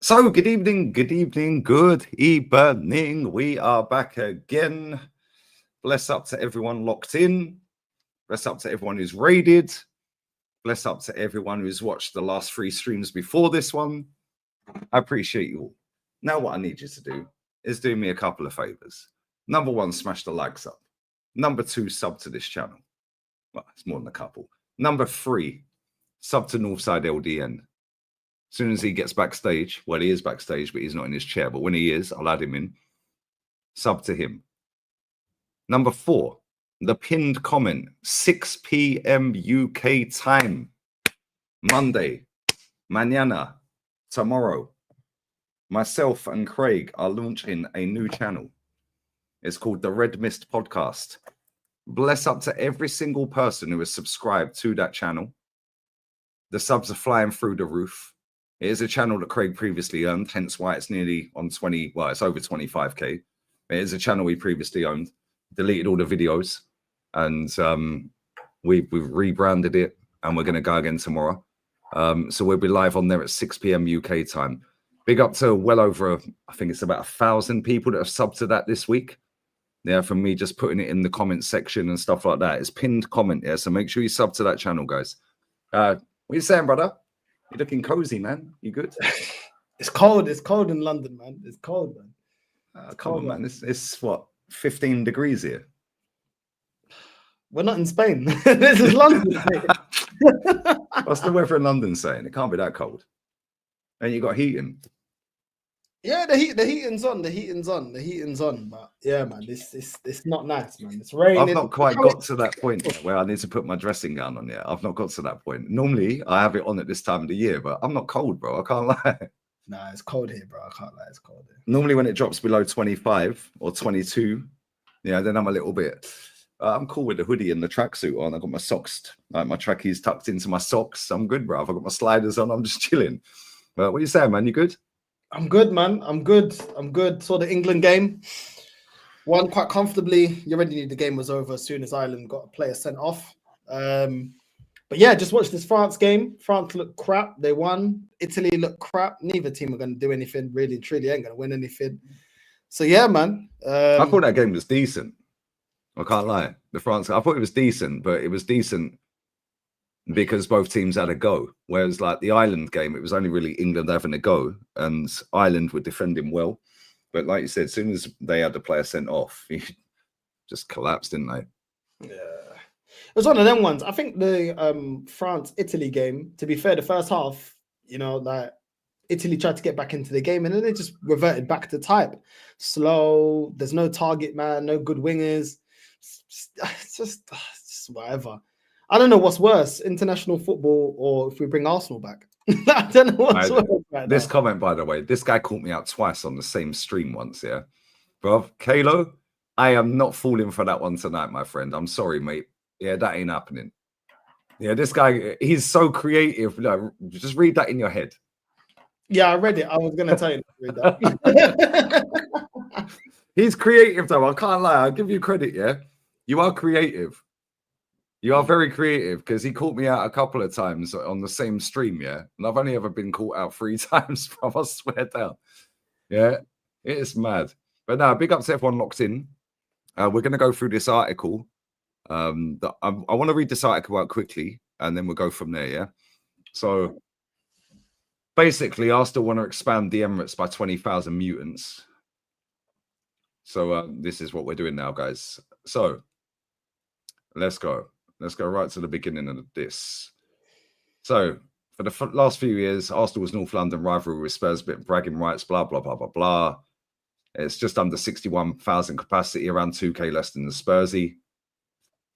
So, good evening, good evening, good evening. We are back again. Bless up to everyone locked in. Bless up to everyone who's raided. Bless up to everyone who's watched the last 3 streams before this one. I appreciate you all. Now, what I need you to do is do me a couple of favors. Number 1, smash the likes up. Number 2, sub to this channel. Well, it's more than a couple. Number 3, sub to Northside LDN. As soon as he gets backstage, well, he is backstage, but he's not in his chair. But when he is, I'll add him in. Sub to him. Number 4, the pinned comment, 6 p.m. UK time, Monday, mañana, tomorrow. Myself and Craig are launching a new channel. It's called the Red Mist Podcast. Bless up to every single person who is subscribed to that channel. The subs are flying through the roof. It is a channel that Craig previously owned, hence why it's nearly on 20, well, it's over 25k. It is a channel we previously owned, deleted all the videos, and we've rebranded it, and we're going to go again tomorrow. So we'll be live on there at 6 p.m. UK time. Big up to well over, I think it's about 1,000 people that have subbed to that this week. Yeah, from me just putting it in the comment section and stuff like that. It's pinned comment, yeah, so make sure you sub to that channel, guys. What are you saying, brother? You're looking cozy, man. You good? It's cold. It's cold in London, man. It's cold, man. Come on, man. It's what, 15 degrees here? We're not in Spain. This is London. What's the weather in London saying? It can't be that cold. And you got heating. Yeah, the heating's on. The heating's on. But yeah, man, it's not nice, man. It's raining. I've not quite got to that point yet where I need to put my dressing gown on yet. I've not got to that point. Normally, I have it on at this time of the year, but I'm not cold, bro. I can't lie. Nah, it's cold here, bro. I can't lie. It's cold here. Normally, when it drops below 25 or 22, yeah, then I'm a little bit. I'm cool with the hoodie and the tracksuit on. I got my socks, like my trackies tucked into my socks. I'm good, bro. I've got my sliders on. I'm just chilling. But what are you saying, man? You good? I'm good, man. I'm good. Saw the England game. Won quite comfortably. You already knew the game was over as soon as Ireland got a player sent off. But yeah, just watched this France game. France looked crap. They won. Italy looked crap. Neither team are going to do anything. Really, truly ain't going to win anything. So yeah, man. I thought that game was decent. I can't lie. I thought it was decent, but it was decent because both teams had a go. Whereas like the Ireland game, it was only really England having a go, and Ireland were defending well. But like you said, as soon as they had the player sent off, he just collapsed, didn't they? Yeah. It was one of them ones. I think the France-Italy game, to be fair, the first half, you know, like Italy tried to get back into the game and then they just reverted back to type. Slow, there's no target man, no good wingers. It's just whatever. I don't know what's worse, international football or if we bring Arsenal back. I don't know what's worse right this now. comment, by the way, this guy caught me out twice on the same stream once, yeah? Bro, Kalo, I am not falling for that one tonight, my friend. I'm sorry, mate. Yeah, that ain't happening. Yeah, this guy, he's so creative. No, just read that in your head. Yeah, I read it. I was going to tell you to read that. He's creative, though. I can't lie. I'll give you credit, yeah? You are creative. You are very creative because he caught me out a couple of times on the same stream, yeah? And I've only ever been caught out 3 times, bro. I swear down. Yeah, it is mad. But now, big up to everyone locked in. We're going to go through this article. I want to read this article out quickly, and then we'll go from there, yeah? So, basically, Arsenal want to expand the Emirates by 20,000 mutants. So, this is what we're doing now, guys. So, let's go. Let's go right to the beginning of this. So, for the last few years, Arsenal's North London rivalry with Spurs, a bit of bragging rights, blah, blah, blah, blah, blah. It's just under 61,000 capacity, around 2k less than the Spursy.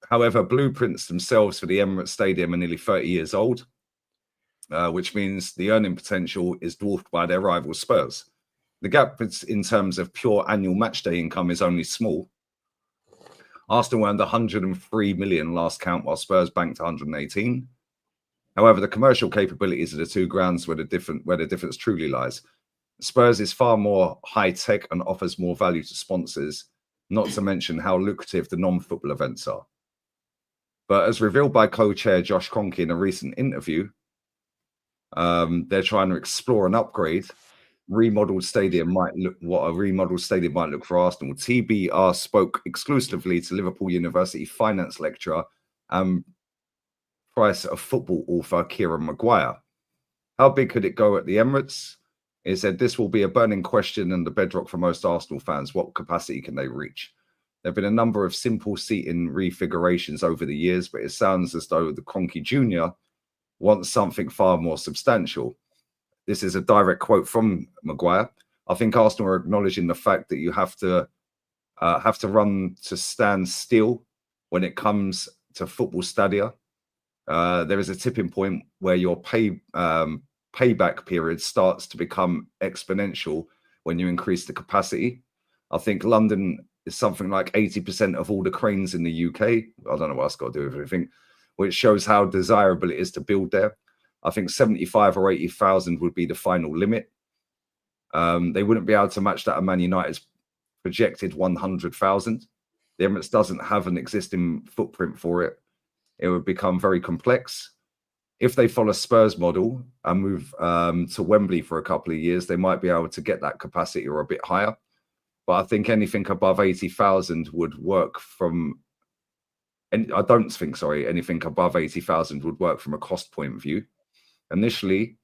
However, blueprints themselves for the Emirates Stadium are nearly 30 years old, which means the earning potential is dwarfed by their rival Spurs. The gap in terms of pure annual matchday income is only small. Arsenal earned 103 million last count, while Spurs banked 118. However, the commercial capabilities of the two grounds where the difference truly lies. Spurs is far more high-tech and offers more value to sponsors, not to mention how lucrative the non-football events are. But as revealed by co-chair Josh Kroenke in a recent interview, they're trying to explore an upgrade remodeled stadium might look for Arsenal. TBR spoke exclusively to Liverpool University finance lecturer and price of football author Kieran Maguire. How big could it go at the Emirates? He said this will be a burning question and the bedrock for most Arsenal fans. What capacity can they reach? There have been a number of simple seating refigurations over the years, but it sounds as though the Kroenke Jr. wants something far more substantial. This is a direct quote from Maguire. I think Arsenal are acknowledging the fact that you have to run to stand still when it comes to football stadia. There is a tipping point where your payback period starts to become exponential when you increase the capacity. I think London is something like 80% of all the cranes in the UK. I don't know what it's got to do with anything, which shows how desirable it is to build there. I think 75 or 80,000 would be the final limit. They wouldn't be able to match that at Man United's projected 100,000. The Emirates doesn't have an existing footprint for it. It would become very complex. If they follow Spurs model and move to Wembley for a couple of years, they might be able to get that capacity or a bit higher. But I think anything above 80,000 would work from. And I don't think, anything above 80,000 would work from a cost point of view. Initially,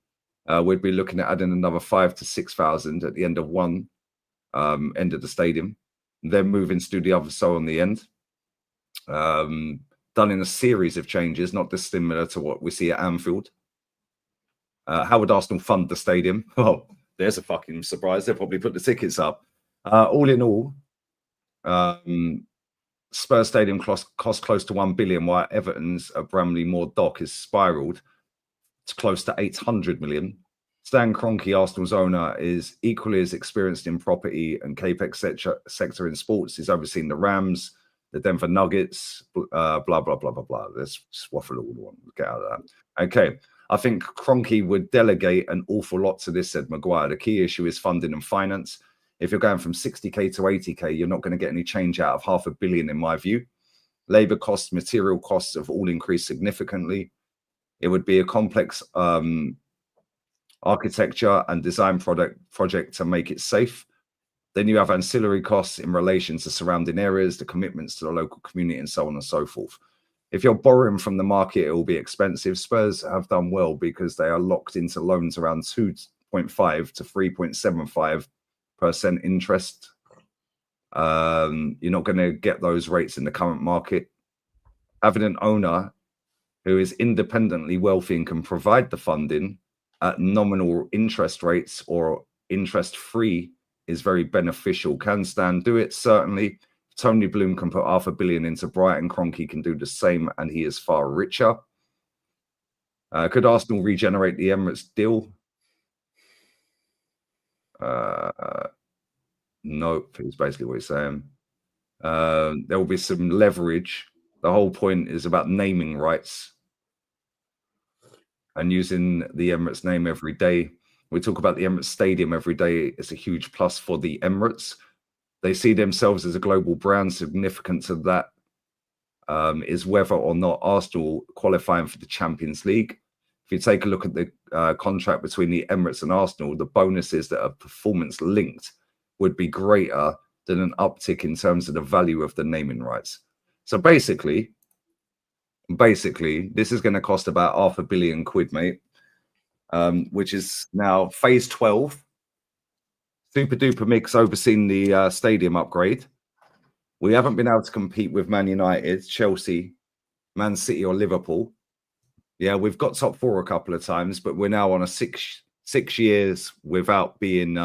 we'd be looking at adding another 5,000 to 6,000 at the end of one end of the stadium, then moving to do the other so on the end. Done in a series of changes, not dissimilar to what we see at Anfield. How would Arsenal fund the stadium? Oh, there's a fucking surprise. They'll probably put the tickets up. All in all, Spurs Stadium cost close to 1 billion, while Everton's at Bramley Moor Dock is spiralled to close to 800 million. Stan Kroenke, Arsenal's owner, is equally as experienced in property and capex sector in sports. He's overseen the Rams, the Denver Nuggets, blah, blah, blah, blah, blah. Let's waffle all the one. Get out of that. Okay. I think Kroenke would delegate an awful lot to this, said Maguire. The key issue is funding and finance. If you're going from 60k to 80k, you're not going to get any change out of $500 million, in my view. Labor costs, material costs have all increased significantly. It would be a complex architecture and design project to make it safe. Then you have ancillary costs in relation to surrounding areas, the commitments to the local community, and so on and so forth. If you're borrowing from the market, it will be expensive. Spurs have done well because they are locked into loans around 2.5 to 3.75% interest. You're not going to get those rates in the current market. Having an owner who is independently wealthy and can provide the funding at nominal interest rates or interest-free is very beneficial. Can Stan do it? Certainly. Tony Bloom can put $500 million into Brighton. Kroenke can do the same, and he is far richer. Could Arsenal regenerate the Emirates deal? Nope, is basically what he's saying. There will be some leverage. The whole point is about naming rights and using the Emirates name every day. We talk about the Emirates Stadium every day. It's a huge plus for the Emirates. They see themselves as a global brand. Significant to that is whether or not Arsenal qualifying for the Champions League. If you take a look at the contract between the Emirates and Arsenal, the bonuses that are performance linked would be greater than an uptick in terms of the value of the naming rights. So basically, this is going to cost about £500 million, mate, which is now phase 12. Super duper mix overseeing the stadium upgrade. We haven't been able to compete with Man United, Chelsea, Man City, or Liverpool. Yeah, we've got top four a couple of times, but we're now on a six years without being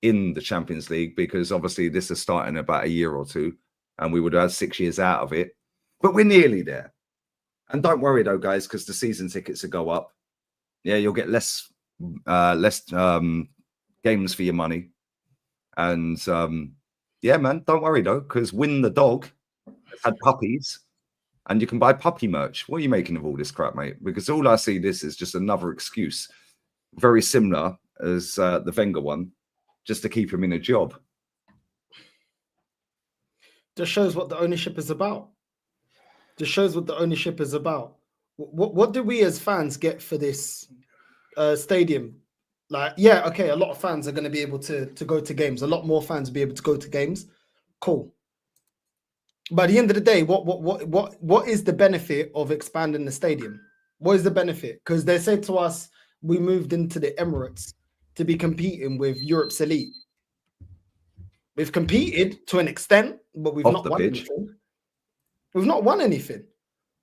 in the Champions League, because obviously this is starting about a year or two, and we would have had 6 years out of it. But we're nearly there. And don't worry though, guys, because the season tickets will go up. Yeah, you'll get less games for your money. And yeah, man, don't worry though, because Win the Dog has had puppies and you can buy puppy merch. What are you making of all this crap, mate? Because all I see this is just another excuse, very similar as the Wenger one, just to keep him in a job. Just shows what the ownership is about. Just shows what the ownership is about. What do we as fans get for this stadium? Like, yeah, okay, a lot of fans are going to be able to go to games. A lot more fans will be able to go to games. Cool. But at the end of the day, what is the benefit of expanding the stadium? What is the benefit? Because they said to us, we moved into the Emirates to be competing with Europe's elite. We've competed to an extent, but we've not won anything. We've not won anything.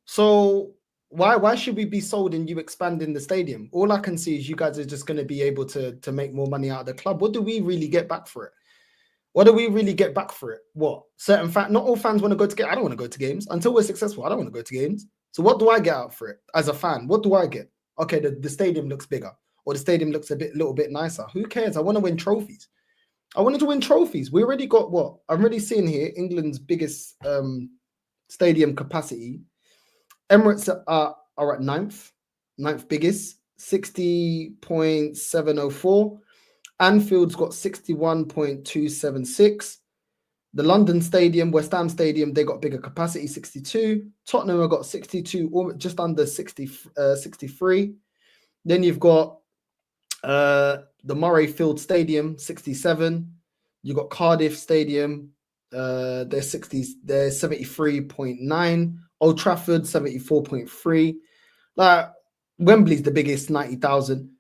So why should we be sold in you expanding the stadium? All I can see is you guys are just going to be able to make more money out of the club. What do we really get back for it? What do we really get back for it? What? Not all fans want to go to games. I don't want to go to games until we're successful. I don't want to go to games. So what do I get out for it as a fan? What do I get? Okay, the stadium looks bigger, or the stadium looks little bit nicer. Who cares? I want to win trophies. I wanted to win trophies. We already got what? I'm already seeing here England's biggest stadium capacity. Emirates are at ninth biggest, 60.704. Anfield's got 61.276. The London Stadium, West Ham Stadium, they got bigger capacity, 62. Tottenham have got 62, just under 63. Then you've got the Murrayfield Stadium, 67. You got Cardiff Stadium, they're 73.9. Old Trafford, 74.3. Like Wembley's the biggest, 90,000.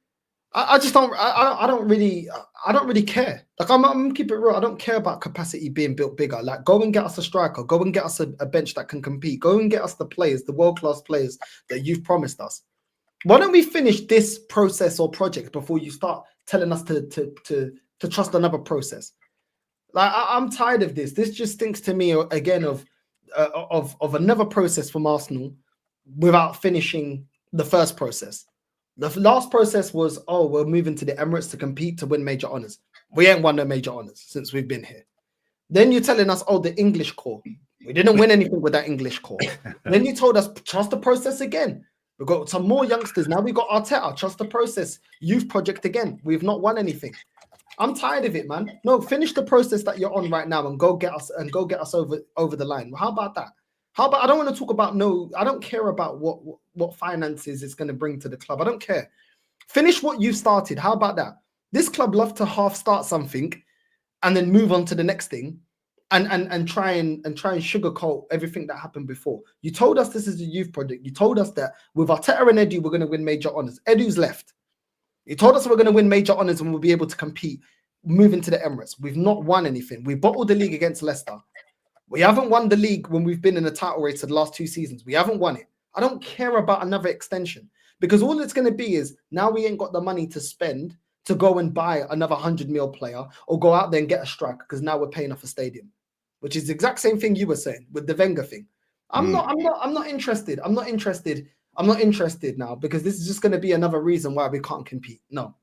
I don't really care. Like I'm keep it real. I don't care about capacity being built bigger. Like go and get us a striker. Go and get us a bench that can compete. Go and get us the players, the world-class players that you've promised us. Why don't we finish this process or project before you start telling us to trust another process? Like I'm tired of this. This just stinks to me again of another process from Arsenal without finishing the first process. The last process was, oh, we're moving to the Emirates to compete to win major honours. We ain't won no major honours since we've been here. Then you're telling us, oh, the English core. We didn't win anything with that English core. Then you told us, trust the process again. We've got some more youngsters. Now we got Arteta, trust the process. Youth project again. We've not won anything. I'm tired of it, man. No, finish the process that you're on right now and go get us over the line. How about that? How about I don't want to talk about I don't care about what finances it's going to bring to the club. I don't care. Finish what you started. How about that? This club love to half start something and then move on to the next thing and try and sugarcoat everything that happened before. You told us this is a youth project. You told us that with Arteta and Edu, we're going to win major honours. Edu's left. You told us we're going to win major honours and we'll be able to compete, moving to the Emirates. We've not won anything. We bottled the league against Leicester. We haven't won the league when we've been in the title race for the last 2 seasons. We haven't won it. I don't care about another extension because all it's going to be is now we ain't got the money to spend to go and buy another 100 mil player or go out there and get a striker because now we're paying off a stadium, which is the exact same thing you were saying with the Wenger thing. I'm not interested. I'm not interested now because this is just going to be another reason why we can't compete. No,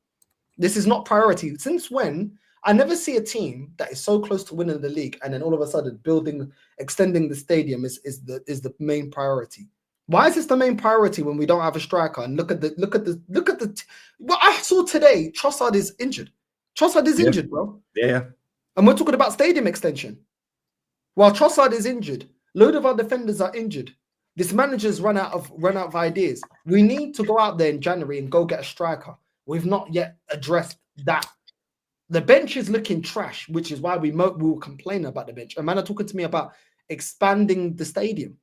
this is not priority. Since when? I never see a team that is so close to winning the league and then all of a sudden extending the stadium is the main priority. Why is this the main priority when we don't have a striker? And look at what I saw today. Trossard is injured. Injured, bro. Yeah. And we're talking about stadium extension. While Trossard is injured, load of our defenders are injured. This manager's run out of ideas. We need to go out there in January and go get a striker. We've not yet addressed that. The bench is looking trash, which is why we will complain about the bench. A man are talking to me about expanding the stadium.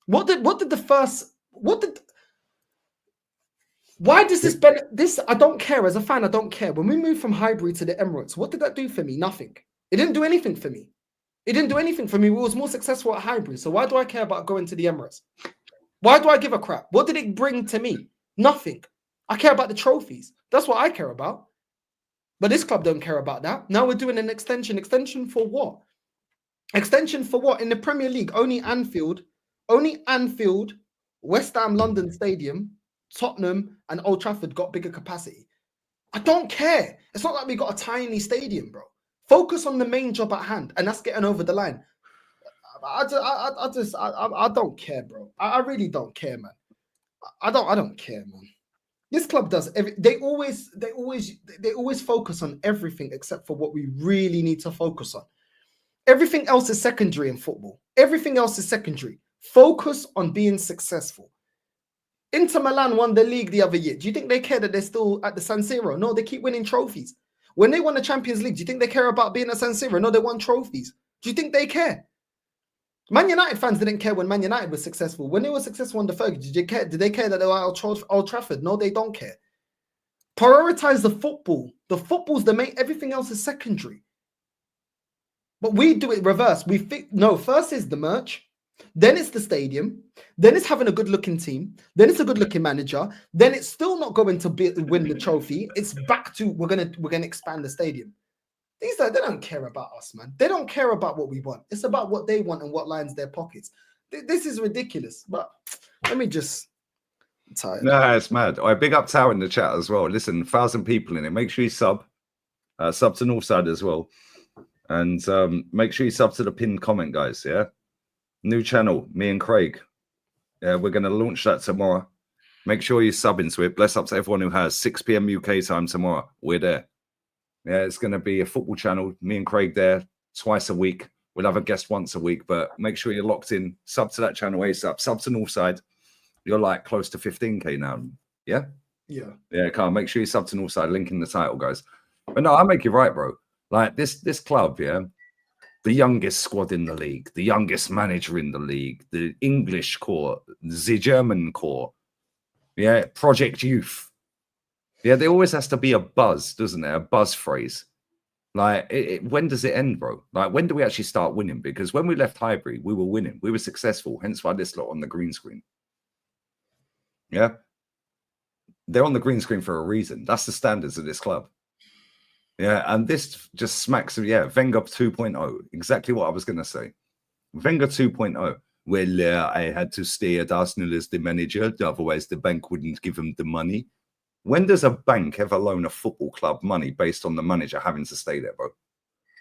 Why does this I don't care. As a fan, I don't care. When we moved from Highbury to the Emirates, what did that do for me? Nothing. It didn't do anything for me. We was more successful at Highbury. So why do I care about going to the Emirates? Why do I give a crap? What did it bring to me? Nothing. I care about the trophies. That's what I care about. But this club don't care about that. Now we're doing an extension. Extension for what? Extension for what? In the Premier League, only Anfield, West Ham, London Stadium, Tottenham, and Old Trafford got bigger capacity. I don't care. It's not like we got a tiny stadium, bro. Focus on the main job at hand, and that's getting over the line. I don't care, bro. I really don't care, man. I don't care, man. This club does they always focus on everything except for what we really need to focus on. Everything else is secondary in football. Everything else is secondary. Focus on being successful. Inter Milan won the league the other year. Do you think they care that they're still at the San Siro? No, they keep winning trophies. When they won the Champions League, do you think they care about being at San Siro? No, they won trophies. Do you think they care? Man United fans didn't care when Man United was successful. When they were successful under Fergie, did they care that they were at Old Trafford? No, they don't care. Prioritize the football. The football's the main. Everything else is secondary. But we do it reverse. First is the merch, then it's the stadium, then it's having a good-looking team, then it's a good-looking manager, then it's still not going to win the trophy. It's back to we're gonna expand the stadium. These guys, they don't care about us, man. They don't care about what we want. It's about what they want and what lines their pockets. This is ridiculous. But let me just. I'm tired. No, it's mad. I big up Tao in the chat as well. Listen, 1,000 people in it. Make sure you sub to Northside as well. And make sure you sub to the pinned comment, guys. Yeah, new channel, me and Craig. Yeah, we're going to launch that tomorrow. Make sure you sub into it. Bless up to everyone who has 6 p.m. UK time tomorrow. We're there. Yeah, it's going to be a football channel. Me and Craig there twice a week. We'll have a guest once a week, but make sure you're locked in. Sub to that channel ASAP. Sub to Northside. You're like close to 15K now. Yeah? Yeah, come on. Make sure you sub to Northside. Link in the title, guys. But no, I make you right, bro. Like this club, yeah, the youngest squad in the league, the youngest manager in the league, the English core, the German core, yeah, Project Youth. Yeah, there always has to be a buzz, doesn't there? A buzz phrase. Like, when does it end, bro? Like, when do we actually start winning? Because when we left Highbury, we were winning. We were successful. Hence why this lot on the green screen. Yeah. They're on the green screen for a reason. That's the standards of this club. Yeah, and this just smacks of, Wenger 2.0. Exactly what I was going to say. Wenger 2.0. Well, I had to stay at Arsenal as the manager. Otherwise, the bank wouldn't give him the money. When does a bank ever loan a football club money based on the manager having to stay there, bro?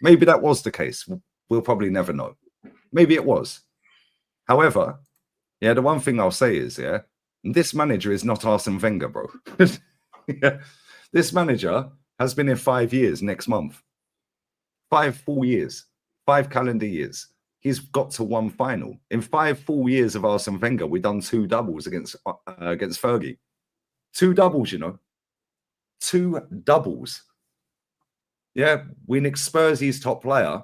Maybe that was the case. We'll probably never know. Maybe it was. However, the one thing I'll say is, this manager is not Arsene Wenger, bro. This manager has been in 5 years next month. 5 full years. 5 calendar years. He's got to one final. In 5 full years of Arsene Wenger, we've done 2 doubles against Fergie. 2 doubles, 2 doubles. Yeah, we nicked Spurs' top player.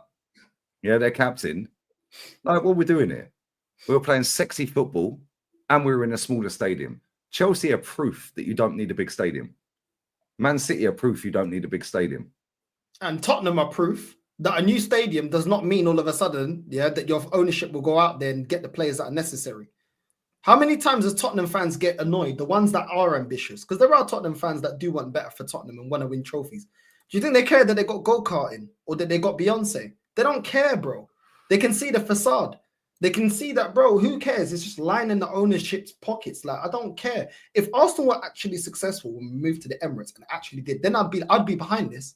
Yeah, their captain. Like, what are we doing here? We were playing sexy football and we were in a smaller stadium. Chelsea are proof that you don't need a big stadium. Man City are proof you don't need a big stadium. And Tottenham are proof that a new stadium does not mean all of a sudden, that your ownership will go out there and get the players that are necessary. How many times does Tottenham fans get annoyed? The ones that are ambitious, because there are Tottenham fans that do want better for Tottenham and want to win trophies. Do you think they care that they got go-karting or that they got Beyonce? They don't care, bro. They can see the facade. They can see that, bro, who cares? It's just lining the ownership's pockets. Like, I don't care. If Arsenal were actually successful when we moved to the Emirates and actually did, then I'd be behind this.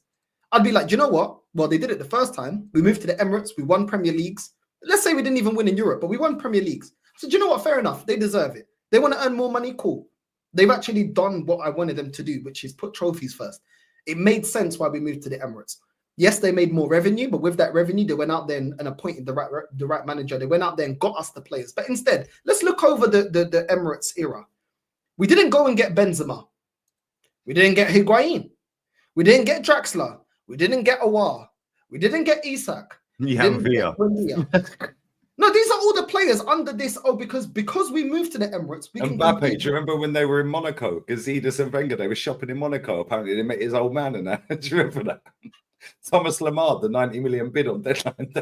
I'd be like, do you know what? Well, they did it the first time. We moved to the Emirates. We won Premier Leagues. Let's say we didn't even win in Europe, but we won Premier Leagues. So do you know what? Fair enough. They deserve it. They want to earn more money. Cool. They've actually done what I wanted them to do, which is put trophies first. It made sense why we moved to the Emirates. Yes, they made more revenue, but with that revenue, they went out there and appointed the right manager. They went out there and got us the players. But instead, let's look over the Emirates era. We didn't go and get Benzema. We didn't get Higuain. We didn't get Draxler. We didn't get Awar. We didn't get Isak. Villa. No, these are all the players under this. Oh, because we moved to the Emirates. We can Mbappe, do you remember when they were in Monaco? Gazidis and Wenger, they were shopping in Monaco. Apparently, they met his old man in that. Do you remember that? Thomas Lemar, the 90 million bid on deadline.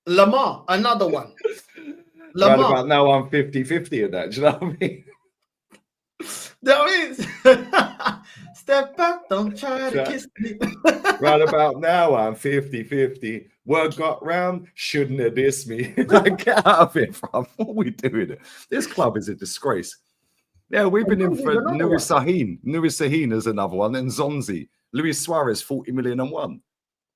Lamar, another one. Lamar. Right about now, I'm 50-50 in that. Do you know what I mean? That is. Step back, don't try to kiss me. Right about now, I'm 50-50. Word got round, shouldn't have dissed me. Like, get out of it, fam. What are we doing? This club is a disgrace. Yeah, we've been in for Nuri Sahin. Nuri Sahin is another one, and Zonzi. Luis Suarez, 40 million and one.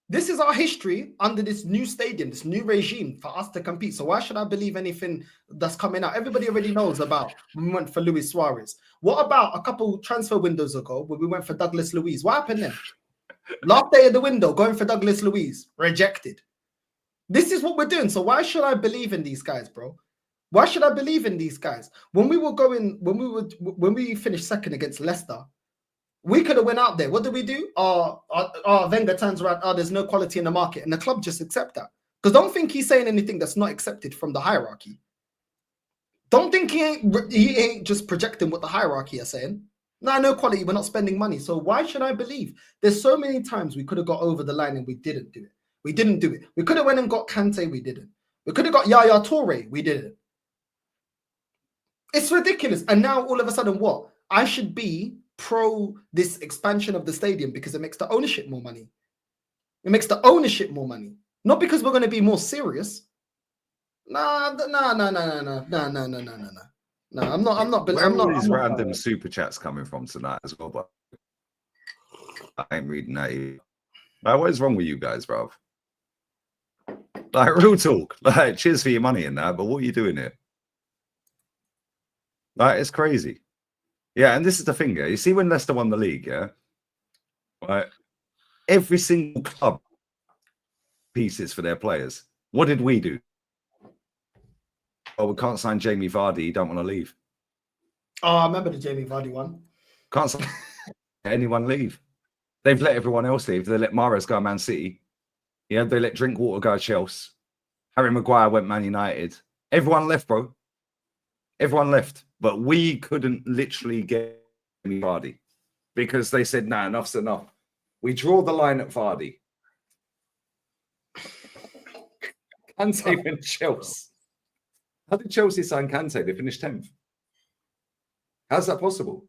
This is our history under this new stadium, this new regime for us to compete. So why should I believe anything that's coming out? Everybody already knows about when we went for Luis Suarez. What about a couple transfer windows ago when we went for Douglas Luiz? What happened then? Last day of the window, going for Douglas Luiz, rejected. This is what we're doing. So why should I believe in these guys, bro? Why should I believe in these guys? When we finished second against Leicester, we could have went out there. What did we do? Wenger turns around. Oh, there's no quality in the market, and the club just accept that. Because don't think he's saying anything that's not accepted from the hierarchy. Don't think he ain't just projecting what the hierarchy are saying. No quality. We're not spending money. So why should I believe? There's so many times we could have got over the line and we didn't do it. We didn't do it. We could have went and got Kante. We didn't. We could have got Yaya Toure. We didn't. It's ridiculous. And now all of a sudden, what? I should be pro this expansion of the stadium because it makes the ownership more money. It makes the ownership more money. Not because we're going to be more serious. No. I'm not. Where are all these random super chats coming from tonight as well? But I ain't reading that either. Like, what is wrong with you guys, bro? Like, real talk. Like, cheers for your money and that, but what are you doing here? Like, it's crazy. Yeah, and this is the thing, yeah. You see when Leicester won the league, yeah? Right? Every single club pieces for their players. What did we do? Oh, we can't sign Jamie Vardy. Don't want to leave. Oh, I remember the Jamie Vardy one. Can't sign anyone leave. They've let everyone else leave. They let Mahrez go Man City. Yeah, they let Drinkwater go Chelsea. Harry Maguire went Man United. Everyone left, bro. Everyone left. But we couldn't literally get Vardy because they said, nah, enough's enough. We draw the line at Vardy. Kante went Chelsea. How did Chelsea sign Kante? They finished 10th. How's that possible?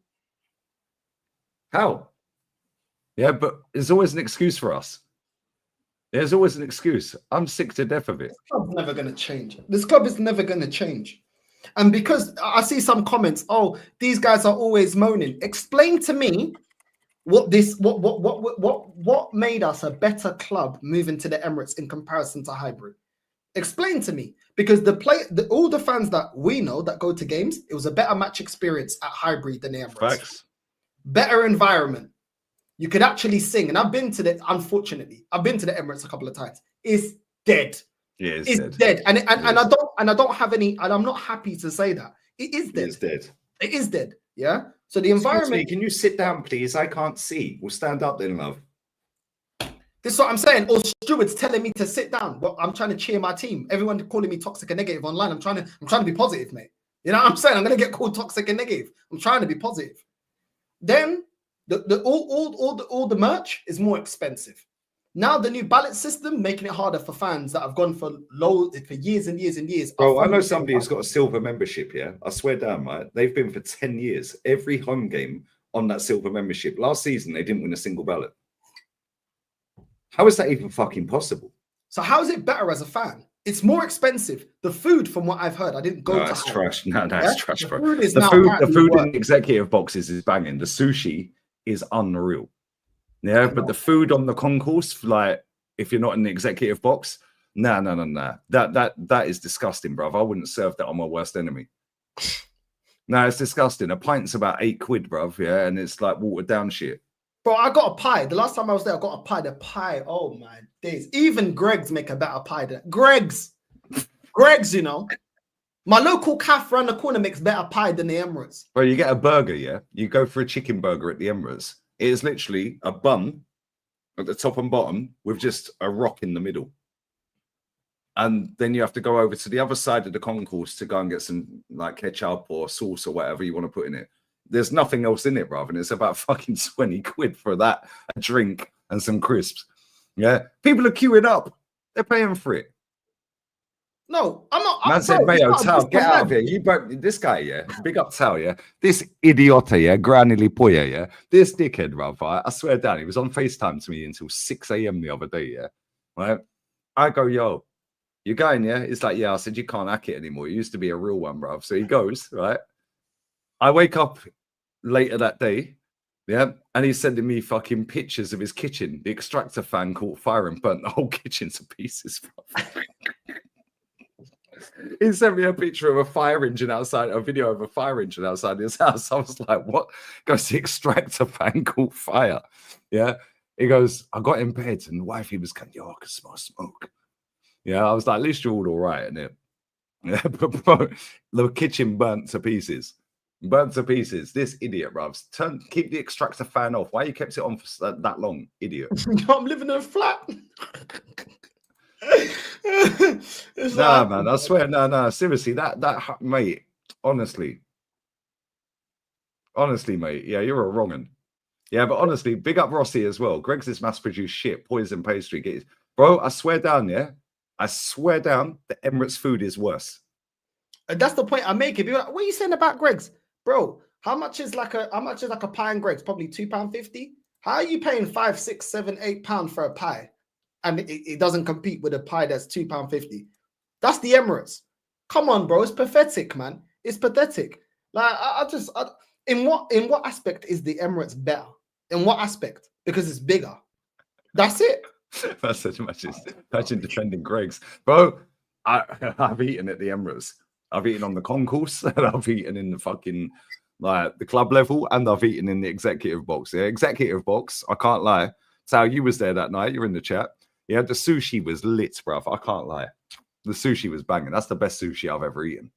How? Yeah, but there's always an excuse for us. There's always an excuse. I'm sick to death of it. This club's never going to change. This club is never going to change. And because I see some comments, oh, these guys are always moaning. Explain to me what made us a better club moving to the Emirates in comparison to Highbury. Explain to me, because all the fans that we know that go to games, it was a better match experience at Highbury than the Emirates. Facts. Better environment. You could actually sing, and I've been to the Emirates a couple of times. It's dead. Yeah, it's dead. And I don't have any, and I'm not happy to say that. It is dead. It's dead. It is dead. Yeah. So the environment. Can you sit down, please? I can't see. We'll stand up then, love. This is what I'm saying. Or stewards telling me to sit down. Well, I'm trying to cheer my team. Everyone calling me toxic and negative online. I'm trying to be positive, mate. You know what I'm saying? I'm gonna get called toxic and negative. I'm trying to be positive. Then all the merch is more expensive. Now the new ballot system making it harder for fans that have gone for years and years and years. Bro, I know somebody who's got a silver membership. Yeah, I swear down, right? They've been for 10 years. Every home game on that silver membership. Last season they didn't win a single ballot. How is that even fucking possible? So how is it better as a fan? It's more expensive. The food, from what I've heard, I didn't go to. That's trash. No, it's trash, bro. The food in the executive boxes is banging. The sushi is unreal. Yeah, but the food on the concourse, like if you're not in the executive box, no. That is disgusting, bro. I wouldn't serve that on my worst enemy. No, it's disgusting. A pint's about £8, bro. Yeah, and it's like watered down shit. Bro, I got a pie. The last time I was there, I got a pie. The pie, oh my days. Even Greg's make a better pie than Greg's, you know. My local cafe around the corner makes better pie than the Emirates. Bro, you get a burger, yeah? You go for a chicken burger at the Emirates. It is literally a bun at the top and bottom with just a rock in the middle. And then you have to go over to the other side of the concourse to go and get some like ketchup or sauce or whatever you want to put in it. There's nothing else in it, brother, and it's about fucking £20 for that, a drink and some crisps. Yeah, people are queuing up. They're paying for it. No, I'm not. Man said, Mayo, Tal, get out of here. You broke this guy, yeah. Big up Tal, yeah. This idiota, yeah, Granny Poya, yeah. This dickhead, brother. I swear down, he was on FaceTime to me until 6 a.m. the other day, yeah. Right? I go, yo, you going, yeah? It's like, yeah. I said, you can't hack it anymore. You used to be a real one, bro. So he goes, right? I wake up later that day, yeah, and he's sending me fucking pictures of his kitchen. The extractor fan caught fire and burnt the whole kitchen to pieces, bro. He sent me a picture of a fire engine outside, a video of a fire engine outside his house. I was like, what? Goes, the extractor fan caught fire. Yeah. He goes, I got in bed and the wifey was going, yo, I can smell smoke. Yeah. I was like, at least you're all right, innit? Yeah, but bro, the kitchen burnt to pieces. Burnt to pieces. This idiot, bruv. Keep the extractor fan off. Why you kept it on for that long, idiot? I'm living in a flat. It's Nah, like, man. I swear, no. Seriously, that mate. Honestly, mate. Yeah, you're a wrong un. Yeah, but honestly, big up Rossi as well. Greg's is mass-produced shit, poison pastry. Bro, I swear down, yeah. I swear down, the Emirates food is worse. that's the point I'm making. People are like, what are you saying about Greg's, bro? How much is like a pie in Greg's? Probably £2.50. How are you paying £5, £6, £7, £8 for a pie, and it doesn't compete with a pie that's £2.50? That's the Emirates. Come on, bro. It's pathetic, man. It's pathetic. Like in what aspect is the Emirates better? In what aspect? Because it's bigger. That's it. That's such imagine defending Greg's, bro. I've eaten at the Emirates. I've eaten on the concourse, and I've eaten in the fucking like the club level, and I've eaten in the executive box. The executive box, I can't lie. Sal, you was there that night. You're in the chat. Yeah, the sushi was lit, bruv. I can't lie. The sushi was banging. That's the best sushi I've ever eaten.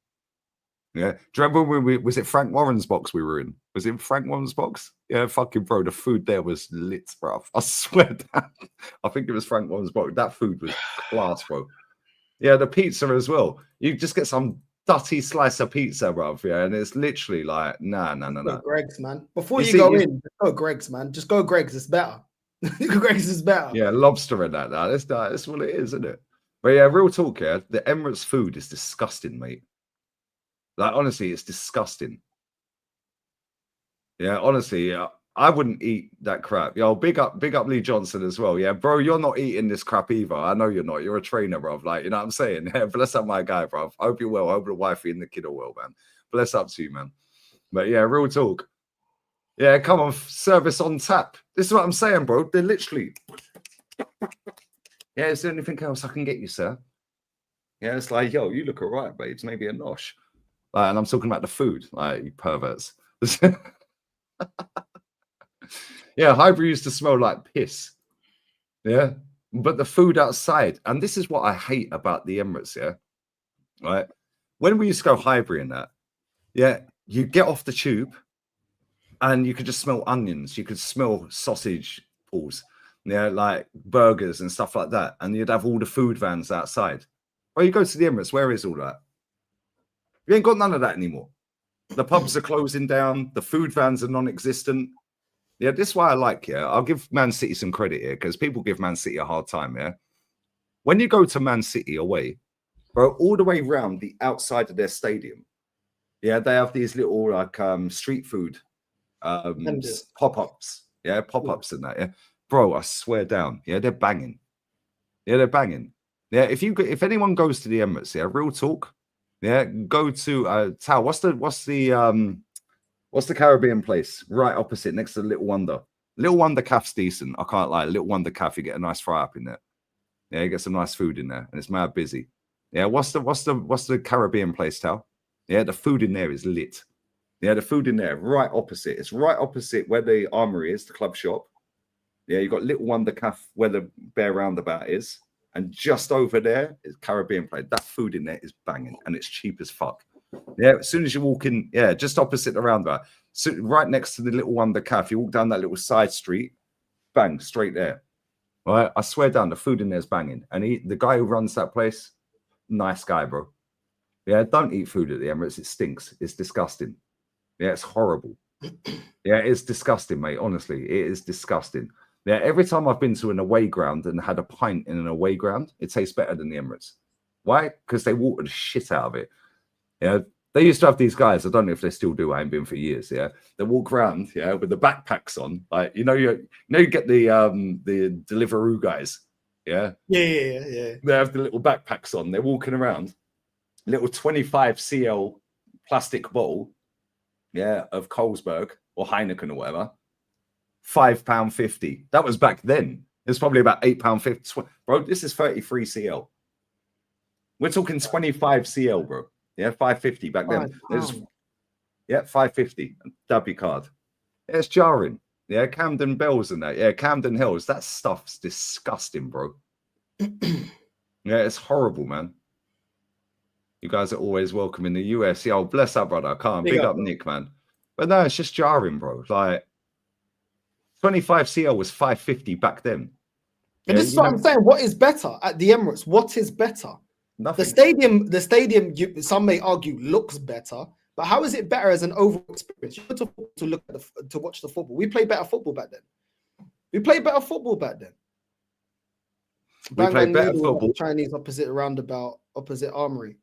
Yeah. Do you remember when was it Frank Warren's box we were in? Was it Frank Warren's box? Yeah, fucking bro. The food there was lit, bruv. I swear down. I think it was Frank Warren's box. That food was class, bro. Yeah, the pizza as well. You just get some dirty slice of pizza, bruv. Yeah, and it's literally like, nah. Greg's, man. Before you go in, just go Greg's, man. Just go Greg's. It's better. Greg's is better. Yeah, lobster and that. That's what it is, isn't it? But yeah, real talk, yeah. The Emirates food is disgusting, mate. Like, honestly, it's disgusting. Yeah, honestly, yeah, I wouldn't eat that crap. Yo, big up Lee Johnson as well. Yeah, bro, you're not eating this crap either. I know you're not. You're a trainer, bro. Like, you know what I'm saying? Yeah, bless up my guy, bro. I hope you're well. I hope the wifey and the kid are well, man. Bless up to you, man. But yeah, real talk. Yeah, come on, service on tap. This is what I'm saying, bro. They're literally. Yeah, is there anything else I can get you, sir? Yeah, it's like, yo, you look all right, babes. Maybe a nosh. Like, and I'm talking about the food, like, you perverts. Yeah, Highbury used to smell like piss. Yeah, but the food outside, and this is what I hate about the Emirates. Yeah, right. When we used to go Highbury and that, yeah, you get off the tube, and you could just smell onions. You could smell sausage balls, yeah, like burgers and stuff like that. And you'd have all the food vans outside. Well, you go to the Emirates, where is all that? You ain't got none of that anymore. The pubs are closing down. The food vans are non-existent. Yeah, this is why I like, yeah. I'll give Man City some credit here because people give Man City a hard time, yeah. When you go to Man City away, bro, all the way around the outside of their stadium, yeah, they have these little like street food pop-ups. Yeah, pop-ups and that, yeah. Bro, I swear down, yeah, they're banging. Yeah, they're banging. Yeah, if anyone goes to the Emirates, yeah, real talk, yeah, go to Tal. What's the Caribbean place right opposite next to Little Wonder? Little Wonder Cafe's decent. I can't lie. Little Wonder Cafe, you get a nice fry up in there. Yeah, you get some nice food in there, and it's mad busy. Yeah, what's the Caribbean place, Tal? Yeah, the food in there is lit. Yeah, the food in there right opposite. It's right opposite where the Armory is, the club shop. Yeah, you got Little Wonder Cafe where the Bear Roundabout is, and just over there is Caribbean place. That food in there is banging, and it's cheap as fuck. Yeah, as soon as you walk in, yeah, just opposite the roundabout, so right next to the Little Wonder Cafe, you walk down that little side street, bang, straight there. All right, I swear down, the food in there is banging, and the guy who runs that place, nice guy, bro. Yeah, don't eat food at the Emirates. It stinks. It's disgusting. Yeah, it's horrible. Yeah, it's disgusting, mate. Honestly, it is disgusting. Yeah, every time I've been to an away ground and had a pint in an away ground, it tastes better than the Emirates. Why? Because they water the shit out of it. Yeah, they used to have these guys. I don't know if they still do. I ain't been for years. Yeah, they walk around, yeah, with the backpacks on. Like you get the Deliveroo guys. Yeah, yeah. They have the little backpacks on. They're walking around, little 25 cl plastic bottle, yeah, of Carlsberg or Heineken or whatever. £5.50. That was back then. It's probably about £8.50. Bro, this is 33 cl. We're talking 25 cl, bro. Yeah, 550 back then. Yeah, 550. W card. Yeah, it's jarring. Yeah, Camden Bells and that. Yeah, Camden Hills. That stuff's disgusting, bro. Yeah, it's horrible, man. You guys are always welcome in the US. Yo, bless up, brother. I can't. Big up bro. Nick, man. But no, it's just jarring, bro. Like 25 CL was 550 back then. And this is what I'm saying. What is better at the Emirates? What is better? Nothing. The stadium, some may argue, looks better, but how is it better as an overall experience? You go to look at to watch the football. We played better football back then. We played better football back then. We played better football. Chinese opposite roundabout, opposite Armory.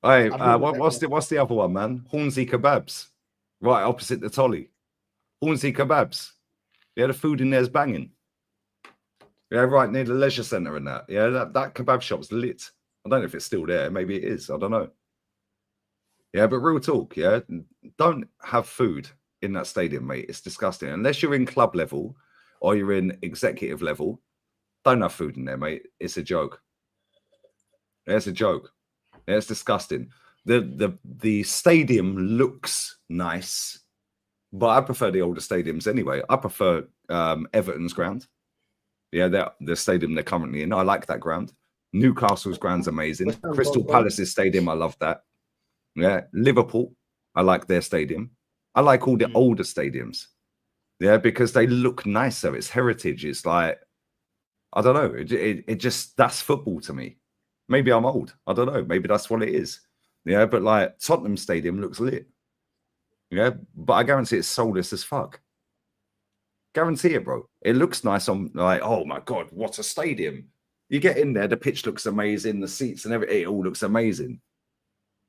Hey, what's the other one, man? Hornsey Kebabs, right opposite the Tolly. Hornsey Kebabs. Yeah, the food in there's banging. Yeah, right near the leisure centre and that. Yeah, that kebab shop's lit. I don't know if it's still there. Maybe it is. I don't know. Yeah, but real talk, yeah, don't have food in that stadium, mate. It's disgusting. Unless you're in club level or you're in executive level, don't have food in there, mate. It's a joke. Yeah, it's a joke. Yeah, it's disgusting. The stadium looks nice, but I prefer the older stadiums anyway. I prefer Everton's ground. Yeah, the stadium they're currently in. I like that ground. Newcastle's ground's amazing. Crystal Palace's stadium, I love that. Yeah, Liverpool, I like their stadium. I like all the older stadiums. Yeah, because they look nicer. It's heritage. It's like, I don't know. It just, that's football to me. Maybe I'm old. I don't know. Maybe that's what it is. Yeah, but like Tottenham Stadium looks lit. Yeah, but I guarantee it's soulless as fuck. Guarantee it, bro. It looks nice on like, oh my God, what a stadium. You get in there, the pitch looks amazing, the seats and everything, it all looks amazing.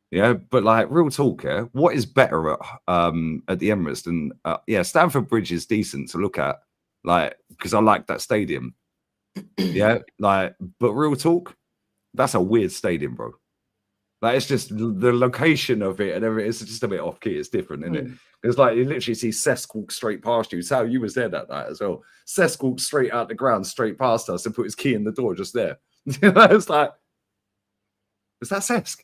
Yeah, but like real talk, yeah, what is better at the Emirates than yeah, Stamford Bridge is decent to look at, like, because I like that stadium. Yeah, like, but real talk, that's a weird stadium, bro. Like, it's just the location of it and everything. It's just a bit off key. It's different, isn't it? It's like you literally see Cesc walk straight past you. It's how you was there that night as well. Cesc walked straight out the ground, straight past us, and put his key in the door just there. It's like, is that Cesc?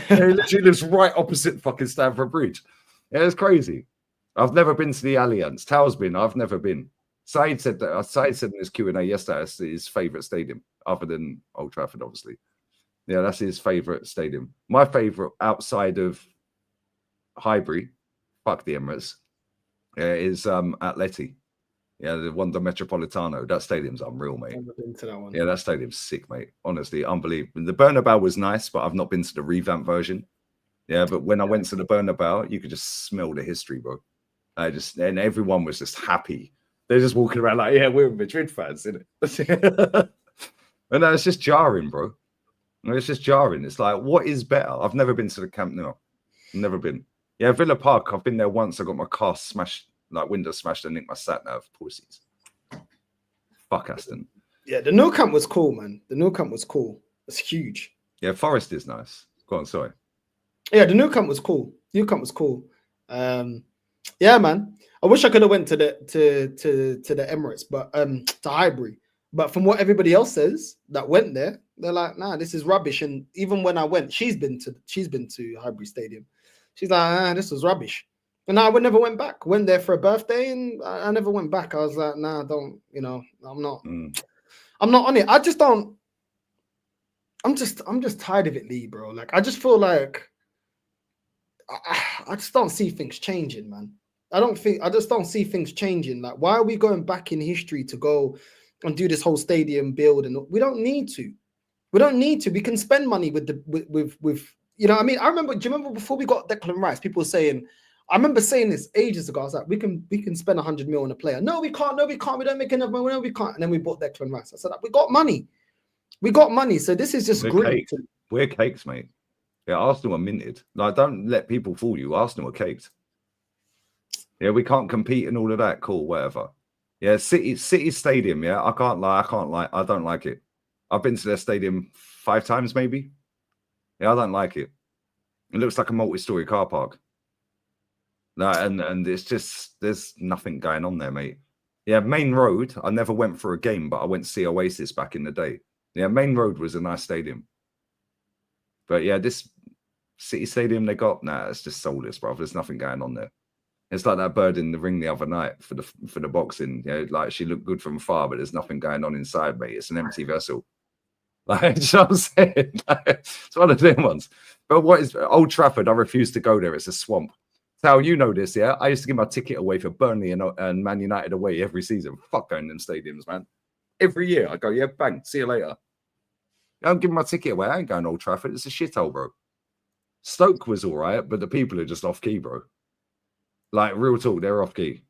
He literally lives right opposite fucking Stamford Bridge. Yeah, it's crazy. I've never been to the Allianz. Tao's been. I've never been. Said said that. Said said in his Q&A yesterday it's his favourite stadium, other than Old Trafford, obviously. Yeah, that's his favourite stadium. My favourite outside of Highbury, fuck the Emirates, is Atleti. Yeah, the Wanda Metropolitano. That stadium's unreal, mate. I've never been to that one. Yeah, that stadium's sick, mate. Honestly, unbelievable. The Bernabeu was nice, but I've not been to the revamped version. Yeah, but when I went to the Bernabeu, you could just smell the history, bro. And everyone was just happy. They're just walking around like, yeah, we're Madrid fans, isn't it? And no, it's just jarring, bro. It's just jarring. It's like, what is better? I've never been to the Camp Nou. Never been. Yeah, Villa Park, I've been there once. I got my car smashed, like window smashed and nicked my sat nav. Pussies. Fuck Aston. Yeah, the Nou Camp was cool, man. The Nou Camp was cool. It's huge. Yeah, Forest is nice. Go on, sorry. Yeah, the Nou Camp was cool. Nou Camp was cool. Yeah, man. I wish I could have went to the Emirates, but to Highbury. But from what everybody else says that went there, they're like, nah, this is rubbish. And even when I went, she's been to Highbury Stadium. She's like, this was rubbish. And I never went back. Went there for a birthday, and I never went back. I was like, nah, don't. You know, I'm not on it. I just don't. I'm just tired of it, Lee, bro. Like, I just feel like I just don't see things changing, man. I just don't see things changing. Like, why are we going back in history to go and do this whole stadium build? And we don't need to. We don't need to. We can spend money with you know what I mean? Do you remember before we got Declan Rice, people were saying, I remember saying this ages ago. I was like, we can spend 100 mil on a player. No, we can't. No, we can't. We don't make enough money. No, we can't. And then we bought Declan Rice. I said, we got money. We got money. So this is just great. We're cakes, mate. Yeah, Arsenal are minted. Like, don't let people fool you. Arsenal are caked. Yeah, we can't compete and all of that. Cool, whatever. Yeah, City Stadium. Yeah, I can't lie. I don't like it. I've been to their stadium 5 times, maybe. Yeah, I don't like it. It looks like a multi-story car park. No, and it's just, there's nothing going on there, mate. Yeah, Main Road. I never went for a game, but I went to see Oasis back in the day. Yeah, Main Road was a nice stadium. But yeah, this City Stadium they got, nah, it's just soulless, bro. There's nothing going on there. It's like that bird in the ring the other night for the boxing. You know, like, she looked good from far, but there's nothing going on inside, mate. It's an empty vessel. Like, you know what I'm saying? It's one of them ones. But what is Old Trafford? I refuse to go there. It's a swamp. Sal, you know this, yeah? I used to give my ticket away for Burnley and Man United away every season. Fuck going to them stadiums, man. Every year I go, yeah, bang, see you later. I'm giving my ticket away. I ain't going to Old Trafford. It's a shithole, bro. Stoke was all right, but the people are just off key, bro. Like, real talk, they're off key.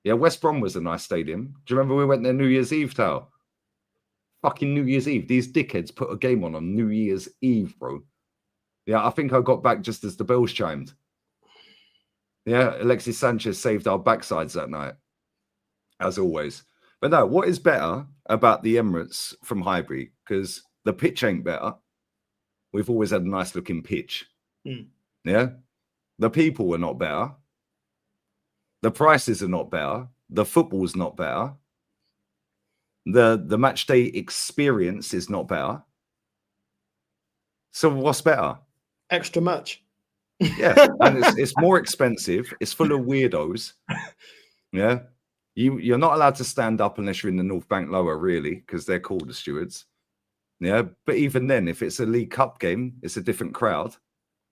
Yeah, West Brom was a nice stadium. Do you remember we went there New Year's Eve, Tal? Fucking New Year's Eve. These dickheads put a game on New Year's Eve, bro. Yeah, I think I got back just as the bells chimed. Yeah, Alexis Sanchez saved our backsides that night, as always. But no, what is better about the Emirates from Highbury? Because the pitch ain't better. We've always had a nice looking pitch. Yeah. The people are not better. The prices are not better. The football's not better. The match day experience is not better. So what's better? Extra match. Yeah, and it's more expensive. It's full of weirdos. Yeah, you're not allowed to stand up unless you're in the North Bank Lower, really, because they're called the stewards. Yeah, but even then, if it's a League Cup game, it's a different crowd.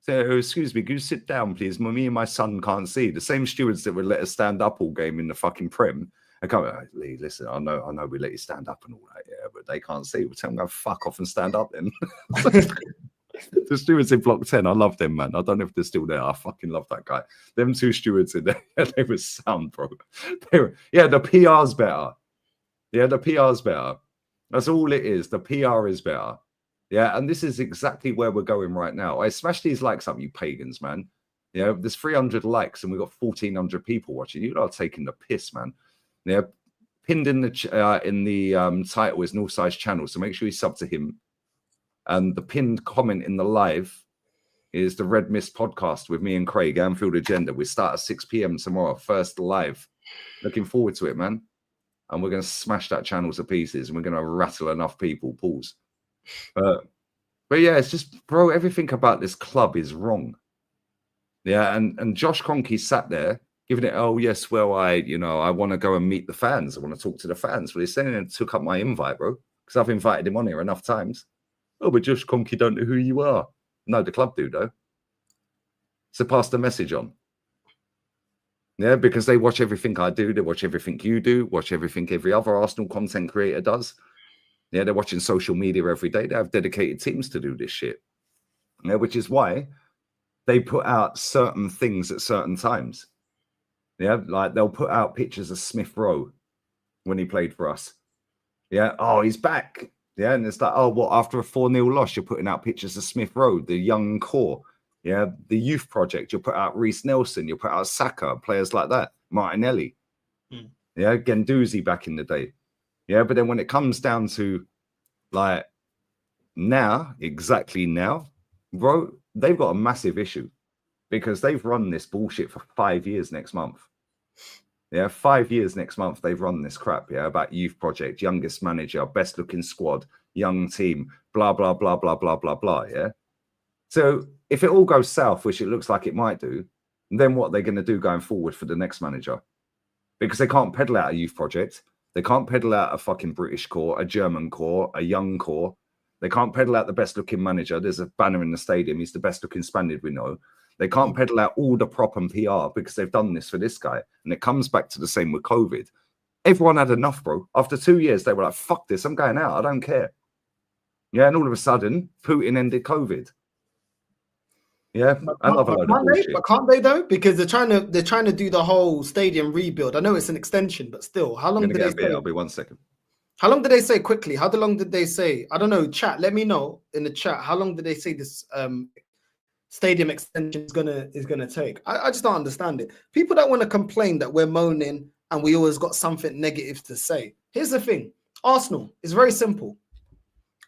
So, excuse me, can you sit down, please? Me and my son can't see. The same stewards that would let us stand up all game in the fucking Prem. I come, oh, Lee, listen, I know we let you stand up and all that, yeah, but they can't see. We'll tell them to go fuck off and stand up then. The stewards in Block 10, I love them, man. I don't know if they're still there. I fucking love that guy. Them two stewards in there, they were sound, bro. Yeah, the PR's better. Yeah, the PR's better. That's all it is. The PR is better. Yeah, and this is exactly where we're going right now. I smash these likes up, you pagans, man. Yeah, there's 300 likes and we've got 1,400 people watching. You are taking the piss, man. Yeah, pinned in the title is Northside's channel, so make sure you sub to him. And the pinned comment in the live is the Red Mist podcast with me and Craig, Anfield Agenda. We start at 6 p.m. tomorrow, first live. Looking forward to it, man. And we're going to smash that channel to pieces and we're going to rattle enough people. Pause. But yeah, it's just, bro, everything about this club is wrong. Yeah, and Josh Kroenke sat there giving it, oh, yes, well, I want to go and meet the fans. I want to talk to the fans. Well, he's saying it took up my invite, bro, because I've invited him on here enough times. Oh, but Josh Kroenke don't know who you are. No, the club do, though. So pass the message on. Yeah, because they watch everything I do. They watch everything you do, watch everything every other Arsenal content creator does. Yeah, they're watching social media every day. They have dedicated teams to do this shit. Yeah, which is why they put out certain things at certain times. Yeah, like they'll put out pictures of Smith Rowe when he played for us. Yeah, oh, he's back. Yeah, and it's like, oh, what, after a 4-0 loss, you're putting out pictures of Smith Rowe, the young core. Yeah, the youth project. You'll put out Reece Nelson. You'll put out Saka, players like that. Martinelli. Yeah, Guendouzi back in the day. Yeah, but then when it comes down to like now, exactly now, bro, they've got a massive issue because they've run this bullshit for 5 years next month. Yeah, 5 years next month, they've run this crap, yeah, about youth project, youngest manager, best looking squad, young team, blah, blah, blah, blah, blah, blah, blah, yeah? So if it all goes south, which it looks like it might do, then what they're going to do going forward for the next manager? Because they can't peddle out a youth project. They can't peddle out a fucking British core, a German core, a young core. They can't peddle out the best looking manager. There's a banner in the stadium. He's the best looking Spaniard we know. They can't peddle out all the prop and PR because they've done this for this guy. And it comes back to the same with COVID. Everyone had enough, bro. After 2 years, they were like, fuck this. I'm going out. I don't care. Yeah. And all of a sudden, Putin ended COVID. Yeah. But can't they though? Because they're trying to do the whole stadium rebuild. I know it's an extension, but still, how long did they say? I'll be 1 second. How long did they say quickly? How long did they say? I don't know. Chat, let me know in the chat. How long did they say this stadium extension is gonna take? I just don't understand it. People that want to complain that we're moaning and we always got something negative to say. Here's the thing: Arsenal is very simple.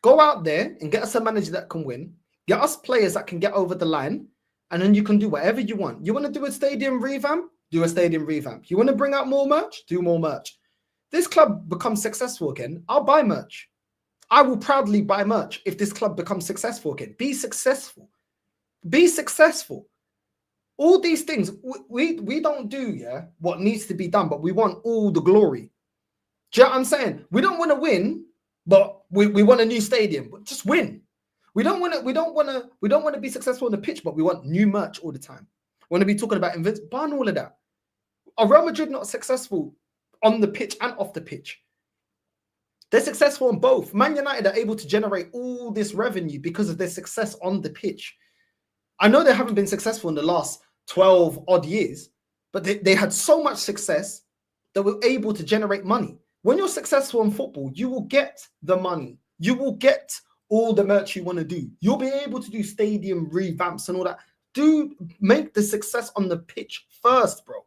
Go out there and get us a manager that can win. Get us players that can get over the line, and then you can do whatever you want. You want to do a stadium revamp? Do a stadium revamp. You want to bring out more merch? Do more merch. This club becomes successful again, I'll buy merch. I will proudly buy merch if this club becomes successful again. Be successful. Be successful. All these things, we don't do, what needs to be done, but we want all the glory. Do you know what I'm saying? We don't want to win, but We want a new stadium, but just win. We don't want to be successful on the pitch, but we want new merch all the time. We want to be talking about ban all of that. Are Real Madrid not successful on the pitch and off the pitch? They're successful on both. Man United are able to generate all this revenue because of their success on the pitch. I know they haven't been successful in the last 12 odd years, but they had so much success that were able to generate money. When you're successful in football, you will get the money. You will get all the merch you want to do. You'll be able to do stadium revamps and all that. Make the success on the pitch first, bro.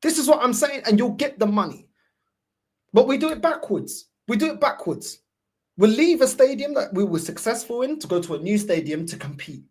This is what I'm saying, and you'll get the money. But we do it backwards. We'll leave a stadium that we were successful in to go to a new stadium to compete.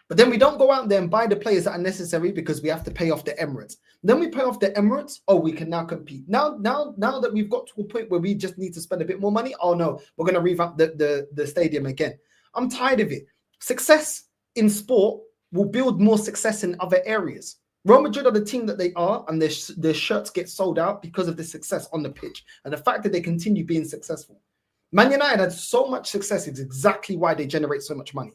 But then we don't go out there and buy the players that are necessary because we have to pay off the Emirates. Then we pay off the Emirates. Oh, we can now compete. Now that we've got to a point where we just need to spend a bit more money. Oh no, we're going to revamp the stadium again. I'm tired of it. Success in sport will build more success in other areas. Real Madrid are the team that they are, and their shirts get sold out because of the success on the pitch and the fact that they continue being successful. Man United had so much success. It's exactly why they generate so much money,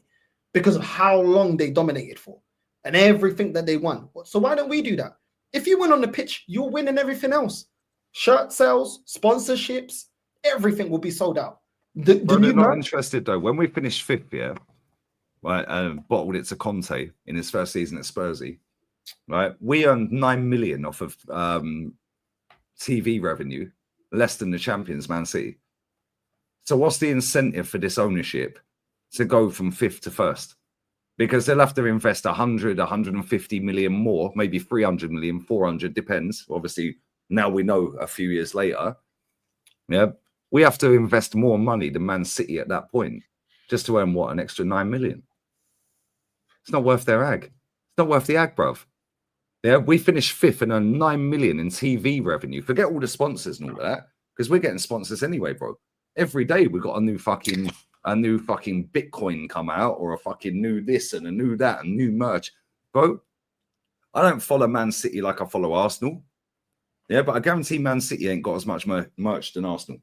because of how long they dominated for and everything that they won. So why don't we do that? If you win on the pitch, you'll win in everything else. Shirt sales, sponsorships, everything will be sold out. They're not interested though. When we finished fifth, right, bottled it to Conte in his first season at Spursy, right? We earned 9 million off of TV revenue, less than the champions, Man City. So what's the incentive for this ownership to go from fifth to first? Because they'll have to invest 100, 150 million more, maybe 300 million, 400, depends. Obviously, now we know a few years later. Yeah, we have to invest more money than Man City at that point just to earn what, an extra 9 million. It's not worth their ag. It's not worth the ag, bruv. Yeah, we finished fifth and earned 9 million in TV revenue. Forget all the sponsors and all that, because we're getting sponsors anyway, bro. Every day we got a new fucking Bitcoin come out, or a fucking new this and a new that and new merch. Bro, I don't follow Man City like I follow Arsenal. Yeah, but I guarantee Man City ain't got as much merch than Arsenal.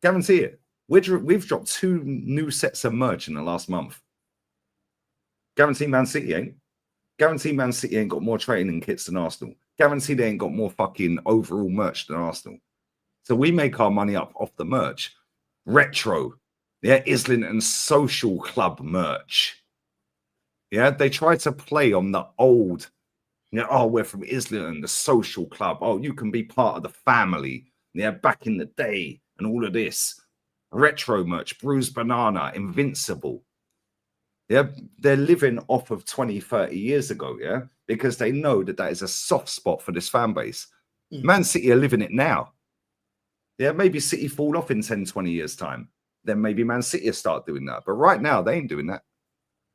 Guarantee it. We've dropped 2 new sets of merch in the last month. Guarantee Man City ain't. Guarantee Man City ain't got more training kits than Arsenal. Guarantee they ain't got more fucking overall merch than Arsenal. So we make our money up off the merch. Retro. Yeah, Islington Social Club merch. Yeah, they try to play on the old. Yeah, oh, we're from Islington, the social club. Oh, you can be part of the family. Yeah, back in the day and all of this. Retro merch, Bruised Banana, Invincible. Yeah, they're living off of 20, 30 years ago, yeah, because they know that is a soft spot for this fan base. Man City are living it now. Yeah, maybe City fall off in 10, 20 years' time. Then maybe Man City will start doing that. But right now, they ain't doing that.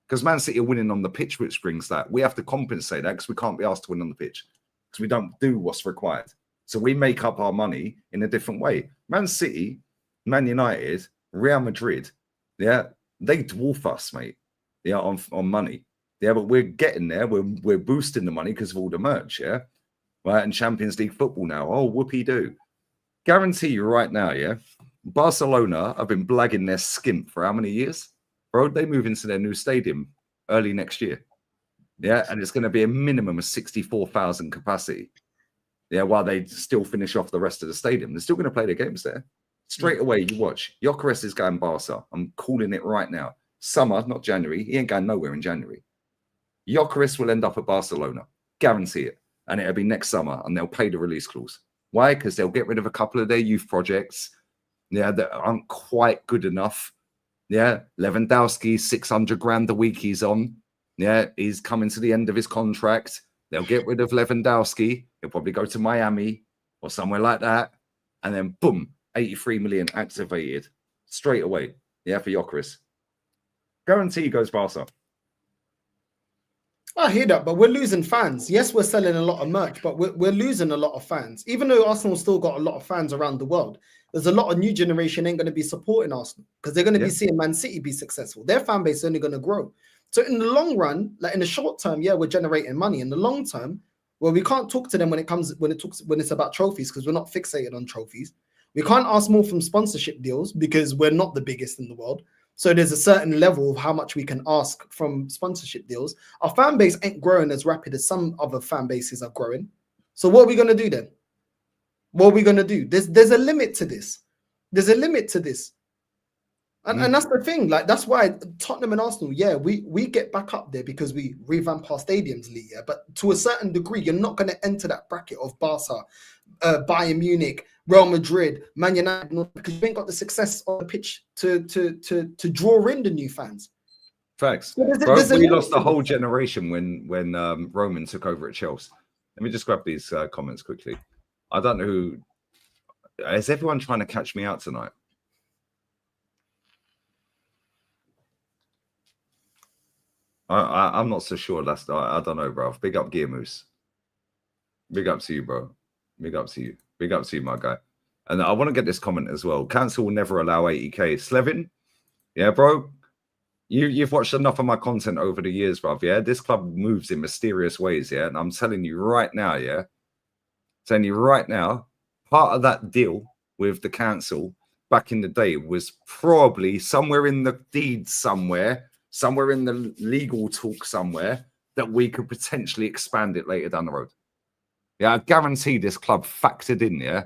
Because Man City are winning on the pitch, which brings that. We have to compensate that because we can't be asked to win on the pitch. Because we don't do what's required. So we make up our money in a different way. Man City, Man United, Real Madrid, yeah, they dwarf us, mate. Yeah, on money. Yeah, but we're getting there. We're boosting the money because of all the merch, yeah? Right, and Champions League football now. Oh, whoopee-doo. Guarantee you right now, yeah? Barcelona have been blagging their skimp for how many years? Bro, they move into their new stadium early next year. Yeah, and it's going to be a minimum of 64,000 capacity. Yeah, while they still finish off the rest of the stadium. They're still going to play their games there. Straight away, you watch. Gyökeres is going Barca. I'm calling it right now. Summer, not January. He ain't going nowhere in January. Gyökeres will end up at Barcelona. Guarantee it. And it'll be next summer, and they'll pay the release clause. Why? Because they'll get rid of a couple of their youth projects. Yeah, that aren't quite good enough. Yeah, Lewandowski, 600 grand a week he's on. Yeah, he's coming to the end of his contract. They'll get rid of Lewandowski. He'll probably go to Miami or somewhere like that. And then, boom, 83 million activated straight away. Yeah, for Gyökeres. Guarantee he goes Barca. I hear that, but we're losing fans. Yes, we're selling a lot of merch, but we're losing a lot of fans. Even though Arsenal's still got a lot of fans around the world, there's a lot of new generation ain't going to be supporting Arsenal because they're going to be seeing Man City be successful. Their fan base is only going to grow. So in the long run, like in the short term, yeah, we're generating money. In the long term, well, we can't talk to them when it's about trophies because we're not fixated on trophies. We can't ask more from sponsorship deals because we're not the biggest in the world. So there's a certain level of how much we can ask from sponsorship deals. Our fan base ain't growing as rapid as some other fan bases are growing. So what are we going to do then? What are we going to do? There's a limit to this. There's a limit to this. And that's the thing. Like, that's why Tottenham and Arsenal, yeah, we get back up there because we revamp our stadiums, Lee. Yeah? But to a certain degree, you're not going to enter that bracket of Barca, Bayern Munich, Real Madrid, Man United, because you ain't got the success on the pitch to draw in the new fans. Facts. So we lost a whole generation when Roman took over at Chelsea. Let me just grab these comments quickly. I don't know who. Is everyone trying to catch me out tonight? I'm not so sure. I don't know, bro. Big up Gear Moose. Big up to you, bro. Big up to you. Big up to you, my guy. And I want to get this comment as well. Council will never allow 80k. Slevin, yeah, bro. You've watched enough of my content over the years, bro. Yeah, this club moves in mysterious ways, yeah. And I'm telling you right now, yeah. Telling you right now, part of that deal with the council back in the day was probably somewhere in the deeds somewhere in the legal talk somewhere, that we could potentially expand it later down the road. Yeah, I guarantee this club factored in, yeah,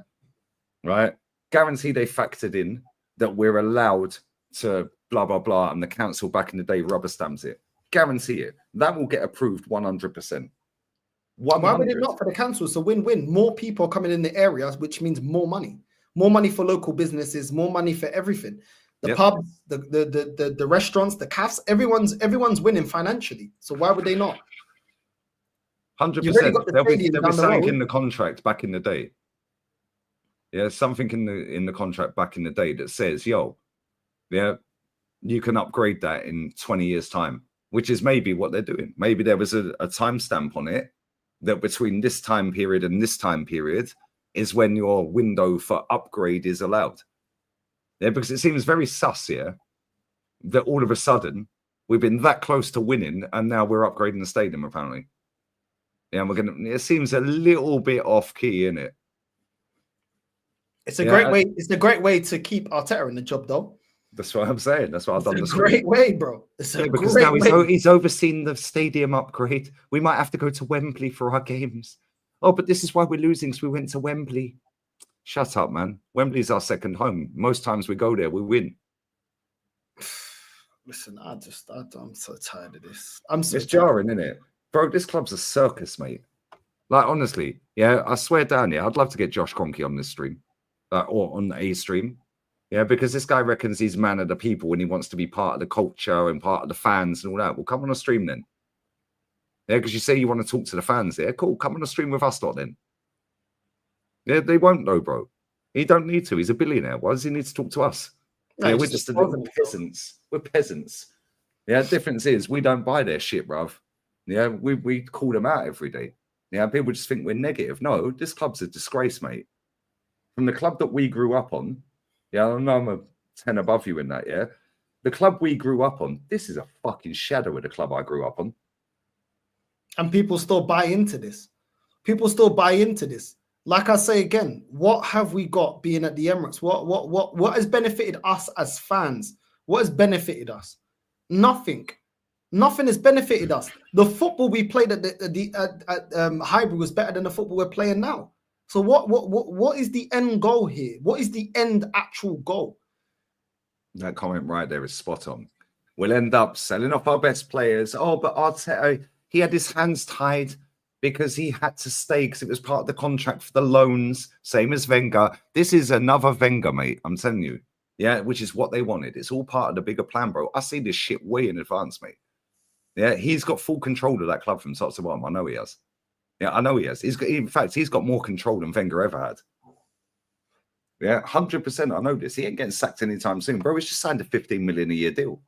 right? Guarantee they factored in that we're allowed to blah, blah, blah, and the council back in the day rubber stamps it. Guarantee it. That will get approved 100%. Why would it not for the council? It's a win-win. More people are coming in the areas, which means more money. More money for local businesses, more money for everything. The pubs, the restaurants, the cafes, everyone's winning financially. So why would they not? 100%. There'll be something in the contract back in the day. Yeah, something in the contract back in the day that says, yo, yeah, you can upgrade that in 20 years' time, which is maybe what they're doing. Maybe there was a timestamp on it that between this time period and this time period is when your window for upgrade is allowed. Yeah, because it seems very sus here that all of a sudden we've been that close to winning and now we're upgrading the stadium, apparently. Yeah, it seems a little bit off key, isn't it? It's a great way. It's a great way to keep Arteta in the job, though. That's what I'm saying. That's what I've done. It's a great way, bro. It's a because great now way. He's overseen the stadium upgrade. We might have to go to Wembley for our games. Oh, but this is why we're losing, because we went to Wembley. Shut up, man. Wembley's our second home. Most times we go there, we win. Listen, I'm so tired of this. It's jarring, isn't it? Bro, this club's a circus, mate. Like, honestly, yeah, I swear down, yeah, I'd love to get Josh Kroenke on this stream. Or on a stream. Yeah, because this guy reckons he's man of the people and he wants to be part of the culture and part of the fans and all that. Well, come on a stream then. Yeah, because you say you want to talk to the fans there. Cool, come on a stream with us lot then. Yeah, they won't though, bro. He don't need to. He's a billionaire. Why does he need to talk to us? No, yeah, we're just a little peasants. We're peasants. Yeah, the difference is we don't buy their shit, bruv. Yeah, we call them out every day. Yeah, people just think we're negative. No, this club's a disgrace, mate. From the club that we grew up on, yeah, I know I'm a 10 above you in that, yeah. The club we grew up on, this is a fucking shadow of the club I grew up on. And people still buy into this. People still buy into this. Like I say again, what have we got being at the Emirates? What has benefited us as fans? What has benefited us? Nothing. Nothing has benefited us. The football we played at Highbury was better than the football we're playing now. So what is the end goal here? What is the end actual goal? That comment right there is spot on. We'll end up selling off our best players. Oh, but Arteta, he had his hands tied because he had to stay because it was part of the contract for the loans, same as Wenger. This is another Wenger, mate. I'm telling you. Yeah, which is what they wanted. It's all part of the bigger plan, bro. I see this shit way in advance, mate. Yeah, he's got full control of that club from top to bottom. I know he has. Yeah, I know he has. In fact, he's got more control than Wenger ever had. Yeah, 100%. I know this. He ain't getting sacked anytime soon, bro. He's just signed a 15 million a year deal.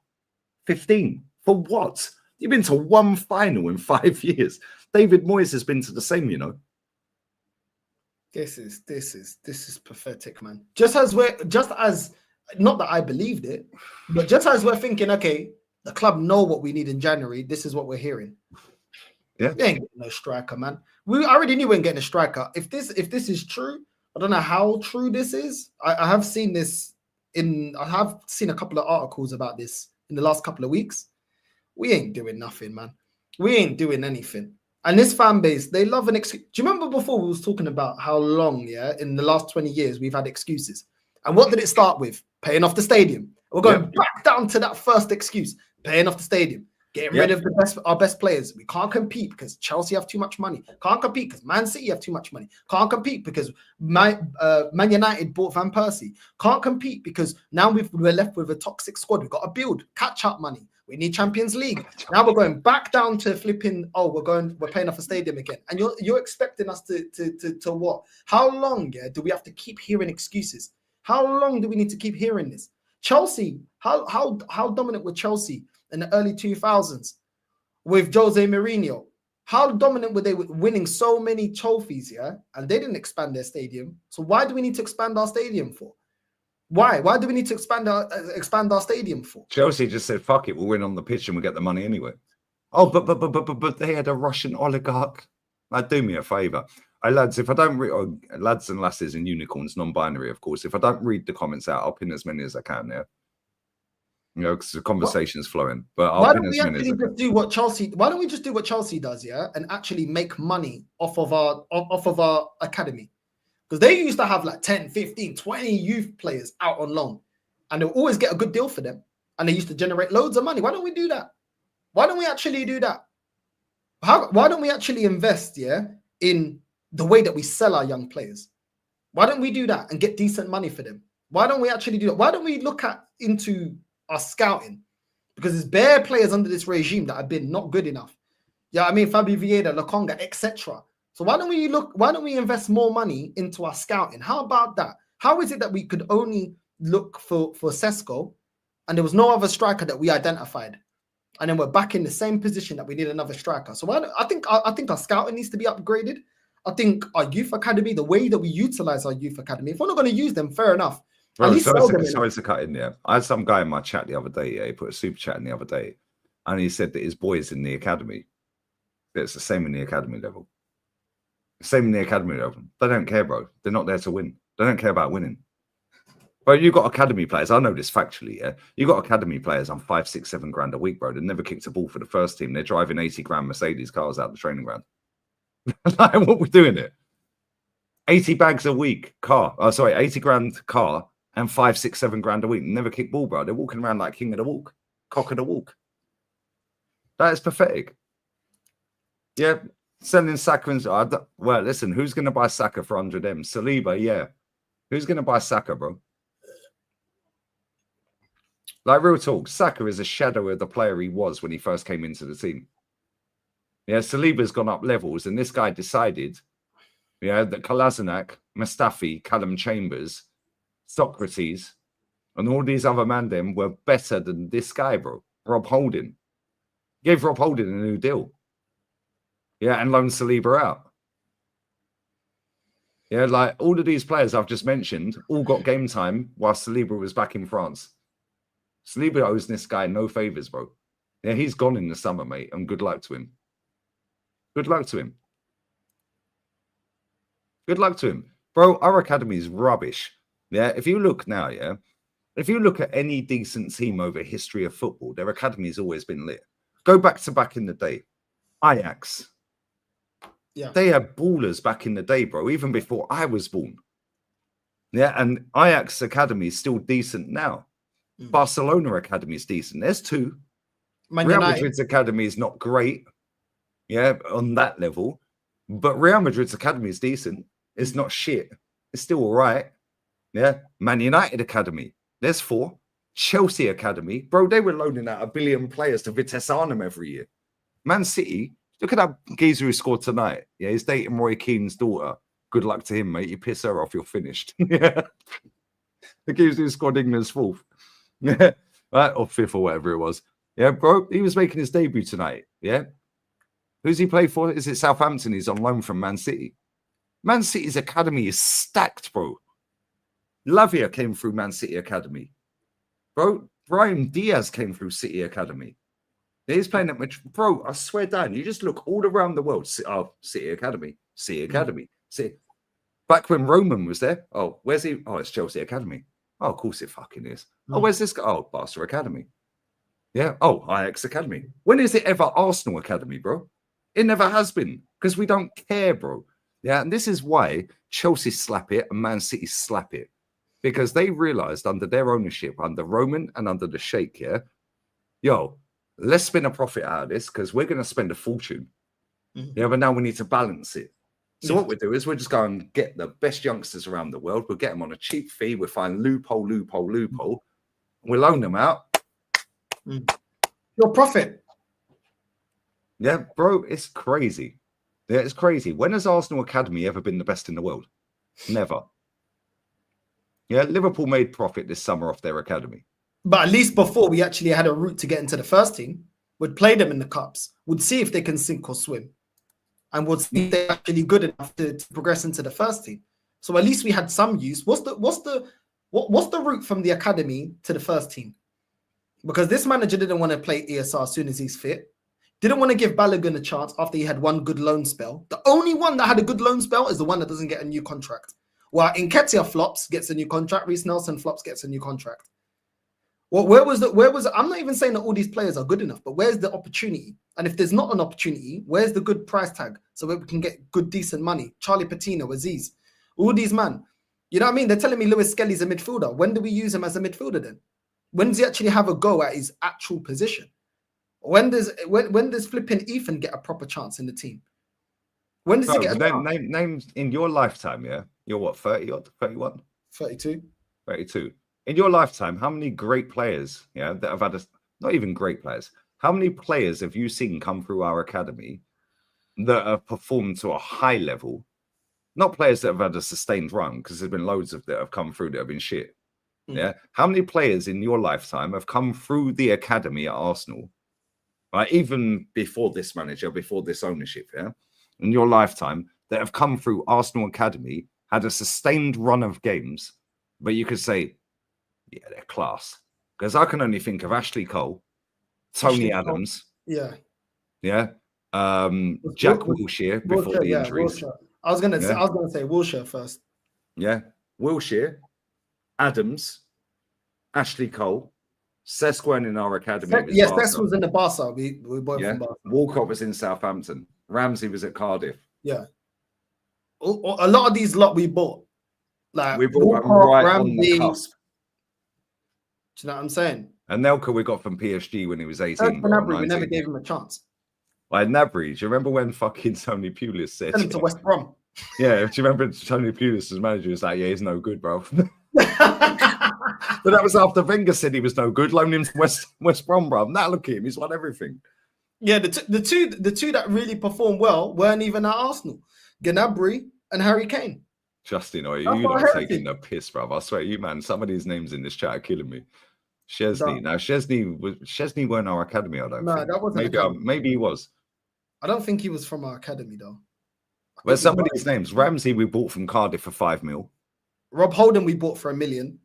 15 for what? You've been to one final in 5 years. David Moyes has been to the same, you know. This is pathetic, man. Just as not that I believed it, but just as we're thinking, okay, the club know what we need in January. This is what we're hearing. Yeah, we ain't getting no striker, man. We already knew we weren't getting a striker. If this is true, I don't know how true this is. I have seen this I have seen a couple of articles about this in the last couple of weeks. We ain't doing nothing, man. We ain't doing anything. And this fan base, they love an excuse. Do you remember before we was talking about how long, in the last 20 years, we've had excuses? And what did it start with? Paying off the stadium. We're going back down to that first excuse, paying off the stadium. Getting rid of our best players. We can't compete because Chelsea have too much money. Can't compete because Man City have too much money. Can't compete because Man United bought Van Persie. Can't compete because now we're left with a toxic squad. We've got to build catch-up money. We need Champions League. Now we're going back down to flipping. We're paying off a stadium again. And you're expecting us to what? How long do we have to keep hearing excuses? How long do we need to keep hearing this? Chelsea, how dominant were Chelsea in the early 2000s with Jose Mourinho? How dominant were they with winning so many trophies, and they didn't expand their stadium. So why do we need to expand our stadium for? Why do we need to expand our stadium for? Chelsea just said, fuck it, we'll win on the pitch and we'll get the money anyway. Oh, but they had a Russian oligarch. Like, do me a favour. Hey, lads, if I don't read, lads and lasses and unicorns, non-binary, of course, if I don't read the comments out, I'll pin as many as I can, because the conversation's flowing. But why don't we actually just do what Chelsea? Why don't we just do what Chelsea does, and actually make money off of our academy? Because they used to have like 10, 15, 20 youth players out on loan, and they'll always get a good deal for them, and they used to generate loads of money. Why don't we do that? Why don't we actually do that? Why don't we actually invest, in the way that we sell our young players? Why don't we do that and get decent money for them? Why don't we actually do that? Why don't we look into our scouting? Because there's bare players under this regime that have been not good enough. Fabio Vieira, Lokonga, etc. So why don't we invest more money into our scouting? How about that? How is it that we could only look for Sesko and there was no other striker that we identified? And then we're back in the same position that we need another striker. So I think our scouting needs to be upgraded. I think our youth academy, the way that we utilize our youth academy, if we're not going to use them, fair enough. Sorry to cut in there. I had some guy in my chat the other day. He put a super chat in the other day, and he said that his boys in the academy, it's the same in the academy level. Same in the academy level. They don't care, bro. They're not there to win. They don't care about winning. But you've got academy players. I know this factually, You've got academy players on 5, 6, 7 grand a week, bro. They never kicked a ball for the first team. They're driving 80 grand Mercedes cars out the training ground. Like, what we're doing it? 80 bags a week car. 80 grand car and 5, 6, 7 grand a week. Never kick ball, bro. They're walking around like king of the walk, cock of the walk. That is pathetic. Yeah, selling Saka. Well, listen, who's going to buy Saka for 100M? Saliba, yeah. Who's going to buy Saka, bro? Like, real talk, Saka is a shadow of the player he was when he first came into the team. Yeah, Saliba's gone up levels, and this guy decided, that Kolasinac, Mustafi, Callum Chambers, Socrates, and all these other man them were better than this guy, bro. Rob Holding. Gave Rob Holding a new deal. Yeah, and loaned Saliba out. Yeah, like all of these players I've just mentioned all got game time while Saliba was back in France. Saliba owes this guy no favours, bro. Yeah, he's gone in the summer, mate, and good luck to him. Good luck to him. Good luck to him. Bro, our academy is rubbish. Yeah, if you look now, if you look at any decent team over history of football, their academy has always been lit. Go back in the day. Ajax. Yeah. They had ballers back in the day, bro, even before I was born. Yeah, and Ajax academy is still decent now. Barcelona academy is decent. There's 2. Real Madrid's academy is not great. Yeah, on that level. But Real Madrid's academy is decent. It's not shit. It's still all right. Yeah. Man United academy. There's 4. Chelsea academy. Bro, they were loaning out 1 billion players to Vitesse Arnhem every year. Man City, look at that geezer who scored tonight. Yeah, he's dating Roy Keane's daughter. Good luck to him, mate. You piss her off, you're finished. Yeah. The geezer who scored England's 4th. Yeah. Right, or 5th or whatever it was. Yeah, bro, he was making his debut tonight. Yeah. Who's he play for? Is it Southampton? He's on loan from Man City. Man City's academy is stacked, bro. Lavia came through Man City academy. Bro, Brahim Diaz came through City academy. He's playing that much. Bro, I swear down, you just look all around the world. City academy. City academy. City. Back when Roman was there. Oh, where's he? Oh, it's Chelsea Academy. Oh, of course it fucking is. Oh, where's this guy? Oh, Barca Academy. Yeah. Oh, Ajax Academy. When is it ever Arsenal Academy, bro? It never has been because we don't care, bro. Yeah. And this is why Chelsea slap it and Man City slap it, because they realized under their ownership, under Roman and under the Sheikh, yeah, yo, let's spin a profit out of this because we're going to spend a fortune. Yeah. But now we need to balance it. So what we do is we'll just go and get the best youngsters around the world. We'll get them on a cheap fee. We'll find loophole. We'll loan them out. Your profit. Yeah, bro, it's crazy. Yeah, it's crazy. When has Arsenal Academy ever been the best in the world? Never. Yeah, Liverpool made profit this summer off their academy. But at least before we actually had a route to get into the first team, we'd play them in the cups. We'd see if they can sink or swim. And we'll see if they're actually good enough to progress into the first team. So at least we had some use. What's the route from the academy to the first team? Because this manager didn't want to play ESR as soon as he's fit. Didn't want to give Balogun a chance after he had one good loan spell. The only one that had a good loan spell is the one that doesn't get a new contract. While Nketiah flops, gets a new contract. Reece Nelson flops, gets a new contract. Well, where was I'm not even saying that all these players are good enough, but where's the opportunity? And if there's not an opportunity, where's the good price tag so that we can get good, decent money? Charlie Patino, Aziz, all these man. You know what I mean? They're telling me Lewis Skelly's a midfielder. When do we use him as a midfielder then? When does he actually have a go at his actual position? When does flipping Ethan get a proper chance in the team? When does he get a chance? Names in your lifetime, yeah? You're what, 30 or 31? 32. 32. In your lifetime, how many great players, yeah, that have had not even great players, how many players have you seen come through our academy that have performed to a high level? Not players that have had a sustained run, because there's been loads of that have come through that have been shit. Yeah. How many players in your lifetime have come through the academy at Arsenal, right? Even before this manager, before this ownership, yeah, in your lifetime that have come through Arsenal Academy, had a sustained run of games, but you could say, yeah, they're class. Because I can only think of Ashley Cole, Tony Adams, yeah, Jack Wilshere before the injuries. Wilshere. I was gonna say Wilshere first. Yeah, Wilshere, Adams, Ashley Cole, Cesc weren't in our academy. Yes, Cesc was in the Barca. We both from Barca. Walcott was in Southampton. Ramsey was at Cardiff. Yeah, a lot of these lot we bought. Like we bought right on the cusp. Do you know what I'm saying? And Nelka we got from PSG when he was 18. We never gave him a chance. Like Nabry, do you remember when fucking Tony Pulis said to West Brom? Yeah, do you remember Tony Pulis as manager was like, yeah, he's no good, bro. But that was after Wenger said he was no good. Loan him to West Brom, bro. Now look at him, he's won everything. Yeah, the two that really performed well weren't even at Arsenal. Gnabry and Harry Kane. Justin, are you not taking the piss, bro? I swear you, man. Some of these names in this chat are killing me. Chesney. Now Chesney weren't our academy, I don't think. That wasn't maybe he was. I don't think he was from our academy though. Well, some of these names. Ramsey we bought from Cardiff for 5 mil. Rob Holden we bought for $1 million.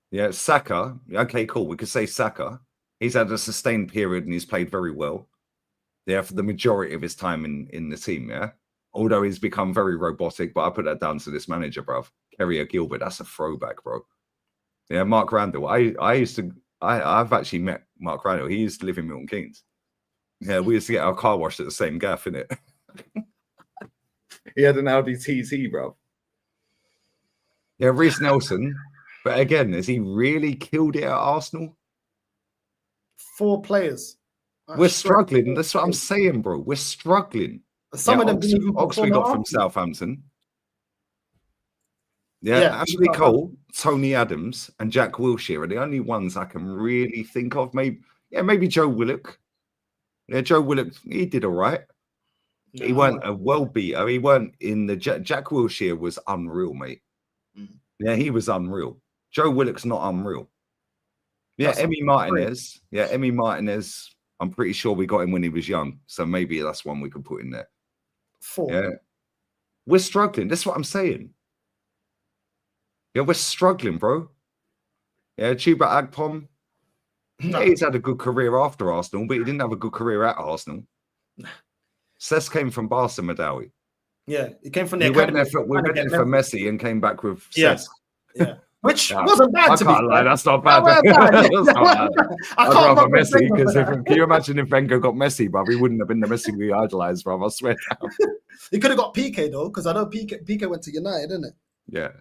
Yeah, Saka. Okay, cool. We could say Saka. He's had a sustained period and he's played very well. Yeah, for the majority of his time in the team, yeah. Although he's become very robotic, but I put that down to this manager, bruv. Kerry Gilbert, that's a throwback, bro. Yeah, Mark Randall. I've actually met Mark Randall. He used to live in Milton Keynes. Yeah, we used to get our car washed at the same gaff, innit? He had an Audi TT, bro. Yeah, Reece Nelson. But again, has he really killed it at Arsenal? 4 players. We're struggling. That's what I'm saying, bro. We're struggling. Some of them didn't even Oxley got from Southampton. Yeah, Ashley Cole, Tony Adams, and Jack Wilshere are the only ones I can really think of. Maybe Joe Willock. Yeah, Joe Willock, he did all right. No. He weren't a well beater. He weren't in the Jack Wilshere was unreal, mate. Yeah, he was unreal. Joe Willock's not unreal. Yeah, Emi Martinez. Yeah, Emi Martinez. I'm pretty sure we got him when he was young. So maybe that's one we could put in there. 4. Yeah. We're struggling. That's what I'm saying. Yeah, we're struggling, bro. Yeah, Chuba Agpom. No. Yeah, he's had a good career after Arsenal, but he didn't have a good career at Arsenal. Cesc came from Barca, Madawi. Yeah, he came from the We went academy. there for Messi and came back with Yeah. Cesc. Yeah. Which Yeah. wasn't bad I to be can't lie, fair. that's not That bad. weren't bad. Yeah, That's that not weren't bad. bad. I I'd can't rather remember Messi Wenger for because that. can you imagine if Wenger got Messi, bro? He wouldn't have been the Messi we idolized, bro. I swear down. He could have got PK though, because I know PK went to United, didn't it? Yeah.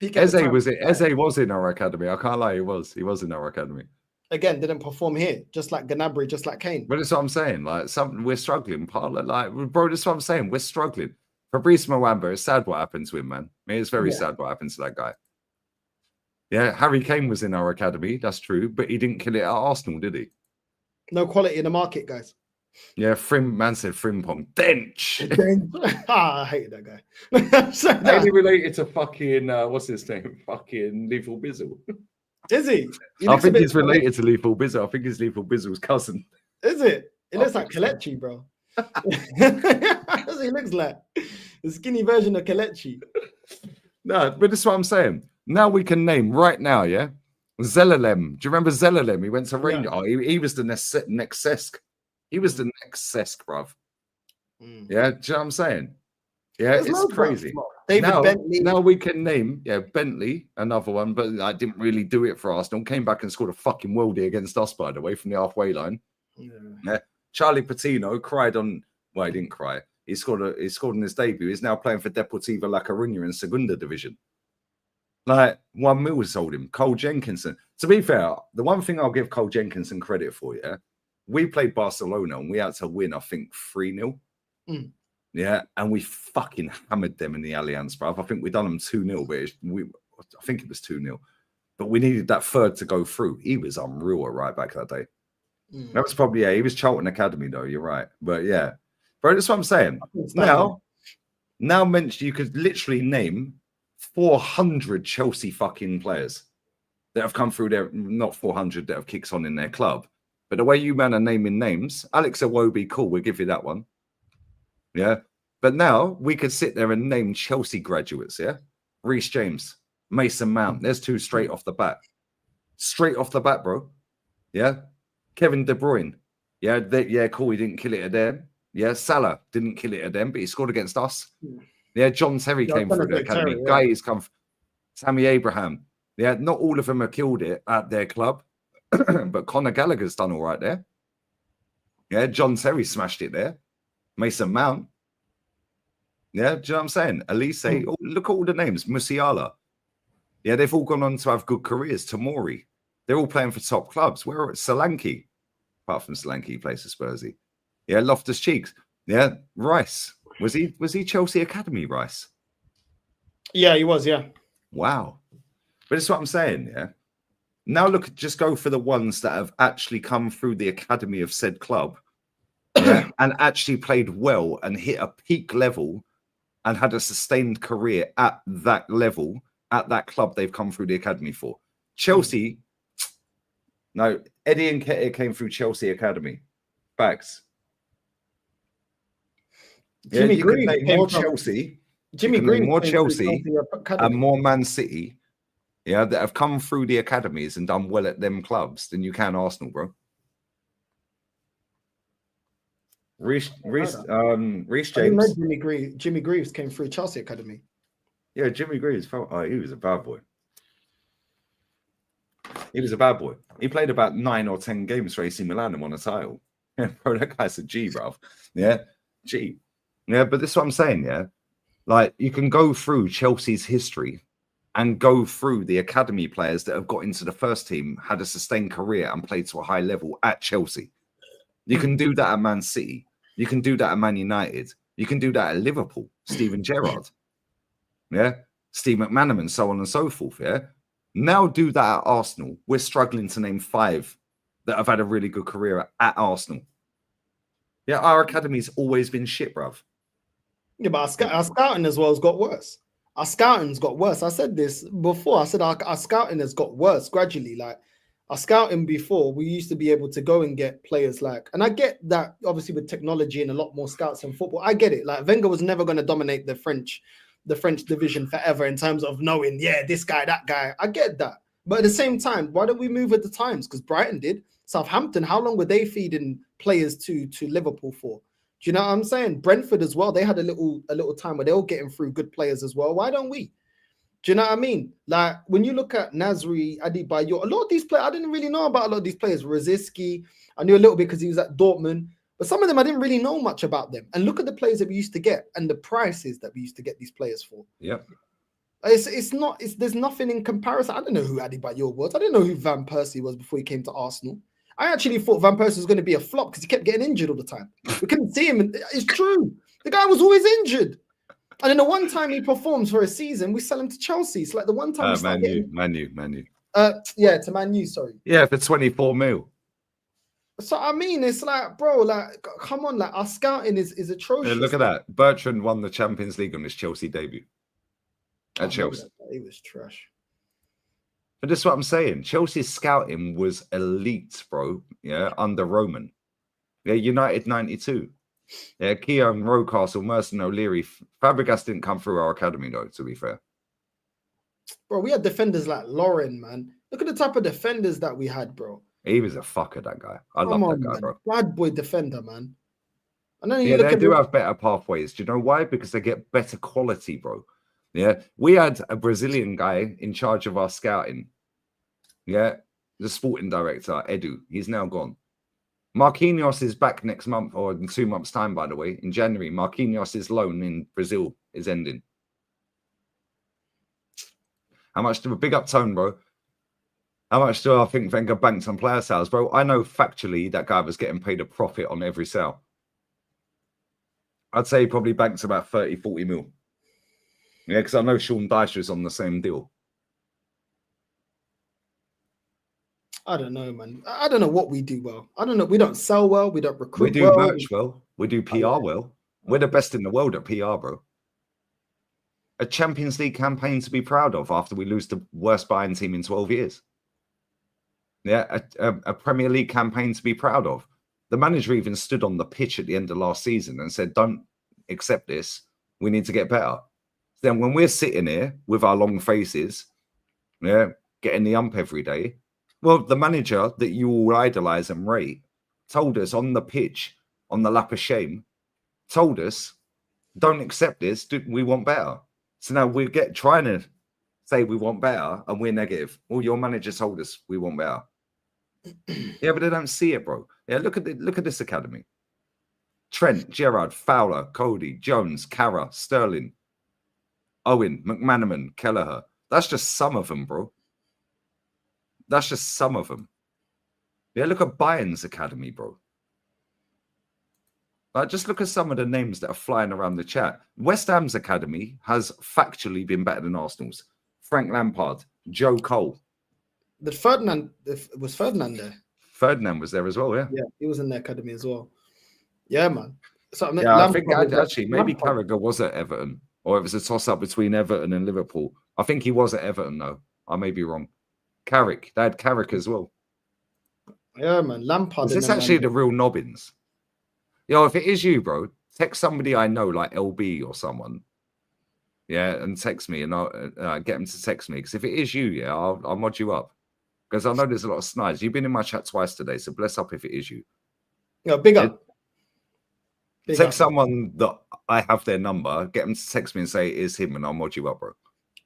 PK at the time Eze was in our academy. I can't lie, he was in our academy. again didn't perform here, just like Gnabry, just like Kane. But that's what I'm saying. Like we're struggling. Like, bro, that's what I'm saying. We're struggling. Fabrice Mwamba, it's sad what happened to him, man. I mean, it's very sad what happened to that guy. Yeah, Harry Kane was in our academy, that's true, but he didn't kill it at Arsenal, did he? No quality in the market, guys. Yeah, man said Frimpong. Dench! I hate that guy. Ain't he related to fucking, what's his name? Fucking Lethal Bizzle. Is he? I think he's related to Lethal Bizzle. I think he's Lethal Bizzle's cousin. Is it? It looks like Kelechi, bro. That's what he looks like. The skinny version of Kelechi. No, but that's what I'm saying. Now we can name right now, yeah? Zelalem. Do you remember Zelalem? He went to Rangers. Oh, he was the next Cesc. He was the next Cesc, bruv. Yeah, do you know what I'm saying? Yeah, it's crazy. David Bentley. Now we can name, Bentley, another one, but I didn't really do it for Arsenal. Came back and scored a fucking worldie against us, by the way, from the halfway line. Yeah. Charlie Patino cried on. Well, he didn't cry. He scored in his debut. He's now playing for Deportivo La Coruña in Segunda Division. Like 1 mil sold him. Cole Jenkinson. To be fair, the one thing I'll give Cole Jenkinson credit for, we played Barcelona and we had to win, I think, 3-0. Yeah, and we fucking hammered them in the Allianz, bro. I think we done them 2-0, but I think it was 2-0. But we needed that third to go through. He was unreal right back that day. That was probably, he was Charlton Academy, though. You're right. But yeah, bro, that's what I'm saying. Now you could literally name 400 Chelsea fucking players that have come through there, not 400 that have kicks on in their club. But the way you man are naming names, Alex Iwobi, cool, we'll give you that one. Yeah. But now we could sit there and name Chelsea graduates, yeah? Reece James, Mason Mount. There's two straight off the bat. Straight off the bat, bro. Yeah. Kevin De Bruyne. Yeah, cool. He didn't kill it at them. Yeah, Salah didn't kill it at them, but he scored against us. Yeah, John Terry came through the academy. Guy's come. Sammy Abraham. Yeah, not all of them have killed it at their club, but Conor Gallagher's done all right there. Yeah, John Terry smashed it there. Mason Mount. Yeah, do you know what I'm saying? Elise, look at all the names. Musiala. Yeah, they've all gone on to have good careers. Tamori. They're all playing for top clubs. Where are Solanke? Apart from Solanke, he plays for Spursy. Yeah, Loftus Cheeks. Yeah, Rice. Was he Chelsea Academy, Rice? Yeah, he was, yeah. Wow. But it's what I'm saying, yeah. Now look, just go for the ones that have actually come through the academy of said club. Yeah, and actually played well and hit a peak level and had a sustained career at that level, at that club they've come through the academy for. Chelsea, no, Eddie Nketiah came through Chelsea Academy. Facts. Jimmy Green came more Chelsea. Jimmy Green more Chelsea and more Man City. Yeah, that have come through the academies and done well at them clubs than you can Arsenal, bro. Reece James. Jimmy Greaves came through Chelsea Academy. Yeah, Jimmy Greaves. He was a bad boy. He was a bad boy. He played about 9 or 10 games for AC Milan and won a title. Yeah, bro, that guy's a G, bro. Yeah, G. Yeah, but this is what I'm saying, yeah? Like, you can go through Chelsea's history and go through the academy players that have got into the first team, had a sustained career and played to a high level at Chelsea. You can do that at Man City. You can do that at Man United. You can do that at Liverpool. Steven Gerrard. Yeah. Steve McManaman, so on and so forth. Yeah. Now do that at Arsenal. We're struggling to name 5 that have had a really good career at Arsenal. Yeah. Our academy's always been shit, bruv. Yeah, but our scouting as well has got worse. Our scouting's got worse. I said this before. I said our scouting has got worse gradually. Like, our scouting before, we used to be able to go and get players like, and I get that obviously with technology and a lot more scouts in football, I get it. Like, Wenger was never going to dominate the French division forever in terms of knowing, this guy, that guy. I get that. But at the same time, why don't we move with the times? Because Brighton did. Southampton, how long were they feeding players to Liverpool for? Do you know what I'm saying? Brentford as well. They had a little time where they were getting through good players as well. Why don't we? Do you know what I mean? Like when you look at Nasri, Adebayor, a lot of these players, I didn't really know about a lot of these players. Rosicky, I knew a little bit because he was at Dortmund, but some of them I didn't really know much about them. And look at the players that we used to get and the prices that we used to get these players for. Yep. There's nothing in comparison. I don't know who Adebayor was. I didn't know who Van Persie was before he came to Arsenal. I actually thought Van Persie was going to be a flop because he kept getting injured all the time. We couldn't see him. It's true. The guy was always injured. And then the one time he performs for a season, we sell him to Chelsea. It's like the one time Man U. Yeah, to Man U, sorry. Yeah, for 24 mil. So I mean, it's like, bro, like, come on, like our scouting is atrocious. Yeah, look at that. Bertrand won the Champions League on his Chelsea debut. At Chelsea. He was trash. But this is what I'm saying. Chelsea's scouting was elite, bro. Yeah, under Roman. Yeah, United 92. Yeah, Keown, Rocastle, Merson, O'Leary. Fabregas didn't come through our academy, though, to be fair. Bro, we had defenders like Lauren, man. Look at the type of defenders that we had, bro. He was a fucker, that guy. I love that guy, man. bro. Bad boy defender, man. And then yeah, they do have better pathways. Do you know why? Because they get better quality, bro. Yeah, we had a Brazilian guy in charge of our scouting. Yeah, the sporting director, Edu. He's now gone. Marquinhos is back next month, or in 2 months' time, by the way. In January, Marquinhos' loan in Brazil is ending. How much do a big up tone, bro? How much do I think Wenger banked on player sales, bro? I know factually that guy was getting paid a profit on every sale. I'd say he probably banks about 30, 40 mil. Yeah, because I know Sean Dyche was on the same deal. I don't know, man. I don't know what we do well. I don't know. We don't sell well. We don't recruit We do well. merch well. We do PR well. We're the best in the world at PR, bro. A Champions League campaign to be proud of after we lose the worst Bayern team in 12 years. Yeah, a Premier League campaign to be proud of. The manager even stood on the pitch at the end of last season and said, don't accept this. We need to get better. Then when we're sitting here with our long faces, yeah, getting the ump every day, well, the manager that you all idolize and rate told us on the pitch, on the lap of shame, told us, don't accept this. We want better. So now we trying to say we want better and we're negative. Well, your manager told us we want better. Yeah, but they don't see it, bro. Yeah, look at this academy. Trent, Gerrard, Fowler, Cody, Jones, Carra, Sterling, Owen, McManaman, Kelleher. That's just some of them, bro. That's just some of them. Yeah, look at Bayern's academy, bro. Like, just look at some of the names that are flying around the chat. West Ham's academy has factually been better than Arsenal's. Frank Lampard, Joe Cole. Was Ferdinand there? Ferdinand was there as well, yeah. Yeah, he was in the academy as well. Yeah, man. So, I think actually maybe Carragher was at Everton, or it was a toss-up between Everton and Liverpool. I think he was at Everton, though. I may be wrong. Carrick. They had Carrick as well. Yeah, man. Lampard. Is this actually the real Nobbins? Yo, if it is you, bro, text somebody I know, like LB or someone. Yeah, and text me, and I'll get them to text me. Because if it is you, yeah, I'll mod you up. Because I know there's a lot of snides. You've been in my chat twice today, so bless up if it is you. Yeah, big up. Text someone that I have their number, get them to text me and say it is him, and I'll mod you up, bro.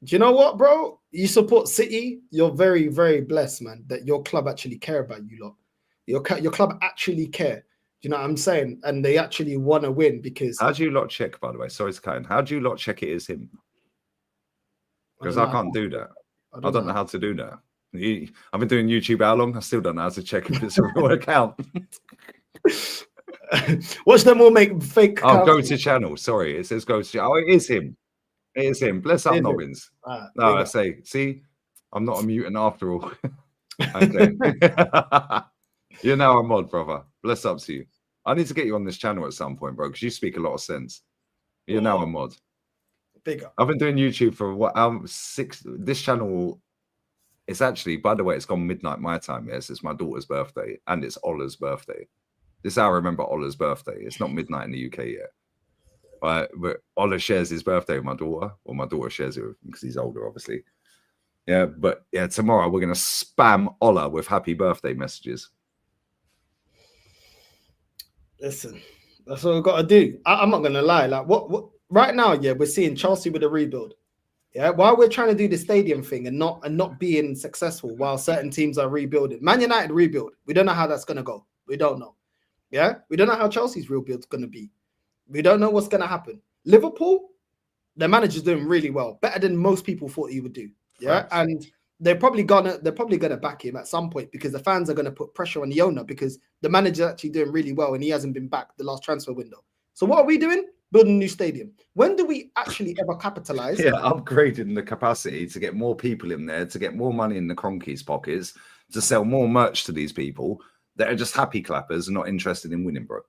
Do you know what, bro? You support City. You're very, very blessed, man, that your club actually care about you lot. Your club actually care. Do you know what I'm saying? And they actually want to win because... How do you lot check, by the way? Sorry to cut in. How do you lot check it is him? Because I can't do that. I don't know how to do that. I've been doing YouTube how long? I still don't know how to check if it's a real account. Watch them all make fake accounts. Go to channel. Sorry, it says go to channel. Oh, it is him. It is him. Bless up, Nobbins. No, I say, see, I'm not a mutant after all. Okay. You're now a mod, brother. Bless up to you. I need to get you on this channel at some point, bro, because you speak a lot of sense. You're now a mod. Bigger. I've been doing YouTube for what? This channel. It's actually, by the way, it's gone midnight my time. Yes, it's my daughter's birthday and it's Ola's birthday. This hour, remember Ola's birthday. It's not midnight in the UK yet. But Ola shares his birthday with my daughter, or my daughter shares it with him because he's older, obviously. Yeah, but yeah, tomorrow we're going to spam Ola with happy birthday messages. Listen, That's what we've got to do. I'm not gonna lie. Like what right now, yeah, we're seeing Chelsea with a rebuild. Yeah, while we're trying to do the stadium thing and not being successful while certain teams are rebuilding. Man United rebuild. We don't know how that's gonna go. We don't know. Yeah, we don't know how Chelsea's rebuild's gonna be. We don't know what's gonna happen. Liverpool, their manager's doing really well, better than most people thought he would do. Yeah, Facts. and they're probably gonna back him at some point because the fans are gonna put pressure on the owner because the manager's actually doing really well and he hasn't been back the last transfer window. So what are we doing? Building a new stadium. When do we actually ever capitalize? Yeah, upgrading the capacity to get more people in there, to get more money in the Cronkies' pockets, to sell more merch to these people that are just happy clappers and not interested in winning, bro.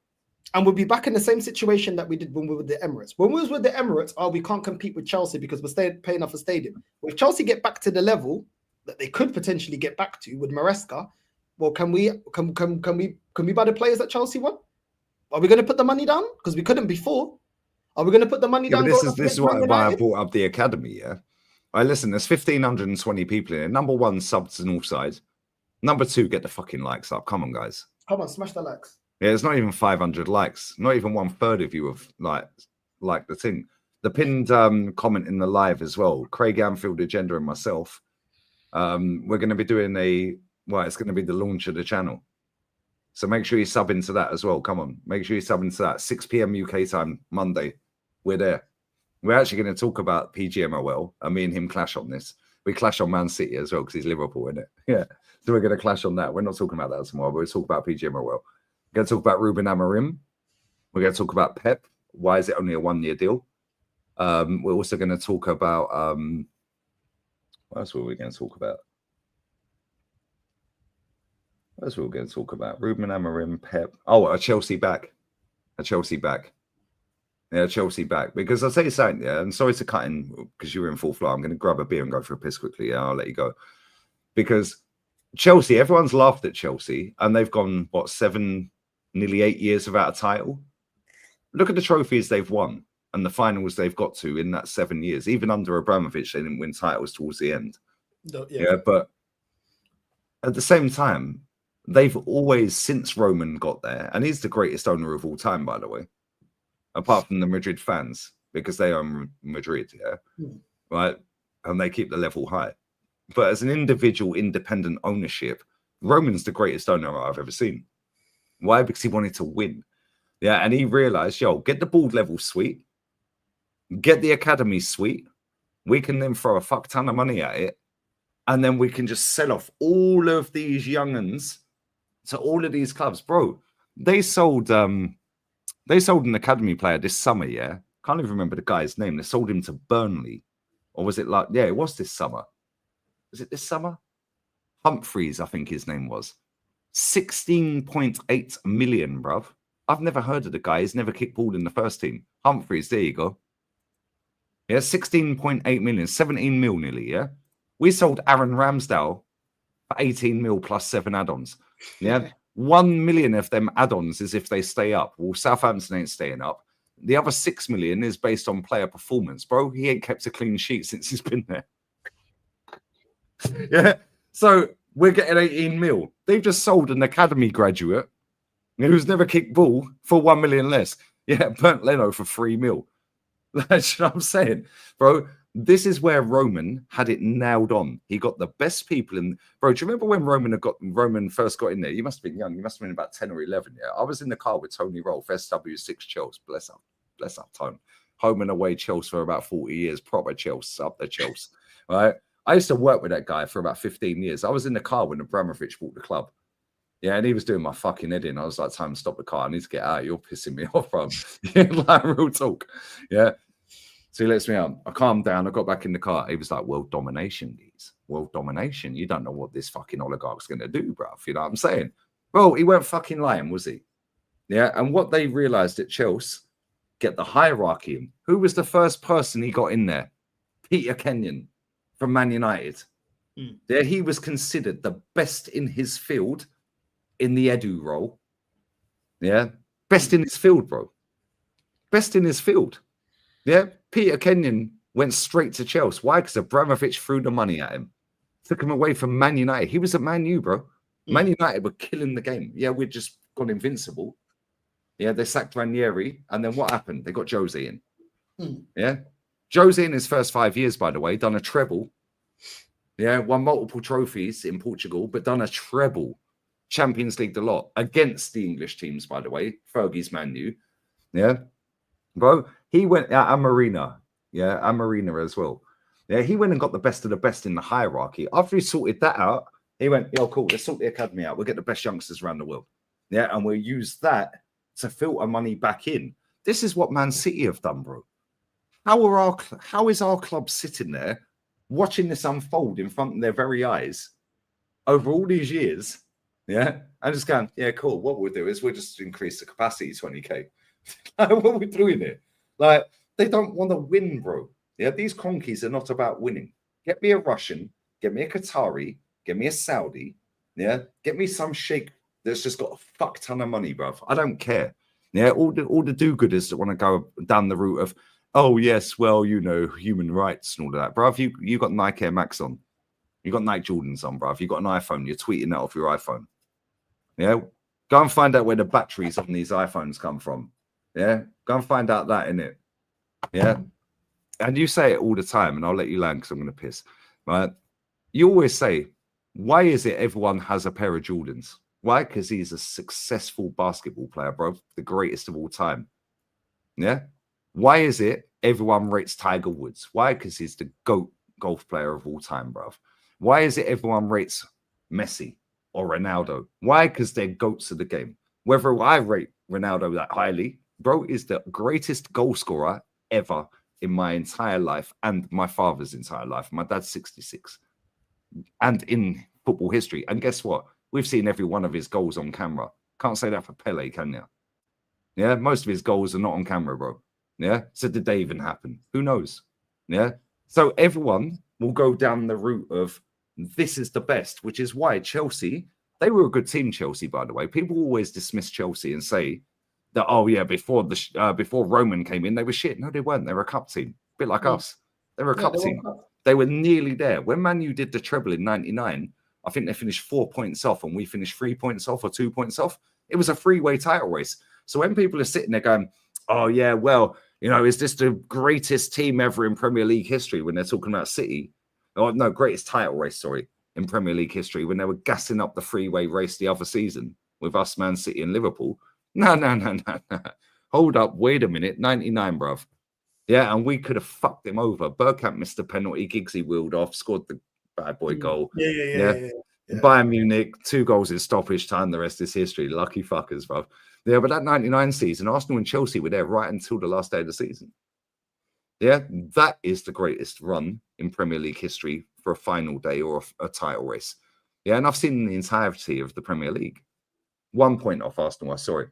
And we'll be back in the same situation that we did when we were with the Emirates. When we was with the Emirates, we can't compete with Chelsea because we're paying off a stadium. Well, if Chelsea get back to the level that they could potentially get back to with Maresca, well, can we buy the players that Chelsea want? Are we going to put the money down because we couldn't before? Are we going to put the money Yeah, down? but this is why I brought up the academy. Yeah, listen. There's 1,520 people in it. Number one, sub to Northside. Number two, get the fucking likes up. Come on, guys. Come on, smash the likes. Yeah, it's not even 500 likes. Not even 1/3 of you have like the thing. The pinned comment in the live as well. Craig Anfield, Agenda, and myself. We're going to be doing it's going to be the launch of the channel. So make sure you sub into that as well. Come on, make sure you sub into that. 6 p.m. UK time, Monday. We're there. We're actually going to talk about PGMOL, and me and him clash on this. We clash on Man City as well because he's Liverpool, isn't it? Yeah. So we're going to clash on that. We're not talking about that tomorrow, but we'll talk about PGMOL. We're going to talk about Ruben Amorim. We're going to talk about Pep. Why is it only a 1-year deal? We're also going to talk about what else were we going to talk about? That's what we're going to talk about. Ruben Amorim, Pep. Oh, a Chelsea back. A Chelsea back. Yeah, Chelsea back. Because I'll tell you something, yeah, I'm sorry to cut in because you were in full flow. I'm going to grab a beer and go for a piss quickly. Yeah, I'll let you go. Because Chelsea, everyone's laughed at Chelsea and they've gone, 7, nearly 8 years without a title. Look at the trophies they've won and the finals they've got to in that 7 years. Even under Abramovich, they didn't win titles towards the end. No, yeah, but at the same time, they've always, since Roman got there, and he's the greatest owner of all time, by the way, apart from the Madrid fans, because they own Madrid, right? And they keep the level high. But as an individual, independent ownership, Roman's the greatest owner I've ever seen. Why? Because he wanted to win. Yeah, and he realized, get the board level sweet, get the academy sweet. We can then throw a fuck ton of money at it, and then we can just sell off all of these young'uns to all of these clubs, bro. They sold an academy player this summer. Yeah, can't even remember the guy's name. They sold him to Burnley, or was it it was this summer? Was it this summer? Humphreys, I think his name was. 16.8 million, bruv. I've never heard of the guy. He's never kicked ball in the first team. Humphreys, there you go. Yeah, 16.8 million, 17 mil nearly. Yeah, we sold Aaron Ramsdale for 18 mil plus 7 add-ons. Yeah. 1 million of them add-ons is if they stay up. Well, Southampton ain't staying up. The other 6 million is based on player performance, bro. He ain't kept a clean sheet since he's been there. Yeah. So we're getting 18 mil. They've just sold an academy graduate who's never kicked ball for 1 million less. Yeah. Burnt Leno for 3 mil. That's what I'm saying, bro. This is where Roman had it nailed on. He got the best people in. Bro, do you remember when Roman first got in there? You must have been young. You must have been about 10 or 11. Yeah, I was in the car with Tony Rolfe, SW6 Chelsea. Bless up, Tony. Home and away Chelsea for about 40 years. Proper Chelsea, up the Chelsea. Right. I used to work with that guy for about 15 years. I was in the car when Abramovich bought the club. Yeah, and he was doing my fucking head in. I was like, time to stop the car. I need to get out. You're pissing me off, bro. Like real talk. Yeah. So he lets me out. I calmed down. I got back in the car. He was like, world domination, these. World domination. You don't know what this fucking oligarch's going to do, bruv. You know what I'm saying? Well, he weren't fucking lying, was he? Yeah. And what they realized at Chelsea, get the hierarchy in. Who was the first person he got in there? Peter Kenyon from Man United. Yeah, he was considered the best in his field in the Edu role. Yeah. Best in his field, bro. Best in his field. Yeah, Peter Kenyon went straight to Chelsea. Why? Because Abramovich threw the money at him. Took him away from Man United. He was at Man U, bro. Man United were killing the game. Yeah, we'd just gone invincible. Yeah, they sacked Ranieri, and then what happened? They got Jose in. Mm. Yeah, Jose in his first 5 years, by the way, done a treble. Yeah, won multiple trophies in Portugal, but done a treble. Champions League a lot against the English teams, by the way. Fergie's Man U. Yeah, bro. He went at Amarina. Yeah, Amarina as well. Yeah, he went and got the best of the best in the hierarchy. After he sorted that out, he went, yo, cool, let's sort the academy out. We'll get the best youngsters around the world. Yeah, and we'll use that to filter money back in. This is what Man City have done, bro. How is our club sitting there watching this unfold in front of their very eyes over all these years? Yeah, and just going, yeah, cool. What we'll do is we'll just increase the capacity 20k. Like, what are we doing here? Like, they don't want to win, bro. Yeah, these conkeys are not about winning. Get me a Russian, get me a Qatari, get me a Saudi. Yeah, get me some sheikh that's just got a fuck ton of money, bro. I don't care. Yeah, all the do-gooders that want to go down the route of, oh yes, well, you know, human rights and all of that, bro. You got Nike Air Max on, you got Nike Jordans on, bro. If you got an iPhone, you're tweeting that off your iPhone. Yeah, go and find out where the batteries on these iPhones come from. Yeah, go and find out that, innit? Yeah, and you say it all the time, and I'll let you land because I'm going to piss. Right? You always say, why is it everyone has a pair of Jordans? Why? Because he's a successful basketball player, bro, the greatest of all time. Yeah. Why is it everyone rates Tiger Woods? Why? Because he's the GOAT golf player of all time, bro. Why is it everyone rates Messi or Ronaldo? Why? Because they're GOATs of the game. Whether I rate Ronaldo that highly, bro, is the greatest goal scorer ever in my entire life and my father's entire life. My dad's 66. And in football history. And guess what? We've seen every one of his goals on camera. Can't say that for Pele, can you? Yeah, most of his goals are not on camera, bro. Yeah, so did they even happen? Who knows? Yeah, so everyone will go down the route of this is the best, which is why Chelsea, they were a good team, Chelsea, by the way. People always dismiss Chelsea and say that, oh yeah, before Roman came in, they were shit. No, they weren't. They were a cup team, a bit like us. They were a cup team. They were nearly there. When Man U did the treble in 99, I think they finished 4 points off and we finished 3 points off or 2 points off. It was a three-way title race. So when people are sitting there going, oh, yeah, well, you know, is this the greatest team ever in Premier League history when they're talking about City? Oh, no, greatest title race, sorry, in Premier League history when they were gassing up the three-way race the other season with us, Man City and Liverpool. No. Hold up, wait a minute, 99, bruv. Yeah, and we could have fucked him over. Bergkamp missed the penalty, Giggsy wheeled off, scored the bad boy goal. Yeah. Bayern Munich, 2 goals in stoppage time. The rest is history. Lucky fuckers, bruv. Yeah, but that 99 season, Arsenal and Chelsea were there right until the last day of the season. Yeah, that is the greatest run in Premier League history for a final day or a title race. Yeah, and I've seen the entirety of the Premier League. 1 point off Arsenal, sorry.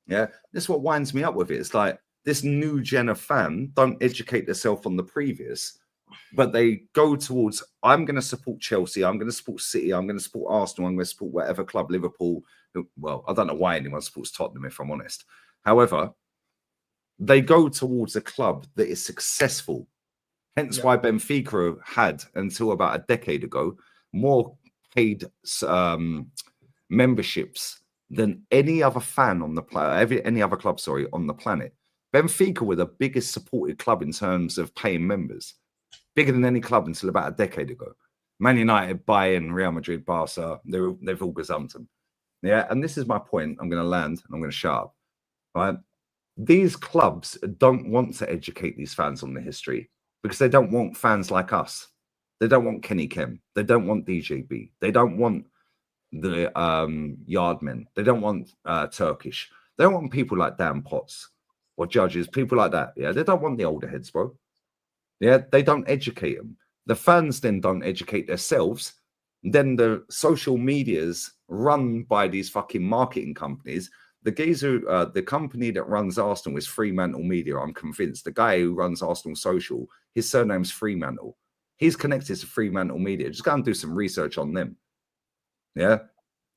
Yeah, this is what winds me up with it. It's like this new gen of fan don't educate themselves on the previous, but they go towards, I'm going to support Chelsea, I'm going to support City, I'm going to support Arsenal, I'm going to support whatever club, Liverpool. Well, I don't know why anyone supports Tottenham, if I'm honest. However, they go towards a club that is successful. Hence why Benfica had, until about a decade ago, more paid memberships than any other fan on the planet, any other club, sorry, on the planet. Benfica were the biggest supported club in terms of paying members, bigger than any club until about a decade ago. Man United, Bayern, Real Madrid, Barca, they've all gazumped them. Yeah, and this is my point. I'm going to land and I'm going to shut up. Right? These clubs don't want to educate these fans on the history because they don't want fans like us. They don't want Kenny Kem. They don't want DJB. They don't want the Yardmen. They don't want Turkish. They don't want people like Dan Potts or judges, people like that. Yeah, they don't want the older heads, bro. Yeah, they don't educate them. The fans then don't educate themselves. Then the social medias run by these fucking marketing companies. The geezer, the company that runs Arsenal is Fremantle Media. I'm convinced. The guy who runs Arsenal Social, his surname's Fremantle. He's connected to Fremantle Media. Just go and do some research on them. Yeah,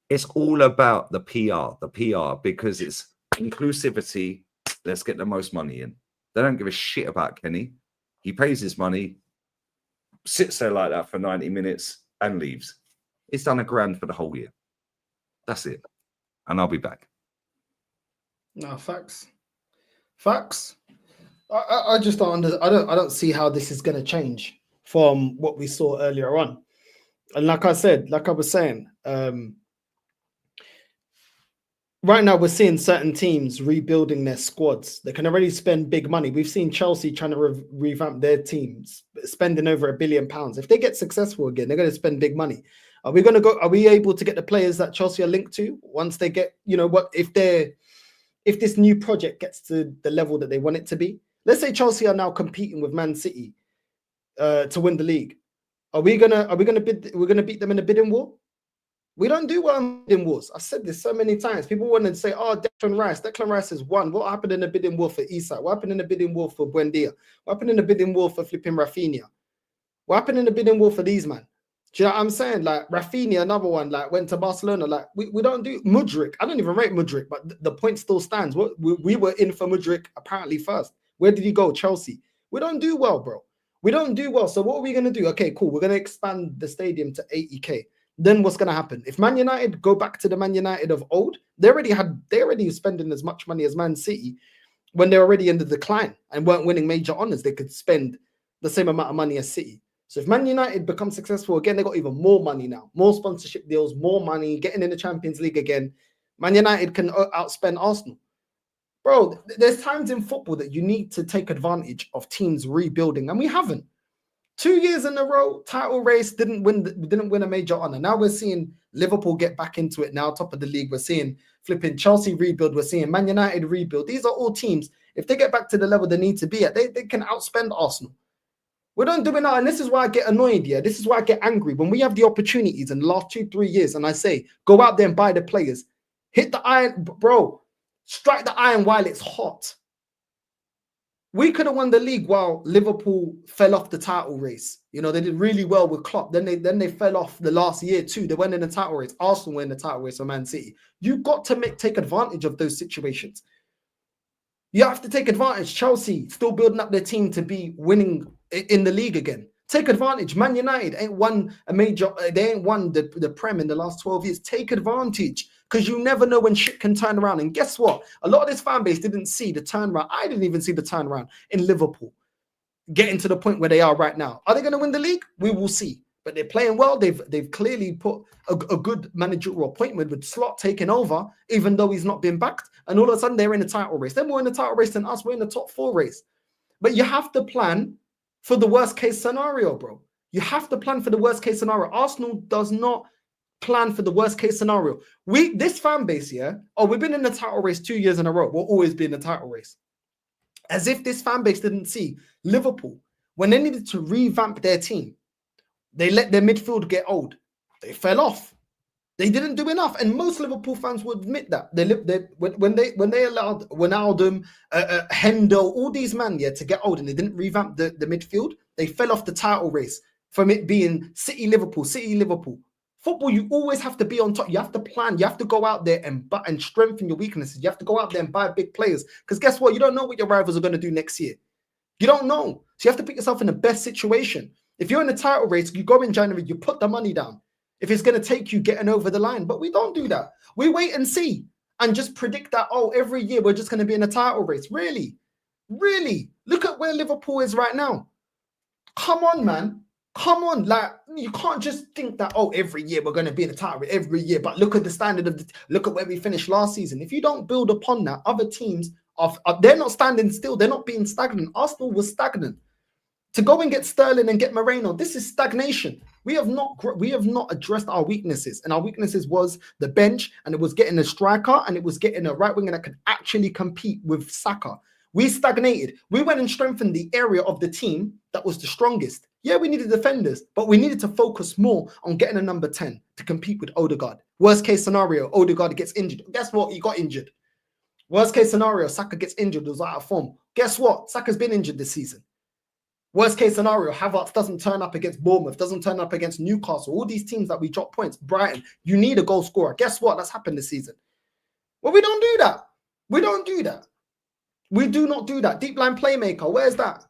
it's all about the PR, because it's inclusivity. Let's get the most money in. They don't give a shit about Kenny. He pays his money, sits there like that for 90 minutes and leaves. It's done $1,000 for the whole year. That's it. And I'll be back. No, facts. Facts. I just I don't see how this is going to change from what we saw earlier on. And like I was saying, right now we're seeing certain teams rebuilding their squads. They can already spend big money. We've seen Chelsea trying to revamp their teams, spending over £1 billion. If they get successful again, they're going to spend big money. Are we able to get the players that Chelsea are linked to once they get, if this new project gets to the level that they want it to be? Let's say Chelsea are now competing with Man City to win the league. Are we gonna beat them in a bidding war? We don't do well in bidding wars. I've said this so many times. People want to say, "Oh, Declan Rice has won." What happened in the bidding war for Isak? What happened in the bidding war for Buendia? What happened in the bidding war for flipping Rafinha? What happened in the bidding war for these man? Do you know what I'm saying? Like Rafinha, another one, like went to Barcelona. Like we don't do Mudryk. I don't even rate Mudryk, but the point still stands. We were in for Mudryk apparently first. Where did he go? Chelsea. We don't do well, bro. We don't do well. So what are we gonna do? Okay, cool. We're gonna expand the stadium to 80K. Then what's gonna happen? If Man United go back to the Man United of old, they already spending as much money as Man City when they're already in the decline and weren't winning major honors. They could spend the same amount of money as City. So if Man United become successful again, they got even more money now, more sponsorship deals, more money, getting in the Champions League again. Man United can outspend Arsenal. Bro, there's times in football that you need to take advantage of teams rebuilding, and we haven't. 2 years in a row, title race, didn't win a major honor. Now we're seeing Liverpool get back into it now, top of the league. We're seeing flipping Chelsea rebuild. We're seeing Man United rebuild. These are all teams, if they get back to the level they need to be at, they can outspend Arsenal. We don't do it now, and this is why I get annoyed. Yeah, this is why I get angry when we have the opportunities in the last 2-3 years, and I say, go out there and buy the players, hit the iron, bro, strike the iron while it's hot. We could have won the league while Liverpool fell off the title race. You know, they did really well with Klopp. Then they fell off the last year too. They went in the title race. Arsenal were in the title race for Man City. You've got to take advantage of those situations. You have to take advantage. Chelsea still building up their team to be winning in the league again. Take advantage. Man United ain't won a major. They ain't won the Prem in the last 12 years. Take advantage, because you never know when shit can turn around. And guess what? A lot of this fan base didn't see the turnaround. I didn't even see the turnaround in Liverpool getting to the point where they are right now. Are they going to win the league? We will see. But they're playing well. They've clearly put a good managerial appointment with Slot taking over, even though he's not been backed. And all of a sudden, they're in the title race. They're more in the title race than us. We're in the top 4 race. But you have to plan for the worst case scenario, bro. You have to plan for the worst case scenario. Arsenal does not plan for the worst case scenario. This fan base, yeah, we've been in the title race 2 years in a row. We'll always be in the title race. As if this fan base didn't see Liverpool, when they needed to revamp their team, they let their midfield get old. They fell off. They didn't do enough, and most Liverpool fans would admit that. When they allowed Wijnaldum, Hendo, all these men, yeah, to get old, and they didn't revamp the midfield, they fell off the title race from it being City, Liverpool. Football, you always have to be on top. You have to plan. You have to go out there and strengthen your weaknesses. You have to go out there and buy big players, because guess what? You don't know what your rivals are going to do next year. You don't know, so you have to put yourself in the best situation. If you're in the title race, you go in January, you put the money down. If it's going to take you getting over the line. But we don't do that. We wait and see and just predict that, every year we're just going to be in a title race. Really? Look at where Liverpool is right now. Come on, man. Come on. Like, you can't just think that, every year we're going to be in a title race every year. But look at the standard of look at where we finished last season. If you don't build upon that, other teams they're not standing still. They're not being stagnant. Arsenal was stagnant. To go and get Sterling and get Moreno, this is stagnation. We have not addressed our weaknesses, and our weaknesses was the bench, and it was getting a striker, and it was getting a right winger that could actually compete with Saka. We stagnated. We went and strengthened the area of the team that was the strongest. Yeah, we needed defenders, but we needed to focus more on getting a number 10 to compete with Odegaard. Worst case scenario, Odegaard gets injured. Guess what? He got injured. Worst case scenario, Saka gets injured, was out of form. Guess what? Saka's been injured this season. Worst case scenario, Havertz doesn't turn up against Bournemouth, doesn't turn up against Newcastle, all these teams that we drop points, Brighton. You need a goal scorer. Guess what? That's happened this season. Well, we don't do that. We don't do that. We do not do that. Deep line playmaker, where's that?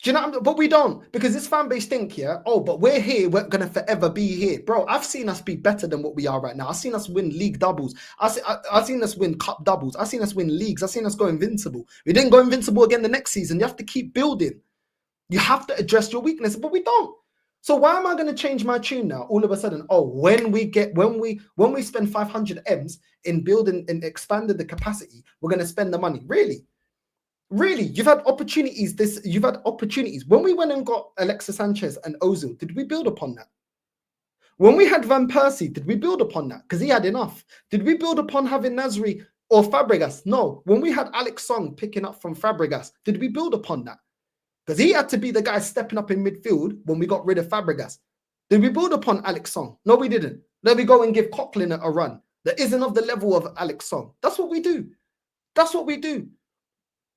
Do you know what I mean? But we don't, because this fan base think, yeah, oh, but we're here, we're gonna forever be here. Bro, I've seen us be better than what we are right now. I've seen us win league doubles. I've seen us win cup doubles. I've seen us win leagues. I've seen us go invincible. We didn't go invincible again the next season. You have to keep building. You have to address your weakness, but we don't. So why am I going to change my tune now? All of a sudden, oh, when we spend 500 M's in building and expanding the capacity, we're going to spend the money. Really? Really? You've had opportunities. You've had opportunities. When we went and got Alexis Sanchez and Ozil, did we build upon that? When we had Van Persie, did we build upon that? Because he had enough. Did we build upon having Nasri or Fabregas? No. When we had Alex Song picking up from Fabregas, did we build upon that? Because he had to be the guy stepping up in midfield when we got rid of Fabregas. Did we build upon Alex Song? No, we didn't. Then we go and give Coughlin a run that isn't of the level of Alex Song. That's what we do. That's what we do.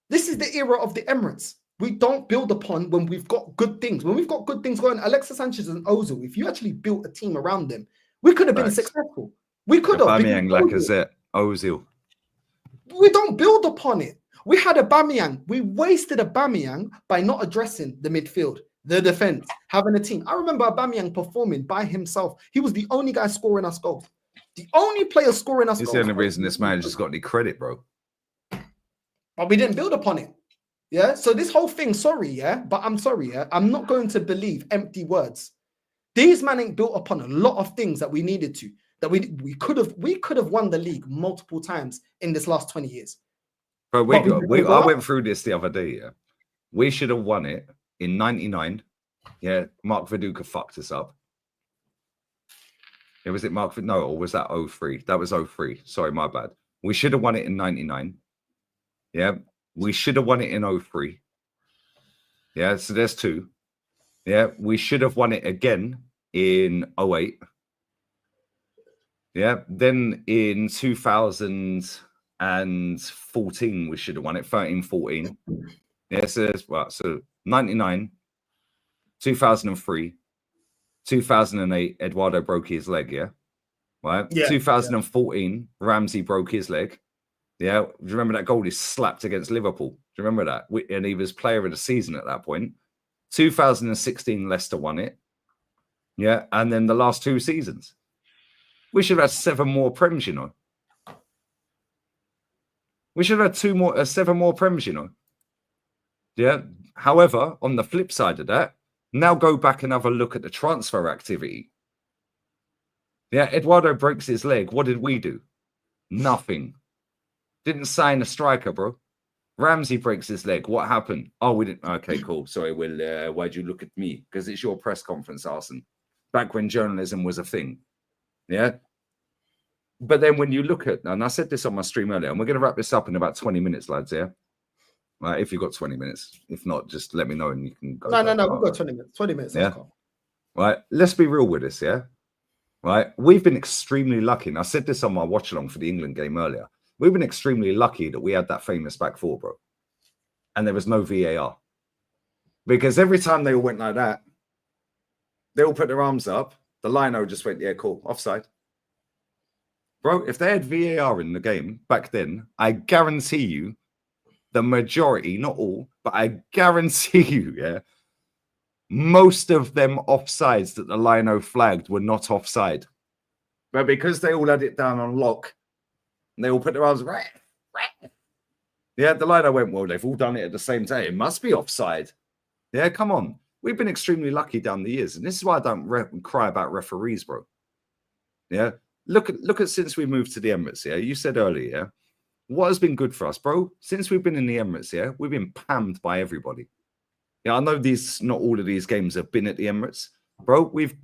This is the era of the Emirates. We don't build upon when we've got good things. When we've got good things going, Alexis Sanchez and Ozil, if you actually built a team around them, we could have been successful. We could have. Aubameyang, Lacazette, Ozil. We don't build upon it. We had Aubameyang. We wasted Aubameyang by not addressing the midfield, the defense, having a team. I remember Aubameyang performing by himself. He was the only guy scoring us goals. The only player scoring us goals. It's the only reason this manager's got any credit, bro. But we didn't build upon it. Yeah. So this whole thing, sorry, yeah, but I'm sorry, yeah. I'm not going to believe empty words. These men ain't built upon a lot of things that we needed to. That we could have won the league multiple times in this last 20 years. Bro, I went through this the other day. Yeah, we should have won it in '99. Yeah, Mark Viduka fucked us up. Yeah, was it Mark? No, or was that 03? That was 03. Sorry, my bad. We should have won it in '99. Yeah, we should have won it in 03. Yeah, so there's two. Yeah, we should have won it again in 08. Yeah, then in 2014, we should have won it, 13-14. Yeah, so 99, 2003, 2008, Eduardo broke his leg, yeah? Right? Yeah, 2014, Ramsey broke his leg. Yeah, do you remember that goal he slapped against Liverpool? Do you remember that? And he was player of the season at that point. 2016, Leicester won it. Yeah, and then the last two seasons. We should have had 7 more Prems, you know. We should have had 7 more Prems, you know. Yeah. However, on the flip side of that, now go back and have a look at the transfer activity. Yeah, Eduardo breaks his leg. What did we do? Nothing. Didn't sign a striker, bro. Ramsey breaks his leg. What happened? Oh, we didn't. Okay, cool. Sorry, Will. Why'd you look at me? Because it's your press conference, Arsene. Back when journalism was a thing. Yeah. But then when you look at, and I said this on my stream earlier, and we're going to wrap this up in about 20 minutes, lads. Yeah. Right, if you've got 20 minutes. If not, just let me know and you can go. No. We've got 20 minutes. 20 minutes. Yeah. Right. Let's be real with this. Yeah. Right. We've been extremely lucky. And I said this on my watch along for the England game earlier. We've been extremely lucky that we had that famous back four, bro. And there was no VAR. Because every time they all went like that, they all put their arms up. The lino just went, yeah, cool, offside. Bro, if they had VAR in the game back then, I guarantee you the majority, not all, but I guarantee you, yeah, most of them offsides that the lino flagged were not offside. But because they all had it down on lock, and they all put their arms, yeah, the lino went, well, they've all done it at the same time. It must be offside. Yeah, come on. We've been extremely lucky down the years. And this is why I don't cry about referees, bro. Yeah. Look at since we moved to the Emirates, yeah. You said earlier, yeah. What has been good for us, bro? Since we've been in the Emirates, yeah, we've been pammed by everybody. Yeah, I know not all of these games have been at the Emirates. Bro, we've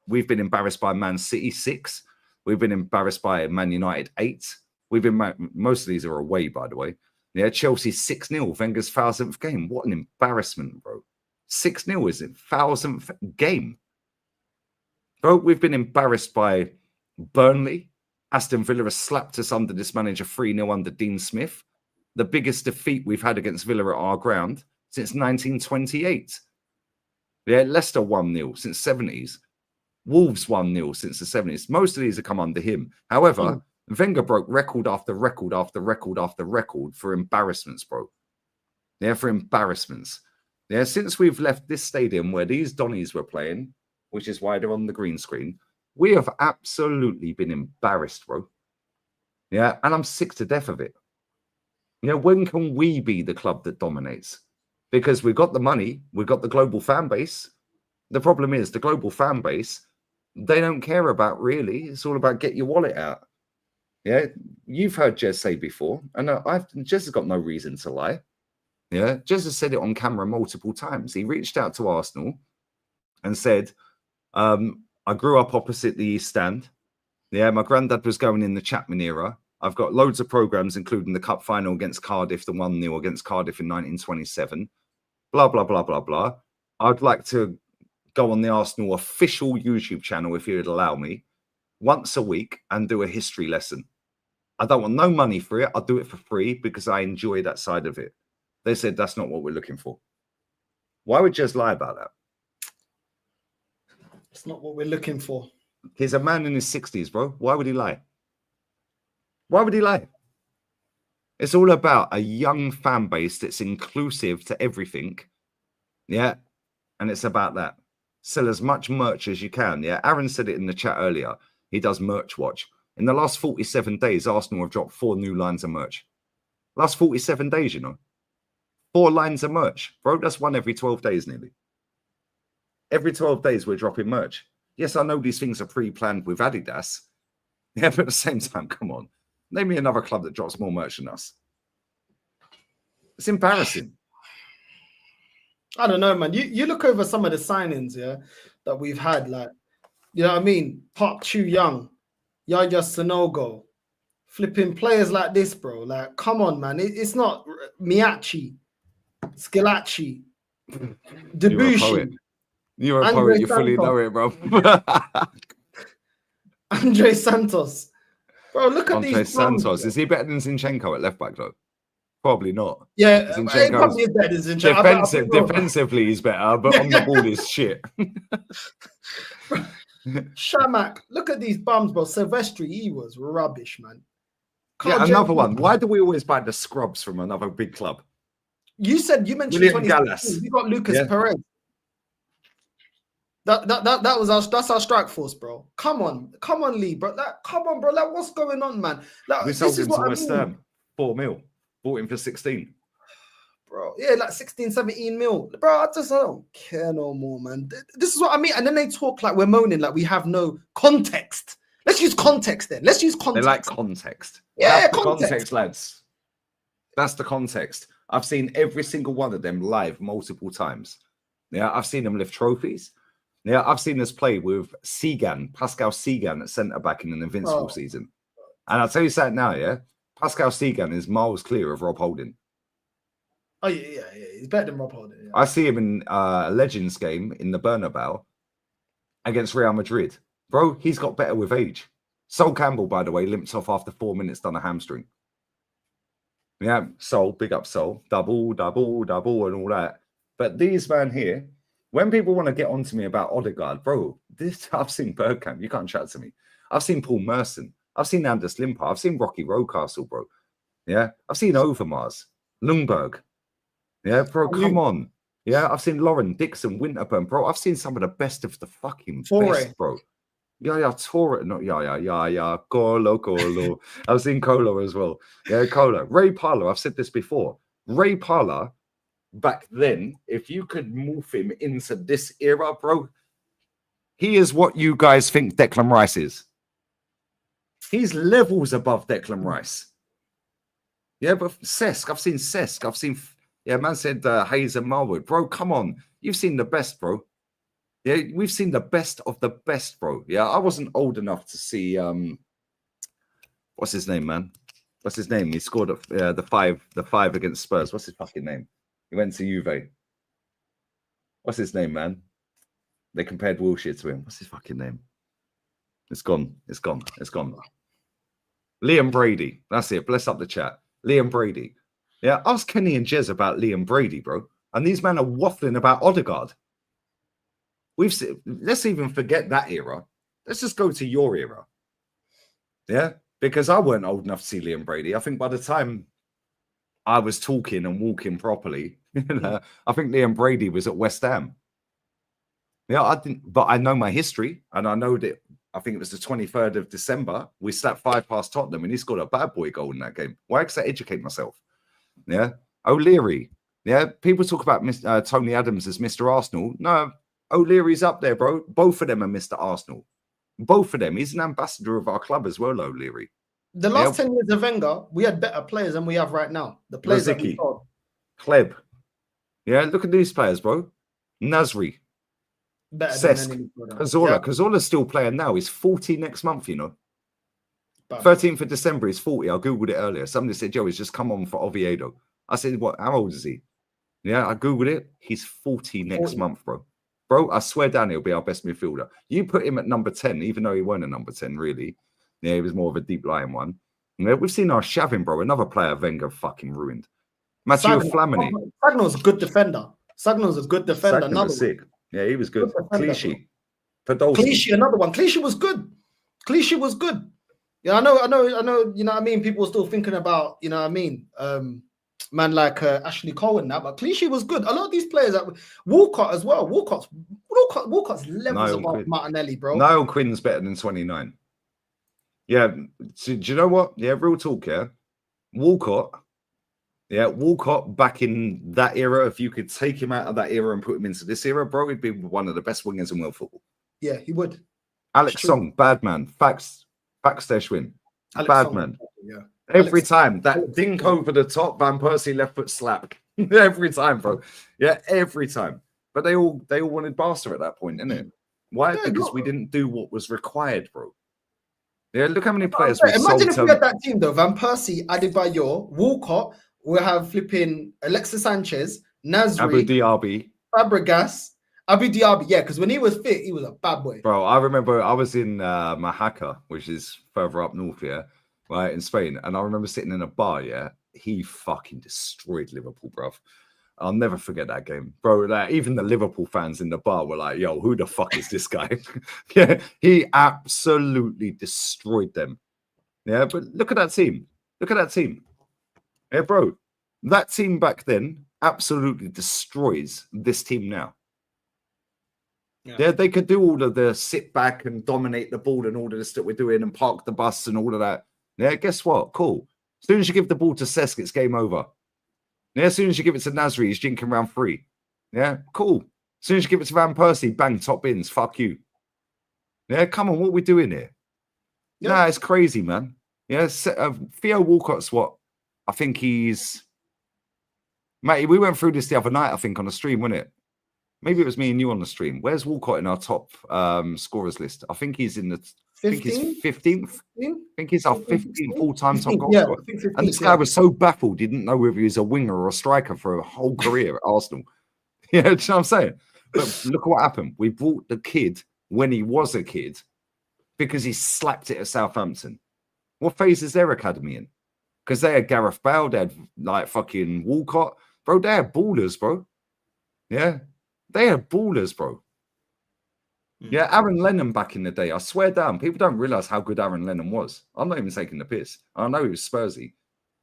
been embarrassed by Man City 6. We've been embarrassed by Man United 8. Most of these are away, by the way. Yeah, Chelsea 6-0, Wenger's 1000th game. What an embarrassment, bro. 6-0 is it? 1000th game. Bro, we've been embarrassed by Burnley. Aston Villa has slapped us under this manager 3-0 under Dean Smith. The biggest defeat we've had against Villa at our ground since 1928. Yeah, Leicester 1-0 since 70s. Wolves 1-0 since the 70s. Most of these have come under him. However, Wenger broke record after record after record after record for embarrassments, bro. Yeah, for embarrassments. Yeah, since we've left this stadium where these Donnies were playing, which is why they're on the green screen, we have absolutely been embarrassed, bro. Yeah, and I'm sick to death of it. You know, when can we be the club that dominates? Because we've got the money, we've got the global fan base. The problem is the global fan base, they don't care about really. It's all about get your wallet out. Yeah, you've heard Jez say before, and Jez has got no reason to lie. Yeah, Jez has said it on camera multiple times. He reached out to Arsenal and said, I grew up opposite the East Stand. Yeah, my granddad was going in the Chapman era. I've got loads of programs, including the cup final against Cardiff, the 1-0 against Cardiff in 1927. Blah, blah, blah, blah, blah. I'd like to go on the Arsenal official YouTube channel, if you would allow me, once a week and do a history lesson. I don't want no money for it. I'll do it for free because I enjoy that side of it. They said that's not what we're looking for. Why would Jez lie about that? It's not what we're looking for. He's a man in his 60s, bro. Why would he lie? Why would he lie? It's all about a young fan base that's inclusive to everything. Yeah. And it's about that. Sell as much merch as you can. Yeah. Aaron said it in the chat earlier. He does Merch Watch. In the last 47 days, Arsenal have dropped 4 new lines of merch. Last 47 days, you know. 4 lines of merch. Bro, that's one every 12 days nearly. Every 12 days, we're dropping merch. Yes, I know these things are pre-planned with Adidas. Yeah, but at the same time, come on. Name me another club that drops more merch than us. It's embarrassing. I don't know, man. You look over some of the signings, yeah, that we've had, like, you know what I mean? Park Chu Young, Yaya Sanogo, flipping players like this, bro. Like, come on, man. It's not Miachi, Scalacci, Debussy. You're a poet. You fully know it, bro. Andre Santos. Bro, look at Andre these Santos. bombs, Is he better than Zinchenko at left back, though? Probably not. Yeah, he probably is better than Zinchenko. Defensively, he's better, but on the ball is shit. Shamak, look at these bums, bro. Silvestri, he was rubbish, man. Yeah, another one. Why do we always buy the scrubs from another big club? You mentioned William Gallas. We got Lucas Perez. That's our strike force, bro. Come on, Lee, bro. Come on, bro. Like, what's going on, man? Like, we sold him to West Ham, 4 mil. Bought him for 16. Bro, yeah, like 16, 17 mil. Bro, I don't care no more, man. This is what I mean. And then they talk like we're moaning, like we have no context. Let's use context then. Let's use context. They like context. Yeah, context, lads. That's the context. I've seen every single one of them live multiple times. Yeah, I've seen them lift trophies. Yeah, I've seen us play with Pascal Segan at centre-back in an Invincible season. And I'll tell you something now, yeah? Pascal Segan is miles clear of Rob Holding. Oh, yeah. He's better than Rob Holding. Yeah. I see him in a Legends game in the Bernabeu against Real Madrid. Bro, he's got better with age. Sol Campbell, by the way, limped off after 4 minutes, done a hamstring. Yeah, Sol, big up Sol. Double, and all that. But these man here, when people want to get on to me about Odegaard, bro, I've seen Bergkamp. You can't chat to me. I've seen Paul Merson. I've seen Anders Limpar. I've seen Rocky Rocastle, bro. Yeah, I've seen Overmars, Lundberg. Yeah, bro, come on. Yeah, I've seen Lauren Dixon, Winterburn, bro. I've seen some of the best of the fucking best, bro. Yeah, Torre, not yeah. Colo. I've seen Colo as well. Yeah, Colo. Ray Parlour, I've said this before. Ray Parlour, back then, if you could move him into this era, bro, he is what you guys think Declan Rice is. He's levels above Declan Rice. Yeah, but Cesc, I've seen Cesc. I've seen, man said Hayes and Marwood. Bro, come on. You've seen the best, bro. Yeah, we've seen the best of the best, bro. Yeah, I wasn't old enough to see, what's his name, man? What's his name? He scored at the five against Spurs. What's his fucking name? He went to Juve. What's his name, man? They compared Wilshere to him. What's his fucking name? It's gone. Liam Brady. That's it. Bless up the chat. Liam Brady. Yeah, ask Kenny and Jez about Liam Brady, bro. And these men are waffling about Odegaard. Let's even forget that era. Let's just go to your era. Yeah, because I weren't old enough to see Liam Brady. I think by the time I was talking and walking properly, I think Liam Brady was at West Ham. Yeah, I didn't, but I know my history, and I know that I think it was the 23rd of December. We slapped 5 past Tottenham, and he scored a bad boy goal in that game. Why? Because I educate myself. Yeah, O'Leary. Yeah, people talk about Tony Adams as Mr. Arsenal. No, O'Leary's up there, bro. Both of them are Mr. Arsenal. Both of them. He's an ambassador of our club as well, O'Leary. The last 10 years of Wenger, we had better players than we have right now. The players that we saw. Kleb. Yeah, look at these players, bro. Nasri. Better Cesc. than any Cazorla. yeah. Cazorla's still playing now. He's 40 next month, you know. 13th of December, he's 40. I Googled it earlier. Somebody said, Joe, he's just come on for Oviedo. I said, what? How old is he? Yeah, I Googled it. He's 40 next month, bro. Bro, I swear down, he'll be our best midfielder. You put him at number 10, even though he weren't a number 10, really. Yeah, he was more of a deep lying one. Yeah, we've seen our Shavin, bro. Another player Wenger fucking ruined. Mathieu Flamini. Sagnol's a good defender. Sagnol's a good defender. Sagnon was sick. Yeah, he was good. Clichy. Podolski. Clichy, another one. Clichy was good. Clichy was good. Yeah, I know, you know what I mean? People are still thinking about, you know what I mean? Man like Ashley Cohen now, but Clichy was good. A lot of these players, Walcott as well. Walcott's levels above Martinelli, bro. Niall Quinn's better than 29. Yeah, so, do you know what? Yeah, real talk, yeah. Walcott back in that era, if you could take him out of that era and put him into this era, bro, he'd be one of the best wingers in world football. Yeah, he would. Alex Song, bad man. Facts Steshwin. Bad man. Yeah. Every time that dink over the top, Van Persie left foot slap. Every time, bro. Yeah, every time. But they all wanted Barca at that point, innit? Why? Yeah, because we didn't do what was required, bro. Yeah, look how many players we sold. Imagine if we had that team though: Van Persie, Adebayor, Walcott. We have flipping Alexis Sanchez, Nasri, Abu Diaby, Fabregas. Abu Diaby, yeah, because when he was fit, he was a bad boy. Bro, I remember I was in Majaca, which is further up north, yeah, right, in Spain. And I remember sitting in a bar, yeah. He fucking destroyed Liverpool, bro. I'll never forget that game. Bro, like, even the Liverpool fans in the bar were like, yo, who the fuck is this guy? Yeah, he absolutely destroyed them. Yeah, but look at that team. Look at that team. Yeah, bro, that team back then absolutely destroys this team now. Yeah, they could do all of the sit back and dominate the ball and all of this that we're doing and park the bus and all of that. Yeah, guess what? Cool. As soon as you give the ball to Cesc, it's game over. Yeah, as soon as you give it to Nasri, he's jinking round 3. Yeah, cool. As soon as you give it to Van Persie, bang, top bins. Fuck you. Yeah, come on, what are we doing here? Yeah. Nah, it's crazy, man. Yeah, Theo Walcott's what? I think he's... Matty, we went through this the other night, I think, on the stream, wasn't it? Maybe it was me and you on the stream. Where's Walcott in our top scorers list? I think he's in the... 15th? I think he's 15th. I think he's our 15th all-time top goal scorer. And this guy was so baffled, he didn't know whether he was a winger or a striker for a whole career at Arsenal. Yeah, do you know what I'm saying? But look what happened. We brought the kid when he was a kid because he slapped it at Southampton. What phase is their academy in? Because they had Gareth Bale, they had like fucking Walcott. Bro, they had ballers, bro. Yeah. They had ballers, bro. Yeah, Aaron Lennon back in the day. I swear down, people don't realize how good Aaron Lennon was. I'm not even taking the piss. I know he was Spursy.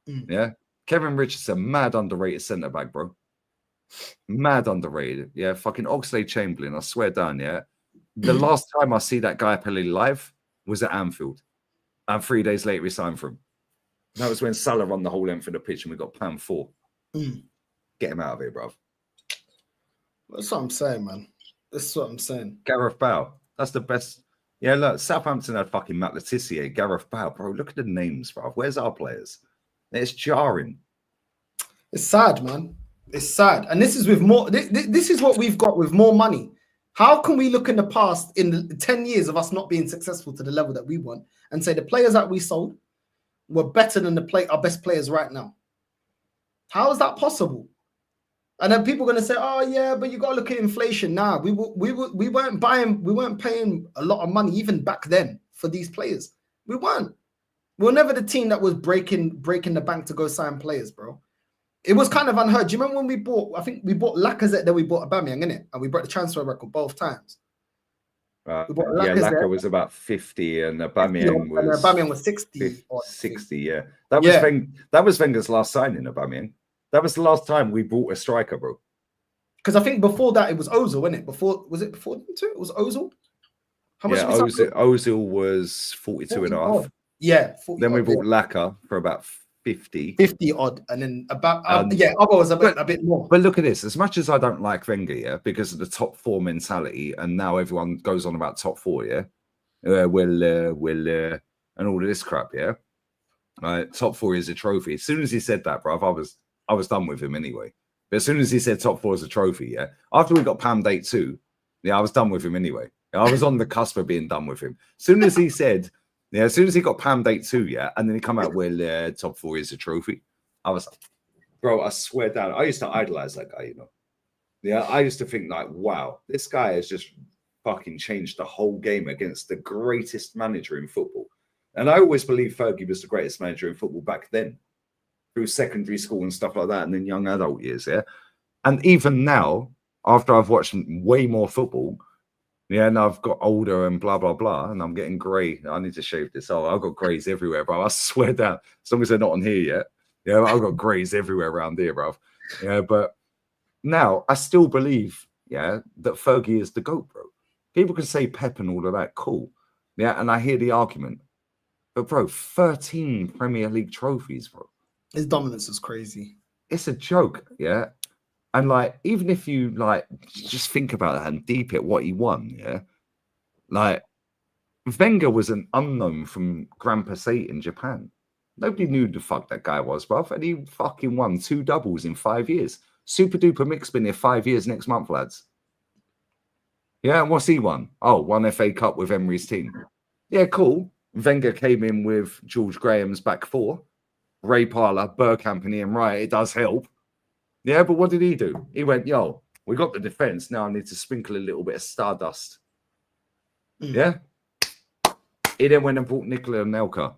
Yeah. Kevin Richardson, mad underrated centre back, bro. Mad underrated. Yeah, fucking Oxlade-Chamberlain. I swear down, yeah. The last time I see that guy play live was at Anfield. And 3 days later, we signed for him. That was when Salah run the whole length of the pitch and we got pound 4. Get him out of here, bro. That's what I'm saying, man. That's what I'm saying. Gareth Bale. That's the best. Yeah, look, Southampton had fucking Matt Letizia, Gareth Bale. Bro, look at the names, bro. Where's our players? It's jarring. It's sad, man. It's sad. And this is with more. This is what we've got with more money. How can we look in the past, in the 10 years of us not being successful to the level that we want, and say the players that we sold were better than our best players right now? How is that possible? And then people are going to say, "Oh yeah, but you got to look at inflation." Nah, we weren't paying a lot of money even back then for these players. We weren't. We were never the team that was breaking the bank to go sign players, bro. It was kind of unheard. Do you remember when we bought? I think we bought Lacazette, then we bought Aubameyang, innit? And we broke the transfer record both times. Yeah, Lacazette was about 50, and Aubameyang was 60. 60, yeah. That was Wenger's last signing, Aubameyang. That was the last time we bought a striker, bro. Because I think before that it was Ozil, wasn't it? Was it before them two? It was Ozil. How much? Yeah, did we sign for Ozil was 42 and a half. odd. Yeah, 40 Then we odd, bought Laka for about 50. 50 odd, and then about And- Otto was a bit more. But look at this. As much as I don't like Wenger, yeah, because of the top four mentality, and now everyone goes on about top four, yeah, and all of this crap, yeah. Top four is a trophy. As soon as he said that, bruv, I was done with him anyway. But as soon as he said top four is a trophy, yeah, after we got Pam Date 2, yeah, I was done with him anyway. I was on the cusp of being done with him. As soon as he said, yeah, as soon as he got Pam Date 2, yeah, and then he come out with top four is a trophy, I was like, bro, I swear down, I used to idolize that guy, you know. Yeah, I used to think like, wow, this guy has just fucking changed the whole game against the greatest manager in football. And I always believed Fergie was the greatest manager in football back then, through secondary school and stuff like that, and then young adult years, yeah. And even now, after I've watched way more football, yeah, and I've got older and blah, blah, blah, and I'm getting grey. I need to shave this off. I've got greys everywhere, bro. I swear down. As long as they're not on here yet. Yeah, I've got greys everywhere around here, bro. Yeah, but now I still believe, yeah, that Fergie is the GOAT, bro. People can say Pep and all of that, cool. Yeah, and I hear the argument. But, bro, 13 Premier League trophies, bro. His dominance is crazy. It's a joke, yeah? And, like, even if you, like, just think about that and deep it what he won, yeah? Like, Wenger was an unknown from Grand Passate in Japan. Nobody knew the fuck that guy was, bruv. And he fucking won 2 doubles in 5 years. Super duper mix been here 5 years next month, lads. Yeah, and what's he won? Oh, 1 FA Cup with Emery's team. Yeah, cool. Wenger came in with George Graham's back four. Ray Parlour, Bergkamp and Ian Wright. It does help. Yeah, but what did he do? He went, yo, we got the defence. Now I need to sprinkle a little bit of stardust. Yeah? He then went and brought Nicola Anelka.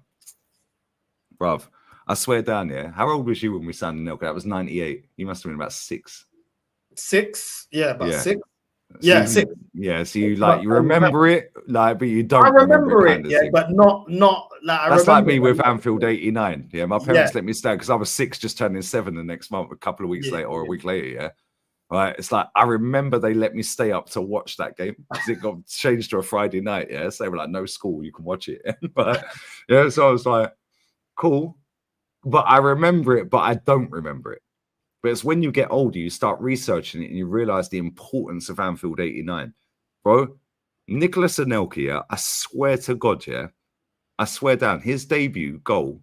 Bruv, I swear down, yeah. How old was you when we signed Anelka? That was 98. You must have been about 6. 6? Yeah, about 6. So Yeah, 6. Yeah, so you like you remember it, like, but you don't. I remember it, kind of yeah, thing. but not like I That's like remember me it, with Anfield '89. Yeah, my parents let me stay because I was 6, just turning 7 the next month, a couple of weeks later or a week later. Yeah, right. It's like I remember they let me stay up to watch that game because it got changed to a Friday night. Yeah, so they were like, no school, you can watch it. But yeah, so I was like, cool, but I remember it, but I don't remember it. But it's when you get older, you start researching it and you realize the importance of Anfield '89. Bro, Nicolas Anelka, yeah, I swear to God, yeah, I swear down, his debut goal,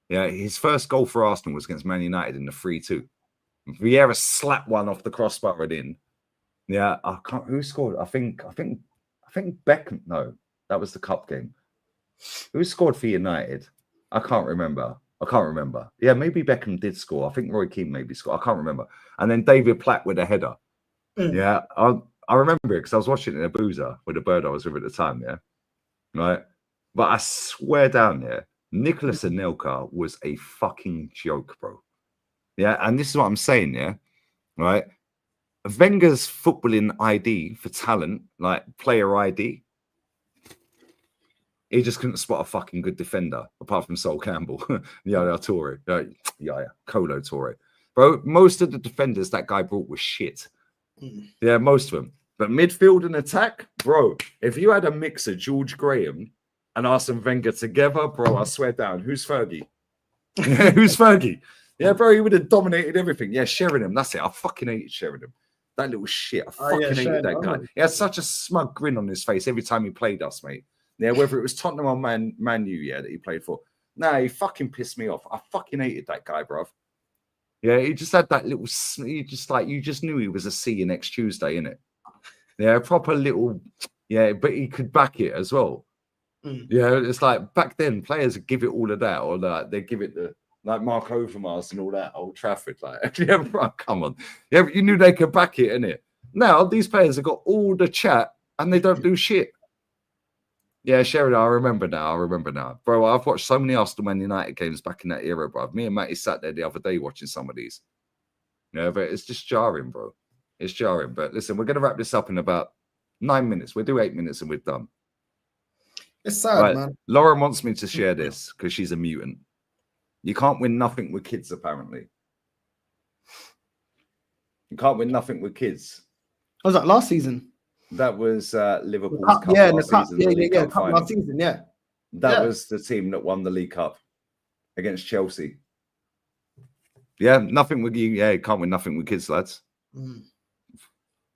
yeah, his first goal for Arsenal was against Man United in the 3-2. Vieira slapped one off the crossbar and in. Yeah, I can't. Who scored? I think Beckham. No, that was the cup game. Who scored for United? I can't remember. Yeah, maybe Beckham did score. I think Roy Keane maybe scored. I can't remember. And then David Platt with a header. Yeah, I remember it because I was watching it in Abuja with the bird I was with at the time. Yeah, right. But I swear down, yeah, Nicolas Anelka was a fucking joke, bro. Yeah, and this is what I'm saying, yeah, right? Wenger's footballing ID for talent, like player ID, he just couldn't spot a fucking good defender apart from Sol Campbell, Yaya Toure, Colo Toure. Bro, most of the defenders that guy brought were shit. Yeah, most of them. But midfield and attack, bro, if you had a mix of George Graham and Arsene Wenger together, bro, I swear down, who's Fergie? Who's Fergie? Yeah, bro, he would have dominated everything. Yeah, Sheringham, that's it. I fucking hated Sheringham. That little shit. I fucking hated that guy. He had such a smug grin on his face every time he played us, mate. Yeah, whether it was Tottenham or Man U, yeah, that he played for. Nah, he fucking pissed me off. I fucking hated that guy, bruv. Yeah, he just had that little, you just knew he was a see you next Tuesday, innit? Yeah, proper little, yeah, but he could back it as well. Yeah, it's like back then, players would give it all of that, or like they give it the, like Mark Overmars and all that, Old Trafford, like, yeah, bro, come on. Yeah, but you knew they could back it, innit? Now, these players have got all the chat and they don't do shit. Yeah, Sheridan, I remember now. Bro, I've watched so many Arsenal Man United games back in that era, bro. Me and Matty sat there the other day watching some of these. Yeah, but it's just jarring, bro. It's jarring. But listen, we're going to wrap this up in about 9 minutes. We'll do 8 minutes and we're done. It's sad, man. Lauren wants me to share this because she's a mutant. You can't win nothing with kids, apparently. You can't win nothing with kids. What was that last season? That was Liverpool's Cup, cup yeah, last the cup, season, the League Cup cup final. last season, yeah. That was the team that won the League Cup against Chelsea. Yeah, nothing with you. Yeah, can't win nothing with kids, lads.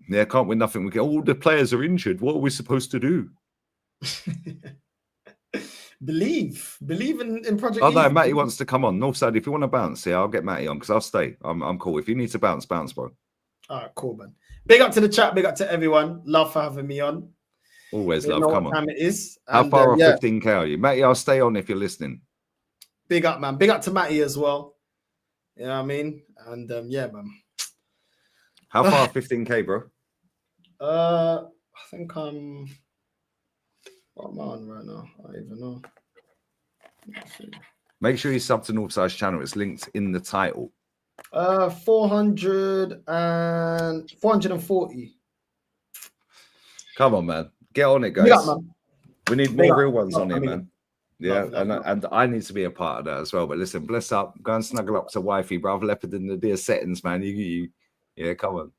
Yeah, can't win nothing with kids. All the players are injured. What are we supposed to do? Believe in Project. Oh no, Matty wants to come on. Northside, if you want to bounce, yeah, I'll get Matty on because I'll stay. I'm cool. If you need to bounce, bro. All right, cool, man. Big up to the chat. Big up to everyone. Love for having me on. Always love. Come on. What time it is? How far off 15K are you, Matty? I'll stay on if you're listening. Big up, man. Big up to Matty as well. You know what I mean? And yeah, man. How far 15K, bro? I think I'm. What am I on right now? I don't even know. Make sure you sub to Northside's channel. It's linked in the title. 440. Come on, man. Get on it, guys. Yeah, man. We need more real ones on here, man. Yeah, and I need to be a part of that as well. But listen, bless up. Go and snuggle up to wifey, brother. Leopard in the dear settings, man. Yeah, come on.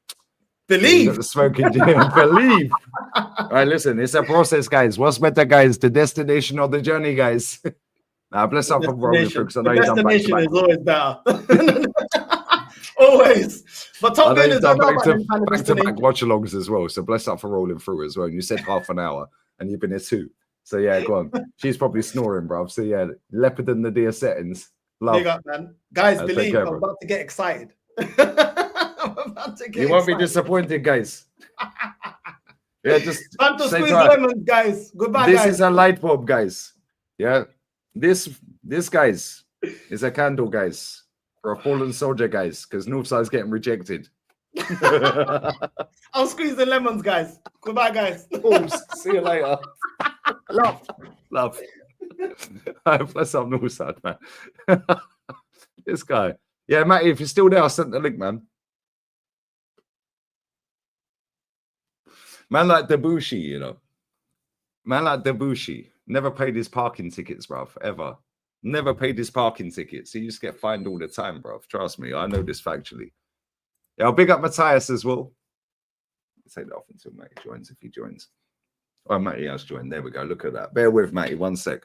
Believe. You got the smoking believe. All right, listen, it's a process, guys. What's better, guys? The destination or the journey, guys? Now, bless up for rolling through because I know you've done back to back. Destination is always better. Always. But top gainers don't know about them kind of back-to-back watch-alongs as well. So bless up for rolling through as well. And you said half an hour and you've been here 2. So yeah, go on. She's probably snoring, bro. So yeah, leopard in the dear settings. Love. Big up, man. Guys, believe I'm about to get excited. You won't be disappointed, guys. Yeah, just time to squeeze lemons, guys. Goodbye, this guys. Is a light bulb, guys. Yeah. This guys is a candle, guys. For a fallen soldier, guys, because Northside's getting rejected. I'll squeeze the lemons, guys. Goodbye, guys. See you later. Love. Bless up Northside, man. This guy. Yeah, Matty, if you're still there, I sent the link, man. Man like Debussy, you know. Man like Debussy. Never paid his parking tickets, bruv, ever. Never paid his parking tickets. He used to get fined all the time, bruv. Trust me, I know this factually. Yeah, I'll big up Matthias as well. Take that off until Matty joins, if he joins. Oh, Matty has joined. There we go. Look at that. Bear with Matty, 1 sec.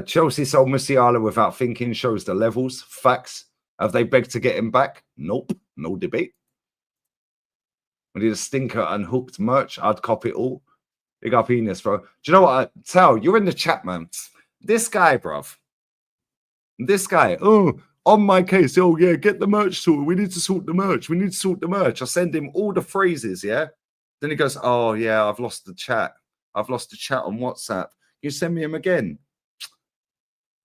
Chelsea sold Musiala without thinking, shows the levels. Facts. Have they begged to get him back? Nope. No debate. We need a stinker unhooked merch. I'd cop it all. Big up Enos, bro. Do you know what? Tal, you're in the chat, man. This guy, bruv. This guy. Oh, on my case. Oh, yeah, get the merch sorted. We need to sort the merch. We need to sort the merch. I send him all the phrases, yeah? Then he goes, oh, yeah, I've lost the chat. I've lost the chat on WhatsApp. You send me him again.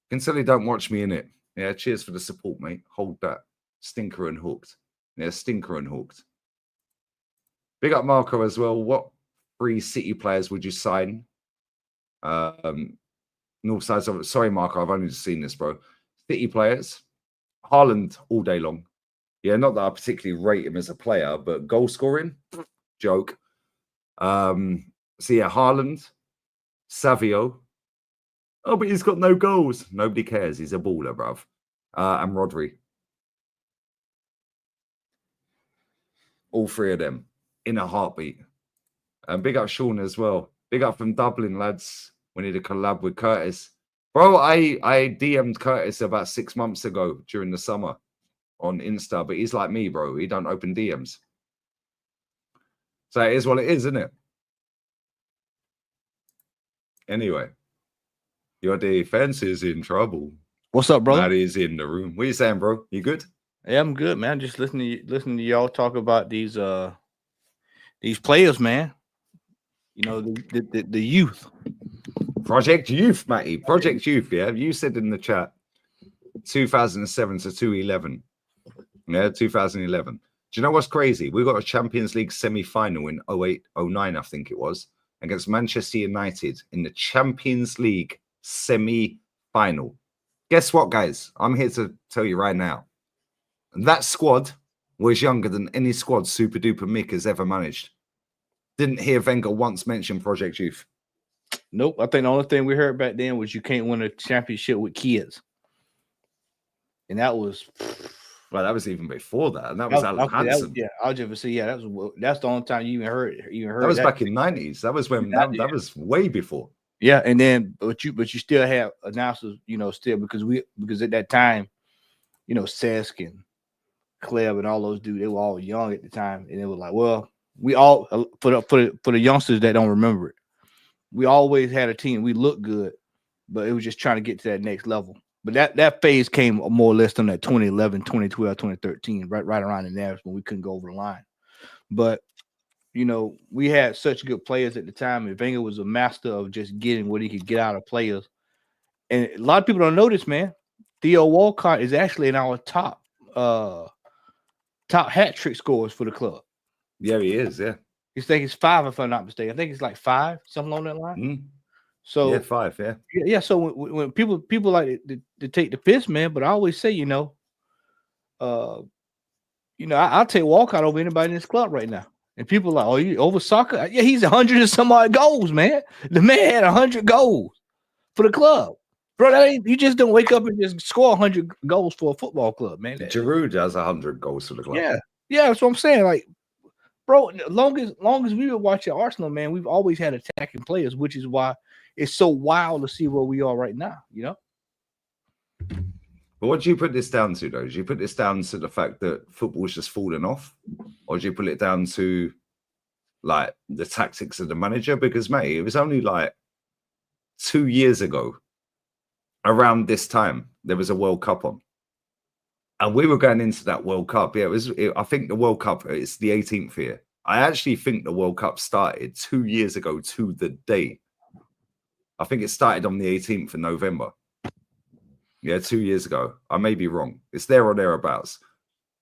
Can tell he don't watch me in it. Yeah, cheers for the support, mate. Hold that. Stinker and hooked. Yeah, stinker and hooked. Big up Marco as well. What 3 City players would you sign? Northside. Sorry, Marco. I've only just seen this, bro. City players. Haaland all day long. Yeah, not that I particularly rate him as a player, but goal scoring, joke. So yeah, Haaland, Savio. Oh, but he's got no goals. Nobody cares. He's a baller, bruv. And Rodri. All 3 of them in a heartbeat. And big up Sean as well. Big up from Dublin, lads. We need a collab with Curtis. Bro, I DM'd Curtis about 6 months ago during the summer on Insta, but he's like me, bro. He don't open DMs. So it is what it is, isn't it? Anyway, your defense is in trouble. What's up, brother? Maddie's in the room. What are you saying, bro? You good? Yeah, I'm good, man. Just listening to y'all talk about these players, man. You know, the youth. Project Youth, Matty. Project Youth, yeah. You said in the chat 2007 to 2011. Yeah, 2011. Do you know what's crazy? We got a Champions League semi-final in 08-09, I think it was, against Manchester United in the Champions League semi-final. Guess what, guys? I'm here to tell you right now. That squad was younger than any squad Super Duper Mick has ever managed. Didn't hear Wenger once mention Project Youth. Nope. I think the only thing we heard back then was you can't win a championship with kids. And that was Well, that was even before that, and that was Alan Hansen. Yeah, algebra. So yeah, that's the only time you even heard. That was back in '90s. That was when that was way before. Yeah, and then but you still have announcers, still because at that time, Sesk and Cleb and all those dudes, they were all young at the time, and it was like, well, we all for the youngsters that don't remember it, we always had a team. We looked good, but it was just trying to get to that next level. But that phase came more or less on that 2011, 2012, 2013, right around in there when we couldn't go over the line. But we had such good players at the time, and Wenger was a master of just getting what he could get out of players. And a lot of people don't know this, man. Theo Walcott is actually in our top hat trick scorers for the club. Yeah, he is. Yeah, I think it's 5, if I'm not mistaken. I think it's like 5, something along that line. Mm. So yeah, 5. Yeah, yeah. So when people like to take the piss, man, but I always say, I'll take Walcott over anybody in this club right now. And people are like, oh, you over soccer? Yeah, he's 100 and some odd goals, man. The man had 100 goals for the club. Bro, you just don't wake up and just score 100 goals for a football club, man. Giroud has 100 goals for the club. Yeah, that's what I'm saying. Like, bro, long as we were watching Arsenal, man, we've always had attacking players, which is why it's so wild to see where we are right now, But what do you put this down to, though? Do you put this down to the fact that football's just fallen off? Or do you put it down to, like, the tactics of the manager? Because, mate, it was only, like, 2 years ago, around this time, there was a World Cup on. And we were going into that World Cup. Yeah, I think the World Cup, it's the 18th year. I actually think the World Cup started 2 years ago to the day. I think it started on the 18th of November. Yeah, 2 years ago. I may be wrong. It's there or thereabouts.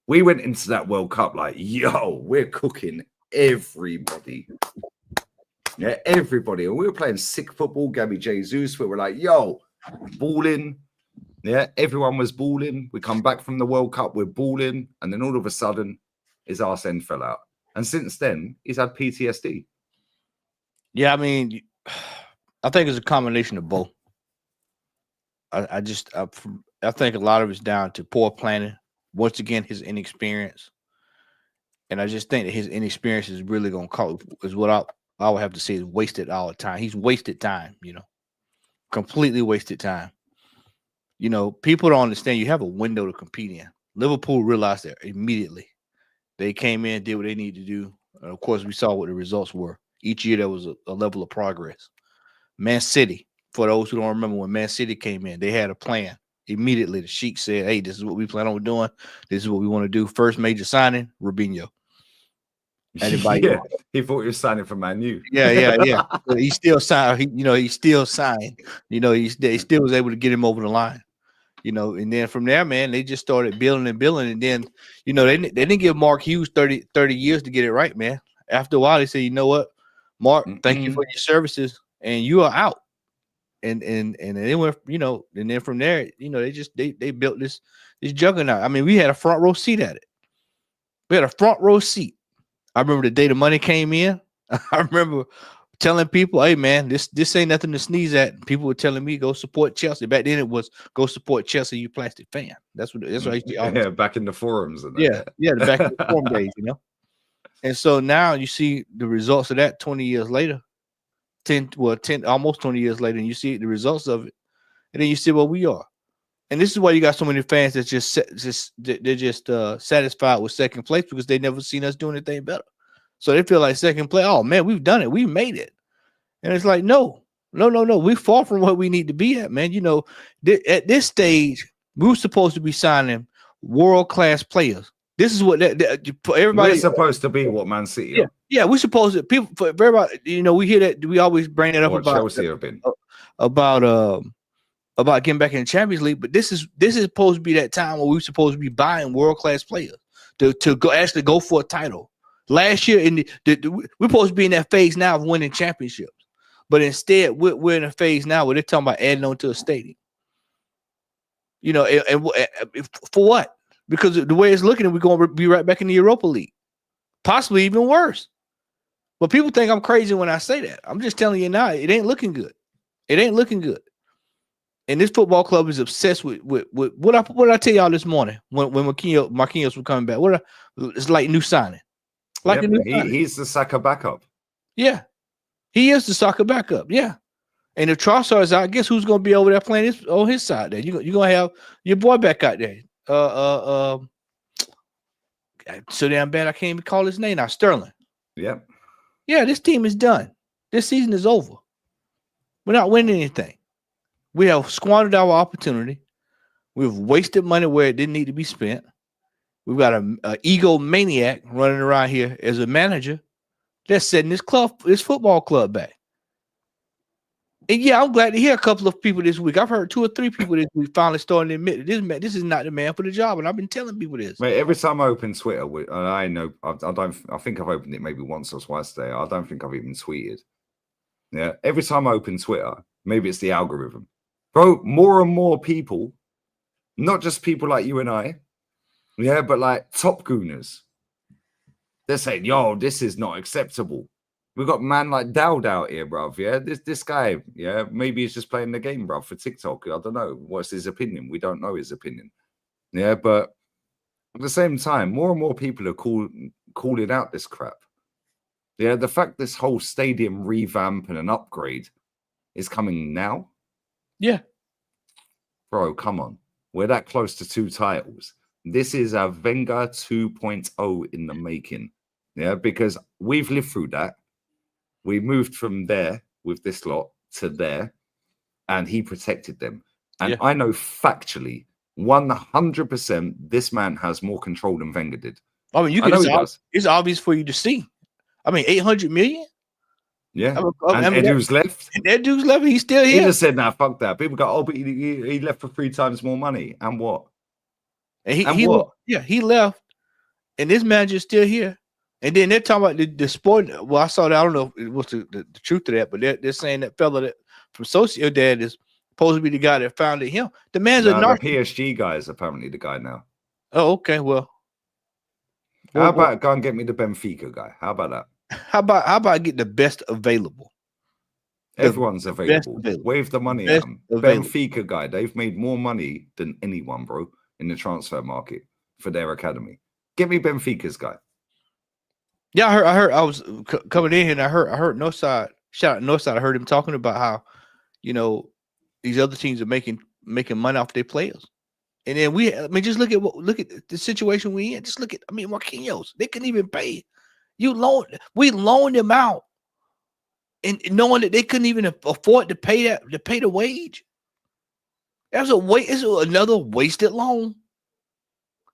We went into that World Cup like, yo, we're cooking everybody. Yeah, everybody. And we were playing sick football, Gabby Jesus. We were like, yo, balling. Yeah, everyone was balling. We come back from the World Cup, we're balling. And then all of a sudden, his arse end fell out. And since then, he's had PTSD. Yeah, I mean, I think it's a combination of both. I think a lot of it's down to poor planning. Once again, his inexperience, and I just think that his inexperience is really going to cause is what I would have to say is wasted all the time. He's wasted time, completely wasted time. People don't understand. You have a window to compete in. Liverpool realized that immediately. They came in, did what they needed to do, and of course, we saw what the results were. Each year there was a level of progress. Man City. For those who don't remember, when Man City came in, they had a plan. Immediately, the Sheik said, hey, this is what we plan on doing. This is what we want to do. First major signing, Robinho. Yeah, he thought he was signing for Man U. Yeah. But he still signed. He still signed. He still was able to get him over the line. And then from there, man, they just started building. And then, they didn't give Mark Hughes 30 years to get it right, man. After a while, they said, you know what, Mark, thank you for your services, and you are out. And they went, and then from there, they built this juggernaut. I mean, we had a front row seat at it. We had a front row seat. I remember the day the money came in. I remember telling people, hey man, this ain't nothing to sneeze at. People were telling me go support Chelsea. Back then it was go support Chelsea, you plastic fan. That's what I used to always. Yeah, back in the forums. And yeah, back in the forum days, And so now you see the results of that 20 years later. 10 almost 20 years later, and you see the results of it, and then you see where we are. And this is why you got so many fans that they're just satisfied with second place because they never seen us doing anything better. So they feel like second place, oh man, we've done it, we made it. And it's like, no, we're far from what we need to be at, man. At this stage, we were supposed to be signing world-class players. This is what everybody's supposed to be. What Man City? Yeah, we're supposed to. People, for everybody, we hear that. We always bring it up about Chelsea have been about getting back in the Champions League. But this is supposed to be that time where we're supposed to be buying world class players to go for a title. Last year, we're supposed to be in that phase now of winning championships, but instead we're in a phase now where they're talking about adding on to a stadium. And for what? Because the way it's looking, we're going to be right back in the Europa League, possibly even worse. But people think I'm crazy when I say that. I'm just telling you now, it ain't looking good. It ain't looking good. And this football club is obsessed with what did I tell y'all this morning when Marquinhos was coming back? It's like new signing. Like Yep, a new signing. he's the Saka backup. Yeah. He is the soccer backup. Yeah. And if Trossard is out, guess who's gonna be over there playing on his side there? You're gonna have your boy back out there. So damn bad I can't even call his name now. Sterling. Yep. Yeah, this team is done. This season is over. We're not winning anything. We have squandered our opportunity. We've wasted money where it didn't need to be spent. We've got an ego maniac running around here as a manager that's setting this football club back. And yeah, I'm glad to hear a couple of people this week. I've heard 2 or 3 people this week finally starting to admit that this is not the man for the job, and I've been telling people this. Mate, every time I open Twitter, I think I've opened it maybe once or twice today. I don't think I've even tweeted. Yeah, every time I open Twitter, maybe it's the algorithm, bro. More and more people, not just people like you and I, yeah, but like top gooners. They're saying, "Yo, this is not acceptable." We've got man like Dowd out here, bruv. Yeah, this guy, yeah, maybe he's just playing the game, bruv, for TikTok. I don't know. What's his opinion? We don't know his opinion. Yeah, but at the same time, more and more people are calling out this crap. Yeah, the fact this whole stadium revamp and an upgrade is coming now. Yeah. Bro, come on. We're that close to 2 titles. This is a Wenger 2.0 in the making. Yeah, because we've lived through that. We moved from there with this lot to there, and he protected them. And Yeah. I know factually, 100%, this man has more control than Wenger did. I mean, it's obvious for you to see. I mean, 800 million? Yeah. I mean, Eddie was left. That dude's left. He's still here. He just said, nah, fuck that. People go, oh, but he left for 3 times more money. And what? And he left. And this manager's still here. And then they're talking about the sport. Well, I saw that. I don't know what's the truth of that, but they're saying that fella that from Sociedad is supposed to be the guy that founded him. The man's a narcissist. The PSG guy is apparently the guy now. Oh, okay. Well, how about go and get me the Benfica guy? How about that? How about get the best available? Everyone's available. Wave the money at them. Benfica guy. They've made more money than anyone, bro, in the transfer market for their academy. Get me Benfica's guy. Yeah, I heard. I was coming in here, and I heard Northside. Shout out Northside. I heard him talking about how, these other teams are making money off their players, and then just look at the situation we in. Just look at, Marquinhos. They couldn't even pay. We loaned them out, and knowing that they couldn't even afford to pay the wage. It's another wasted loan.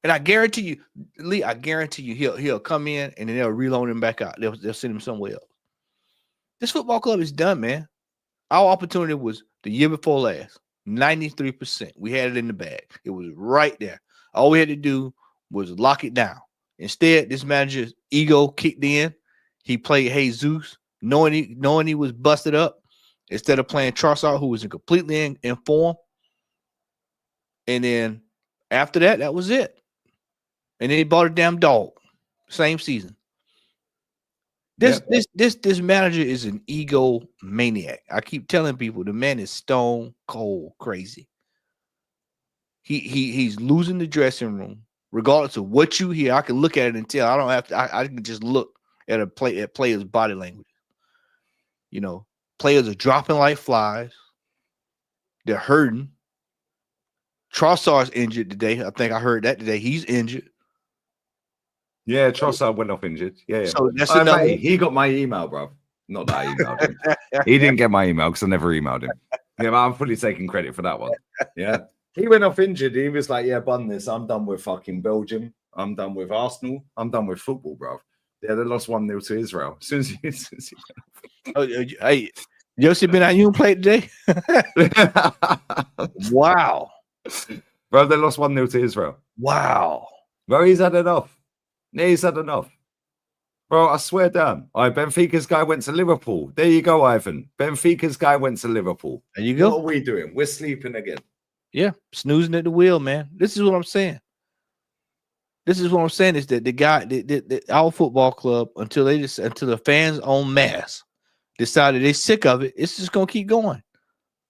And I guarantee you, Lee, he'll come in and then they'll reload him back out. They'll send him somewhere else. This football club is done, man. Our opportunity was the year before last, 93%. We had it in the bag. It was right there. All we had to do was lock it down. Instead, this manager's ego kicked in. He played Jesus, knowing he was busted up, instead of playing Trossard, who was completely in form. And then after that was it. And then he bought a damn dog. Same season. This manager is an ego maniac. I keep telling people the man is stone cold crazy. He's losing the dressing room. Regardless of what you hear, I can look at it and tell. I don't have to. I can just look at at players' body language. Players are dropping like flies. They're hurting. Trossard's injured today. I think I heard that today. He's injured. Yeah, Trossard went off injured. Yeah. So that's another. Mate, he got my email, bro. Not that I emailed him. He didn't get my email because I never emailed him. Yeah, but I'm fully taking credit for that one. Yeah. He went off injured. He was like, yeah, bun this. I'm done with fucking Belgium. I'm done with Arsenal. I'm done with football, bro. Yeah, they lost 1-0 to Israel. As soon as he went off. Hey, Yossi Ben Ayoun played today? Wow. Bro, they lost 1-0 to Israel. Wow. Bro, he's had enough. He's had enough. Bro, I swear down. All right, Benfica's guy went to Liverpool. There you go, Ivan. Benfica's guy went to Liverpool. There you go. What are we doing? We're sleeping again. Yeah, snoozing at the wheel, man. This is what I'm saying. Is that the guy, our football club, until the fans en masse decided they're sick of it, it's just gonna keep going.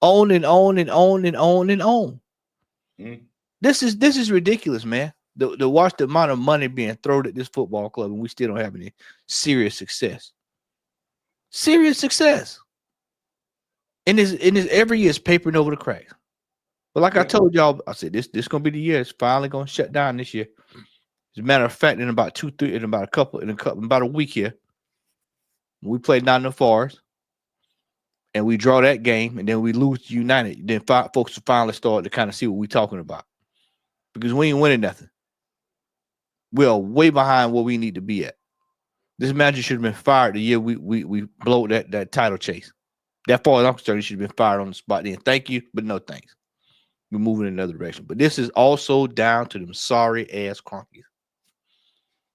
on and on and on and on and on. Mm. This is ridiculous, man. To watch the amount of money being thrown at this football club, and we still don't have any serious success. Serious success. And this every year is papering over the cracks. But like I told y'all, I said this gonna be the year. It's finally gonna shut down this year. As a matter of fact, in about a week here, we play Nottingham Forest, and we draw that game, and then we lose to United. Then folks will finally start to kind of see what we're talking about, because we ain't winning nothing. We're way behind where we need to be at. This manager should have been fired the year we blow that title chase. That far as I'm concerned, he should have been fired on the spot then. Thank you, but no thanks. We're moving in another direction. But this is also down to them sorry ass cronkies.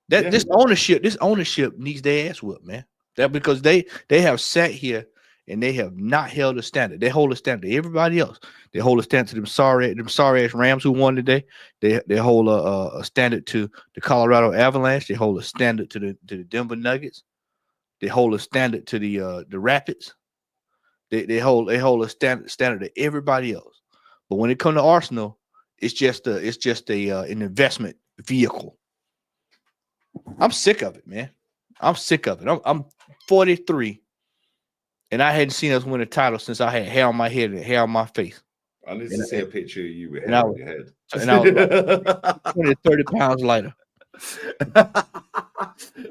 This ownership needs their ass whipped, man. That because they have sat here and they have not held a standard. They hold a standard to everybody else. They hold a standard to them sorry ass Rams who won today. They hold a standard to the Colorado Avalanche. They hold a standard to the Denver Nuggets. They hold a standard to the Rapids. They hold a standard to everybody else. But when it comes to Arsenal, it's just an investment vehicle. I'm sick of it, man. I'm sick of it. I'm 43, and I hadn't seen us win a title since I had hair on my head and hair on my face. I need to see a picture of you with hair on your head. And I was like 20, 30 pounds lighter.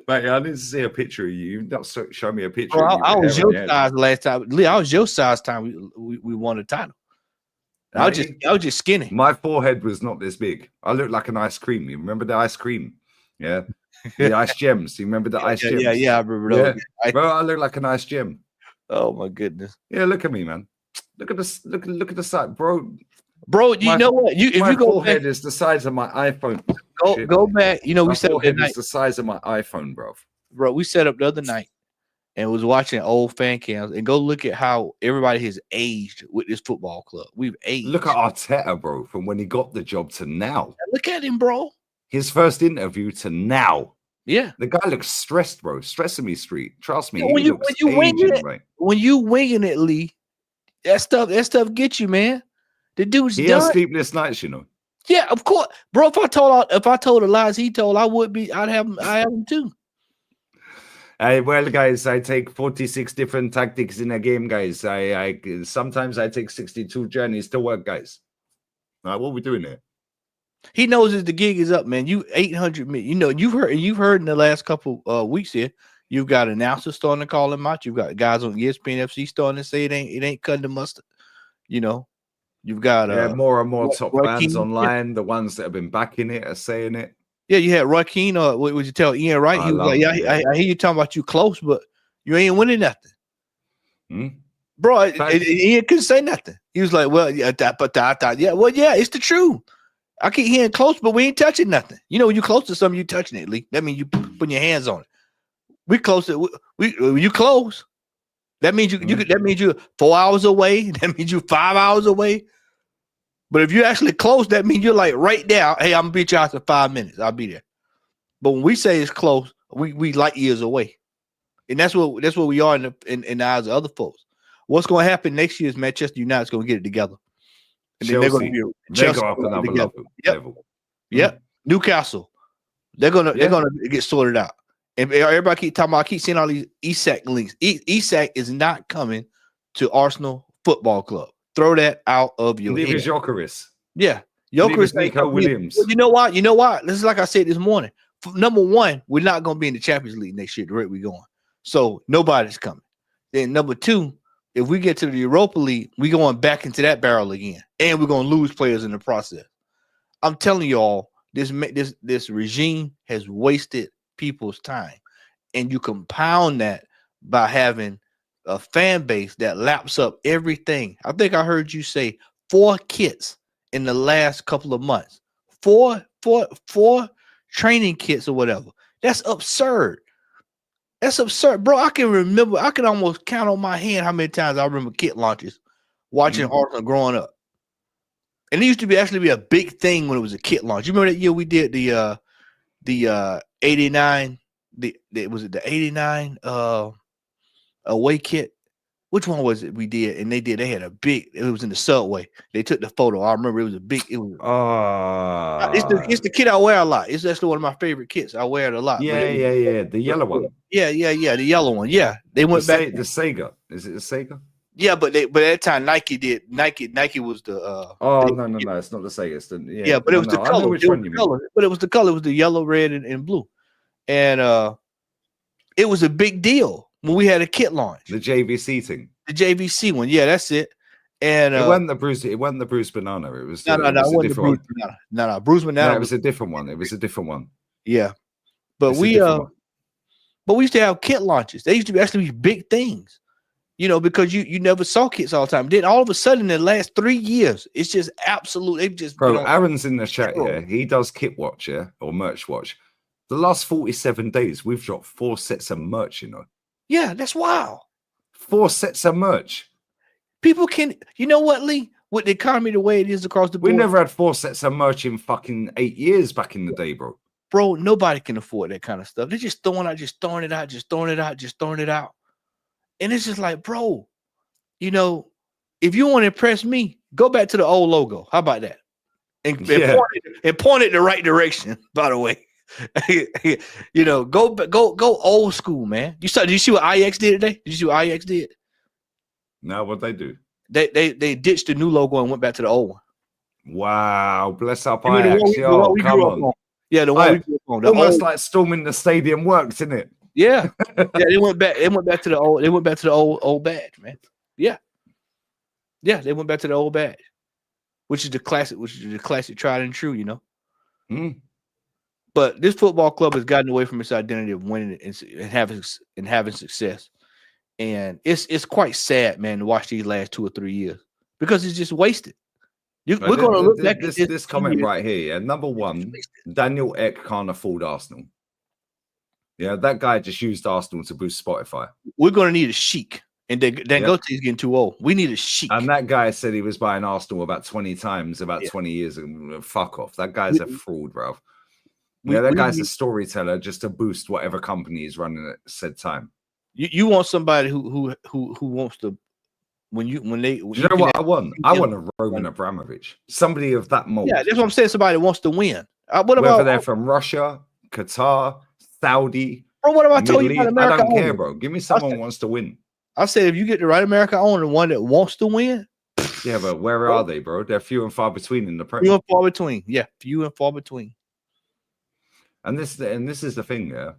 Mate, I need to see a picture of you. Not show me a picture. Bro, of you I with was hair on your your size last time. Lee, I was your size time we won a title. I was just skinny. My forehead was not this big. I looked like an ice cream. You remember the ice cream? Yeah. The ice gems. You remember the ice gems? Yeah, I remember those. Yeah. Bro, I look like an ice gem. Oh my goodness. Yeah, look at me, man. Look at this. Look at the side, bro. Bro, you know what? If my you go forehead back, is the size of my iPhone. go back. You know, my we set up forehead that is the size of my iPhone, bro. Bro, we set up the other night and was watching old fan cams, and go look at how everybody has aged with this football club. We've aged. Look at Arteta, bro, from when he got the job to now. Look at him, bro. His first interview to now. Yeah, the guy looks stressed, bro. Stressing me, street. Trust me, when you winging it, right? When you winging it, Lee, that stuff gets you, man. The dude's he done. has sleepless nights, you know. Yeah, of course, bro. If I told the lies he told, I'd have him too. Well, guys, I take 46 different tactics in a game, guys. I sometimes I take 62 journeys to work, guys. What are we doing here? He knows that the gig is up, man. You 800 million. You know, you've heard in the last couple weeks here. You've got announcers starting to call him out. You've got guys on ESPN FC starting to say it ain't cutting the mustard. You know, you've got more and more top Roy fans Keane, online. The ones that have been backing it are saying it. Yeah, you had Roy Keane, or what would you tell Ian Wright? He was like, I hear you talking about you close, but you ain't winning nothing. Bro, Ian couldn't say nothing. He was like, well, yeah, it's the truth. I keep hearing close, but we ain't touching nothing. You know, when you close to something, you touching it, Lee. That means you putting your hands on it. We close it. You close. That means that means you're 4 hours away. That means you're 5 hours away. But if you actually close, that means you're like right there. Hey, I'm gonna beat you out in 5 minutes. I'll be there. But when we say it's close, we light years away, and that's what we are in the eyes of other folks. What's going to happen next year is Manchester United's going to get it together, and then they're going to go up another level. Yep. Newcastle, they're gonna get sorted out. And everybody keep talking about. I keep seeing all these Isak links. Isak is not coming to Arsenal Football Club. Throw that out of your head. Neither is Jokeris. Yeah. Jokeris. Nico Williams. Well, you know what? This is like I said this morning. Number one, we're not going to be in the Champions League next year, the rate we're going. So nobody's coming. Then number two, if we get to the Europa League, we're going back into that barrel again. And we're going to lose players in the process. I'm telling you all, this regime has wasted people's time. And you compound that by having a fan base that laps up everything. I think I heard you say 4 kits in the last couple of months. Four training kits or whatever. That's absurd. That's absurd, bro. I can almost count on my hand how many times I remember kit launches watching Arsenal growing up. And it used to actually be a big thing when it was a kit launch. You remember that year we did the 89 the 89 away kit which one was it we did? And they had a big, it was in the subway. They took the photo. I remember it was a big, it was it's the kit I wear a lot. It's actually one of my favorite kits. I wear it a lot. But yeah. The yellow one. Yeah. The yellow one. Yeah. They went back. The Sega. Is it the Sega? Yeah, but at that time Nike did. Nike was the no, it's not the Sega. It's the, but it was the color. I know which one you mean. But it was the color. It was the yellow, red, and blue. And it was a big deal when we had a kit launch. The JVC thing. The JVC one. Yeah, that's it. And it wasn't the Bruce Banana. It was no, it wasn't the Bruce Banana. No, Bruce Banana. No, it was a different one. It was a different one. Yeah. But we used to have kit launches. They used to actually be big things. You know, because you never saw kits all the time. Then all of a sudden, in the last 3 years, it's just absolutely just. Bro, Aaron's in the chat. Yeah, he does kit watch, or merch watch. The last 47 days, we've dropped 4 sets of merch. You know. Yeah, that's wild. 4 sets of merch. People can, you know what, Lee? With the economy the way it is across the board, we never had 4 sets of merch in fucking 8 years back in the day, bro. Bro, nobody can afford that kind of stuff. They're just throwing it out. And it's just like, bro, you know, if you want to impress me, go back to the old logo. How about that? And point it the right direction, by the way. You know, go old school, man. Did you see what IX did today? Did you see what IX did? No, what'd they do? They ditched the new logo and went back to the old one. Wow, bless up IX. Come on. Yeah, the one we grew up on. Almost like storming the stadium works, isn't it? Yeah. They went back to the old. They went back to the old badge, man. Yeah. Yeah, they went back to the old badge, which is the classic tried and true, you know. Mm. But this football club has gotten away from its identity of winning and having success, and it's quite sad, man, to watch these last 2 or 3 years because it's just wasted. We're going to look back at this comment right here. Yeah, number one, Daniel Ek can't afford Arsenal. Yeah, that guy just used Arsenal to boost Spotify. We're going to need a Sheik. And Dangote's getting too old. We need a Sheik. And that guy said he was buying Arsenal about 20 times, about 20 years ago. Fuck off. That guy's a fraud, bro. That guy's a storyteller just to boost whatever company is running at said time. You want somebody who wants to when you know what I want? I want a Roman Abramovich. Somebody of that mold. Yeah, that's what I'm saying. Somebody that wants to win. Whether they're from Russia, Qatar, Saudi. Bro, what have I told you about America? I don't care, bro. Give me someone who wants to win. I said if you get the right America owner, one that wants to win. Yeah, but where are they, bro? They're few and far between in the Premier. Few and far between. Yeah, few and far between. And this is the thing, yeah.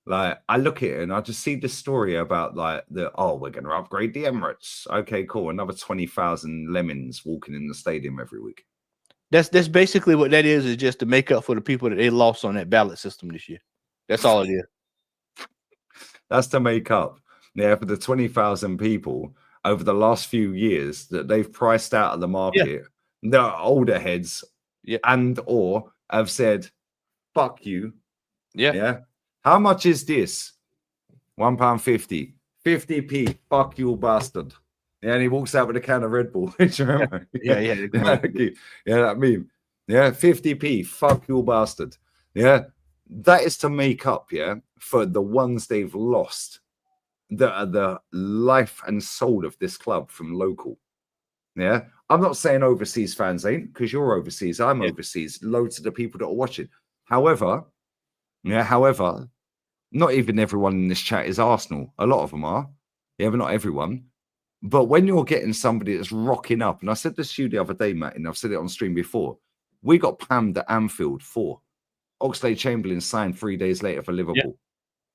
Like I look at it and I just see this story about like we're gonna upgrade the Emirates. Okay, cool. Another 20,000 lemons walking in the stadium every week. That's basically what that is just to make up for the people that they lost on that ballot system this year. That's all it is. That's to make up. Yeah, for the 20,000 people over the last few years that they've priced out of the market. Yeah. The older heads and or have said, fuck you. Yeah. Yeah. How much is this? £1.50. 50p. Fuck you, bastard. Yeah, and he walks out with a can of Red Bull. Do you remember? Yeah. That meme. Yeah, 50p. Fuck you, bastard. Yeah. That is to make up, for the ones they've lost. The life and soul of this club from local. Yeah. I'm not saying overseas fans ain't, because you're overseas. I'm overseas. Loads of the people that are watching. However, not even everyone in this chat is Arsenal. A lot of them are. Yeah, but not everyone. But when you're getting somebody that's rocking up, and I said this to you the other day, Matt, and I've said it on stream before, we got pammed at Anfield for Oxlade-Chamberlain signed 3 days later for Liverpool.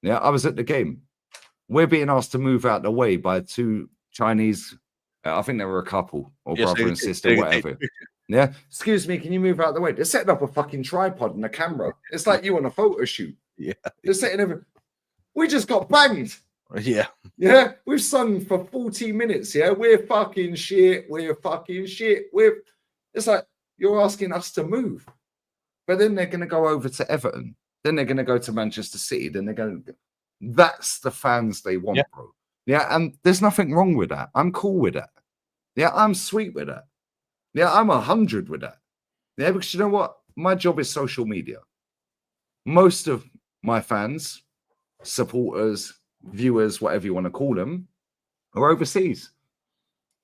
Yeah, I was at the game. We're being asked to move out the way by 2 Chinese, I think there were a couple, or brother and sister, whatever. Yeah, excuse me, can you move out the way? They're setting up a fucking tripod and a camera. It's like you on a photo shoot. Yeah. They're setting everything. We just got banged. Yeah. Yeah, we've sung for 40 minutes. Yeah, we're fucking shit. It's like you're asking us to move. But then they're going to go over to Everton. Then they're going to go to Manchester City. Then they're going to... That's the fans they want, bro. Yeah, and there's nothing wrong with that. I'm cool with that. Yeah, I'm sweet with that. Yeah, I'm 100 with that. Yeah, because you know what? My job is social media. Most of my fans, supporters, viewers, whatever you want to call them, or overseas.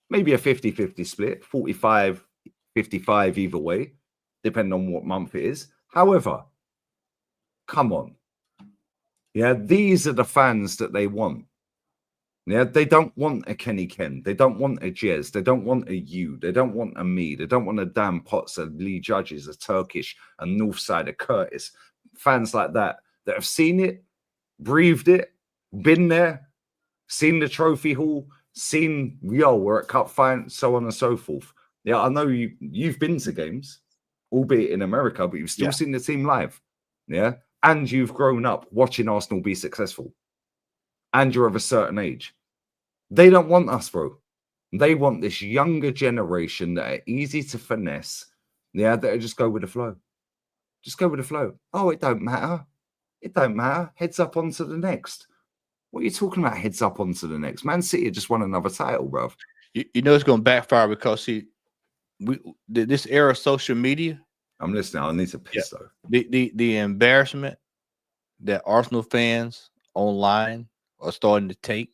Maybe a 50-50 split, 45-55 either way, depending on what month it is. However, come on. Yeah, these are the fans that they want. Yeah, they don't want a Kenny Ken. They don't want a Jez. They don't want a you. They don't want a me. They don't want a Dan Potts, a Lee Judges, a Turkish, a Northside, a Curtis. Fans like that have seen it, breathed it, been there, seen the trophy hall, seen, we're at cup final, so on and so forth. Yeah, I know you've been to games, albeit in America, but you've still seen the team live. Yeah, and you've grown up watching Arsenal be successful. And you're of a certain age. They don't want us, bro. They want this younger generation that are easy to finesse. Yeah, that just go with the flow. Just go with the flow. Oh, it don't matter. It don't matter. Heads up onto the next. What are you talking about? Heads up onto the next. Man City just won another title, bro. You know it's going to backfire because this era of social media. I'm listening. I need to piss though. The embarrassment that Arsenal fans online are starting to take.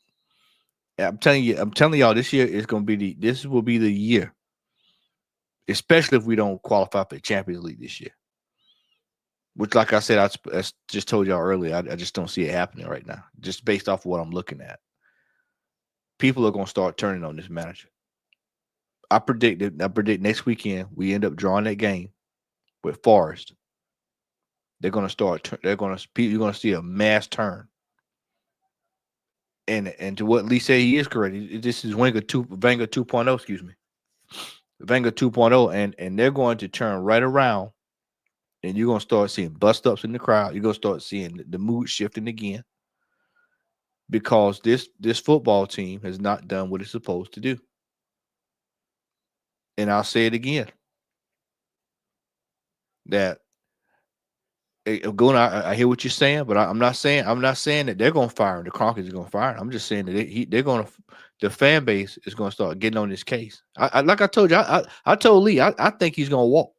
I'm telling y'all, this year is going to be this will be the year, especially if we don't qualify for the Champions League this year. Which, like I said, I just told y'all earlier, I just don't see it happening right now, just based off of what I'm looking at. People are going to start turning on this manager. I predict next weekend we end up drawing that game with Forest. They're going to start. You're going to see a mass turn. And to what Lee said, he is correct. This is Wenger 2.0. Excuse me, Wenger 2.0, and they're going to turn right around, and you're going to start seeing bust ups in the crowd. You're going to start seeing the mood shifting again, because this football team has not done what it's supposed to do. And I'll say it again, that I hear what you're saying, but I'm not saying that they're going to fire him. The Kroenkes are going to fire him. I'm just saying that they're going to. The fan base is going to start getting on this case. Like I told you, I told Lee, I think he's going to walk,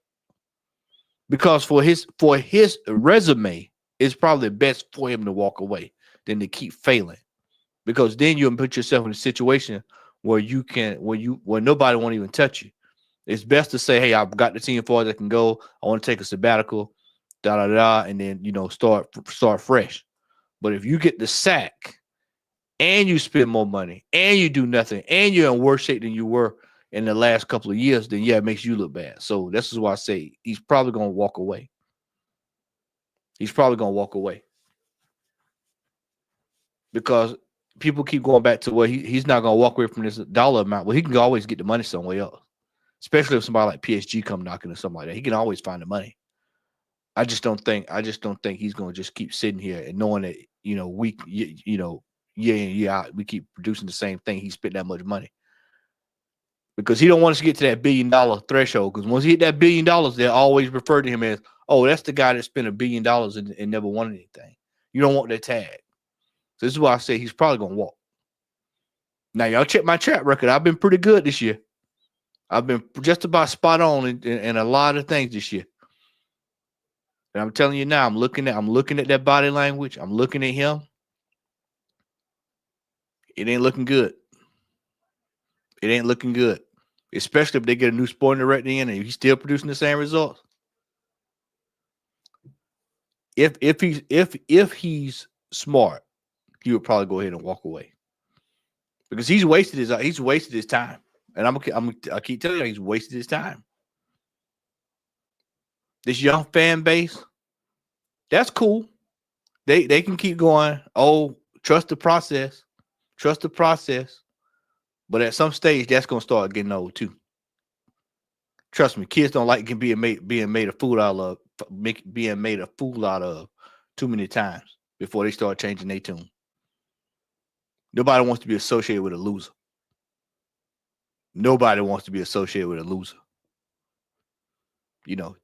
because for his resume, it's probably best for him to walk away than to keep failing, because then you'll put yourself in a situation where nobody won't even touch you. It's best to say, hey, I've got the team for that can go. I want to take a sabbatical. And then start fresh. But if you get the sack and you spend more money and you do nothing and you're in worse shape than you were in the last couple of years, then it makes you look bad. So this is why I say he's probably going to walk away. He's probably going to walk away, because people keep going back to, well, he's not going to walk away from this dollar amount. Well, he can always get the money somewhere else, especially if somebody like PSG come knocking or something like that. He can always find the money. I just don't think he's going to just keep sitting here and knowing that, year in, year out, we keep producing the same thing. He spent that much money, because he don't want us to get to that $1 billion threshold. Because once he hit that $1 billion, they'll always refer to him as, oh, that's the guy that spent $1 billion and never won anything. You don't want that tag. So this is why I say he's probably going to walk. Now, y'all check my track record. I've been pretty good this year. I've been just about spot on in a lot of things this year. And I'm telling you now, I'm looking at that body language. I'm looking at him. It ain't looking good. It ain't looking good, especially if they get a new sporting director in and he's still producing the same results. If he's smart, he would probably go ahead and walk away, because he's wasted his time. And I keep telling you, he's wasted his time. This young fan base, that's cool. They can keep going. Oh, trust the process. Trust the process. But at some stage, that's gonna start getting old too. Trust me, kids don't like being made a fool out of too many times before they start changing their tune. Nobody wants to be associated with a loser. Nobody wants to be associated with a loser.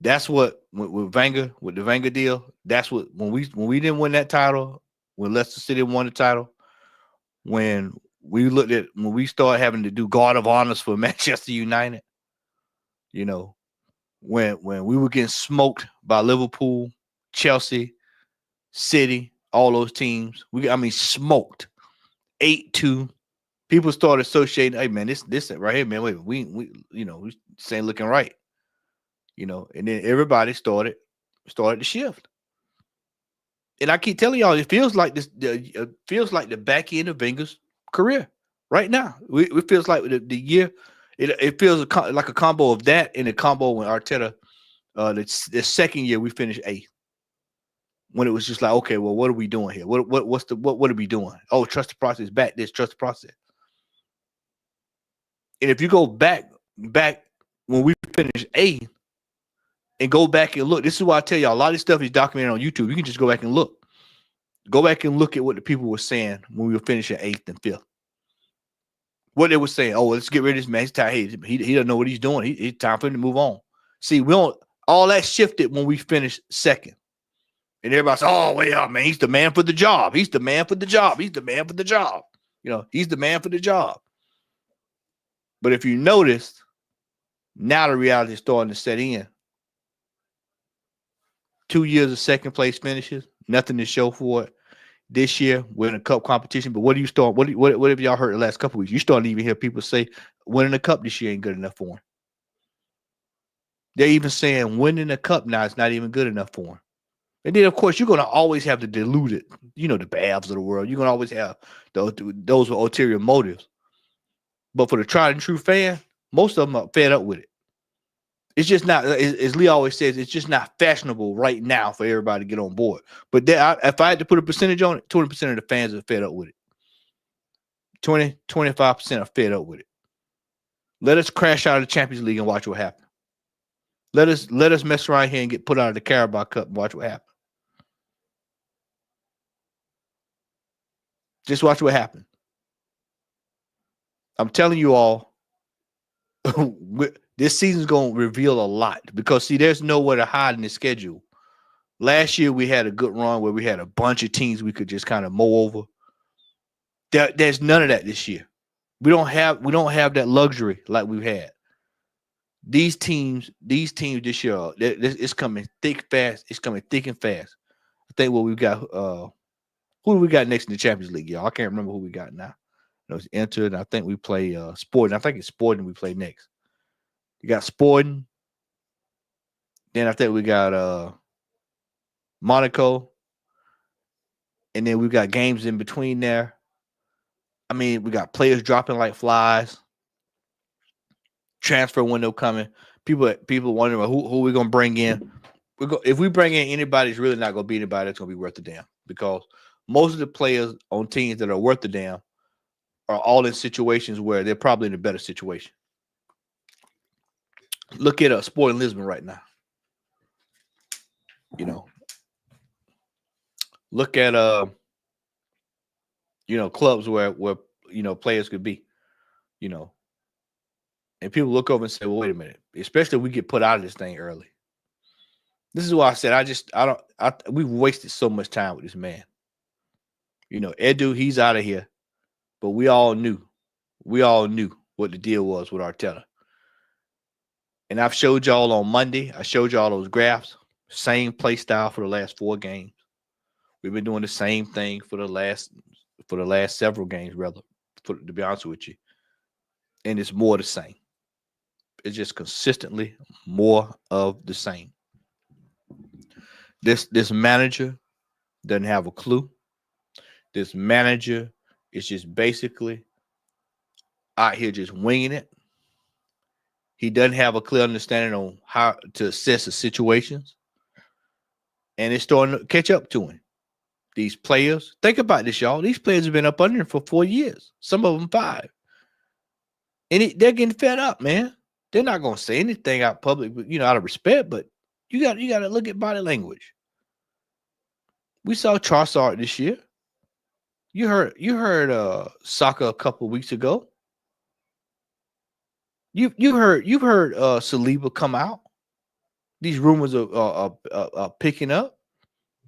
That's what with Wenger, with the Wenger deal. That's what when we didn't win that title, when Leicester City won the title, when we started having to do guard of honors for Manchester United, when we were getting smoked by Liverpool, Chelsea, City, all those teams, smoked 8-2, people started associating, hey man, this right here, man. Wait, we this ain't looking right. And then everybody started to shift. And I keep telling y'all, it feels like it feels like the back end of Wenger's career right now. It feels like the year. It feels like a combo of that and a combo when Arteta, the second year we finished 8th. When it was just like, okay, well, what are we doing here? What are we doing? Oh, trust the process. Back this, trust the process. And if you go back when we finished 8th and go back and look, this is why I tell y'all a lot of this stuff is documented on YouTube. You can just go back and look. Go back and look at what the people were saying when we were finishing 8th and 5th. What they were saying, oh, let's get rid of this man. He's tired. He doesn't know what he's doing. It's time for him to move on. See, we don't. All that shifted when we finished 2nd. And everybody said, oh, well, man, he's the man for the job. He's the man for the job. He's the man for the job. He's the man for the job. But if you noticed, now the reality is starting to set in. 2 years of second place finishes, nothing to show for it. This year, we're in a cup competition. But what do you start? What have y'all heard the last couple of weeks? You start to even hear people say winning the cup this year ain't good enough for him. They're even saying winning the cup now is not even good enough for him. And then, of course, you're going to always have the deluded, the Babs of the world. You're going to always have those with ulterior motives. But for the tried and true fan, most of them are fed up with it. It's just not, as Lee always says, it's just not fashionable right now for everybody to get on board. But if I had to put a percentage on it, 20% of the fans are fed up with it. 25% are fed up with it. Let us crash out of the Champions League and watch what happens. Let us mess around here and get put out of the Carabao Cup and watch what happens. Just watch what happens. I'm telling you all, this season's going to reveal a lot because, see, there's nowhere to hide in the schedule. Last year, we had a good run where we had a bunch of teams we could just kind of mow over. There's none of that this year. We don't have that luxury like we've had. These teams this year, it's coming thick, fast. It's coming thick and fast. I think what we've got, who do we got next in the Champions League, y'all? I can't remember who we got now. It was entered. I think we play Sporting. I think it's Sporting we play next. You got Sporting. Then I think we got Monaco. And then we've got games in between there. I mean, we got players dropping like flies. Transfer window coming. People wondering who we're gonna bring in. If we bring in anybody, it's really not gonna be anybody that's gonna be worth a damn. Because most of the players on teams that are worth a damn are all in situations where they're probably in a better situation. Look at Sporting Lisbon right now. Look at clubs where players could be, and people look over and say, well, wait a minute, especially if we get put out of this thing early. This is why I said we've wasted so much time with this man. Edu, he's out of here, but we all knew what the deal was with Arteta. And I've showed y'all on Monday, I showed y'all those graphs, same play style for the last 4 games. We've been doing the same thing for the last several games, to be honest with you. And it's more the same. It's just consistently more of the same. This manager doesn't have a clue. This manager is just basically out here just winging it. He doesn't have a clear understanding on how to assess the situations. And it's starting to catch up to him. These players, think about this, y'all. These players have been up under him for 4 years. Some of them 5. And they're getting fed up, man. They're not going to say anything out public, out of respect, but you got to look at body language. We saw Trossard this year. You heard Saka a couple of weeks ago. You've heard Saliba come out. These rumors are picking up.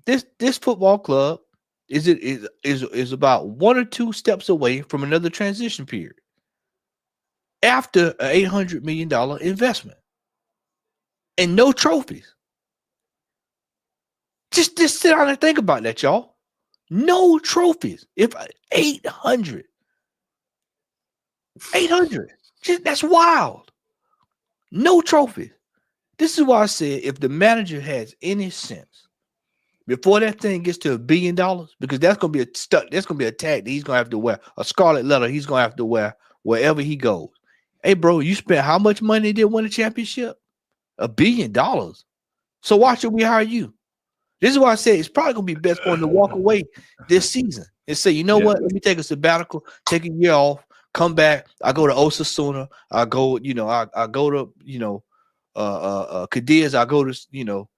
This football club is about 1 or 2 steps away from another transition period after an $800 million investment and no trophies. Just sit down and think about that, y'all. No trophies. If 800, 800. That's wild. No trophies. This is why I said if the manager has any sense, before that thing gets to $1 billion, because that's gonna be a tag that he's gonna have to wear, a scarlet letter he's gonna have to wear wherever he goes. Hey, bro, you spent how much money to win a championship? $1 billion. So why should we hire you? This is why I said it's probably gonna be best for him to walk away this season and say, you know what? Let me take a sabbatical, take a year off, come back. I go to Osasuna. I go, I go to, Cadiz. I go to,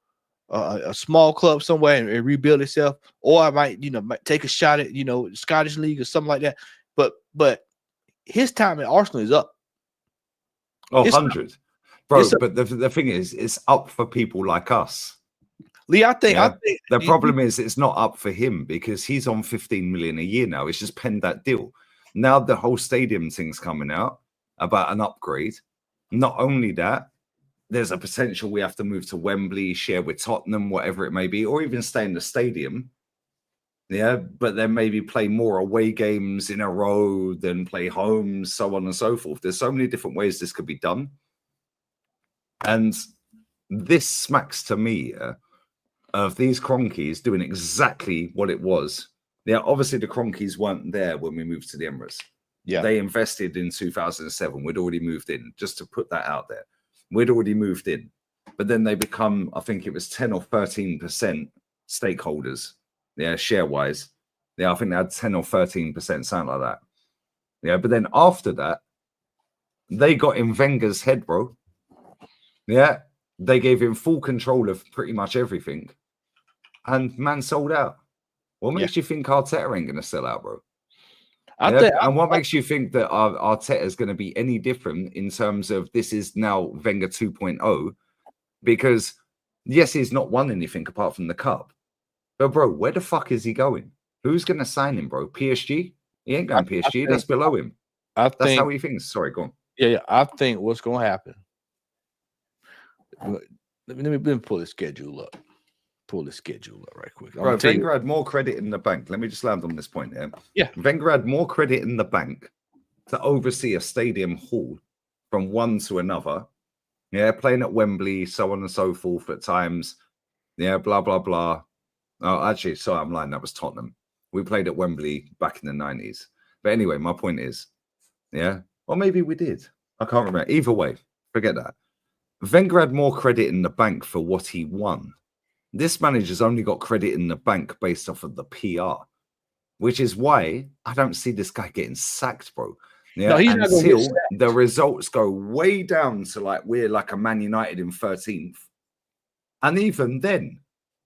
a small club somewhere and rebuild itself, or I might take a shot at Scottish League or something like that. But his time at Arsenal is up. Oh, It's 100, bro. But the thing is, it's up for people like us. Lee, I think the problem is it's not up for him because he's on 15 million a year now. It's just penned that deal. Now the whole stadium thing's coming out about an upgrade. Not only that, there's a potential we have to move to Wembley, share with Tottenham, whatever it may be, or even stay in the stadium. Yeah, but then maybe play more away games in a row than play home, so on and so forth. There's so many different ways this could be done. And this smacks to me of these Cronkies doing exactly what it was. Yeah, obviously the Cronkies weren't there when we moved to the Emirates. Yeah, they invested in 2007. We'd already moved in, just to put that out there. We'd already moved in, but then they become, I think it was 10 or 13% stakeholders. Yeah, share wise. Yeah, I think they had 10 or 13%, something like that. Yeah, but then after that, they got in Wenger's head, bro. Yeah, they gave him full control of pretty much everything, and man sold out. What makes you think Arteta ain't going to sell out, bro? And what makes you think that Arteta is going to be any different in terms of this is now Wenger 2.0? Because yes, he's not won anything apart from the cup. But bro, where the fuck is he going? Who's going to sign him, bro? PSG? He ain't going PSG. That's below him. That's how he thinks. Sorry, go on. Yeah. I think what's going to happen. Let me pull the schedule up. Right quick. Bro, Wenger had more credit in the bank. Let me just land on this point here. Yeah. Wenger had more credit in the bank to oversee a stadium hall from one to another. Yeah, playing at Wembley, so on and so forth at times. Yeah, blah, blah, blah. Oh, actually, sorry, I'm lying. That was Tottenham. We played at Wembley back in the 90s. But anyway, my point is, yeah, or maybe we did. I can't remember. Either way, forget that. Wenger had more credit in the bank for what he won. This manager's only got credit in the bank based off of the PR, which is why I don't see this guy getting sacked, bro. Yeah, no, until the results go way down to like we're like a Man United in 13th. And even then,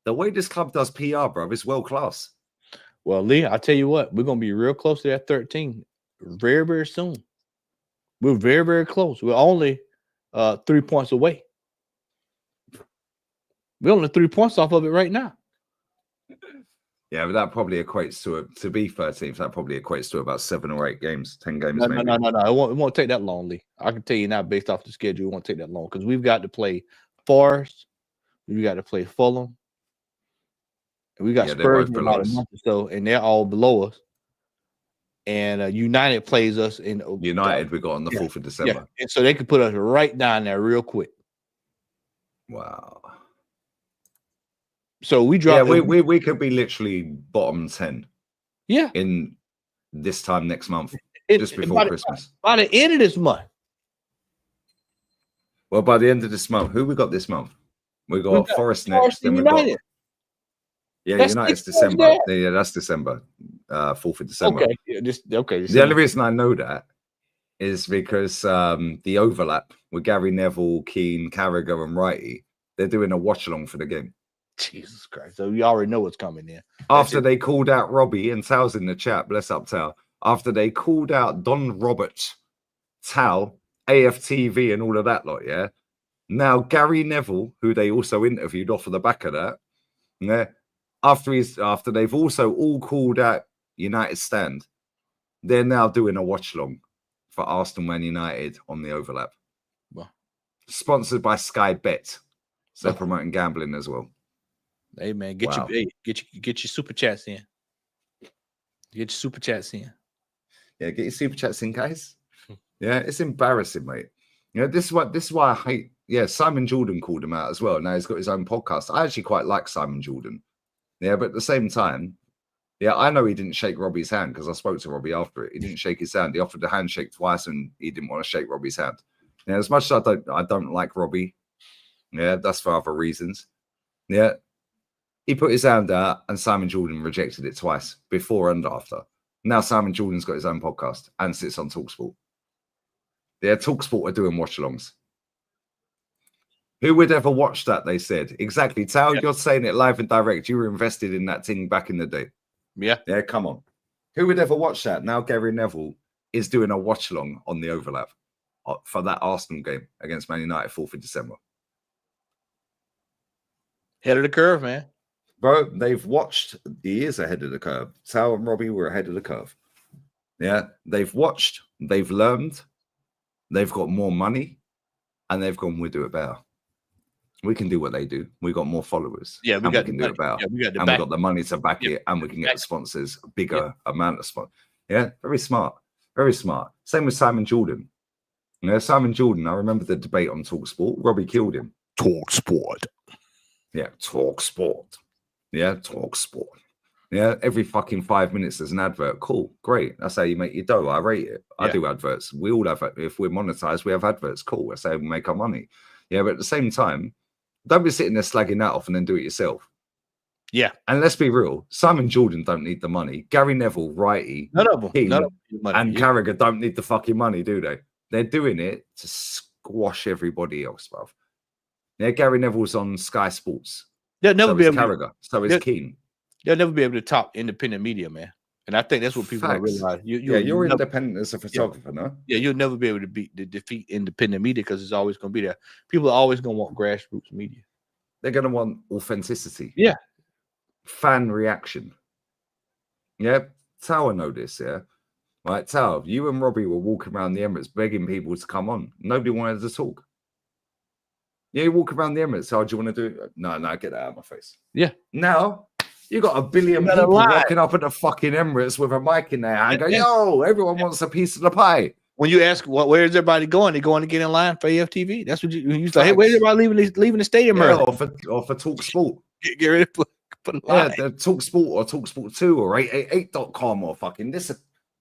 the way this club does PR, bro, is world class. Well, Lee, I'll tell you what, we're going to be real close to that 13 very, very soon. We're very, very close. We're only 3 points away. We're only 3 points off of it right now. Yeah, but that probably equates to be 13th. That probably equates to about 7 or 8 games, 10 games. No. Maybe. It won't take that long, Lee. I can tell you now, based off the schedule, it won't take that long because we've got to play Forest, we got to play Fulham, and we got Spurs in about a month or so, and they're all below us. And United plays us in United. We got on the 4th of December, and so they could put us right down there real quick. Wow. So we drop. Yeah, we could be literally bottom 10. Yeah. In this time next month, just before Christmas. By the end of this month. Well, by the end of this month, who we got this month? We got Forest next. Then we got. Yeah, United's December. Yeah, that's December. 4th of December. Okay. Yeah, December. The only reason I know that is because the overlap with Gary Neville, Keane, Carragher, and Wrighty, they're doing a watch along for the game. Jesus Christ. So you already know what's coming in. After they called out Robbie, and Tal's in the chat, bless up Tal. After they called out Don Roberts, Tal, AFTV, and all of that lot, yeah. Now Gary Neville, who they also interviewed off of the back of that, yeah. After they've also all called out United stand, they're now doing a watch along for Arsenal Man United on the overlap. Well, sponsored by Sky Bet, so they're promoting gambling as well. Hey man, get your super chats in. Get your super chats in. Yeah, get your super chats in, guys. Yeah, it's embarrassing, mate. You know, this is why I hate. Yeah, Simon Jordan called him out as well. Now he's got his own podcast. I actually quite like Simon Jordan. Yeah, but at the same time, yeah, I know he didn't shake Robbie's hand because I spoke to Robbie after it. He didn't shake his hand. He offered the handshake twice, and he didn't want to shake Robbie's hand. Yeah, as much as I don't like Robbie. Yeah, that's for other reasons. Yeah, he put his hand out, and Simon Jordan rejected it twice, before and after. Now Simon Jordan's got his own podcast and sits on TalkSport. Yeah, TalkSport are doing watch-alongs. Who would ever watch that? They said exactly. Tao, you're saying it live and direct. You were invested in that thing back in the day. Yeah. Yeah, come on. Who would ever watch that? Now Gary Neville is doing a watch along on the overlap for that Arsenal game against Man United, 4th of December. Head of the curve, man. Bro, they've watched. He is ahead of the curve. Sal and Robbie were ahead of the curve. Yeah, they've watched. They've learned. They've got more money, and they've gone, we'll do it better. We can do what they do. We got more followers. Yeah, we can do it better. Yeah, we got the money to back it, and we can get the sponsors a bigger amount of sponsors. Yeah, very smart. Very smart. Same with Simon Jordan. You know, Simon Jordan, I remember the debate on TalkSport. Robbie killed him. TalkSport. Yeah, TalkSport. Yeah, TalkSport. Yeah, every fucking 5 minutes there's an advert. Cool, great. That's how you make your dough. I rate it. I do adverts. We all have, if we're monetized, we have adverts. Cool, that's how we make our money. Yeah, but at the same time, don't be sitting there slagging that off and then do it yourself. Yeah. And let's be real, Simon Jordan don't need the money. Gary Neville, Righty, none of them, and Carragher don't need the fucking money, do they? They're doing it to squash everybody else, bruv. Yeah, Gary Neville's on Sky Sports. They'll never be able Carragher. So is Keane. They'll never be able to top independent media, man. And I think that's what people don't realize. You're independent as a photographer, no? Yeah, you'll never be able to defeat independent media because it's always going to be there. People are always going to want grassroots media. They're going to want authenticity. Yeah. Fan reaction. Yeah. Tower know this, yeah? Right, Tower, you and Robbie were walking around the Emirates begging people to come on. Nobody wanted to talk. Yeah, you walk around the Emirates. Oh, do you want to do it? No, get that out of my face. Yeah. Now, you got a billion people walking up at the fucking Emirates with a mic in their hand. Go, yo, everyone wants a piece of the pie. When you ask, where is everybody going? They're going to get in line for AFTV. That's what you say. Hey, where's everybody leaving the stadium? Yeah, or for TalkSport. Get ready to put a line. Yeah, TalkSport or TalkSport 2 or 888.com or fucking this.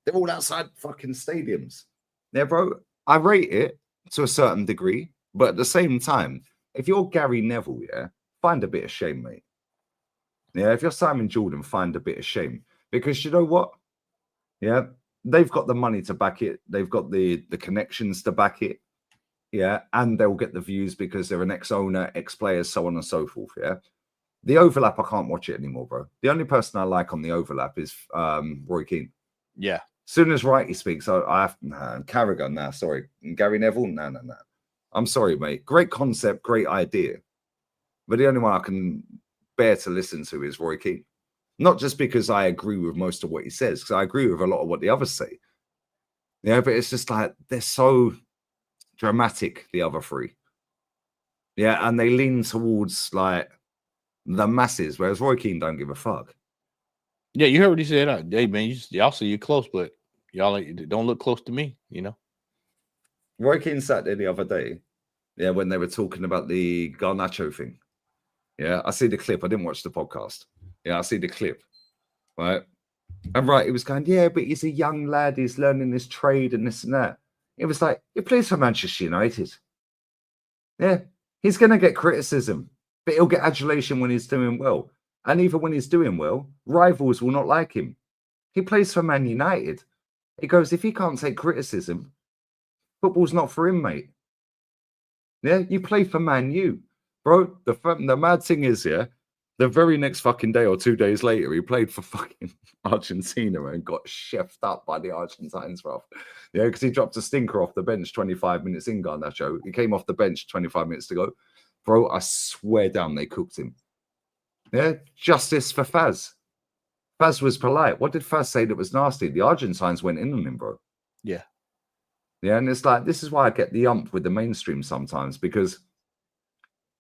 They're all outside fucking stadiums. Yeah, bro. I rate it to a certain degree, but at the same time, if you're Gary Neville, yeah, find a bit of shame, mate. Yeah, if you're Simon Jordan, find a bit of shame. Because you know what? Yeah, they've got the money to back it. They've got the connections to back it. Yeah, and they'll get the views because they're an ex-owner, ex-players, so on and so forth. Yeah. The overlap, I can't watch it anymore, bro. The only person I like on the overlap is Roy Keane. Yeah. As soon as Righty speaks, I have Carragher now. Sorry. Gary Neville? No. I'm sorry, mate. Great concept, great idea. But the only one I can bear to listen to is Roy Keane. Not just because I agree with most of what he says, because I agree with a lot of what the others say. Yeah, but it's just like they're so dramatic, the other three. Yeah, and they lean towards like the masses, whereas Roy Keane don't give a fuck. Yeah, you heard what he said. Hey, man, y'all say you're close, but y'all don't look close to me, you know? Roy Keane sat there the other day, yeah, when they were talking about the Garnacho thing. Yeah, I see the clip. I didn't watch the podcast. Yeah, I see the clip. Right. And right, he was going, yeah, but he's a young lad. He's learning this trade and this and that. It was like, he plays for Manchester United. Yeah, he's going to get criticism, but he'll get adulation when he's doing well. And even when he's doing well, rivals will not like him. He plays for Man United. He goes, if he can't take criticism, football's not for him, mate. Yeah, you play for Man U. Bro, the mad thing is, yeah, the very next fucking day or 2 days later, he played for fucking Argentina and got chefed up by the Argentines, bro. Yeah, because he dropped a stinker off the bench 25 minutes in Garnacho. He came off the bench 25 minutes to go. Bro, I swear down they cooked him. Yeah, justice for Faz. Faz was polite. What did Faz say that was nasty? The Argentines went in on him, bro. Yeah. Yeah, and it's like, this is why I get the ump with the mainstream sometimes, because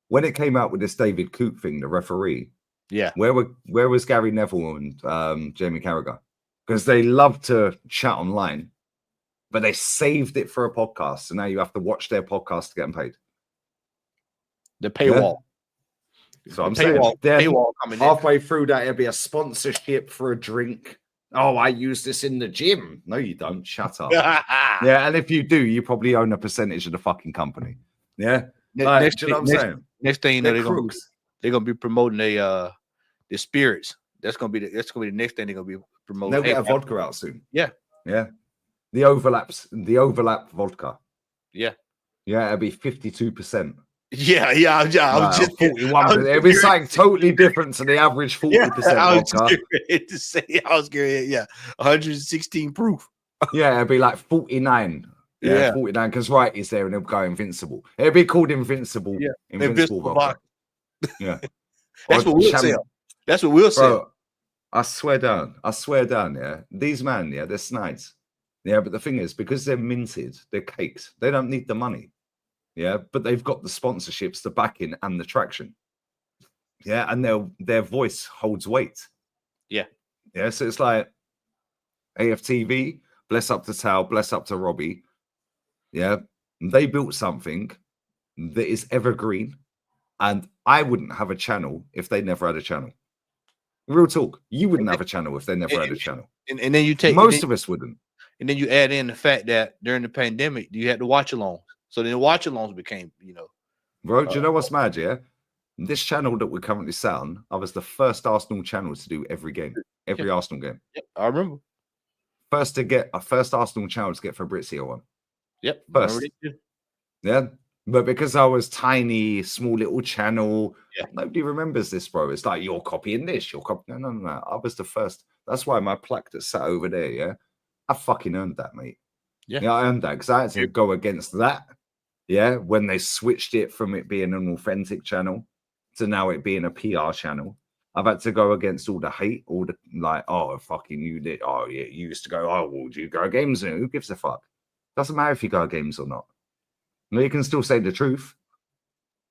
when it came out with this David Coote thing, the referee, yeah, where was Gary Neville and Jamie Carragher? Because they love to chat online. but they saved it for a podcast. So now you have to watch their podcast to get them paid. The paywall. So I'm saying, paywall coming halfway through that, it'll be a sponsorship for a drink. Oh, I use this in the gym. No, you don't. Shut up. Yeah, and if you do, you probably own a percentage of the fucking company. Yeah. Like, do you know what I'm saying? Next thing you know, They're gonna be promoting the spirits. That's gonna be the next thing they're gonna be promoting. They'll get a vodka out soon. Yeah. Yeah. The overlap vodka. Yeah. Yeah, it'll be 52%. Yeah. I was just 41%. It'll be something totally different to the average 40% vodka. To say, I was scared. Yeah, 116 proof. Yeah, it'll be like 49. Yeah, 49. Because right is there, and it'll go Invincible. It'll be called Invincible. Yeah, Invincible vodka. Yeah, that's what we'll sell. That's what we'll sell. I swear down. Yeah, these man, they're snides. Yeah, but the thing is, because they're minted, they're cakes. They don't need the money. Yeah, but they've got the sponsorships, the backing, and the traction. Yeah, and their voice holds weight. Yeah. Yeah, so it's like AFTV, bless up to Tal, bless up to Robbie. Yeah, they built something that is evergreen, and I wouldn't have a channel if they never had a channel. Real talk. You wouldn't have a channel if they never had a channel. And then you take most of us wouldn't. And then you add in the fact that during the pandemic, you had to watch alongs. So then watch alongs became, Bro, do you know what's mad? Yeah, this channel that we're currently sat on, I was the first Arsenal channel to do every game, every Arsenal game. Yep, I remember. First Arsenal channel to get Fabrizio on. Yep, first. Yeah, but because I was tiny, small little channel, nobody remembers this, bro. It's like you're copying this, you're copying. No. I was the first. That's why my plaque that's sat over there. Yeah, I fucking earned that, mate. Yeah, I earned that because I had to go against that. Yeah, when they switched it from it being an authentic channel to now it being a PR channel, I've had to go against all the hate, all the like, oh, fucking you did. Oh, yeah, you used to go, oh, well, do you go games? And who gives a fuck? Doesn't matter if you go games or not. No, you can still say the truth.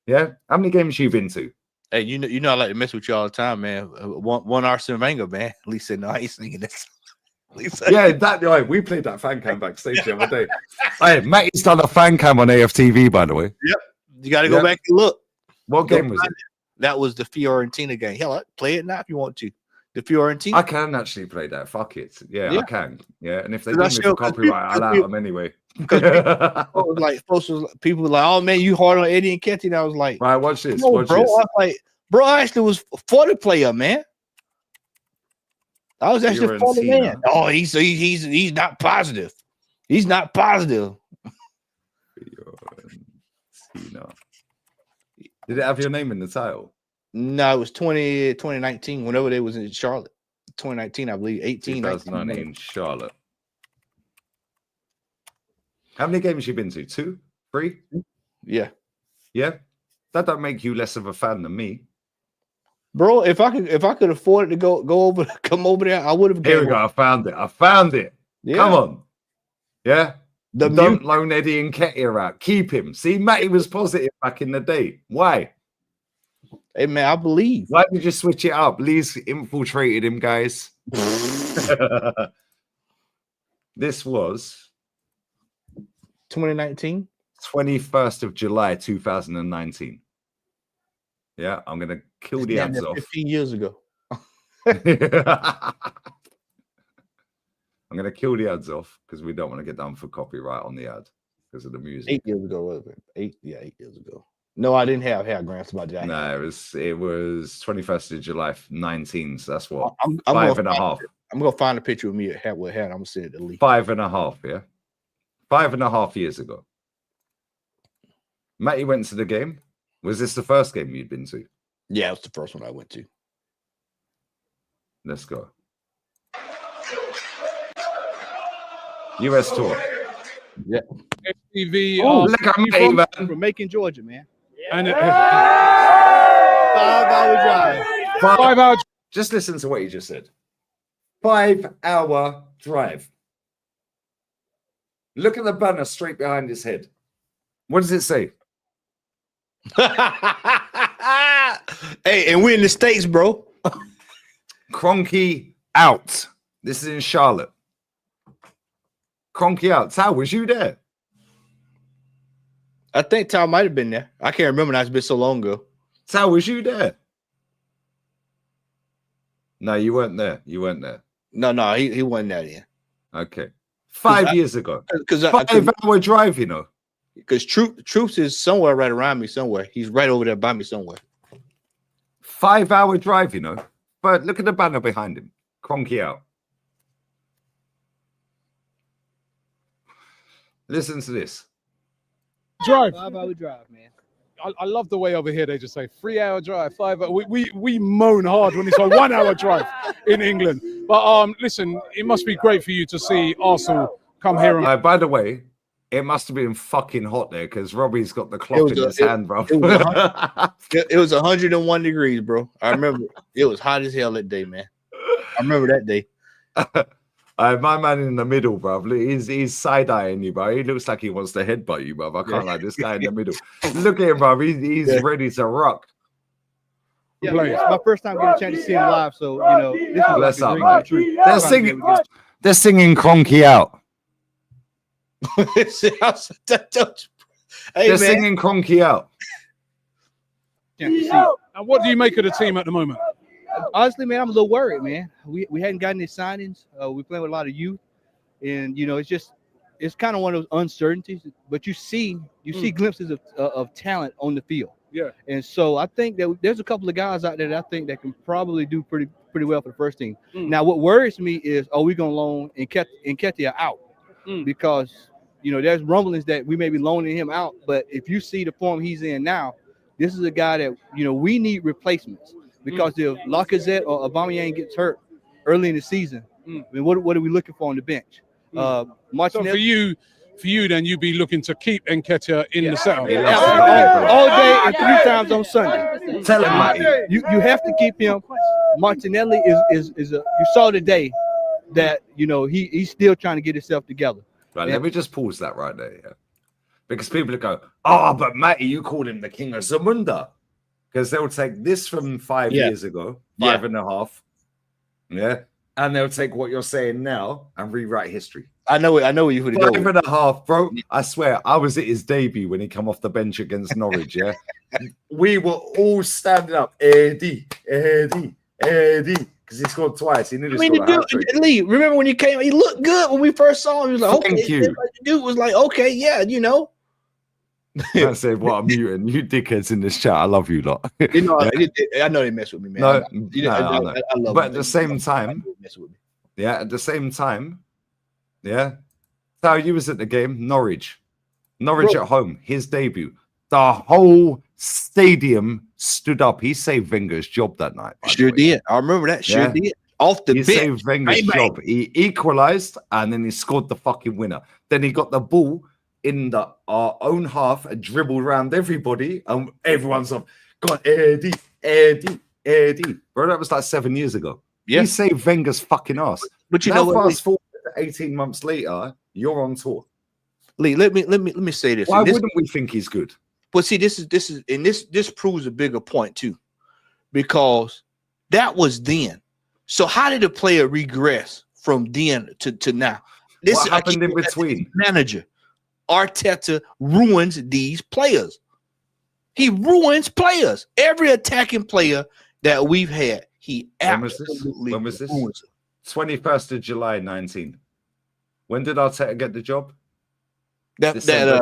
Yeah, how many games you been to? Hey, you know, I like to mess with you all the time, man. One Arsene Wenger, man. At least no, I ain't singing this. Yeah, we played that fan cam backstage the other day. Hey, Matty's done a fan cam on AFTV, by the way. Yep. You got to go back and look. What game was it? That was the Fiorentina game. Hell, play it now if you want to. The Fiorentina. I can actually play that. Fuck it. Yeah, I can. Yeah, and if they give me for copyright, I'll allow them anyway. People were like, oh man, you hard on Eddie and Ketty. And I was like, right, watch this. Watch bro. This. I was like, bro, I actually was for the player, man. I was actually for the man. Oh, he's not positive. He's not positive. Did it have your name in the title? No, it was 2019, whenever they was in Charlotte. 2019, I believe. 2019, Charlotte. How many games you been to? 2? 3? Yeah. Yeah? That don't make you less of a fan than me. Bro, if I could afford it to come over there, I would have. Here we go. I found it. Yeah. Come on. Yeah. Don't loan Eddie and Ketia out. Keep him. See, Matty was positive back in the day. Why? Hey man, I believe. Why did you switch it up? Lee's infiltrated him, guys. This was 2019, 21st of July, 2019. Yeah, I'm gonna kill the ads off. 15 years ago. I'm gonna kill the ads off because we don't want to get done for copyright on the ad because of the music. 8 years ago, was it? 8 years ago. No, I didn't have hair grants about that. No, it was 21st of July 19. So that's what I'm 5.5. I'm gonna find a picture of me with hair. I'm gonna send it to Lee. 5.5, yeah. 5.5 years ago. Matty went to the game. Was this the first game you'd been to? Yeah, it was the first one I went to. Let's go. US tour. Yeah. FTV. Look at me, man. From Macon, Georgia, man. And 5-hour drive. 5 hours. Just listen to what you just said. 5-hour drive. Look at the banner straight behind his head. What does it say? Hey, and we're in the States, bro. Cronky out. This is in Charlotte. Cronky out. Sal, was you there? I think Tom might have been there. I can't remember. That's been so long ago. Sal, was you there? No, you weren't there. You weren't there. No, he wasn't that in. Okay. 5 years ago. Because 5-hour drive, you know. Because Troops is somewhere right around me somewhere. He's right over there by me somewhere. 5-hour drive, you know. But look at the banner behind him. Cronky out. Listen to this. Drive. 5-hour drive, man. I love the way over here they just say 3-hour drive, 5 hour. We moan hard when it's a 1 hour drive in England. But listen, it must be great for you to see Arsenal come here. And By the way, it must have been fucking hot there because Robbie's got the clock in his hand, bro. It was 101 degrees, bro. I remember it was hot as hell that day, man. I remember that day. My man in the middle, bro. He's side-eyeing you, bro. He looks like he wants to headbutt you, bro. I can't like this guy in the middle. Look at him, bro. He's ready to rock. Yeah, it's my first time getting a chance to see him live, so you know this is Bless like up, dream man. They're singing Cronky out. Hey, They're singing Cronky out. and what do you make of the team at the moment? Honestly, man, I'm a little worried, man. We hadn't gotten any signings. We're playing with a lot of youth, and you know, it's kind of one of those uncertainties. But you see glimpses of talent on the field. Yeah. And so I think that there's a couple of guys out there that I think that can probably do pretty well for the first team. Now, what worries me is, are we going to loan Nketiah out? Because you know, there's rumblings that we may be loaning him out. But if you see the form he's in now, this is a guy that, you know, we need replacements. Because if Lacazette or Aubameyang gets hurt early in the season, I mean, what are we looking for on the bench? So Martinelli, for you, then you'd be looking to keep Nketiah in the setup. all day and 3 times on Sunday. Tell him, Matty. You have to keep him. Martinelli is you saw today that, you know, he's still trying to get himself together. Right, let me just pause that right there, yeah. Because people go, oh, but Matty, you called him the king of Zamunda. Because they'll take this from 5 years ago, 5.5. Yeah. And they'll take what you're saying now and rewrite history. I know where you would go. 5.5, bro. I swear, I was at his debut when he come off the bench against Norwich, yeah. We were all standing up, Eddie, because he scored twice. He nearly scored a hat-trick. Lee, remember when he came? He looked good when we first saw him. He was like, Thank you. The dude was like, okay, yeah, you know. I said, what a mutant. You dickheads in this chat. I love you lot. You know, I know they mess with me, man. No, I love but them. at the same time, Mess with me. yeah, at the same time, yeah. So you was at the game, Norwich at home, his debut. The whole stadium stood up. He saved Wenger's job that night. Sure did. I remember that. Sure did. Off the He bench. saved Wenger's job. He equalized and then he scored the fucking winner. Then he got the ball in our own half and dribbled around everybody, and everyone's like, "God, Eddie." Bro, that was like 7 years ago. Yeah. He saved Wenger's fucking ass. But you Now, know what? fast forward 18 months later, you're on tour. Lee, let me say this. Why And this, wouldn't we think he's good? but see, this proves a bigger point too, because that was then. So how did a player regress from then to now? This What happened in between? Manager Arteta ruins these players. He ruins players. Every attacking player that we've had, he absolutely When was this? ruins. 21st of July, 19. When did Arteta get the job? December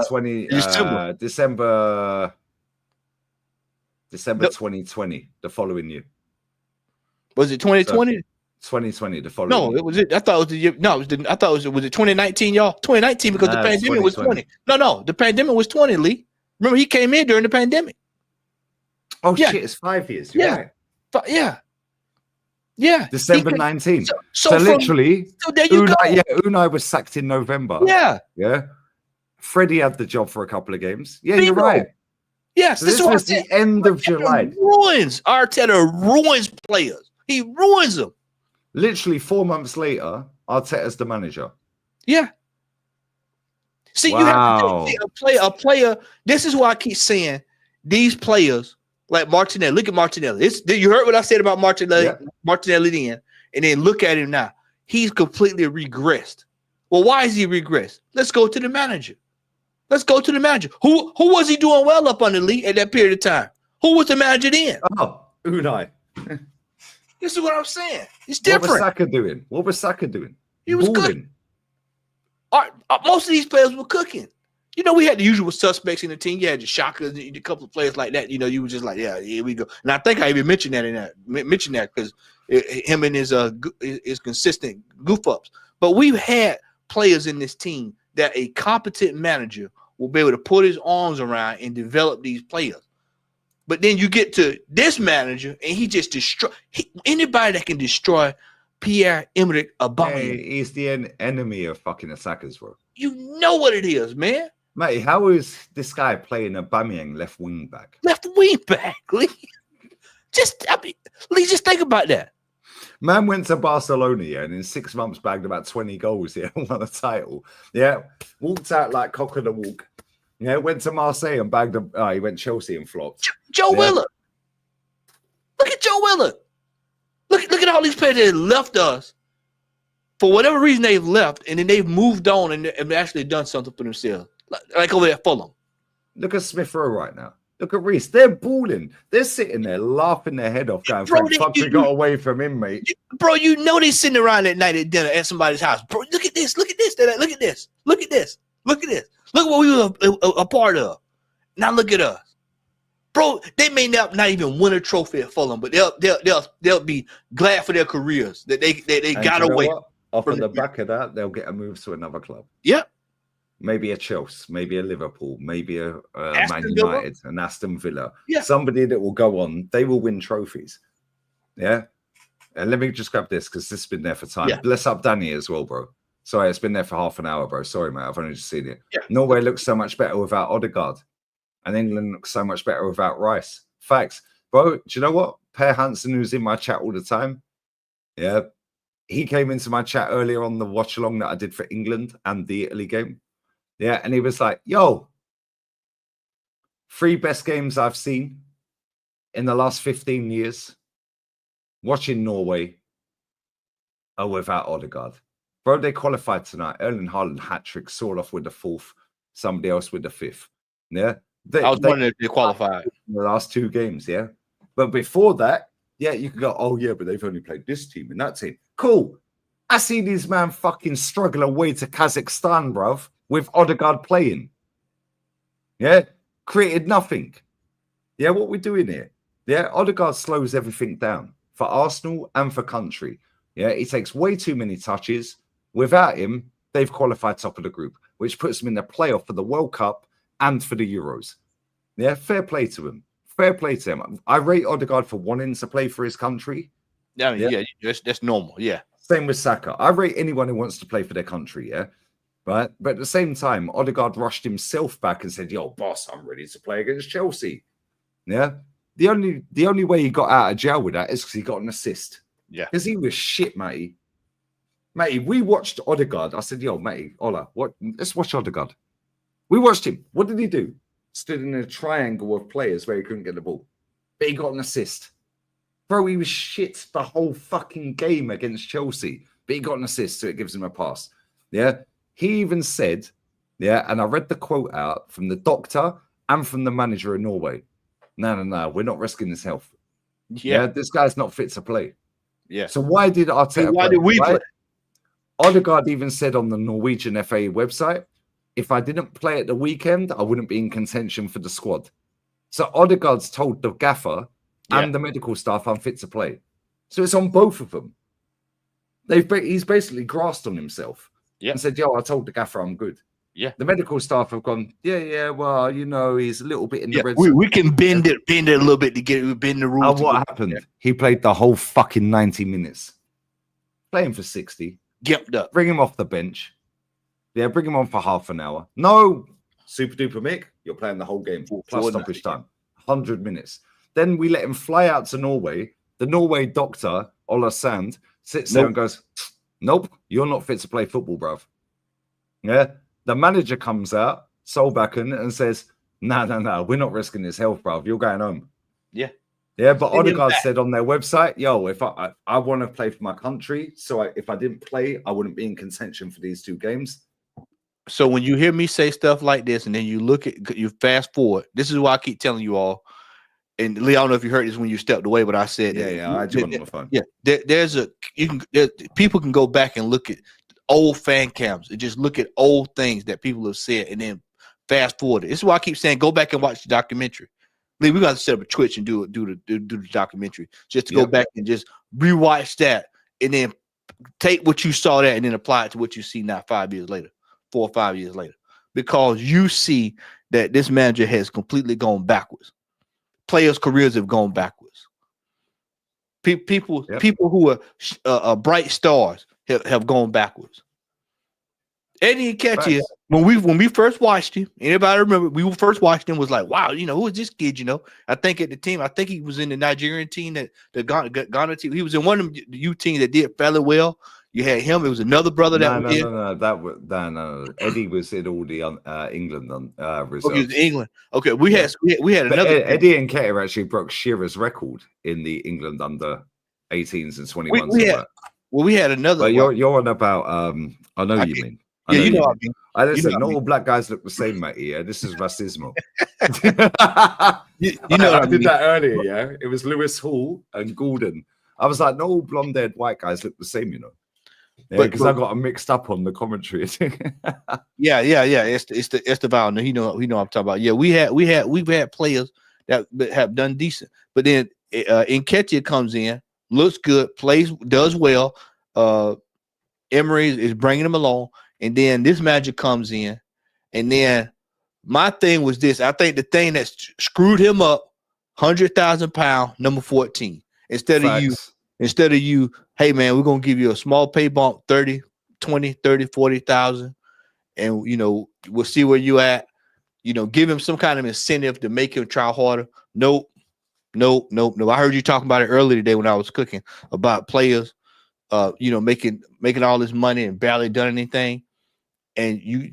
December 2020, the following year. Was it 2020? 2020, the following No, year. it was it. I thought it was the year. No, it was the, I thought it was it 2019, y'all. 2019 because the Nah, it's pandemic was 20. No, the pandemic was 20, Lee. Remember, he came in during the pandemic. Oh, Yeah. shit, it's 5 years. You're Yeah. right. Yeah. December He- 19. So So from- literally, so there you go. Unai was sacked in November. Yeah. Yeah. Freddie had the job for a couple of games. Yeah, you're Bingo. right. Yes, So this this is what I was said. the end of July. Arteta ruins players. He ruins them. Literally 4 months later, Arteta's the manager. Yeah. See, Wow. you have to take a player. This is why I keep saying these players like Martinelli. Look at Martinelli. You heard what I said about Martinelli, Yeah. Martinelli then, and then look at him now. He's completely regressed Well, why is he regressed? Let's go to the manager. Let's go to the manager. Who was he doing well up on the league at that period of time? Who was the manager then? Oh, Unai. This is what I'm saying. It's different. What was Saka doing? What was Saka doing? He was Balling. good. Most of these players were cooking. You know, we had the usual suspects in the team. You had the Shockers, a couple of players like that. You know, you were just like, yeah, here we go. And I think I even mentioned that because him and his consistent goof ups. But we've had players in this team that a competent manager will be able to put his arms around and develop these players. But then you get to this manager and he just anybody that can destroy Pierre-Emerick Aubameyang. Hey, he's the enemy of fucking attackers, bro. You know what it is, man. Mate, how is this guy playing Aubameyang left wing back? Left wing back, Lee. Lee, just think about that. Man went to Barcelona, yeah, and in 6 months bagged about 20 goals, yeah, won a title. Yeah, walked out like cock of the walk. Yeah, went to Marseille and bagged he went Chelsea and flopped. Joe Willard. Look at Joe Willard. Look at all these players that left us. For whatever reason, they've left, and then they've moved on and actually done something for themselves. Like over there at Fulham. Look at Smith Rowe right now. Look at Reece. They're balling. They're sitting there laughing their head off, going, "Thank fuck we got away from him, mate." Bro, you know they're sitting around at night at dinner at somebody's house. Bro, look at this. Look at this. Look at this. Look at this. Look at this. Look at what we were a part of. Now look at us. Bro, they may not even win a trophy at Fulham, but they'll be glad for their careers that they got away. Off of the back of that, they'll get a move to another club. Yep. Maybe a Chelsea, maybe a Liverpool, maybe a Man Aston United, an Aston Villa. Yeah. Somebody that will go on. They will win trophies. Yeah. And let me just grab this because this has been there for time. Yeah. Bless up Danny as well, bro. Sorry, it's been there for half an hour, bro. Sorry, mate. I've only just seen it. Yeah. Norway looks so much better without Odegaard. And England looks so much better without Rice. Facts. Bro, do you know what? Per Hansen, who's in my chat all the time. Yeah. He came into my chat earlier on the watch along that I did for England and the Italy game. Yeah, and he was like, yo, 3 best games I've seen in the last 15 years watching Norway are without Odegaard. Bro, they qualified tonight. Erling Haaland hat-trick, Sorloth with the 4th, somebody else with the 5th. Yeah. I was wondering if they qualified. In the last 2 games, yeah. But before that, yeah, you could go, oh, yeah, but they've only played this team and that team. Cool. I see these man fucking struggle away to Kazakhstan, bruv, with Odegaard playing. Yeah, created nothing. Yeah, what we doing here? Yeah, Odegaard slows everything down for Arsenal and for country. Yeah, he takes way too many touches. Without him, they've qualified top of the group, which puts them in the playoff for the World Cup and for the Euros. Yeah, fair play to him. Fair play to him. I rate Odegaard for wanting to play for his country. Yeah, that's normal. Yeah. Same with Saka. I rate anyone who wants to play for their country, yeah? Right? But at the same time, Odegaard rushed himself back and said, yo, boss, I'm ready to play against Chelsea. Yeah? The only way he got out of jail with that is because he got an assist. Yeah. Because he was shit, matey. Matey, we watched Odegaard. I said, yo, matey, Ola, let's watch Odegaard. We watched him. What did he do? Stood in a triangle of players where he couldn't get the ball. But he got an assist. Bro, he was shit the whole fucking game against Chelsea. But he got an assist, so it gives him a pass. Yeah? He even said, yeah, and I read the quote out from the doctor and from the manager of Norway. No, we're not risking his health. Yeah, this guy's not fit to play. Yeah. So why did Arteta why did we play? Odegaard even said on the Norwegian FA website, if I didn't play at the weekend, I wouldn't be in contention for the squad. So Odegaard's told the gaffer and the medical staff I'm fit to play. So it's on both of them. He's basically grasped on himself and said, yo, I told the gaffer I'm good. Yeah. The medical staff have gone, well, you know, he's a little bit in the red zone. We can bend it a little bit to bend the rules. And what happened? Yeah. He played the whole fucking 90 minutes. Playing for 60. Gimped up. Bring him off the bench. Yeah, bring him on for half an hour. No, super duper Mick, you're playing the whole game. Plus stoppage time. 100 minutes. Then we let him fly out to Norway. The Norway doctor, Ola Sand, sits there and goes, nope, you're not fit to play football, bruv. Yeah. The manager comes out, Solbakken, and says, no, we're not risking his health, bruv. You're going home. Yeah. Yeah, but Send him Odegaard back. said on their website, "Yo, if I want to play for my country, so if I didn't play, I wouldn't be in contention for these 2 games." So when you hear me say stuff like this, and then you look at you fast forward, this is why I keep telling you all. And Lee, I don't know if you heard this when you stepped away, but I said, Yeah, I had you on the phone. Yeah, there's people can go back and look at old fan cams and just look at old things that people have said, and then fast forward it. This is why I keep saying go back and watch the documentary. Lee, we got to set up a Twitch and do the documentary just to go back and just rewatch that, and then take what you saw there and then apply it to what you see now 5 years later, 4 or 5 years later, because you see that this manager has completely gone backwards. Players' careers have gone backwards. People who are bright stars have gone backwards. Eddie Nketiah, when we first watched him, anybody remember we first watched him was like, wow, who is this kid? I think at the team, I think he was in the Nigerian team, the Ghana team. He was in one of the U teams that did fairly well. You had him. It was another brother that was in. No. Eddie was in all the England reserves. Okay, was in England. Okay, we had another. Eddie Nketiah actually broke Shearer's record in the England under 18s and 21s. We had another. But you're on about I know you mean. Listen, not all black guys look the same, Matty. Yeah, this is racismo. I did that earlier. Yeah, it was Lewis Hall and Gordon. I was like, no, all blonde-haired white guys look the same, Yeah, because I got them mixed up on the commentary. yeah. It's the Esteval. He know what I'm talking about. Yeah, we've had players that have done decent, but then Nketiah comes in, looks good, does well. Emirates is bringing him along. And then this manager comes in, and then my thing was this. I think the thing that screwed him up, £100,000, number 14. Instead of you, hey man, we're gonna give you a small pay bump, 30, 20, 30, 40,000, and we'll see where you at. Give him some kind of incentive to make him try harder. Nope. I heard you talking about it earlier today when I was cooking about players, making all this money and barely done anything. And you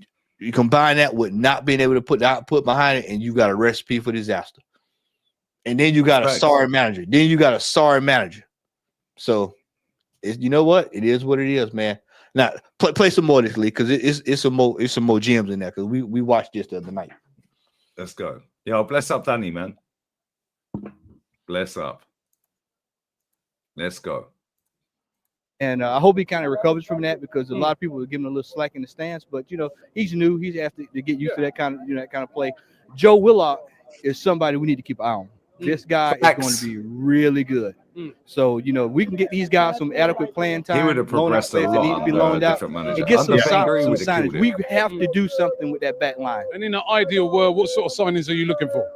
combine that with not being able to put the output behind it, and you got a recipe for disaster. And then you got a sorry manager. So, you know what? It is what it is, man. Now play some more this league because it's some more gems in there because we watched this the other night. Let's go. Yo, bless up, Danny, man. Bless up. Let's go. And I hope he kind of recovers from that because a lot of people are giving him a little slack in the stance. But he's new. He's asked to get used to that kind of play. Joe Willock is somebody we need to keep an eye on. This guy is going to be really good. So we can get these guys some adequate playing time. He would have progressed a lot. Need to be loaned out and get some signage. We have to do something with that back line. And in the ideal world, what sort of signings are you looking for?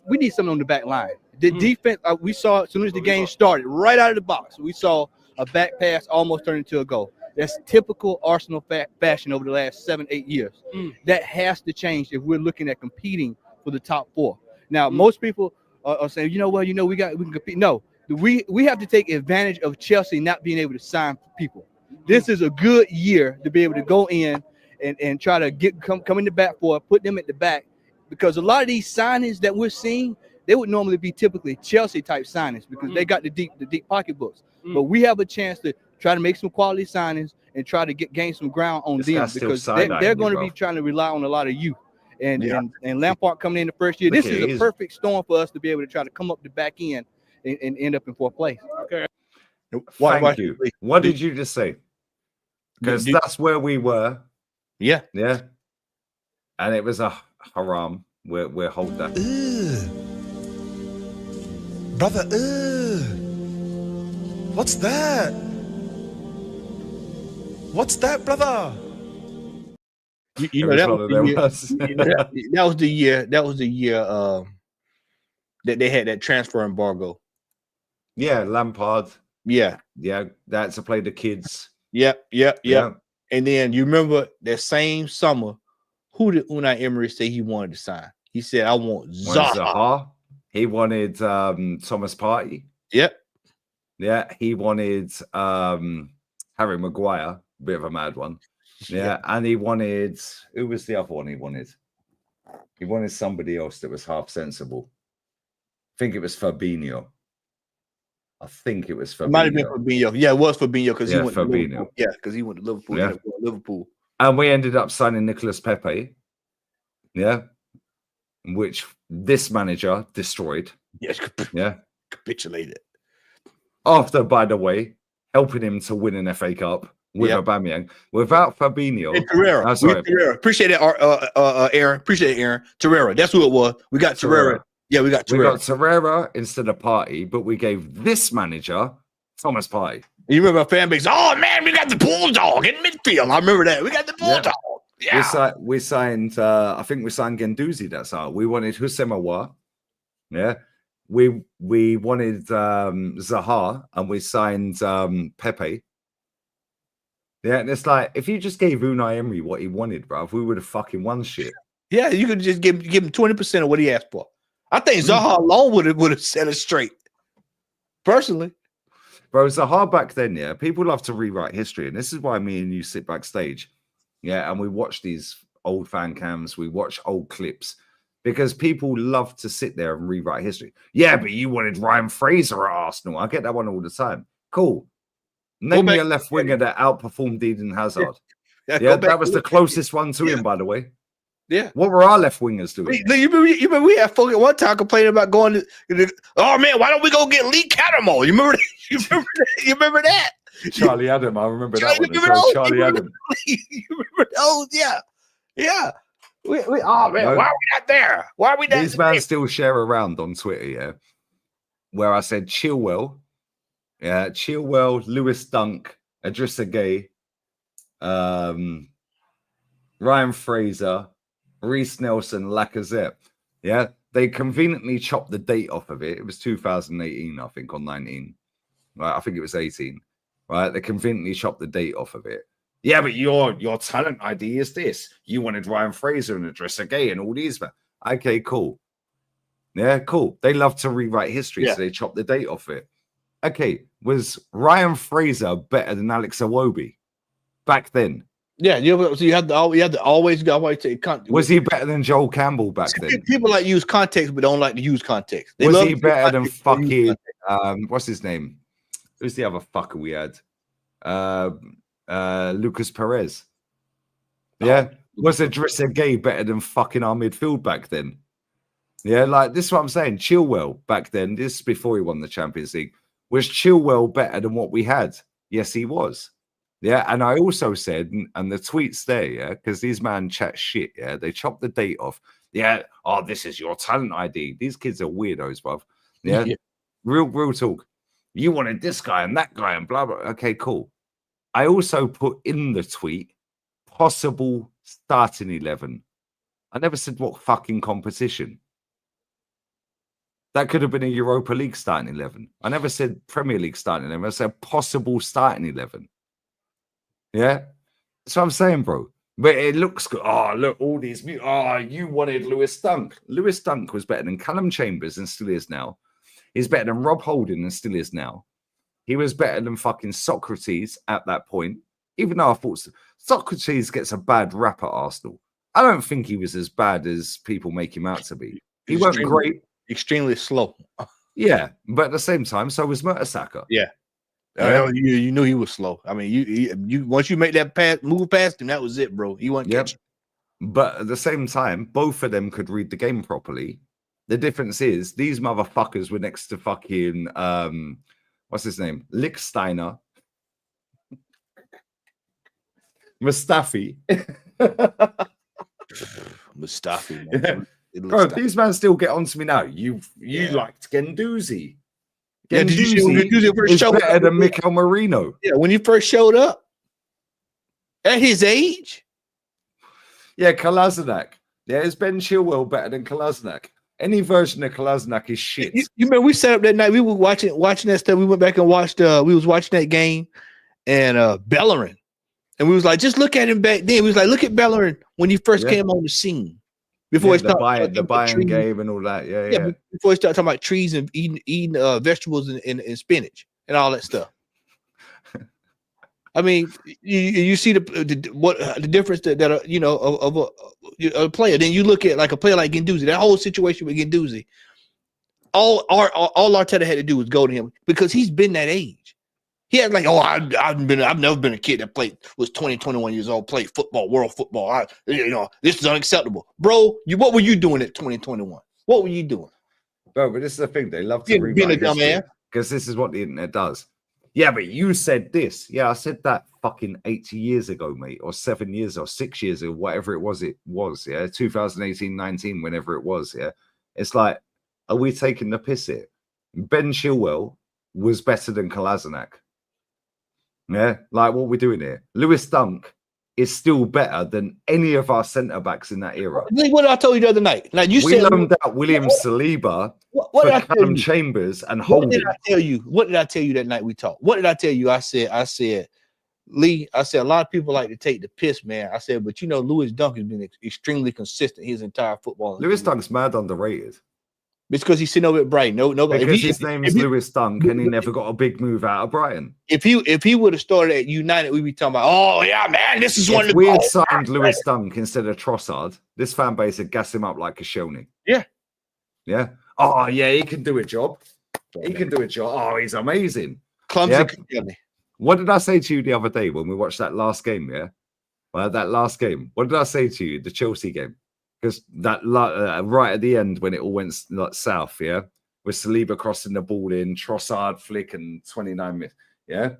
We need something on the back line. The defense we saw as soon as the game started, right out of the box, we saw a back pass almost turned into a goal. That's typical Arsenal fashion over the last 7-8 years. That has to change if we're looking at competing for the top 4. Now, most people are saying, we can compete. No, we have to take advantage of Chelsea not being able to sign people. This is a good year to be able to go in and try to come in the back 4, put them at the back, because a lot of these signings that we're seeing, they would normally be typically Chelsea type signings because they got the deep pocketbooks. But we have a chance to try to make some quality signings and try to gain some ground on them because they're going to be trying to rely on a lot of youth. And Lampard coming in the first year, this is a perfect storm for us to be able to try to come up the back end and end up in 4th place. Okay. Thank you. What did you just say? Because that's where we were. Yeah. Yeah. And it was a haram. We'll hold that. Brother, what's that? What's that, brother? That was the year that they had that transfer embargo. Yeah, Lampard. Yeah, that's to play the kids. Yep. And then you remember that same summer, who did Unai Emery say he wanted to sign? He said, "I want Zaha." He wanted Thomas Partey. Yep. Yeah, he wanted Harry Maguire, bit of a mad one. Yeah, and he wanted, who was the other one he wanted? He wanted somebody else that was half sensible. think it was Fabinho. I think it was It might have been Fabinho. Fabinho. Yeah, it was Fabinho because Yeah, he went to Fabinho. Liverpool. Yeah, because he went to Liverpool. Yeah. Yeah. Liverpool. And we ended up signing Nicolas Pepe. Yeah. Which this manager destroyed. Yes, Yeah. capitulated. After, by the way, helping him to win an FA Cup with Aubameyang. Without Fabinho. And Torreira. Torreira. Appreciate it, Aaron. Appreciate it, Aaron. Torreira. That's who it was. We got Torreira. Yeah, we got Torreira. We got Torreira instead of Partey, but we gave this manager Thomas Partey. You remember our fan base? Oh man, we got the bulldog in midfield. I remember that. We got the bulldog. Yeah. We signed. I think we signed Guendouzi. That's all. We wanted Houssem Aouar. Yeah. We wanted Zaha, and we signed Pepe. Yeah, and it's like if you just gave Unai Emery what he wanted, bruv, we would have fucking won shit. Yeah, you could just give him 20% of what he asked for. I think Zaha alone would have set it straight. Personally. Bro, Zaha back then, yeah, people love to rewrite history. And this is why me and you sit backstage. Yeah, and we watch these old fan cams, we watch old clips. Because people love to sit there and rewrite history. Yeah, but you wanted Ryan Fraser at Arsenal. I get that one all the time. Cool. Name me a left winger that outperformed Eden Hazard. Yeah, that was the closest one to him, by the way. Yeah. What were our left wingers doing? You remember we had fucking one time complaining about going to, oh man, why don't we go get Lee Cattermole? You remember that? You remember that? Charlie Adam, I remember that one. Charlie Adam. You remember those? Yeah. Yeah. Oh man, why are we not there? Why are we not? These men still share around on Twitter, yeah, where I said Chilwell, Lewis Dunk, Idrissa Gueye, Ryan Fraser, Reece Nelson, Lacazette. Yeah, they conveniently chopped the date off of it. It was 2018, I think, or 19. Right, I think it was 18. Right, they conveniently chopped the date off of it. Yeah, but your talent ID is this. You wanted Ryan Fraser and Idrissa Gueye and all these. Okay, cool. Yeah, cool. They love to rewrite history, so they chopped the date off it. Okay, was Ryan Fraser better than Alex Iwobi back then? Yeah, so you had to always take context. Was he better than Joel Campbell back then? People like use context, but don't like to use context. Was he better than fucking what's his name? Who's the other fucker we had? Lucas Perez. Yeah. Was Idrissa Gueye better than fucking our midfield back then? Yeah, like this is what I'm saying. Chilwell back then, this is before he won the Champions League. Was Chilwell better than what we had? Yes, he was. Yeah, and I also said, and the tweet's there, yeah, because these man chat shit, yeah, they chop the date off. Yeah, oh, this is your talent ID. These kids are weirdos, bruv. Yeah, real talk. You wanted this guy and that guy and blah, blah. Okay, cool. I also put in the tweet possible starting 11. I never said what fucking competition. That could have been a Europa League starting 11. I never said Premier League starting 11. I said possible starting 11. Yeah? That's what I'm saying, bro. But it looks good. Oh, look, all these. Oh, you wanted Lewis Dunk. Lewis Dunk was better than Callum Chambers and still is now. He's better than Rob Holding and still is now. He was better than fucking Socrates at that point. Even though I thought Socrates gets a bad rap at Arsenal. I don't think he was as bad as people make him out to be. He weren't great. Extremely slow. Yeah, but at the same time, so was Mertesacker. Yeah. You knew he was slow. I mean, you once you make that move past him, that was it, bro. He wasn't catching. But at the same time, both of them could read the game properly. The difference is these motherfuckers were next to fucking what's his name? Lichtsteiner. Mustafi. Mustafi. Yeah. Bro, these men still get on to me now. You liked Guendouzi. Guendouzi is better than Mikel Merino. Yeah, when you first showed up at his age. Yeah, Kolasinac. Yeah, is Ben Chilwell better than Kolasinac? Any version of Kolasinac is shit. You remember we sat up that night. We were watching that stuff. We went back and watched. We was watching that game, and Bellerin, and we was like, just look at him back then. We was like, look at Bellerin when he first came on the scene. Before he started the Bayern game and all that. Yeah. Before he started talking about trees and eating vegetables and spinach and all that stuff. I mean, you see the difference that of a player. Then you look at like a player like Guendouzi. That whole situation with Guendouzi. all Arteta had to do was go to him because he's been that age. He had like, I've never been a kid that was 20, 21 years old, played football, world football. This is unacceptable. Bro, what were you doing at 2021? What were you doing? Bro, but this is the thing. They love to Being a dumbass. because this is what the internet does. Yeah, but you said this. Yeah, I said that fucking 80 years ago, mate, or 7 years or 6 years or whatever it was, yeah, 2018, 19, whenever it was, yeah. It's like, are we taking the piss here? Ben Chilwell was better than Kolasinac. Yeah, like what we're doing here. Lewis Dunk is still better than any of our centre backs in that era. What I told you the other night. Like you We said, loaned out William Saliba what for did I tell Callum you? Chambers and What Holding. did I tell you? What did I tell you that night we talked? What did I tell you? I said, Lee, I said a lot of people like to take the piss, man. I said, but Lewis Dunk has been extremely consistent his entire football. Lewis Dunk's mad underrated. It's because he's sitting over at Brighton. No, Because his name is Lewis Dunk, and he never got a big move out of Brighton. If he would have started at United, we'd be talking about, oh yeah, man, this is one of If the we had signed Lewis Dunk instead of Trossard, this fan base would gas him up like Koscielny. Yeah. Yeah. Oh, yeah, he can do a job. He can do a job. Oh, he's amazing. clumsy. Yeah. What did I say to you the other day when we watched that last game? Yeah. Well, that last game. What did I say to you? The Chelsea game. Because that right at the end when it all went south, yeah, with Saliba crossing the ball in, Trossard flick and 29 minutes. Yeah.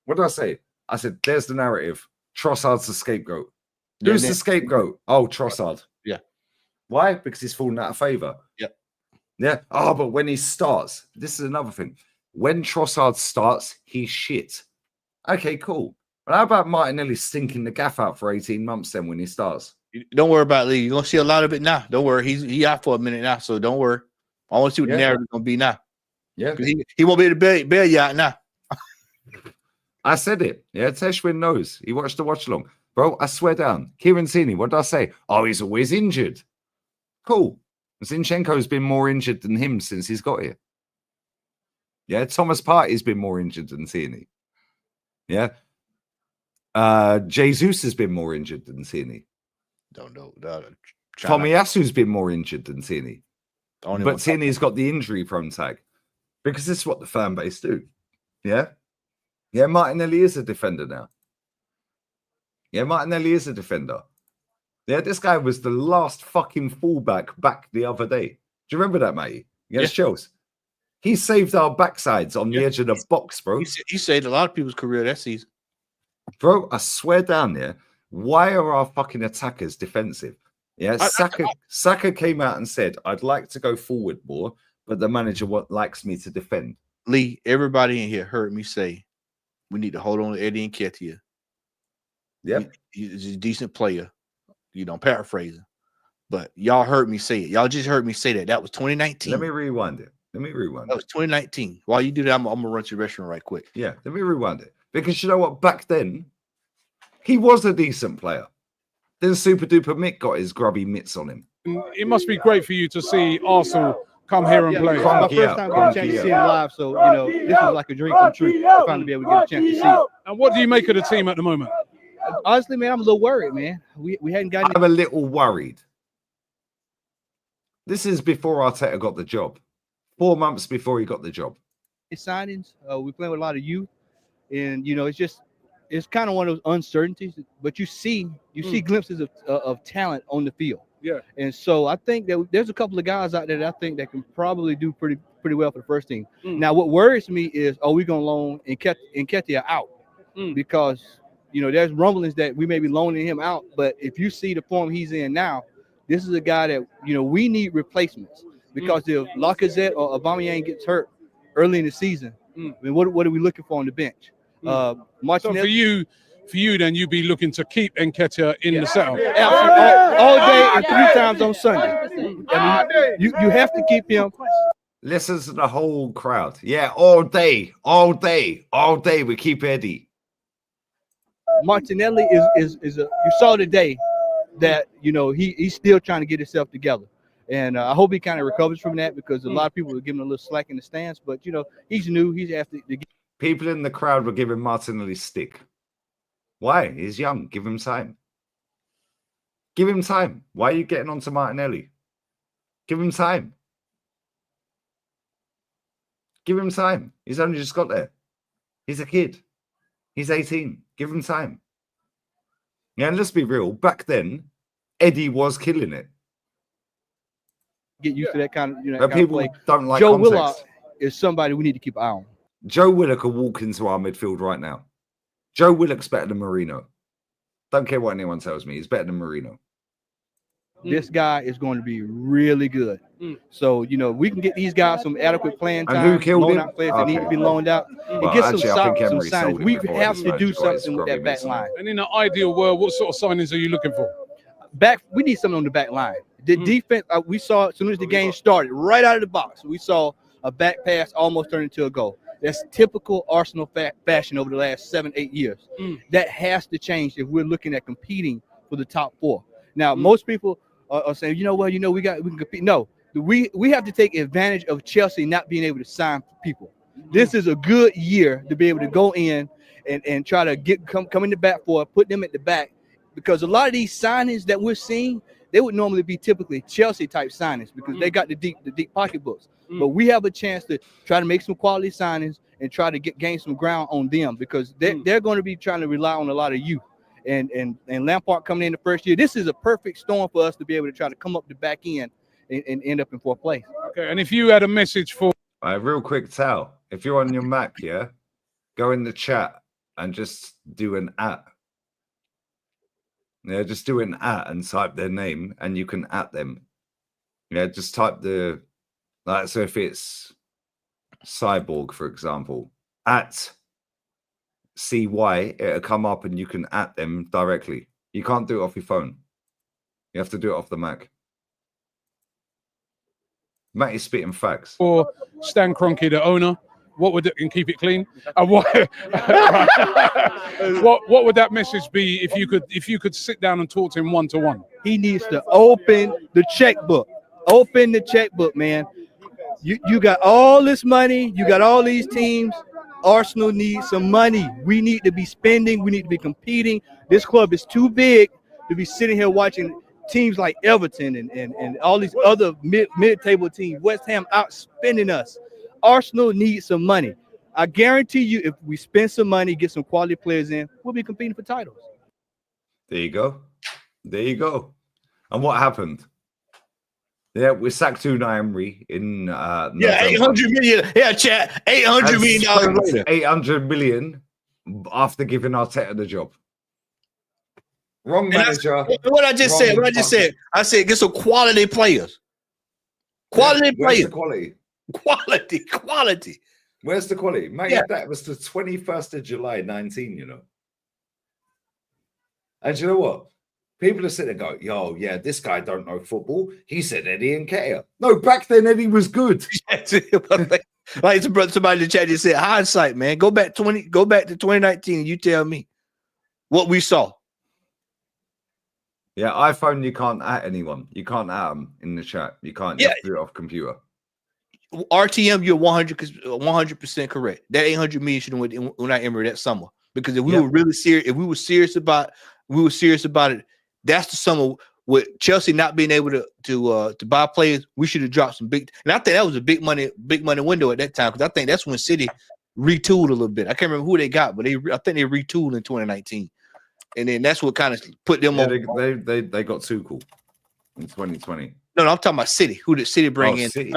What did I say? I said, there's the narrative. Trossard's the scapegoat. Who's the scapegoat? Oh, Trossard. Yeah. Why? Because he's fallen out of favor. Yeah. Yeah. Oh, but when he starts, this is another thing. When Trossard starts, he's shit. Okay, cool. But how about Martinelli stinking the gaff out for 18 months then when he starts? Don't worry about Lee. You're gonna see a lot of it now. Don't worry. He out for a minute now, so don't worry. I want to see what the narrative's gonna be now. Yeah. He won't be able to bail you out now. I said it. Yeah, Teshwin knows. He watched the watch along. Bro, I swear down. Kieran Tierney, what did I say? Oh, he's always injured. Cool. Zinchenko's been more injured than him since he's got here. Yeah, Thomas Partey's been more injured than Tierney. Yeah. Jesus has been more injured than Tierney. Don't know. Tomiyasu's been more injured than Tierney. But Tierney's got the injury prone tag. Because this is what the fan base do. Yeah. Yeah, Martinelli is a defender now. Yeah, Martinelli is a defender. Yeah, this guy was the last fucking fullback back the other day. Do you remember that, mate? Against Chelsea. He saved our backsides on the edge of the box, bro. He saved a lot of people's career that season. Bro, I swear down there, why are our fucking attackers defensive? Yeah, Saka came out and said, I'd like to go forward more, but the manager likes me to defend. Lee, everybody in here heard me say we need to hold on to Eddie Nketiah. Yep. He's a decent player. Paraphrasing. But y'all heard me say it. Y'all just heard me say that. That was 2019. Let me rewind it. That was 2019. While you do that, I'm going to run to the restaurant right quick. Yeah, let me rewind it. Because you know what? Back then, he was a decent player. Then Super Duper Mick got his grubby mitts on him. It must be great for you to see Arsenal come here and play. It's my first time getting a chance to see him live, so this is like a dream come true. To finally be able to get a chance to see it. And what do you make of the team at the moment? Honestly, man, I'm a little worried, man. We hadn't gotten. I'm a little worried. This is before Arteta got the job. 4 months before he got the job. Signings. We're playing with a lot of youth, and it's kind of one of those uncertainties. But you see glimpses of talent on the field. Yeah. And so I think that there's a couple of guys out there that I think that can probably do pretty well for the first team. Now, what worries me is, are we going to loan Nketiah out? Because there's rumblings that we may be loaning him out. But if you see the form he's in now, this is a guy that we need replacements. Because if Lacazette or Aubameyang gets hurt early in the season, I mean, what are we looking for on the bench? So for you, then you'd be looking to keep Nketiah in the setup. All day and 3 times on Sunday. I mean, you have to keep him. Listen to the whole crowd. Yeah, all day. We keep Eddie. Martinelli is you saw today that he's still trying to get himself together. And I hope he kind of recovers from that, because a lot of people are giving him a little slack in the stance. But, he's new. He's after the people in the crowd were giving Martinelli stick. Why? He's young. Give him time. Give him time. Why are you getting on to Martinelli? Give him time. Give him time. He's only just got there. He's a kid. He's 18. Give him time. Yeah, and let's be real. Back then, Eddie was killing it. Get used to that kind of, But people play. don't like Joe context. Willock is somebody we need to keep an eye on. Joe Willock could walk into our midfield right now. Joe Willock's better than Marino. Don't care what anyone tells me. He's better than Marino. This guy is going to be really good. So, we can get these guys some adequate playing And time. who killed loan him? out players that need to be loaned out. Well, And get actually, I think some Emery sold signings. him We before have this to man do got his something with that grubby back mitts. line. And in an ideal world, what sort of signings are you looking for? We need something on the back line. The defense, we saw as soon as the game started, right out of the box, we saw a back pass almost turn into a goal. That's typical Arsenal fashion over the last 7-8 years. That has to change if we're looking at competing for the top 4. Now, most people are saying, we can compete. No, we have to take advantage of Chelsea not being able to sign people. This is a good year to be able to go in and try to come in the back 4, put them at the back, because a lot of these signings that we're seeing, they would normally be typically Chelsea type signings because they got the deep pocketbooks. But we have a chance to try to make some quality signings and try to gain some ground on them, because they're going to be trying to rely on a lot of youth. And Lampard coming in the first year, this is a perfect storm for us to be able to try to come up the back end and end up in 4th place. Okay, and if you had a message for Real quick, Tal, if you're on your Mac, go in the chat and just do an @ Yeah, just do an @ and type their name, and you can @ them. Yeah, just type so if it's Cyborg, for example, @CY, it'll come up and you can @ them directly. You can't do it off your phone. You have to do it off the Mac. Matt is spitting facts. for Stan Kroenke, the owner, what would it, and keep it clean? And what would that message be if you could sit down and talk to him one-to-one? He needs to open the checkbook. Open the checkbook, man. You got all this money. You got all these teams. Arsenal needs some money. We need to be spending. We need to be competing. This club is too big to be sitting here watching teams like Everton and all these other mid-table teams, West Ham, outspending us. Arsenal needs some money. I guarantee you, if we spend some money, get some quality players in, we'll be competing for titles. There you go. There you go. And what happened? Yeah, we sacked Unai Emery in November. 800 million. Yeah, chat. $800 million later. 800 million after giving Arteta the job. Wrong manager. What I just said. I said get some quality players. Quality Where's players. the quality? Quality. Where's the quality? Mate, Yeah. that was the 21st of July, 19, And you know what? People are sitting there going, yeah, this guy don't know football. He said Eddie Nketiah. No, back then Eddie was good. Like somebody in the chat just said, hindsight, man. Go back to 2019 and you tell me what we saw. Yeah, iPhone, you can't @ anyone. You can't @ them in the chat. You can't. You have to do it off computer. RTM, you're 100% correct. That 800 million should have went Unai Emery that summer, because if we were really serious, if we were serious about it, that's the summer with Chelsea not being able to buy players. We should have dropped some big, and I think that was a big money window at that time, because I think that's when City retooled a little bit. I can't remember who they got, but I think they retooled in 2019, and then that's what kind of put them on. They got Tuchel in 2020. No, I'm talking about City. Who did City bring in? City.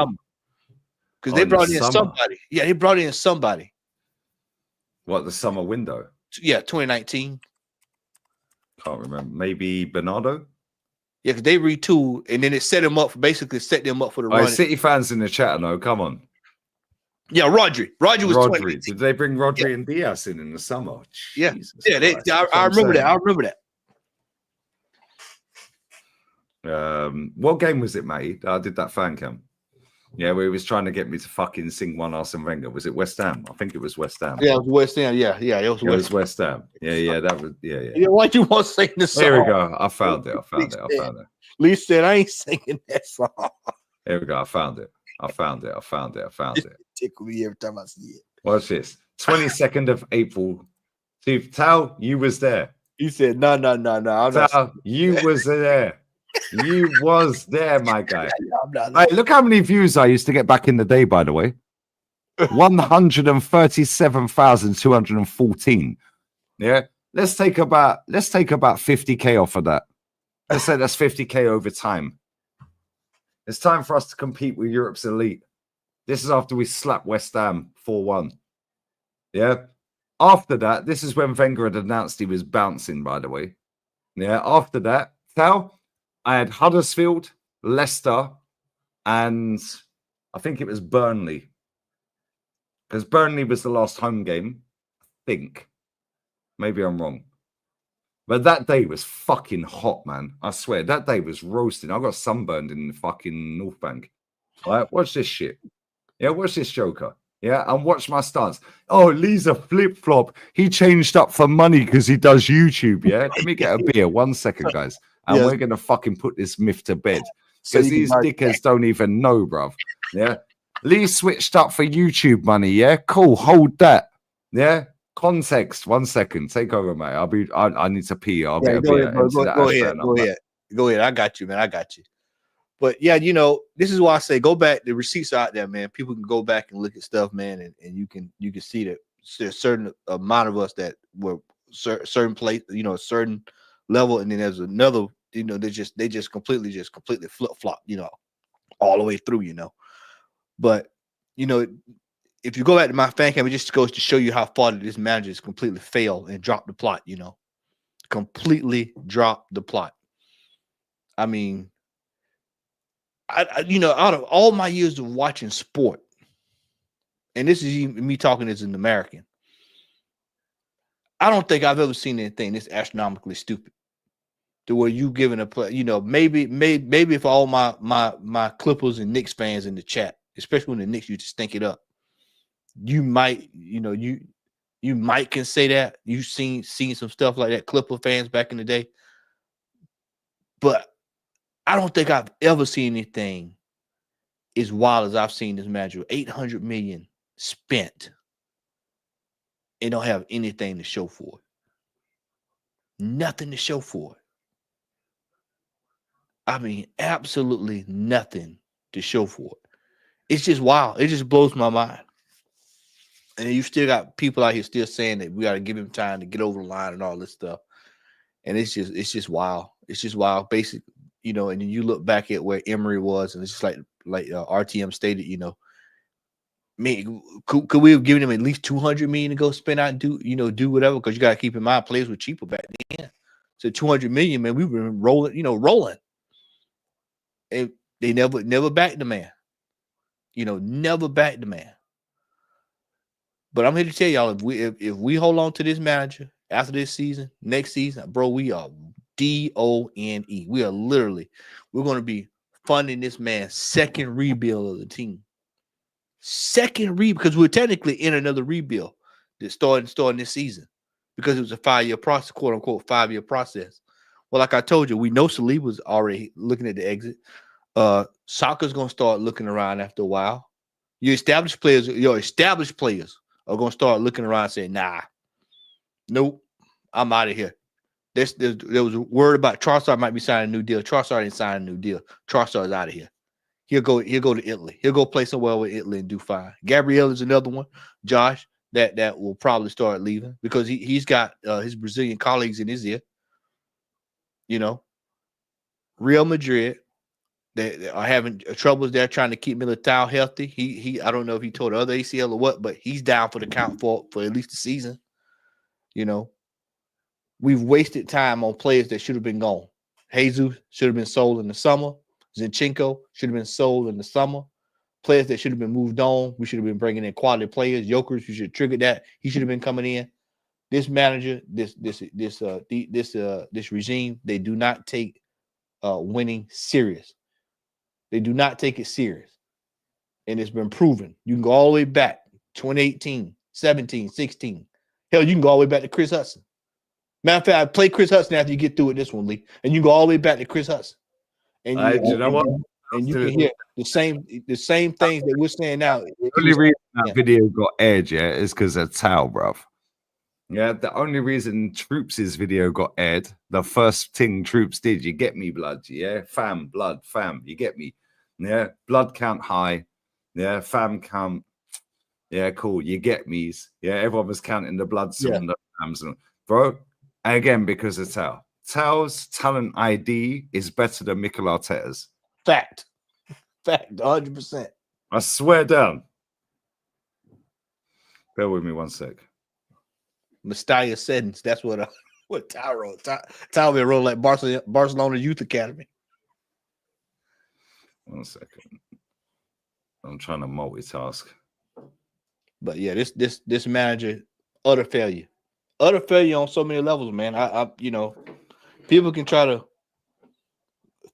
Because they brought in somebody. Yeah, they brought in somebody. What, the summer window? Yeah, 2019. Can't remember. Maybe Bernardo? Yeah, because they retooled, and then it set them up for the run. City fans in the chat, no, come on. Yeah, Rodri. Rodri was 20. Did they bring Rodri and Diaz in the summer? Yeah, Jesus yeah. I remember that. I remember that. What game was it, mate? I did that fan cam. Yeah, where he was trying to get me to fucking sing One Arsene Wenger. Was it West Ham? I think it was West Ham. Yeah, it was West Ham. Yeah, it was West Ham. Yeah, that was Yeah, why'd you want to sing the song? Here we go. I found it. Lee said, I ain't singing that song. Here we go. I found it. Tickle me every time I see it. Watch this. 22nd of April. See, Tal, you was there. He said, no. Tal, you was there. You was there, my guy. Hey, look how many views I used to get back in the day, by the way. 137,214. Yeah. Let's take about 50k off of that. Let's say that's 50k over time. It's time for us to compete with Europe's elite. This is after we slap West Ham 4-1. Yeah. After that, this is when Wenger had announced he was bouncing, by the way. Yeah. After that, I had Huddersfield, Leicester, and I think it was Burnley. Because Burnley was the last home game. I think. Maybe I'm wrong. But that day was fucking hot, man. I swear, that day was roasting. I got sunburned in the fucking North Bank. All right, watch this shit. Yeah, watch this joker. Yeah, and watch my stance. Oh, Lee's a flip-flop. He changed up for money because he does YouTube, yeah? Let me get a beer. 1 second, guys. And we're going to fucking put this myth to bed. Because these dickheads don't even know, bruv. Yeah? Lee switched up for YouTube money, yeah? Cool, hold that. Yeah? Context. 1 second. Take over, mate. I need to pee. I'll get a beer. Go ahead. I got you, man. I got you. But yeah, you know, this is why I say go back. The receipts are out there, man. People can go back and look at stuff, man, and you can see that there's a certain amount of us that were certain place, you know, a certain level, and then there's another, you know, they just completely flip flop, you know, all the way through, you know. But you know, if you go back to my fan cam, it just goes to show you how far this manager has completely failed and dropped the plot, you know, completely dropped the plot. I mean, I you know, out of all my years of watching sport, and this is me talking as an American, I don't think I've ever seen anything this astronomically stupid. To where you giving a play, you know, maybe for all my Clippers and Knicks fans in the chat, especially when the Knicks you just think it up, you might, you know, you might can say that you've seen some stuff like that, Clipper fans back in the day, but I don't think I've ever seen anything as wild as I've seen this manager. 800 million spent and don't have anything to show for it. Nothing to show for it. I mean, absolutely nothing to show for it. It's just wild. It just blows my mind. And you still got people out here still saying that we got to give him time to get over the line and all this stuff. And it's just wild. It's just wild. Basically, you know, and then you look back at where Emery was, and it's just like RTM stated, you know, man, could we have given him at least 200 million to go spend out and do whatever? Because you got to keep in mind players were cheaper back then. So 200 million, man, we were rolling. And they never backed the man. You know, never backed the man. But I'm here to tell y'all, if we hold on to this manager after this season, next season, bro, we are DONE. We are we're going to be funding this man's second rebuild of the team. Second rebuild, because we're technically in another rebuild that's starting this season, because it was a 5-year process, quote unquote 5-year process. Well, like I told you, we know Saliba was already looking at the exit. Soccer's going to start looking around after a while. Your established players are going to start looking around and saying, nah, nope, I'm out of here. There was a word about Trossard might be signing a new deal. Trossard ain't signing a new deal. Trossard's out of here. He'll go to Italy. He'll go play somewhere with Italy and do fine. Gabriel is another one, Josh, that will probably start leaving because he's got his Brazilian colleagues in his ear. You know, Real Madrid, they are having troubles there trying to keep Militao healthy. He I don't know if he tore the other ACL or what, but he's down for the count for at least the season. You know, we've wasted time on players that should have been gone. Jesus should have been sold in the summer. Zinchenko should have been sold in the summer. Players that should have been moved on. We should have been bringing in quality players. Jokers, you should have triggered that. He should have been coming in. This manager, this regime, they do not take winning serious. They do not take it serious. And it's been proven. You can go all the way back 2018, 17, 16. Hell, you can go all the way back to Chris Hudson. Matter of fact, play Chris Hudson after you get through with this one, Lee. And you can go all the way back to Chris Hudson. And you know what? And you can hear the same things that we're saying now. The only reason that video got aired, is because of Tao, bruv. Yeah, the only reason Troops' video got aired, the first thing Troops did, you get me, blood, yeah? Fam, blood, fam, you get me. Yeah, blood count high. Yeah, fam count. Yeah, cool. You get me's. Yeah, everyone was counting the bloods Yeah. on the Amazon. Bro, again, because of Tao. Tao's talent ID is better than Mikel Arteta's. Fact. 100%. I swear down. Bear with me one sec. Mustaya settings. That's what Tao wrote. Tao will roll like Barcelona Youth Academy. 1 second. I'm trying to multitask. But yeah, this manager, utter failure on so many levels, man. I people can try to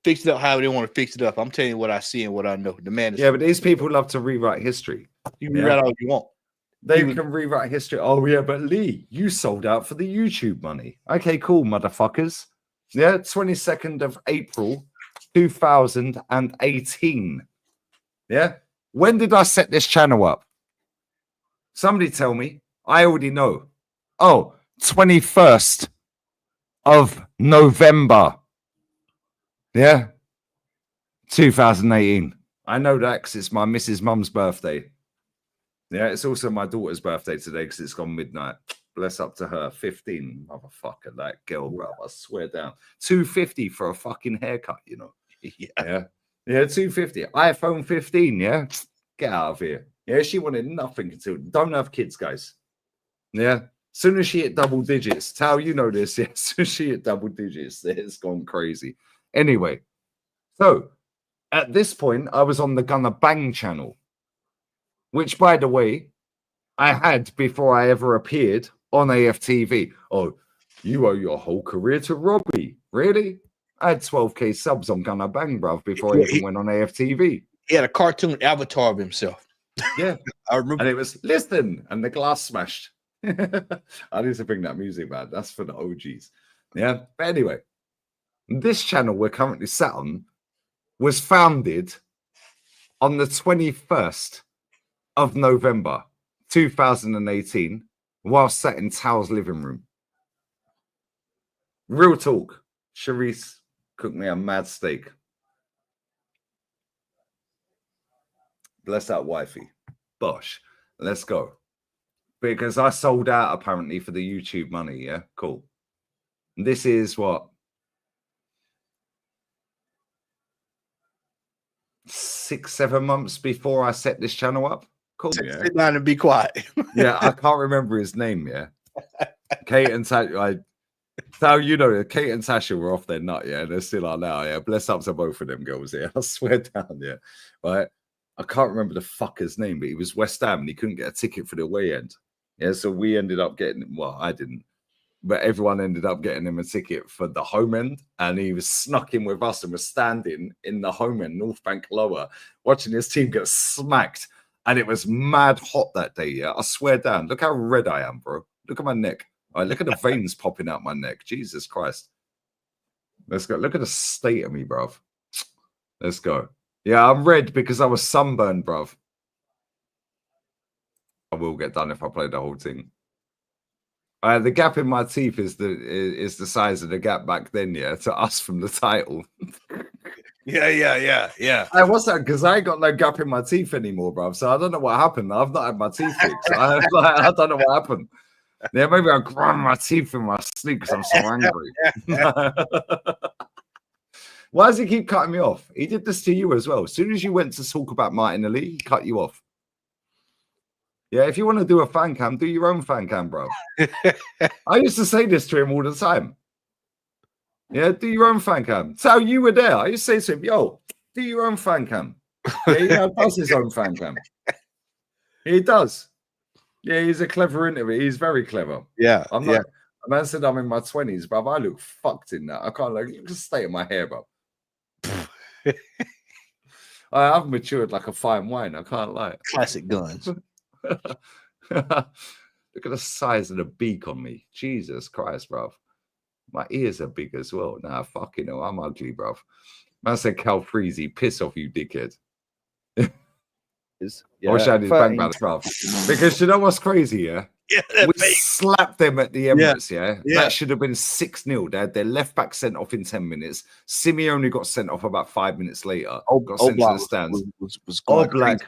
fix it up however they want to fix it up. I'm telling you what I see and what I know. The man is, Yeah, but these people love to rewrite history. you can write all you want. They can rewrite history. Oh, yeah, but Lee, you sold out for the YouTube money. Okay, cool, motherfuckers. Yeah, 22nd of April, 2018. Yeah. When did I set this channel up? Somebody tell me. I already know. Oh, 21st of November. Yeah. 2018. I know that because it's my Mrs. Mum's birthday. Yeah, it's also my daughter's birthday today because it's gone midnight. Bless up to her. 15. Motherfucker, that girl, bro. I swear down. 250 for a fucking haircut, you know. Yeah. Yeah, 250. iPhone 15, yeah. Get out of here. Yeah, she wanted nothing until don't have kids, guys. Yeah. Soon as she hit double digits, Tao, you know this. Yeah, soon as she hit double digits, it's gone crazy. Anyway, so at this point, I was on the Gunna Bang channel, which, by the way, I had before I ever appeared on AFTV. Oh, you owe your whole career to Robbie. Really? I had 12K subs on Gunna Bang, bruv, before I even went on AFTV. He had a cartoon avatar of himself. Yeah. I remember. And it was, listen, and the glass smashed. I need to bring that music, man. That's for the OGs. Yeah. But anyway, this channel we're currently sat on was founded on the 21st of November, 2018, while sat in Tao's living room. Real talk. Charisse cooked me a mad steak. Bless that wifey. Bosh. Let's go. Because I sold out apparently for the YouTube money. Yeah, cool. This is what? 6-7 months before I set this channel up. Cool. Yeah. Sit down and be quiet. Yeah, I can't remember his name. Yeah. Kate and Tasha. How you know Kate and Tasha were off their nut, yeah, they're still are now, yeah. Bless up to both of them girls, yeah. I swear down, yeah. Right. I can't remember the fucker's name, but he was West Ham and he couldn't get a ticket for the away end. Yeah, so we ended up getting, well, I didn't, but everyone ended up getting him a ticket for the home end, and he was snuck in with us and was standing in the home end, North Bank Lower, watching his team get smacked. And it was mad hot that day, yeah. I swear down. Look how red I am, bro. Look at my neck. All right, look at the veins popping out my neck. Jesus Christ. Let's go. Look at the state of me, bruv. Let's go. Yeah, I'm red because I was sunburned, bruv. I will get done if I play the whole thing. The gap in my teeth is the size of the gap back then, yeah, to us from the title. Yeah. Hey, what's that? Because I ain't got no gap in my teeth anymore, bruv. So I don't know what happened. I've not had my teeth fixed. I don't know what happened. Yeah, maybe I grind my teeth in my sleep because I'm so angry. Why does he keep cutting me off? He did this to you as well. As soon as you went to talk about Martinelli, he cut you off. Yeah, if you want to do a fan cam, do your own fan cam, bro. I used to say this to him all the time. Yeah, do your own fan cam. So you were there. I used to say to him, yo, do your own fan cam. Yeah, he does his own fan cam. He does. Yeah, he's a clever interview. He's very clever. Yeah. I'm not. A man said I'm in my 20s, bro. I look fucked in that. I can't look at the state of my hair, bro. I've matured like a fine wine. I can't lie. Classic guns. Look at the size of the beak on me. Jesus Christ, bro. My ears are big as well. Nah, fucking hell, I'm ugly, bro. Man said Cal Freezy, piss off, you dickhead. I wish I had his bank balance, bro. Because you know what's crazy, yeah? We slapped them at the Emirates, yeah? That should have been 6-0. They had their left back sent off in 10 minutes. Simeone got sent off about 5 minutes later. Got sent to the stands. Was going crazy.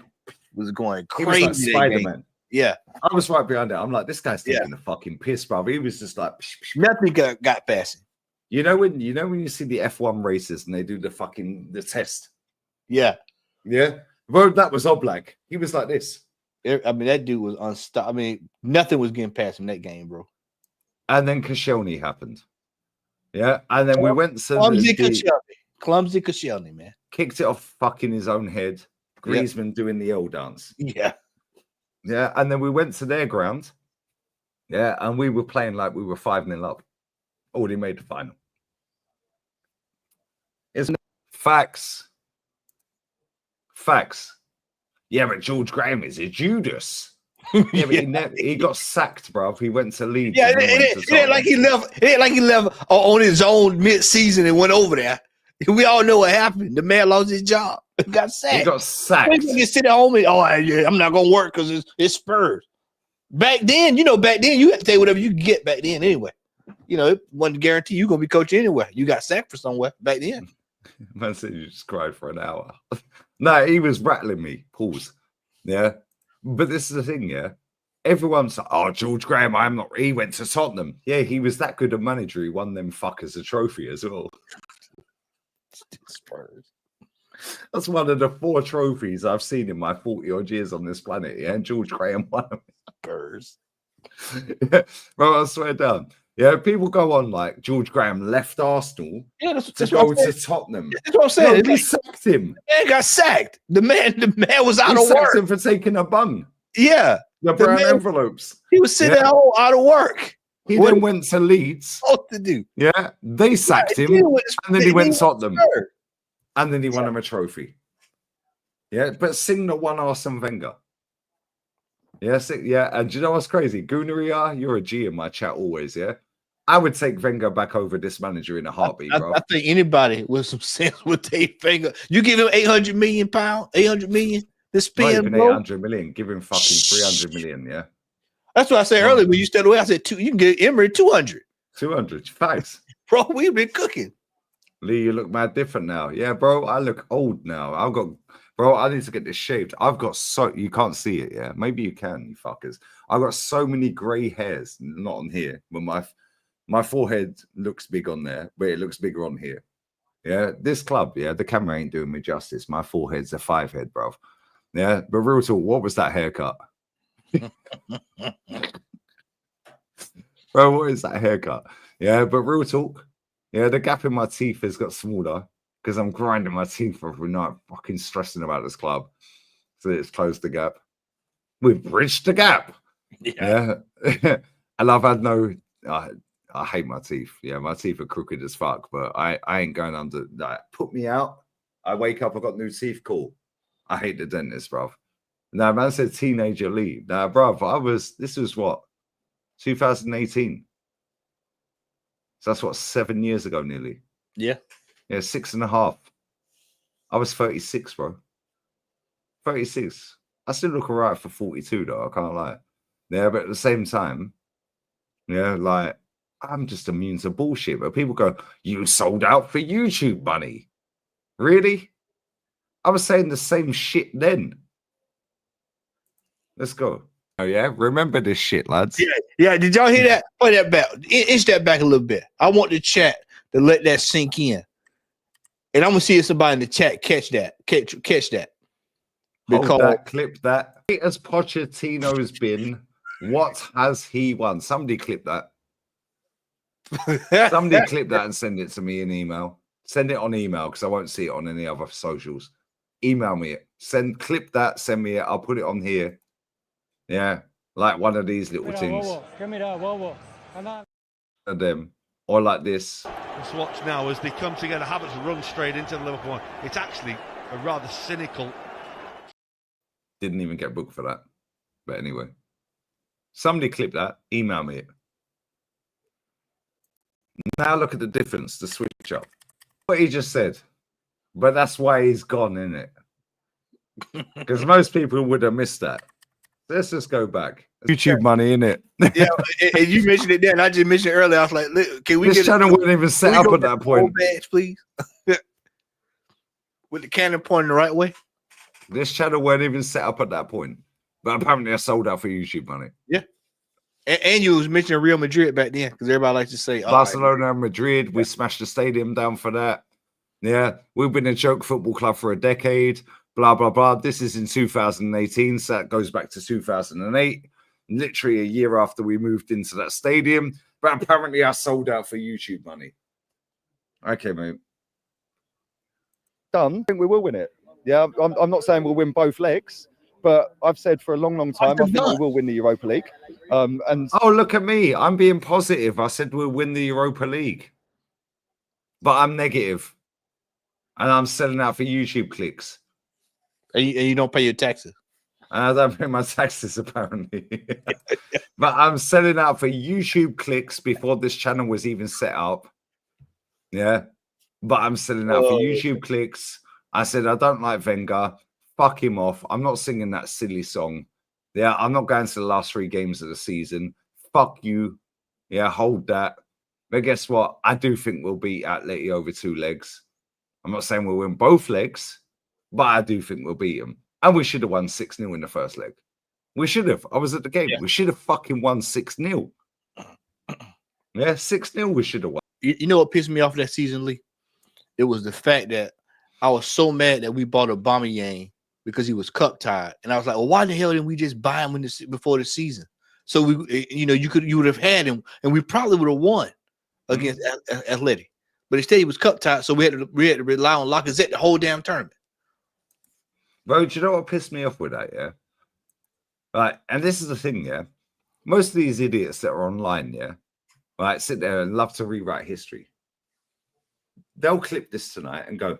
He was like Spider-Man. Yeah. I was right behind it. I'm like, this guy's taking a fucking piss, bro. He was just like, Nothing got past him. you know when you see the F1 races and they do the test. Yeah. Yeah. Well, that was Oblak. He was like this. I mean, that dude was unstoppable. I mean, nothing was getting past him that game, bro. And then Koscielny happened. Yeah. And then we went to Clumsy Koscielny, man. kicked it off fucking his own head. Griezmann doing the L dance. Yeah. Yeah. And then we went to their ground. Yeah. And we were playing like we were 5-0 up. Already made the final. Isn't it? Facts. Yeah, but George Graham is a Judas. Yeah, but he got sacked, bro. He went to Leeds. Yeah, it ain't like he left. It ain't like he left on his own mid-season and went over there. We all know what happened. The man lost his job. He got sacked. He got sacked. You sit at home and I'm not gonna work because it's Spurs. Back then, you had to take whatever you could get back then anyway. It wasn't guaranteed you're gonna be coaching anywhere. You got sacked for somewhere back then. Man said you just cried for an hour. No, he was rattling me. Pause. Yeah. But this is the thing, yeah. Everyone's like, oh, George Graham, he went to Tottenham. Yeah, he was that good a manager. He won them fuckers a trophy as well. Spurs. That's one of the 4 trophies I've seen in my 40-odd years on this planet. Yeah, and George Graham won them. Spurs. Bro, I swear down. Yeah, people go on like George Graham left Arsenal to go to Tottenham. That's what I'm saying. No, he sacked him. The man got sacked. The man was out He of sacked work. him for taking a bung. Yeah. The brown envelopes. He was sitting at home out of work. He then went to Leeds. What to do? Yeah, they sacked him, and then he went to Tottenham, and then he won him a trophy. Yeah, but sing the one Arsene Wenger. Yes, yeah, and do you know what's crazy? Gooneria, you're a G in my chat always, yeah? I would take Wenger back over this manager in a heartbeat, bro. I think anybody with some sense would take Wenger. You give him 800 million pounds, 800 million to spend, bro. 800 million, give him fucking 300 million, yeah? That's what I said earlier when you stayed away. I said, you can get Emery 200. 200, facts. Bro, we've been cooking. Lee, you look mad different now. Yeah, bro, I look old now. I need to get this shaved. You can't see it, yeah? Maybe you can, you fuckers. I've got so many grey hairs, not on here, but my forehead looks big on there, but it looks bigger on here. Yeah, this club, yeah, the camera ain't doing me justice. My forehead's a 5-head, bro. Yeah, but real talk, what was that haircut? Bro, what is that haircut? Yeah, but real talk, yeah, the gap in my teeth has got smaller because I'm grinding my teeth every night, fucking stressing about this club. So it's closed the gap. We've bridged the gap. Yeah. And I've had I hate my teeth. Yeah, my teeth are crooked as fuck, but I ain't going under that. Put me out. I wake up, I got new teeth. Cool. I hate the dentist, bruv. Now, man said teenager leave. Now, bruv, this was what? 2018. So that's what, 7 years ago nearly. Yeah. Yeah, 6.5. I was 36, bro. 36. I still look all right for 42, though. I can't lie. Yeah, but at the same time, yeah, like, I'm just immune to bullshit. But people go, you sold out for YouTube money. Really? I was saying the same shit then. Let's go. Oh, yeah? Remember this shit, lads. Yeah. Did y'all hear that? Play that back. Inch that back a little bit. I want the chat to let that sink in. And I'm going to see if somebody in the chat catch that. Catch that. Hold that, clip that. As Pochettino's been, what has he won? Somebody clip that. Somebody clip that and send it to me in email. Send it on email because I won't see it on any other socials. Email me it. Clip that, send me it. I'll put it on here. Yeah, like one of these little things. Of them, or like this. Let's watch now as they come together. Havertz run straight into the Liverpool one. It's actually a rather cynical. Didn't even get booked for that. But anyway, somebody clip that. Email me it. Now look at the difference, the switch up. What he just said. But that's why he's gone, isn't it? Because most people would have missed that. Let's just go back. YouTube money, innit? Yeah, and you mentioned it there, and I just mentioned it earlier. I was like, can we this channel wasn't even set up at that point. Badge, please? With the cannon pointing the right way. This channel weren't even set up at that point. But apparently I sold out for YouTube money. And you was mentioning Real Madrid back then because everybody likes to say Barcelona and Madrid, we smashed the stadium down for that. Yeah, we've been a joke football club for a decade, blah, blah, blah. This is in 2018, so that goes back to 2008, literally a year after we moved into that stadium. But apparently I sold out for YouTube money. Okay, mate. Done. I think we will win it. Yeah, I'm not saying we'll win both legs, but I've said for a long, long time, I think we will win the Europa League. And oh, look at me. I'm being positive. I said we'll win the Europa League. But I'm negative. And I'm selling out for YouTube clicks. and you don't pay your taxes. I don't pay my taxes, apparently. But I'm selling out for YouTube clicks before this channel was even set up. Yeah. But I'm selling out for YouTube clicks. I said, I don't like Wenger. Fuck him off. I'm not singing that silly song. Yeah, I'm not going to the last 3 games of the season. Fuck you. Yeah, hold that. But guess what? I do think we'll beat Atleti over 2 legs. I'm not saying we'll win both legs, but I do think we'll beat them. And we should have won 6-0 in the first leg. We should have. I was at the game. Yeah. We should have fucking won 6-0. Yeah, 6-0 we should have won. You know what pissed me off that season, Lee? It was the fact that I was so mad that we bought Aubameyang because he was cup tied. And I was like, well, why the hell didn't we just buy him before the season? So we, you would have had him and we probably would have won against Athletic. But instead he was cup tied, so we had to rely on Lacazette the whole damn tournament. Bro, do you know what pissed me off with that, yeah? Right, and this is the thing, yeah? Most of these idiots that are online, yeah, right, sit there and love to rewrite history. They'll clip this tonight and go,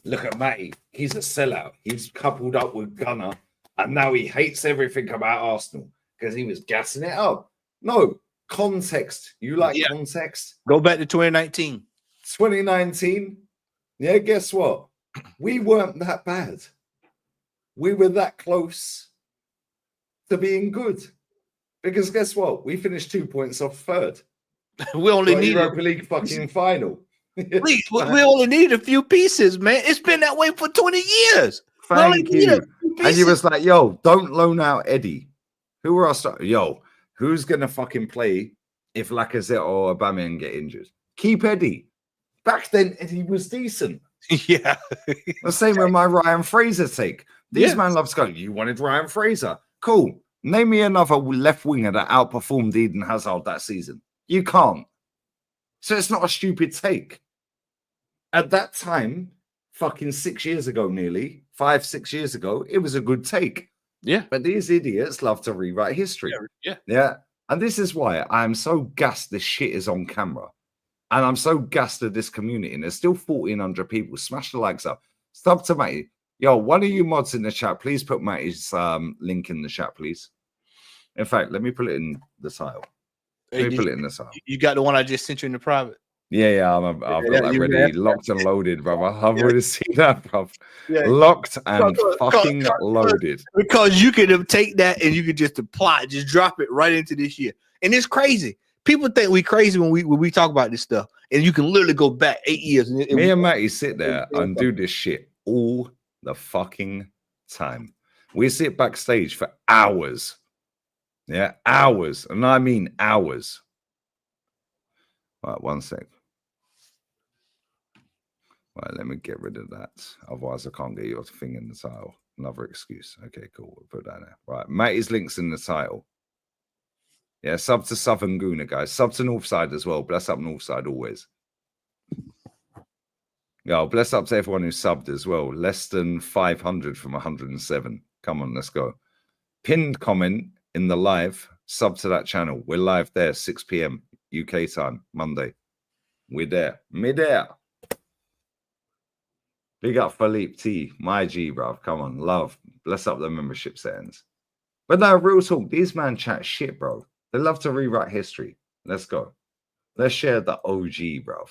look at Matty, he's a sellout. He's coupled up with Gunner, and now he hates everything about Arsenal because he was gassing it up. No, context. You like context? Go back to 2019. 2019? Yeah, guess what? We weren't that bad. We were that close to being good. Because guess what? We finished 2 points off third. We only need Europa League fucking final. We only need a few pieces, man. It's been that way for 20 years. Thank you. And you was like, yo, don't loan out Eddie. Who are us? Yo, who's gonna fucking play if Lacazette or Aubameyang get injured? Keep Eddie. Back then, Eddie was decent. Yeah. The same with my Ryan Fraser take. These man loves going, you wanted Ryan Fraser. Cool. Name me another left winger that outperformed Eden Hazard that season. You can't. So it's not a stupid take. At that time, fucking 6 years ago, nearly 5-6 years ago, it was a good take. Yeah. But these idiots love to rewrite history. Yeah. And this is why I'm so gassed this shit is on camera. And I'm so gassed at this community. And there's still 1,400 people. Smash the likes up. Stop to Matty. Yo, one of you mods in the chat, please put Matty's link in the chat, please. In fact, let me put it in the title. Let me put it in the title. You got the one I just sent you in the private? Yeah, I've got that ready. Locked and loaded, brother. I've already seen that, bro. Yeah. Locked and fucking loaded. Because you could take that and you could just apply, just drop it right into this year. And it's crazy. People think we crazy when we talk about this stuff. And you can literally go back 8 years. Me and Matty sit there and do this shit all the fucking time. We sit backstage for hours. Yeah, hours. And I mean hours. Right, 1 sec. Right, let me get rid of that. Otherwise, I can't get your thing in the title. Another excuse. Okay, cool. We'll put that there. Right, Matty's links in the title. Yeah, sub to Southern Guna, guys. Sub to Northside as well. Bless up Northside always. Yo, bless up to everyone who subbed as well. Less than 500 from 107. Come on, let's go. Pinned comment in the live. Sub to that channel. We're live there, 6 p.m. UK time, Monday. We're there. Mid-air. Big up Philippe T. My G, bruv. Come on, love. Bless up the membership settings. But no, real talk. These man chat shit, bro. They love to rewrite history. Let's go. Let's share the OG, bruv.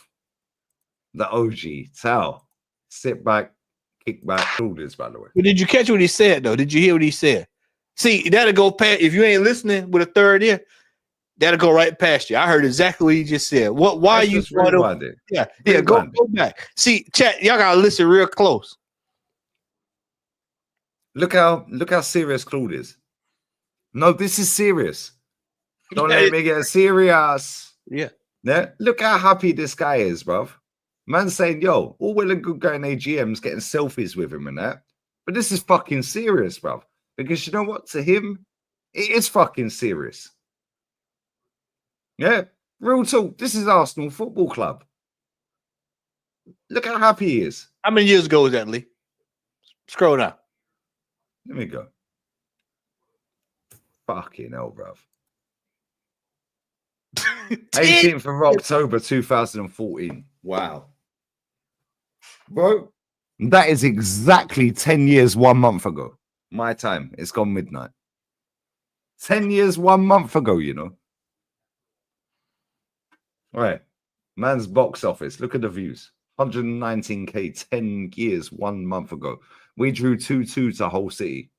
The OG. Tell. Sit back, kick back. All this, by the way. But did you catch what he said, though? Did you hear what he said? See, that'll go past. If you ain't listening with a third ear, that'll go right past you. I heard exactly what he just said. Why are you? Yeah. Go back. See, chat. Y'all gotta listen real close. Look how serious Claude is. No, this is serious. Don't let me get serious. Yeah. Yeah. Look how happy this guy is, bruv. Man's saying, yo, all well and good going AGMs, getting selfies with him and that. But this is fucking serious, bruv. Because you know what? To him, it is fucking serious. Yeah. Real talk. This is Arsenal Football Club. Look how happy he is. How many years ago was that, Lee? Scroll down. Let me go. Fucking hell, bruv. 18th of October 2014. Wow. Bro, that is exactly 10 years, 1 month ago. My time. It's gone midnight. 10 years, 1 month ago, you know. All right. Man's box office. Look at the views. 119K, 10 years, 1 month ago. We drew 2-2 to Hull City.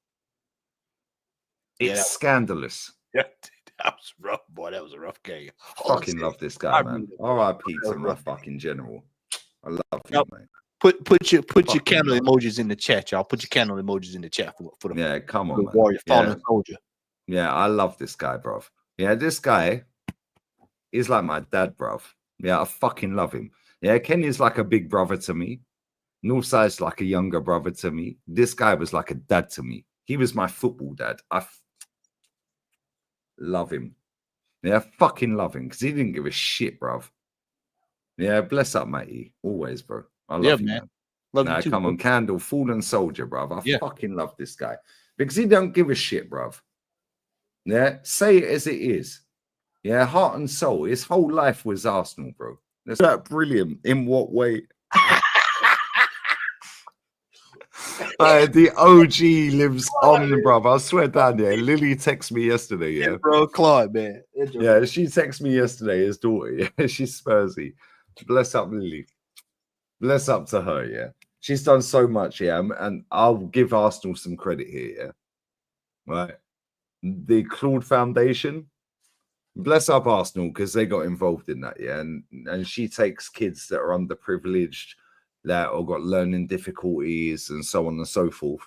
It's scandalous. Yeah, that was rough, boy. That was a rough game. Fucking love this guy, man. R.I.P. to my fucking general. I love you, man. Put your candle emojis in the chat, y'all. Put your candle emojis in the chat for the come on, man. warrior, fallen soldier. Yeah, I love this guy, bruv. Yeah, this guy is like my dad, bruv. Yeah, I fucking love him. Yeah, Kenny's like a big brother to me. Northside's like a younger brother to me. This guy was like a dad to me. He was my football dad. I love him. Yeah, fucking love him because he didn't give a shit, bruv. Yeah, bless up, matey. Always, bro. I love you, man. Love you too, come bro. on, Candle, fallen soldier, bruv. I fucking love this guy because he don't give a shit, bruv. Yeah, say it as it is. Yeah, heart and soul. His whole life was Arsenal, bro. That's that brilliant. In what way? The OG lives on, bruv. I swear down there. Lily texted me yesterday, yeah. Bro, Claude, man. Yeah, she texted me yesterday, his daughter. Yeah, she's Spursy. Bless up, Lily. Bless up to her, yeah. She's done so much, yeah. And I'll give Arsenal some credit here, yeah. Right. The Claude Foundation, bless up Arsenal because they got involved in that, yeah. And she takes kids that are underprivileged, that or got learning difficulties and so on and so forth.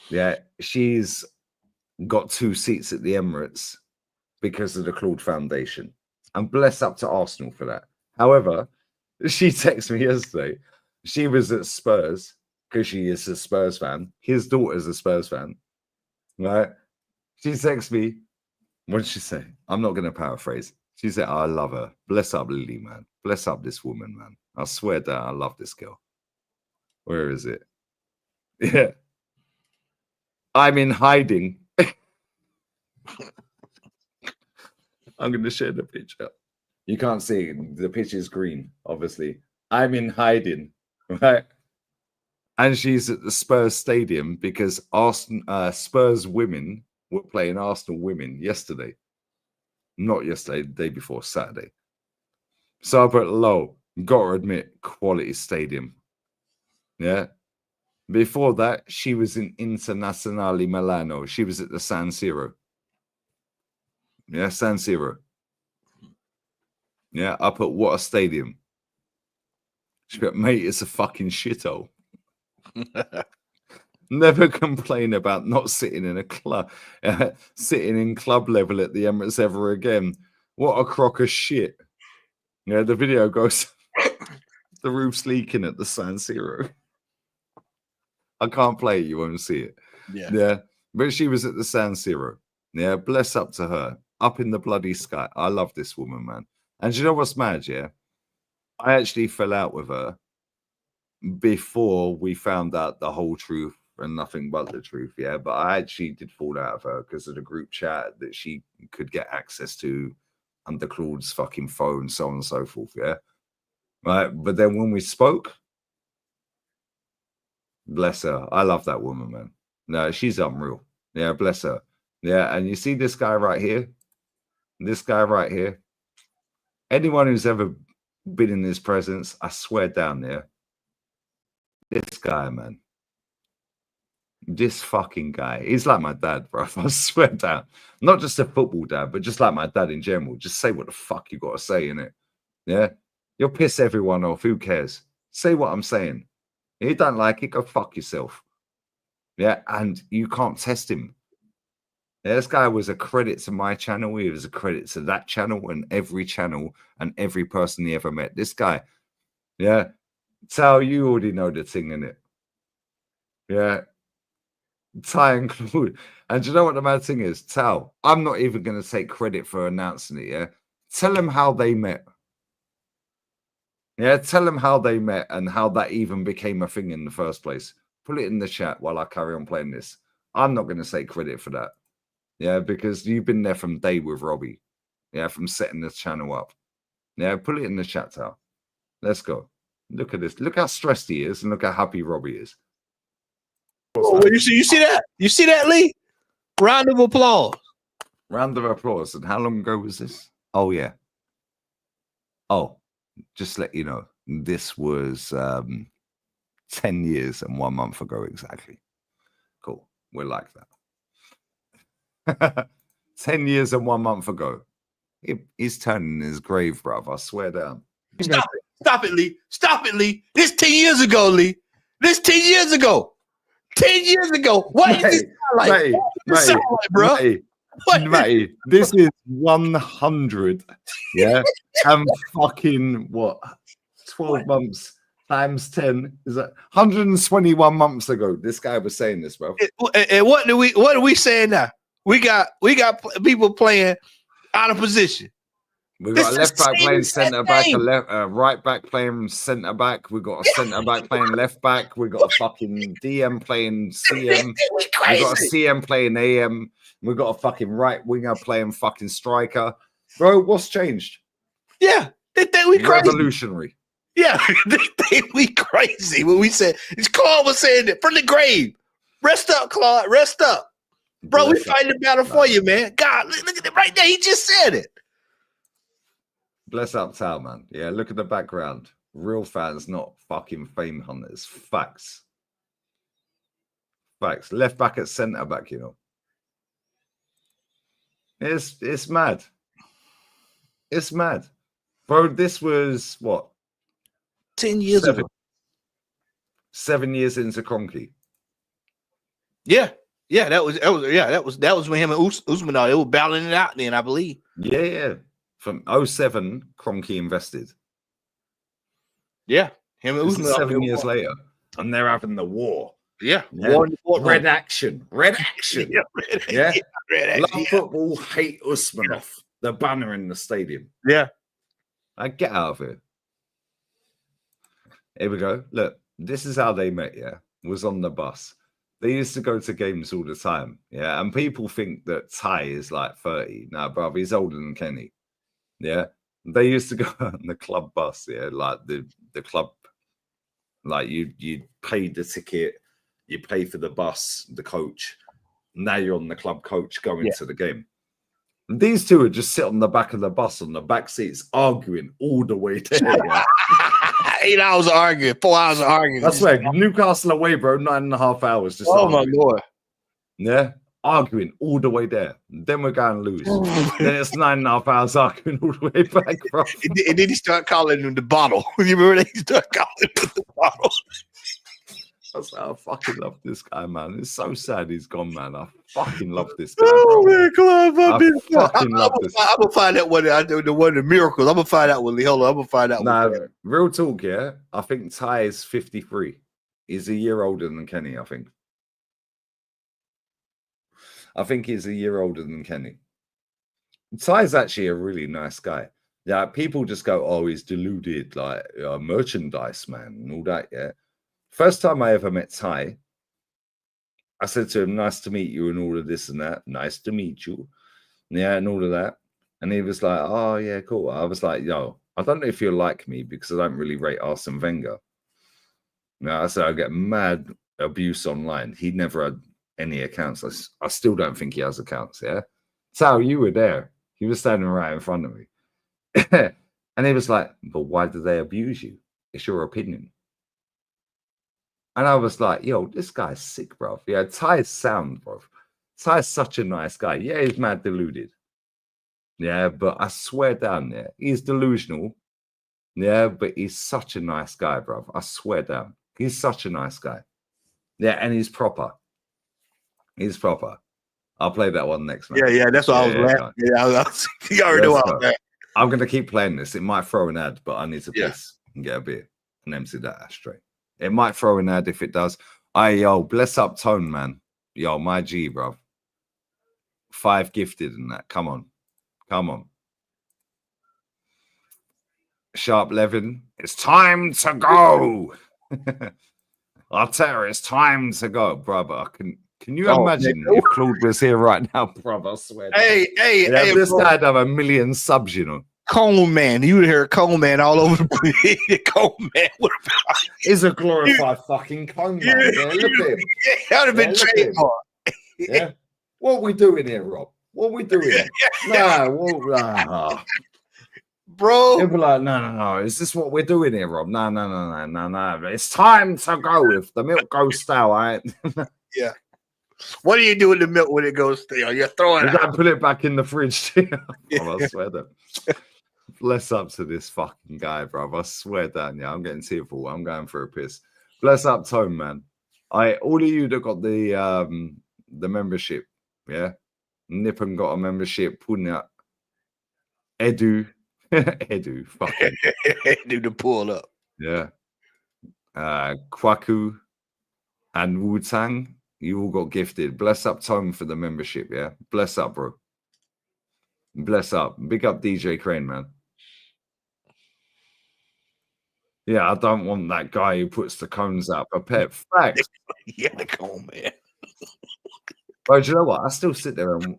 Yeah, she's got 2 seats at the Emirates because of the Claude Foundation. And bless up to Arsenal for that. However, she texted me yesterday. She was at Spurs because she is a Spurs fan. His daughter's a Spurs fan. Right? She texted me. What did she say? I'm not going to paraphrase. She said, I love her. Bless up Lily, man. Bless up this woman, man. I swear that I love this girl. Where is it? Yeah. I'm in hiding. I'm going to share the picture. You can't see it. The picture is green, obviously. I'm in hiding, right? And she's at the Spurs stadium because Spurs women were playing Arsenal women yesterday. Not yesterday, the day before, Saturday. So I put low. Got to admit, quality stadium. Yeah. Before that, she was in Internazionale Milano. She was at the San Siro. Yeah, San Siro. Yeah, I put what a stadium. She put, mate, it's a fucking shithole. Never complain about not sitting in a club, sitting in club level at the Emirates ever again. What a crock of shit. Yeah, the video goes, the roof's leaking at the San Siro. I can't play it, you won't see it. Yeah, but she was at the San Siro. Yeah, bless up to her. Up in the bloody sky. I love this woman, man. And do you know what's mad, yeah? I actually fell out with her before we found out the whole truth and nothing but the truth, yeah. But I actually did fall out of her because of the group chat that she could get access to under Claude's fucking phone, so on and so forth, yeah. Right, but then when we spoke, bless her. I love that woman, man. No, she's unreal. Yeah, bless her. Yeah, and you see this guy right here? This guy right here? Anyone who's ever been in his presence, I swear down there, this guy, man. This fucking guy. He's like my dad, bro. I swear down. Not just a football dad, but just like my dad in general. Just say what the fuck you got to say, innit? Yeah? You'll piss everyone off. Who cares? Say what I'm saying. If you don't like it, go fuck yourself. Yeah, and you can't test him. Yeah, this guy was a credit to my channel. He was a credit to that channel and every person he ever met. This guy, yeah. Tal, you already know the thing, innit? Yeah. Ty and Claude. And do you know what the mad thing is? Tal, I'm not even going to take credit for announcing it, yeah? Tell them how they met. Yeah, tell them how they met and how that even became a thing in the first place. Put it in the chat while I carry on playing this. I'm not going to take credit for that. Yeah, because you've been there from day with Robbie. Yeah, from setting this channel up. Yeah, put it in the chat, Tal. Let's go. Look at this. Look how stressed he is and look how happy Robbie is. Oh, you see that? You see that, Lee? Round of applause. Round of applause. And how long ago was this? Oh, yeah. Oh, just let you know, this was 10 years and 1 month ago exactly. Cool. We're like that. 10 years and 1 month ago. He's turning in his grave, bruv. I swear down. Stop it. Stop it, Lee. Stop it, Lee. This 10 years ago, Lee. This 10 years ago. 10 years ago. What is this like? Bro? Mate, this is 100. Yeah. And fucking what? 12 months times 10 is that 121 months ago. This guy was saying this, bro. And what are we saying now? We got people playing out of position. We got a left back playing centre back, a right back playing centre back. We got a centre back playing left back. We got a fucking DM playing CM. We got a CM playing AM. We got a fucking right winger playing fucking striker. Bro, what's changed? Yeah, they think we crazy. Revolutionary. Yeah, they think we crazy. When we said, Claude was saying it from the grave. Rest up, Claude. Rest up. Bro, we fighting the battle for you, man. God, look at it right there. He just said it. Bless up, Tal, man. Yeah, look at the background. Real fans, not fucking fame hunters. Facts. Facts. Left back at centre back, you know. It's mad. It's mad. Bro, this was what? 10 years ago. 7 years into Cronky. Yeah. Yeah, that was when him and Usman, they were battling it out then, I believe. Yeah. From 07, Cronky invested. Yeah. Him and Usman 7 years later. And they're having the war. Yeah. Red action. Red action. Yeah. Love football, hate Usmanov. The banner in the stadium. Yeah. I get out of it. Here we go. Look, this is how they met, yeah. Was on the bus. They used to go to games all the time. Yeah. And people think that Ty is like 30. Nah, bro, he's older than Kenny. Yeah. They used to go on the club bus, yeah, like the club, like you paid the ticket, you pay for the bus, the coach. Now you're on the club coach going to the game. And these two would just sit on the back of the bus on the back seats arguing all the way there. Yeah. 8 hours of arguing, 4 hours of arguing. That's right. Newcastle away, bro. 9.5 hours. Just my Lord. Yeah. Arguing all the way there. Then we're going to lose. Then it's 9.5 hours arguing all the way back, bro. And then he started calling him the bottle. You remember that? He started calling him the bottle. That's how I fucking love this guy, man. It's so sad he's gone, man. I fucking love this guy. Oh, bro. man, Clive, I'm gonna find that one. The one of the miracles. I'm gonna find out one. Hold on, I'm gonna find out. Nah, real talk, yeah. I think Ty is 53. He's a year older than Kenny, I think. I think he's a year older than Kenny. Ty's actually a really nice guy. Yeah, people just go, oh, he's deluded, like merchandise, man, and all that, yeah. First time I ever met Ty, I said to him, nice to meet you and all of this and that. Nice to meet you. Yeah, and all of that. And he was like, oh, yeah, cool. I was like, yo, I don't know if you'll like me because I don't really rate Arsene Wenger. Now, I said, I get mad abuse online. He never had any accounts. I still don't think he has accounts, yeah? So you were there. He was standing right in front of me. And he was like, but why do they abuse you? It's your opinion. And I was like, yo, this guy's sick, bro. Yeah, Ty's sound, bro. Ty's such a nice guy. Yeah, he's mad deluded. Yeah, but I swear down there, he's delusional. Yeah, but he's such a nice guy, bro. I swear down. He's such a nice guy. Yeah, and he's proper. He's proper. I'll play that one next, man. Yeah, that's what I was laughing. Yeah, you already know I'm there. I'm gonna keep playing this. It might throw an ad, but I need to Yeah. piss and get a beer and empty that ashtray. It might throw an ad if it does. Yo, bless up Tone, man. Yo, my G, bro. 5 gifted and that. Come on. Sharp Levin, it's time to go. I'll tell her it's time to go, brother. Can you imagine if Claude was here right now, brother? I swear. Hey, this guy'd have 1 million subs, you know. Coleman, you would hear Coleman all over the place. Coleman, is a glorified fucking Coleman. Yeah, look at him. That would have been trademark. Yeah. What we doing here, Rob? What we doing? Bro. They'll be like, no. Is this what we're doing here, Rob? No. It's time to go. If the milk goes stale, I yeah. What do you do with the milk when it goes stale? You're throwing it out. Put it back in the fridge. I swear that. Bless up to this fucking guy, bro. I swear that. Yeah, I'm getting tearful. I'm going for a piss. Bless up, Tone, man. All of you that got the membership, yeah. Nippon got a membership. Punya, Edu, fucking Edu to pull up. Yeah. Kwaku and Wu Tang, you all got gifted. Bless up, Tone, for the membership. Yeah, bless up, bro. Bless up. Big up, DJ Crane, man. Yeah, I don't want that guy who puts the cones out for pet. Facts. Yeah, the cone, man. But do you know what? I still sit there and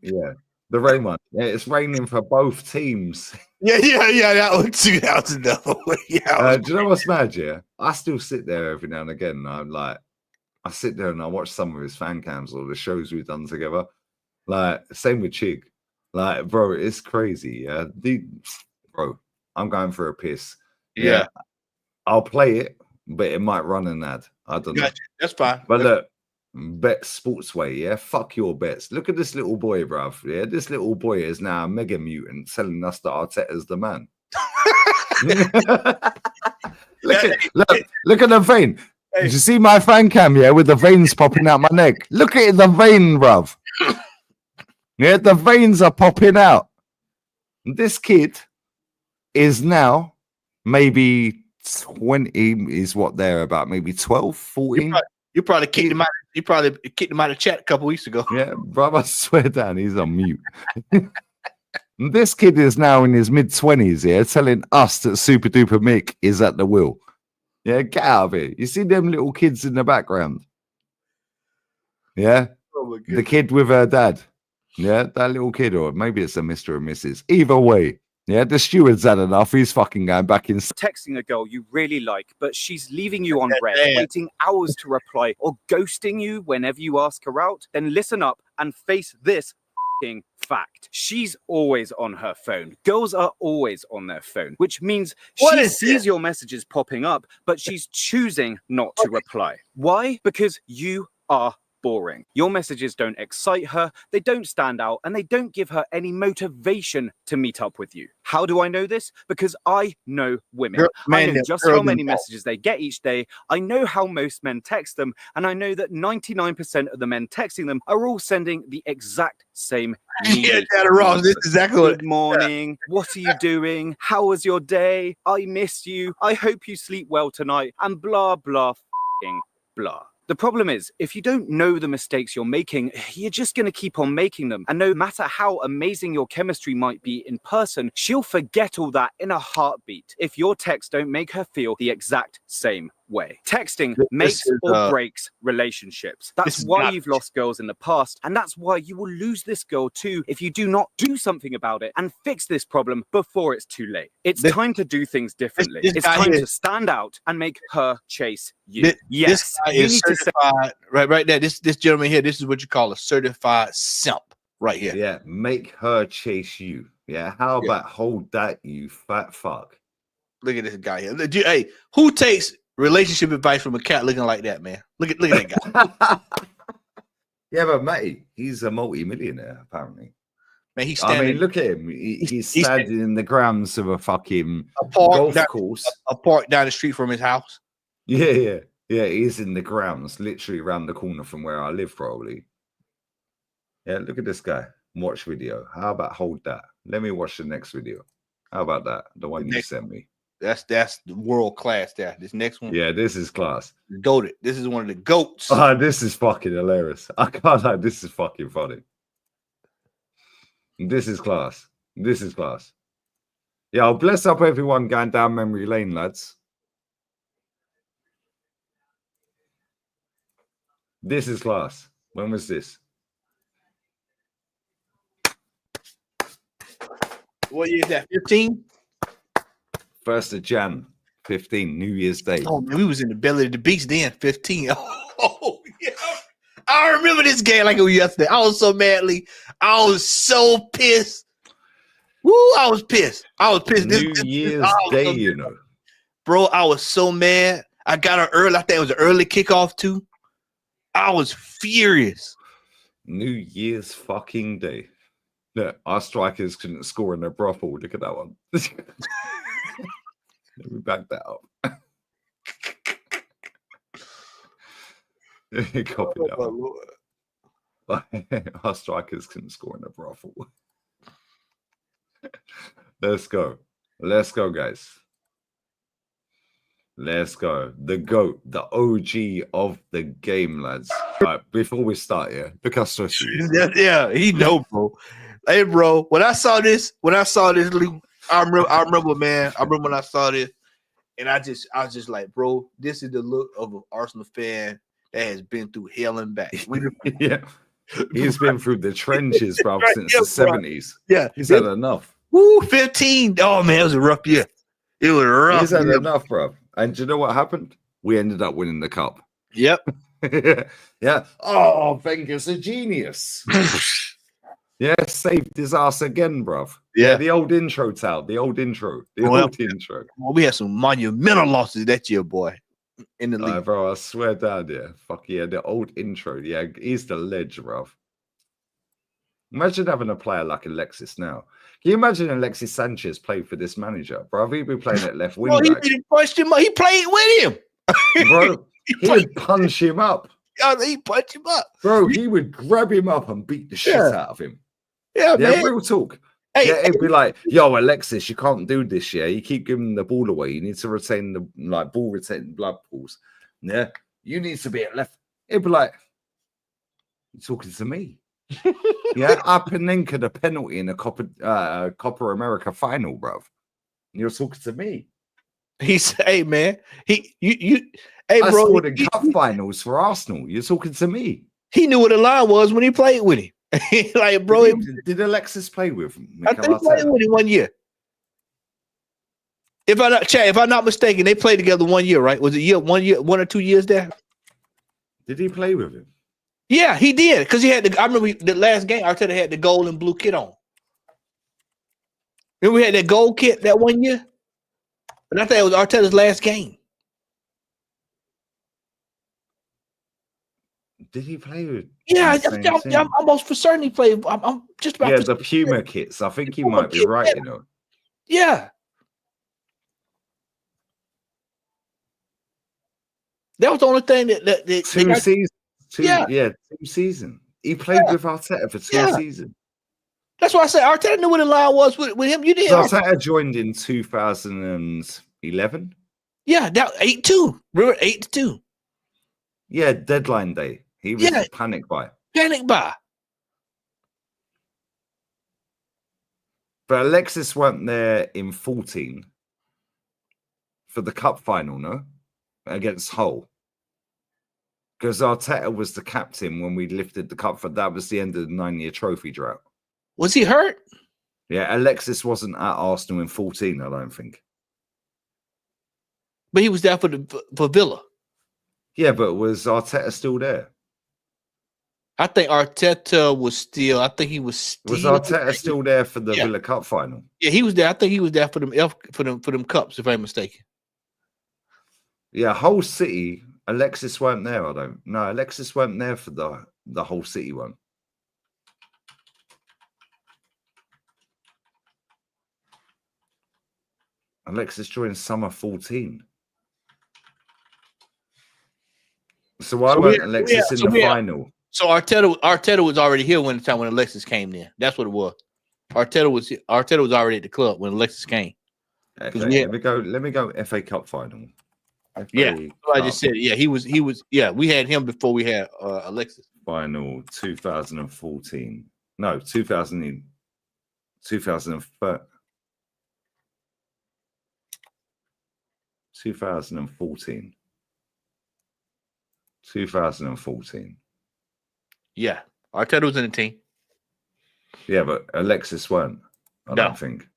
the rain one. Yeah, it's raining for both teams. Yeah. That one too. That was another one. Yeah. Do you know what's mad? Yeah, I still sit there every now and again. And I'm like, I sit there and I watch some of his fan cams or the shows we've done together. Like, same with Chig. Like, bro, it's crazy. Yeah, bro, I'm going for a piss. Yeah. I'll play it, but it might run an ad. I don't know. That's fine. But look, Bet Sportsway, yeah, fuck your bets. Look at this little boy, bruv. Yeah, this little boy is now a mega mutant telling us that Arteta's the man. look at the vein. Hey. Did you see my fan cam, yeah, with the veins popping out my neck? Look at the vein, bruv. Yeah, the veins are popping out. This kid is now maybe 20 is what they're about, maybe 12, 14. You probably kicked him out. You probably kicked him out of chat a couple weeks ago. Yeah, brother, I swear down, he's on mute. This kid is now in his mid-20s, yeah, telling us that Super Duper Mick is at the wheel. Yeah, get out of it. You see them little kids in the background? Yeah? Oh, the kid with her dad. Yeah, that little kid, or maybe it's a Mr. and Mrs. Either way. Yeah, the steward's had enough. He's fucking going back in. Texting a girl you really like, but she's leaving you on red, waiting hours to reply, or ghosting you whenever you ask her out, then listen up and face this fact. She's always on her phone. Girls are always on their phone, which means she sees your messages popping up, but she's choosing not to reply. Why? Because you are boring. Your messages don't excite her, they don't stand out, and they don't give her any motivation to meet up with you. How do I know this? Because I know women. I know just how many messages they get each day. I know how most men text them, and I know that 99% of the men texting them are all sending the exact same Yeah, Ross, this is exactly Good morning. What are you doing? How was your day? I miss you. I hope you sleep well tonight. And blah, blah, blah. The problem is, if you don't know the mistakes you're making, you're just going to keep on making them. And no matter how amazing your chemistry might be in person, she'll forget all that in a heartbeat if your texts don't make her feel the exact same way. Texting makes or breaks relationships. That's why you've lost girls in the past, and that's why you will lose this girl too if you do not do something about it and fix this problem before it's too late. It's time to do things differently. It's time to stand out and make her chase you. This guy is certified, right there. This gentleman here, this is what you call a certified simp right here. Yeah, make her chase you. Yeah, how about hold that, you fat fuck? Look at this guy here. Hey, who takes relationship advice from a cat looking like that, man? Look at that guy. Yeah, but mate, he's a multi-millionaire apparently. Man, he's standing. I mean, look at him. He's standing in the grounds of a fucking golf course. A park down the street from his house. Yeah. He's in the grounds, literally around the corner from where I live, probably. Yeah, look at this guy. Watch video. How about hold that? Let me watch the next video. How about that? The one you sent me. That's the world class there. This next one. Yeah, this is class. Goated. This is one of the goats. Oh, this is fucking hilarious. I can't lie. This is fucking funny. This is class. This is class. Yeah, I'll bless up everyone going down memory lane, lads. This is class. When was this? What year is that? 15? 1st of Jan, 15, New Year's Day. Oh man, we was in the belly of the beast then. 15. Oh yeah. I remember this game like it was yesterday. I was so madly. I was so pissed. Woo! I was pissed. I was pissed. New Year's Day, you know. Bro, I was so mad. I got an early. I think it was an early kickoff too. I was furious. New Year's fucking Day. Look, our strikers couldn't score in their brothel. Look at that one. Let me back that up. Copy that one. Our strikers couldn't score in their brothel. Let's go. Let's go, guys. Let's go. The GOAT, the OG of the game, lads. All right, before we start here, look how stressed he is. Yeah, he know, bro. Hey, bro, when I saw this, I remember, man. I remember when I saw this, and I was just like, bro, this is the look of an Arsenal fan that has been through hell and back. Yeah, he's been through the trenches, bro, since the 70s. Yeah, he's had enough. Woo, 15. Oh man, it was a rough year. It was a rough. He's had year. enough, bro. And do you know what happened? We ended up winning the cup. Yep. Yeah. Oh, Wenger's a genius. Yeah, saved his ass again, bruv. Yeah. The old intro, Tal. The old intro. Well, intro. Well, we had some monumental losses that year, boy, in the league. Bro, I swear down, yeah. Fuck yeah, the old intro. Yeah, he's the ledge, bruv. Imagine having a player like Alexis now. Can you imagine Alexis Sanchez played for this manager, bruv? He'd be playing at left wing. Well, he didn't punch him up. He played with him. Bro, he'd punch him up. He punched him up. Bro, he would grab him up and beat the shit out of him. Yeah, man. Real talk. Hey, yeah, it'd be like, yo, Alexis, you can't do this, yeah. You keep giving the ball away. You need to retain the ball retaining blood pools. Yeah. You need to be at left. It'd be like, you're talking to me. Yeah, I Panenka the penalty in the Copa America final, bruv. You're talking to me. He's hey man. Hey, I bro. scored in cup finals for Arsenal. You're talking to me. He knew what the line was when he played with him. Like, bro, did Alexis play with him? I think he played with him 1 year. If I'm not mistaken, they played together 1 year, right? Was it 1 year, 1 or 2 years there? Did he play with him? Yeah, he did. Because he had I remember the last game, Arteta had the gold and blue kit on. Remember we had that gold kit that 1 year? And I think it was Arteta's last game. Did he play with? Yeah, I'm almost for certain he played. I'm just about. Yeah, the Puma kits. I think he might be right. You know. Yeah. That was the only thing that 2 seasons. Two seasons. He played with Arteta for 2 seasons. That's why I said Arteta knew what the line was with him. You did. So Arteta joined in 2011. Yeah, that 8-2. Remember 8-2. Yeah, deadline day. He was panic buy. Panic buy. But Alexis weren't there in 14 for the cup final, no? Against Hull. Because Arteta was the captain when we lifted the cup for that was the end of the 9-year trophy drought. Was he hurt? Yeah, Alexis wasn't at Arsenal in 14, I don't think. But he was there for Villa. Yeah, but was Arteta still there? I think Arteta was still. I think he was still. Was Arteta still there for the Villa Cup final? Yeah, he was there. I think he was there for them cups, if I'm mistaken. Yeah, Hull City. Alexis weren't there. I don't. No, Alexis weren't there for the Hull City one. Alexis joined summer 14. So why weren't Alexis in the final? So Arteta was already here when the time when Alexis came in. That's what it was. Arteta was already at the club when Alexis came. Okay, let me go FA Cup final. Yeah, I just said. Yeah, he was. Yeah, we had him before we had Alexis. Final 2014. No, 2000. 2014. 2014. Yeah, Arteta was in the team. Yeah, but Alexis weren't. I don't think.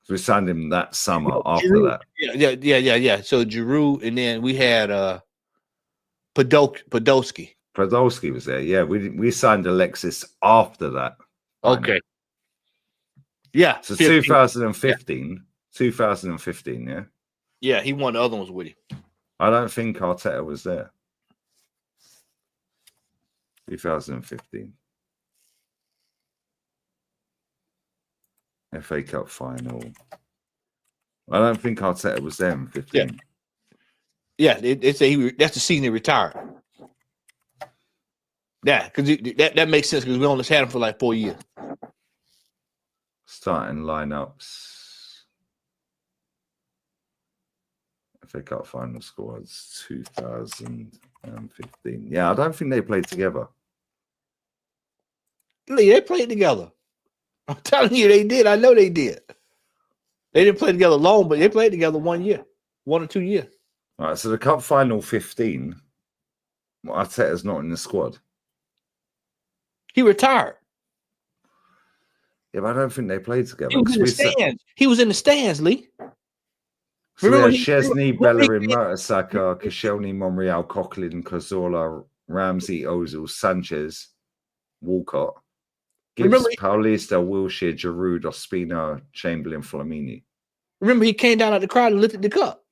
We signed him that summer after Giroud, that. Yeah. So Giroud, and then we had Podolski. Podolski was there. Yeah, we signed Alexis after that. Okay. Yeah. So 2015. Yeah. 2015, yeah. Yeah, he won the other ones with him. I don't think Arteta was there. 2015. FA Cup final. I don't think Arteta was there in 15. Yeah, they say that's the season he retired. Yeah, because that makes sense because we only had him for like 4 years. Starting lineups. FA Cup final squads 2015. Yeah, I don't think they played together. Lee, they played together. I'm telling you, they did. I know they did. They didn't play together long, but they played together 1 year, 1 or 2 years. All right, so the Cup final 15, Arteta's not in the squad. He retired. Yeah, but I don't think they played together. He was in the stands. He was in the stands, Lee. So remember Chesney, Bellerin, Mertesacker, Koscielny, Monreal, Coughlin, Cazorla, Ramsey, Ozil, Sanchez, Walcott, Gibbs, Paulista, Wilshere, Giroud, Ospina, Chamberlain, Flamini. Remember, he came down out the crowd and lifted the cup.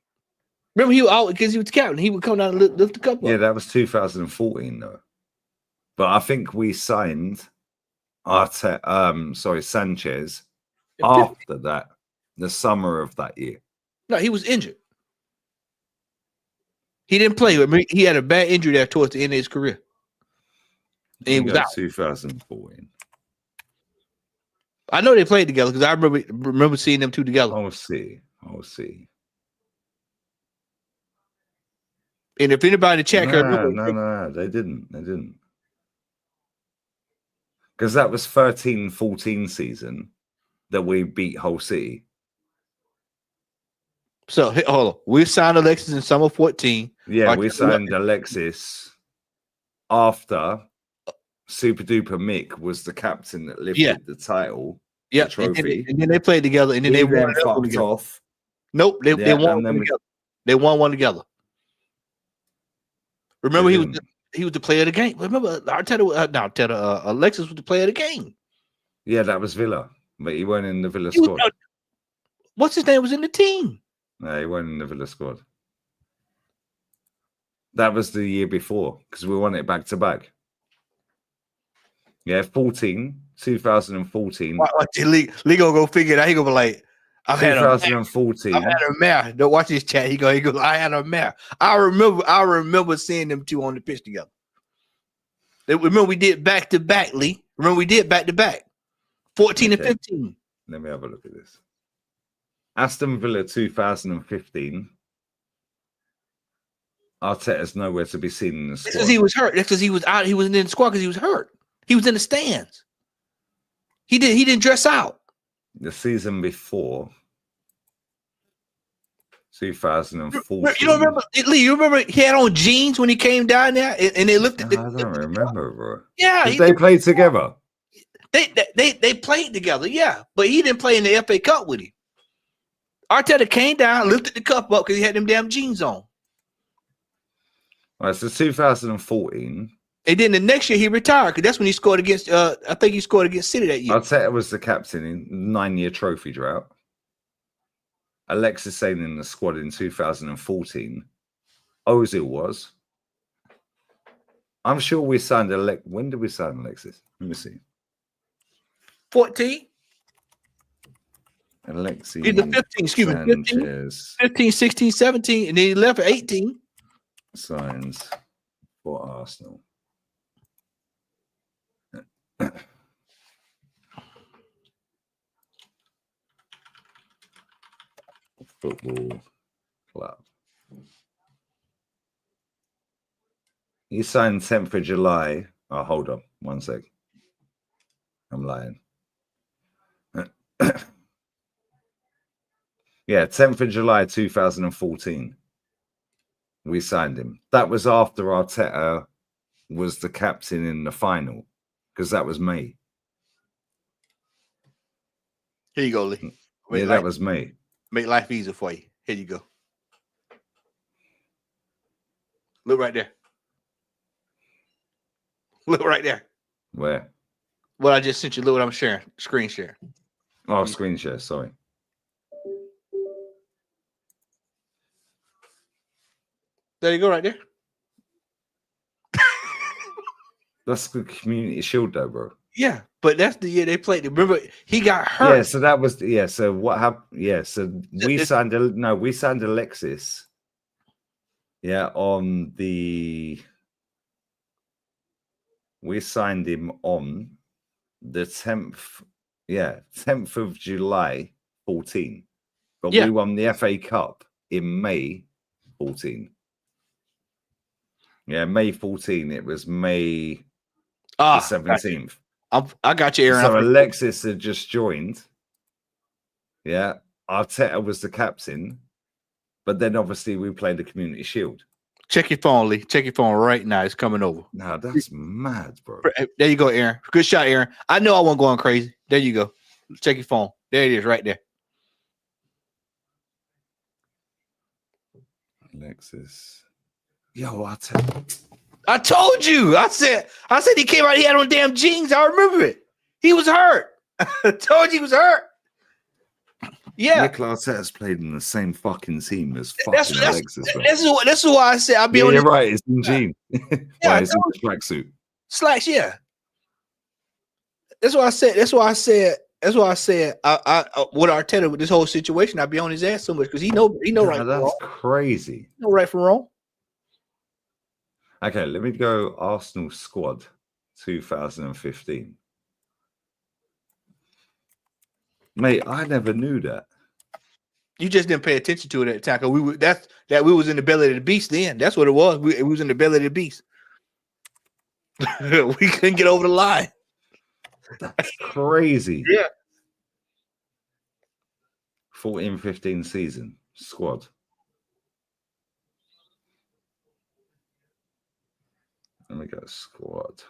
Remember, he was out because he was the captain. He would come down and lift the cup up. Yeah, that was 2014, though. But I think we signed Sanchez after that, the summer of that year. No, he was injured. He didn't play. I mean, he had a bad injury there towards the end of his career. And he was out. 2014. I know they played together because I remember seeing them two together. I'll see. And if anybody in the chat no, they didn't. Because that was 13-14 season that we beat Hull City. So hold on, we signed Alexis in summer 14. Yeah, we signed Alexis after Super Duper Mick was the captain that lifted the title, the trophy. And then they played together, and then they won fucked off. Nope, they won one together. They won one together. Remember, he was the player of the game. Remember, Alexis was the player of the game. Yeah, that was Villa, but he weren't in the Villa squad. What's his name was in the team? No, he weren't in the Villa squad. That was the year before because we won it back to back. Yeah, 2014. Lee gonna go figure it out. He gonna be like, I've had 2014. I've had a mare. Don't watch this chat. He goes, I had a mare. I remember seeing them two on the pitch together. Remember we did back to back, Lee. Remember we did back to back. 14 and 15. Let me have a look at this. Aston Villa 2015. Arteta's nowhere to be seen in the squad. Because he was hurt. That's because he was out. He wasn't in the squad because he was hurt. He was in the stands. He didn't dress out. The season before, 2014. You don't remember, Lee? You remember he had on jeans when he came down there, and they lifted. I don't remember, bro. Yeah, they played together. They played together. Yeah, but he didn't play in the FA Cup with him. Arteta came down, lifted the cup up because he had them damn jeans on. All right, so 2014. And then the next year he retired because that's when he scored against. I think he scored against City that year. Arteta was the captain in 9-year trophy drought. Alexis stayed in the squad in 2014. Ozil was. I'm sure we signed When did we sign Alexis? Let me see. 14. Alexis. Either 15, excuse me, 15, 16, 17, and then he left at 18. Signs for Arsenal. Football club. He signed 10th of July. Oh, hold on 1 sec. I'm lying. Yeah, 10th of July 2014. We signed him. That was after Arteta was the captain in the final, because that was May. Here you go, Lee. Yeah, that was May. Make life easier for you. Here you go. Look right there. Look right there. Where? What I just sent you. Look what I'm sharing. Screen share. Oh, screen share. Sorry. There you go, right there. That's the Community Shield, though, bro. Yeah, but that's the year they played. Remember, he got hurt. Yeah, so that was So what happened? Yeah, so we signed. We signed Alexis. Yeah, we signed him on the 10th. Yeah, 10th of July, 14. But we won the FA Cup in May 14. Yeah, May 14. It was May the 17th. I got you, Aaron. So Alexis had just joined. Yeah, Arteta was the captain, but then obviously we played the Community Shield. Check your phone, Lee. Check your phone right now. It's coming over. No, that's mad, bro. There you go, Aaron. Good shot, Aaron. I know I wasn't going crazy. There you go. Check your phone. There it is, right there. Alexis. Yo, I told you. I said he came out. He had on damn jeans. I remember it. He was hurt. I told you he was hurt. Yeah. Mikel Arteta's played in the same fucking team as fucking Alexis. That's why I said I'll be on. You're right. It's in jeans. Why it's in the tracksuit? Slacks, yeah. That's why I said. I with Arteta with this whole situation, I'd be on his ass so much because he know right from wrong. That's crazy. No right from wrong. Okay, let me go Arsenal squad 2015. Mate, I never knew that. You just didn't pay attention to it at the time. Cause we was in the belly of the beast then. That's what it was. We was in the belly of the beast. We couldn't get over the line. That's crazy. Yeah. 14-15 season squad. Let me go squad.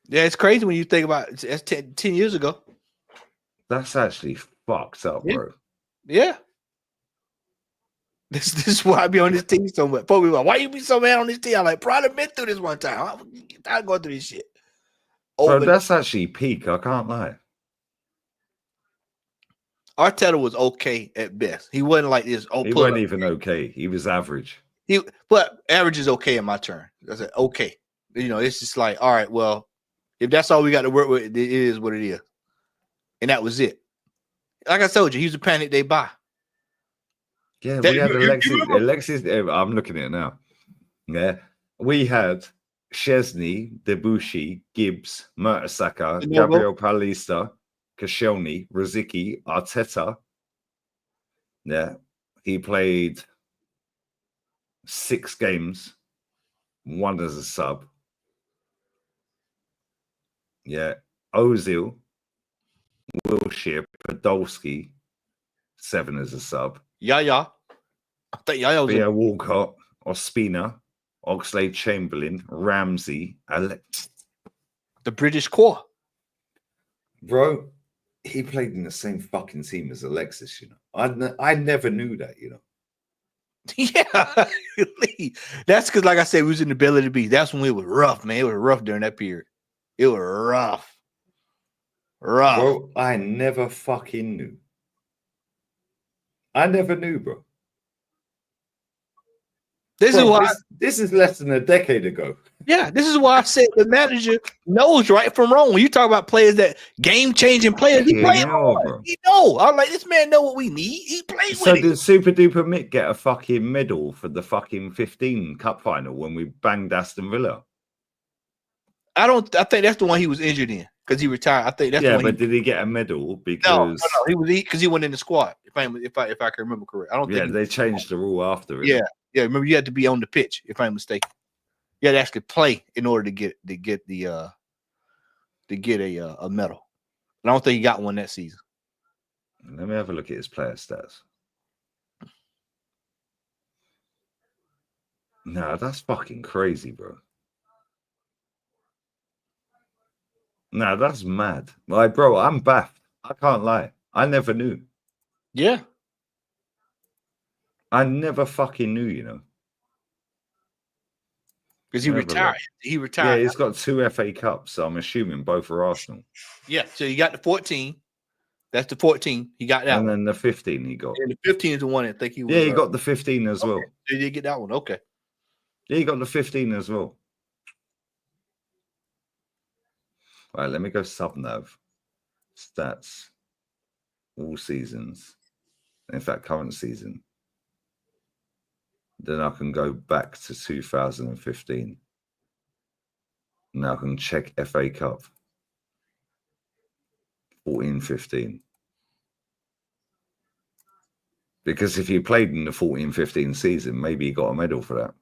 Yeah, it's crazy when you think about it. That's 10 years ago. That's actually fucked up, bro. Yeah. This is why I be on this team so much. Probably why you be so mad on this team? I'm like, probably been through this one time. I'm going through this shit. Bro, that's actually peak. I can't lie. Arteta was okay at best. He wasn't like this. He wasn't even okay. He was average. But average is okay in my turn. I said okay. You know, it's just like, all right, well, if that's all we got to work with, it is what it is. And that was it. Like I told you, he was a panic day buy. Yeah, we had Alexis. I'm looking at it now. Yeah, we had Chesney, Debussy, Gibbs, Mertesacker, Gabriel Paulista, Koscielny, Rosicky, Arteta. Yeah, he played 6 games, 1 as a sub. Yeah, Ozil, Wilshere, Podolski, 7 as a sub. Yeah. I think Yaya was Walcott, Ospina, Oxlade-Chamberlain, Ramsey, the British core. Bro, he played in the same fucking team as Alexis, you know. I never knew that, you know. Yeah. That's because, like I said, we was in the belly of the beast. That's when it was rough, man. It was rough during that period. It was rough. Bro, I never fucking knew. I never knew, bro. This is less than a decade ago. Yeah, this is why I said the manager knows right from wrong. When you talk about players that game-changing players, he played bro. He know. I'm like, this man know what we need. He played so with it. Did Super Duper Mick get a fucking medal for the fucking 15 cup final when we banged Aston Villa? I think that's the one he was injured in because he retired. I think that's the Yeah, one. but did he get a medal? No, Because he was because he went in the squad. If I can remember correct, I don't yeah, think they changed the rule after it. Yeah. Remember, you had to be on the pitch. If I'm mistaken, you had to actually play in order to get a medal. And I don't think he got one that season. Let me have a look at his player stats. No, that's fucking crazy, bro. No, that's mad. Like, bro, I'm baffed. I can't lie. I never knew. Yeah. I never fucking knew, you know. Because he Never retired. look. He retired. Yeah, he's got 2 FA Cups, so I'm assuming both are Arsenal. Yeah. So you got the 14. That's the 14. He got that And one. then the 15 he got. And the 15 is the one I think he was. Yeah, he got the 15 as well. So he did get that one. Okay. Yeah, he got the 15 as well. All right, let me go sub-nav. Stats. All seasons. In fact, current season. Then I can go back to 2015. Now I can check FA Cup. 14-15. Because if you played in the 14-15 season, maybe you got a medal for that.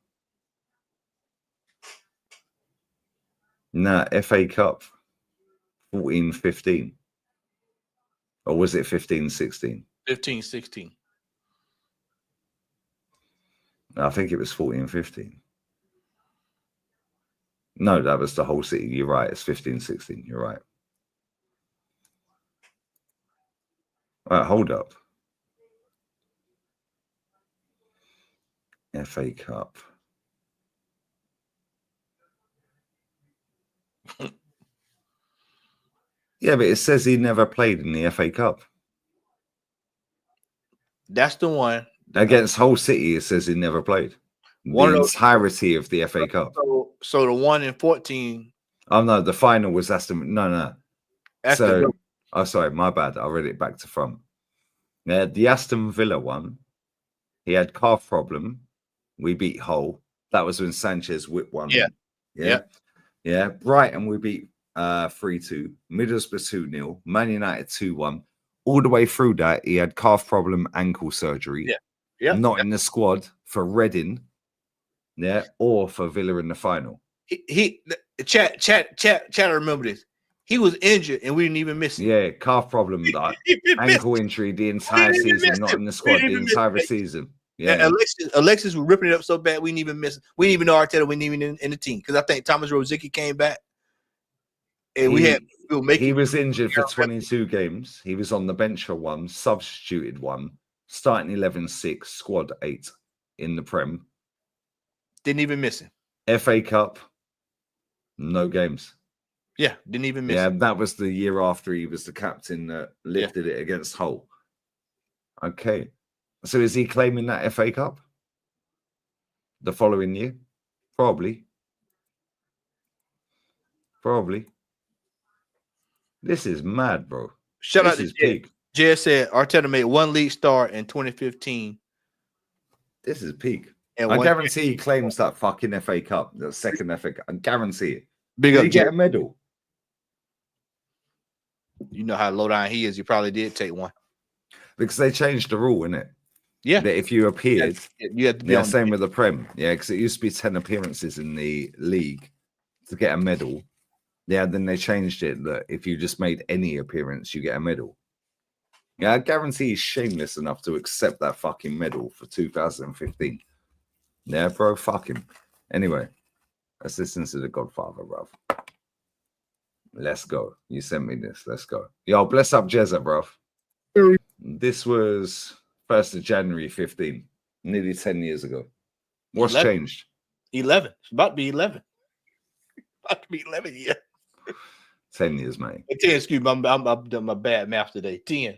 Nah, FA Cup. 14-15. Or was it 15-16? 15-16. I think it was 14-15. No, that was the whole city. You're right. It's 15-16. You're right. All right, hold up. FA Cup. Yeah, but it says he never played in the FA Cup. That's the one. Against Hull City, it says he never played. The entirety of the FA Cup. So the one in 14. Oh, no, the final was Aston. No. Aston Oh, sorry, my bad. I read it back to front. Yeah, the Aston Villa one. He had calf problem. We beat Hull. That was when Sanchez whipped one. Yeah. Brighton, we beat 3-2. Middlesbrough 2-0. Man United 2-1. All the way through that, he had calf problem, ankle surgery. Not in the squad for Reading. Yeah, or for Villa in the final. Chat. Remember this. He was injured and we didn't even miss him. Yeah, calf problem, like, ankle injury the entire season, not in the squad the entire season. Yeah, Alexis was ripping it up so bad we didn't even miss him. We didn't even know Arteta. We didn't even in the team because I think Thomas Rosicky came back and he was injured for 22 games. He was on the bench for 1, substituted 1, starting 11 6, squad 8 in the Prem. Didn't even miss him. FA Cup, no games. Yeah, didn't even miss him. That was the year after he was the captain that lifted it against Hull. Okay. So is he claiming that FA Cup the following year? Probably. This is mad, bro. Shout out to Jay. Jay said Arteta made 1 league start in 2015. This is peak. I guarantee he claims that fucking FA Cup, the second FA Cup. I guarantee it. Did he get a medal? You know how low down he is. He probably did take one. Because they changed the rule, innit? Yeah. That if you appeared, you had to be same with the Prem. Yeah, because it used to be 10 appearances in the league to get a medal. Yeah, then they changed it that if you just made any appearance, you get a medal. Yeah, I guarantee he's shameless enough to accept that fucking medal for 2015. Yeah, bro, fuck him. Anyway, let's listen to The Godfather, bruv. Let's go. You sent me this. Let's go. Yo, bless up Jezza, bruv. This was 1st of January 15, nearly 10 years ago. What's 11. changed? 11. It's about to be 11. About to be 11 years. 10 years, mate. 10, excuse me. I'm done my bad math today. 10.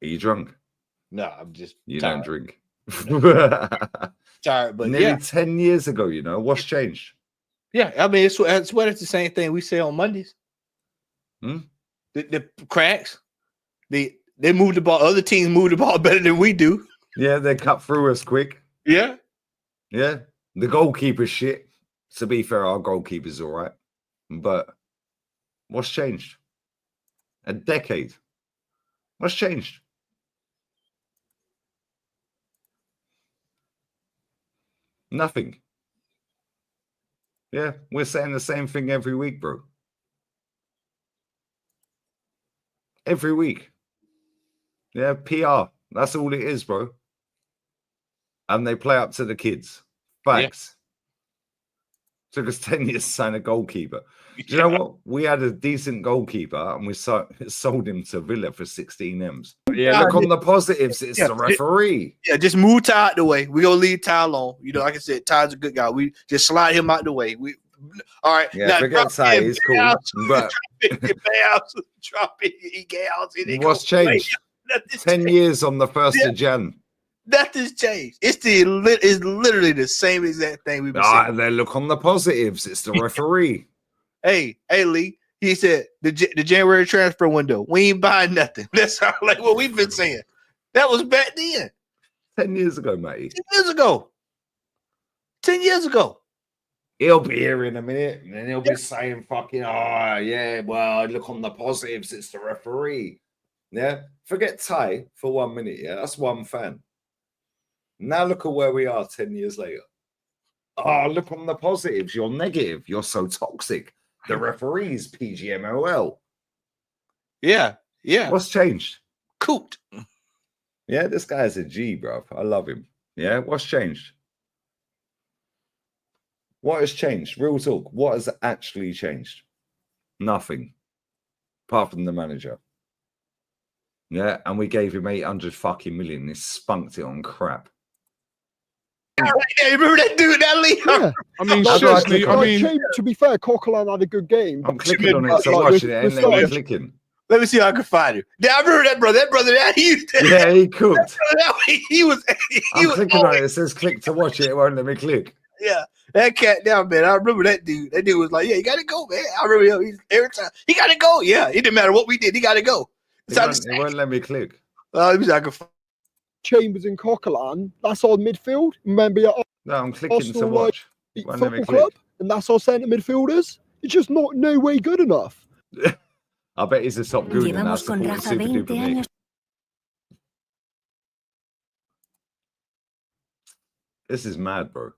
Are you drunk? No, I'm just You tired. don't drink. Tired, but nearly 10 years ago, you know. What's changed? Yeah, I mean, it's the same thing we say on Mondays. The cracks, they move the ball. Other teams move the ball better than we do. Yeah, they cut through us quick. Yeah. The goalkeeper's shit. To be fair, our goalkeeper's all right. But what's changed? A decade. What's changed? Nothing. Yeah, we're saying the same thing every week, bro. Every week. Yeah, PR. That's all it is, bro. And they play up to the kids. Facts. Took us 10 years to sign a goalkeeper. Do you know what? We had a decent goalkeeper and we sold him to Villa for 16 M's. Yeah, look on the positives. It's the referee. Yeah, just move Ty out the way. We gonna leave Ty alone. You know, like I said, Ty's a good guy. We just slide him out the way. All right. Yeah, forget Ty. He's cool. But what's changed? 10 years on the 1st of Jan. Nothing's changed. It's literally the same exact thing we've been saying. And then look on the positives. It's the referee. Hey, Lee. He said the January transfer window. We ain't buying nothing. That's like what we've been saying. That was back then. 10 years ago, mate. 10 years ago. 10 years ago. He'll be here in a minute, and then he'll be saying, "Fucking, oh yeah, well, look on the positives. It's the referee." Yeah, forget Ty for 1 minute. Yeah, that's one fan. Now look at where we are 10 years later. Oh, look on the positives. You're negative. You're so toxic. The referees, PGMOL. Yeah. What's changed? Coot. Yeah, this guy's a G, bro. I love him. Yeah, what's changed? What has changed? Real talk. What has actually changed? Nothing. Apart from the manager. Yeah, and we gave him 800 fucking million. He spunked it on crap. Hey, remember that dude, that Lee? Yeah. I mean, seriously, to be fair, Coquelin had a good game. I'm clicking on it to watch it, and then we're clicking. Let me see how I can find him. Yeah, I remember that brother. That brother, yeah, he cooked. He was clicking on it. It says click to watch it. It won't let me click. Yeah, that cat down, man. I remember that dude. That dude was like, "Yeah, you gotta go, man." I remember every time he gotta go. Yeah, it didn't matter what we did. He gotta go. It won't let me click. Let me see how I can find Chambers and Coquelin. That's our midfield. Remember, no, I'm clicking to watch. Football club, and that's our centre midfielders. It's just not no way good enough. I bet he's a top good and that's Super Duper League. This is mad, bro.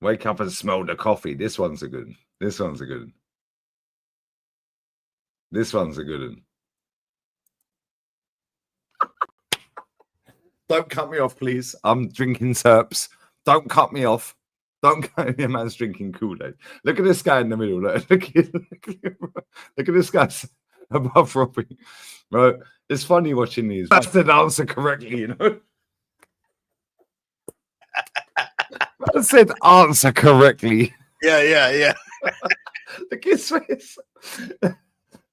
Wake up and smell the coffee. This one's a good one. This one's a good one. This one's a good one. Don't cut me off, please. I'm drinking Terps. Don't cut me off. Don't cut me. Man's drinking Kool-Aid. Look at this guy in the middle. Look at this guy above Robbie. Right. It's funny watching these. That's the answer correctly, you know. I said answer correctly. Yeah. Look at his face.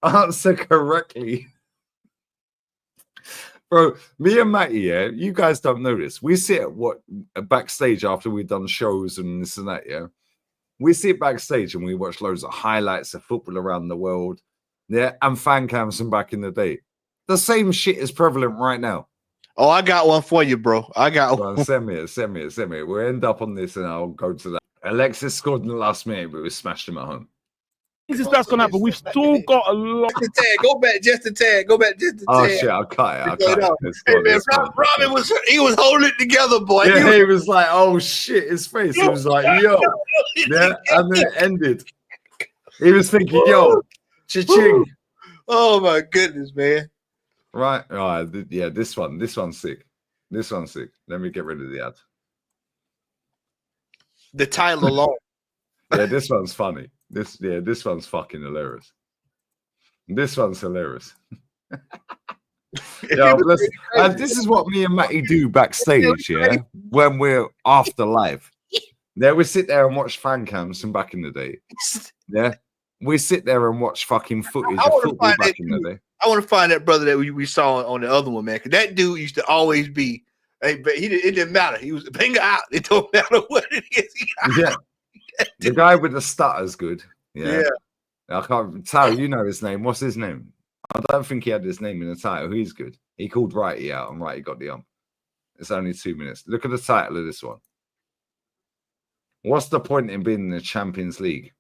Answer correctly. Bro, me and Matty, yeah, you guys don't know this. We sit at backstage after we've done shows and this and that, yeah. We sit backstage and we watch loads of highlights of football around the world, yeah, and fan cams from back in the day. The same shit is prevalent right now. Oh, I got one for you, bro. I got one. Send me it. We'll end up on this and I'll go to that. Alexis scored in the last minute, but we smashed him at home. That's gonna happen. We've still got a lot. Go back just a tad. Oh shit! I'll cut it. Hey man, Robin was holding it together, boy. Yeah, he was like, "Oh shit!" His face. He was like, "Yo," yeah, and then it ended. He was thinking, "Yo, cha-ching." Oh my goodness, man! Right, yeah. This one's sick. Let me get rid of the ad. The title alone. Yeah, this one's funny. This one's fucking hilarious. This one's hilarious. Yeah, and this is what me and Matty do backstage, yeah, when we're after live. Yeah, we sit there and watch fan cams from back in the day. Yeah, we sit there and watch fucking footage of football back in the day. I want to find that brother that we saw on the other one, man, because that dude used to always be, hey, but it didn't matter. He was finger out. It don't matter what it is. Yeah. The guy with the stutter's good. Yeah. I can't tell. You know his name. What's his name? I don't think he had his name in the title. He's good. He called Righty out and Righty got the It's only 2 minutes. Look at the title of this one. What's the point in being in the Champions League?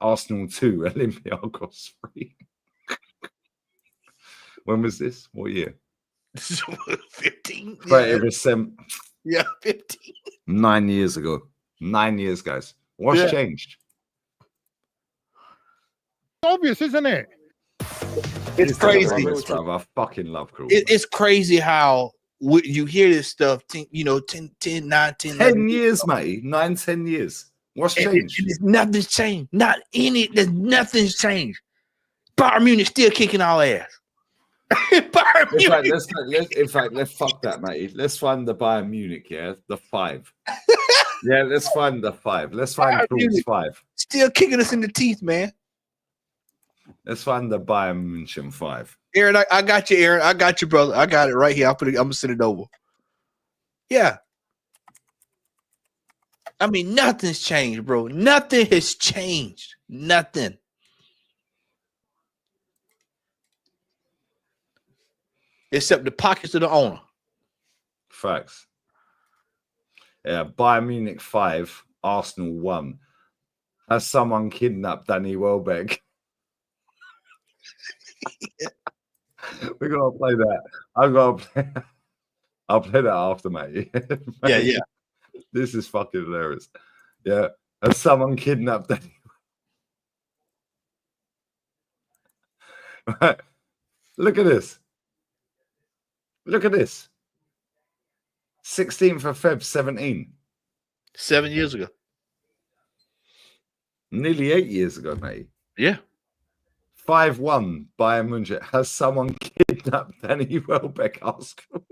Arsenal 2, Olympiacos 3. When was this? What year? 15. Right, Yeah, it was 15. 9 years ago. 9 years, guys. What's Yeah. changed? Obvious, isn't it? It's crazy. Bruv. I fucking love Krul. It's crazy how you hear this stuff, 10, 9, 10, 10 years, mate. 9, 10 years. What's changed? Nothing's changed. There's nothing's changed. Bayern Munich still kicking our ass. Bayern Munich. In fact, let's fuck that, mate. Let's find the Bayern Munich, yeah? The 5. Yeah, let's find the 5. Let's find Krul's 5. Still kicking us in the teeth, man. Let's find the Bayern Munich 5. Aaron, I got you, Aaron. I got you, brother. I got it right here. I'm gonna send it over. Yeah. I mean, nothing's changed, bro. Nothing has changed. Nothing. Except the pockets of the owner. Facts. Yeah, Bayern Munich 5, Arsenal 1. Has someone kidnapped Danny Welbeck? We're gonna play that. I'll play that after, mate. Yeah. This is fucking hilarious. Yeah. Has someone kidnapped Danny? Right. Look at this. Look at this. 16th of Feb 17. 7 years ago. Nearly 8 years ago, mate. Yeah. 5-1 Bayern Munich. Has someone kidnapped Danny Welbeck? Arsenal.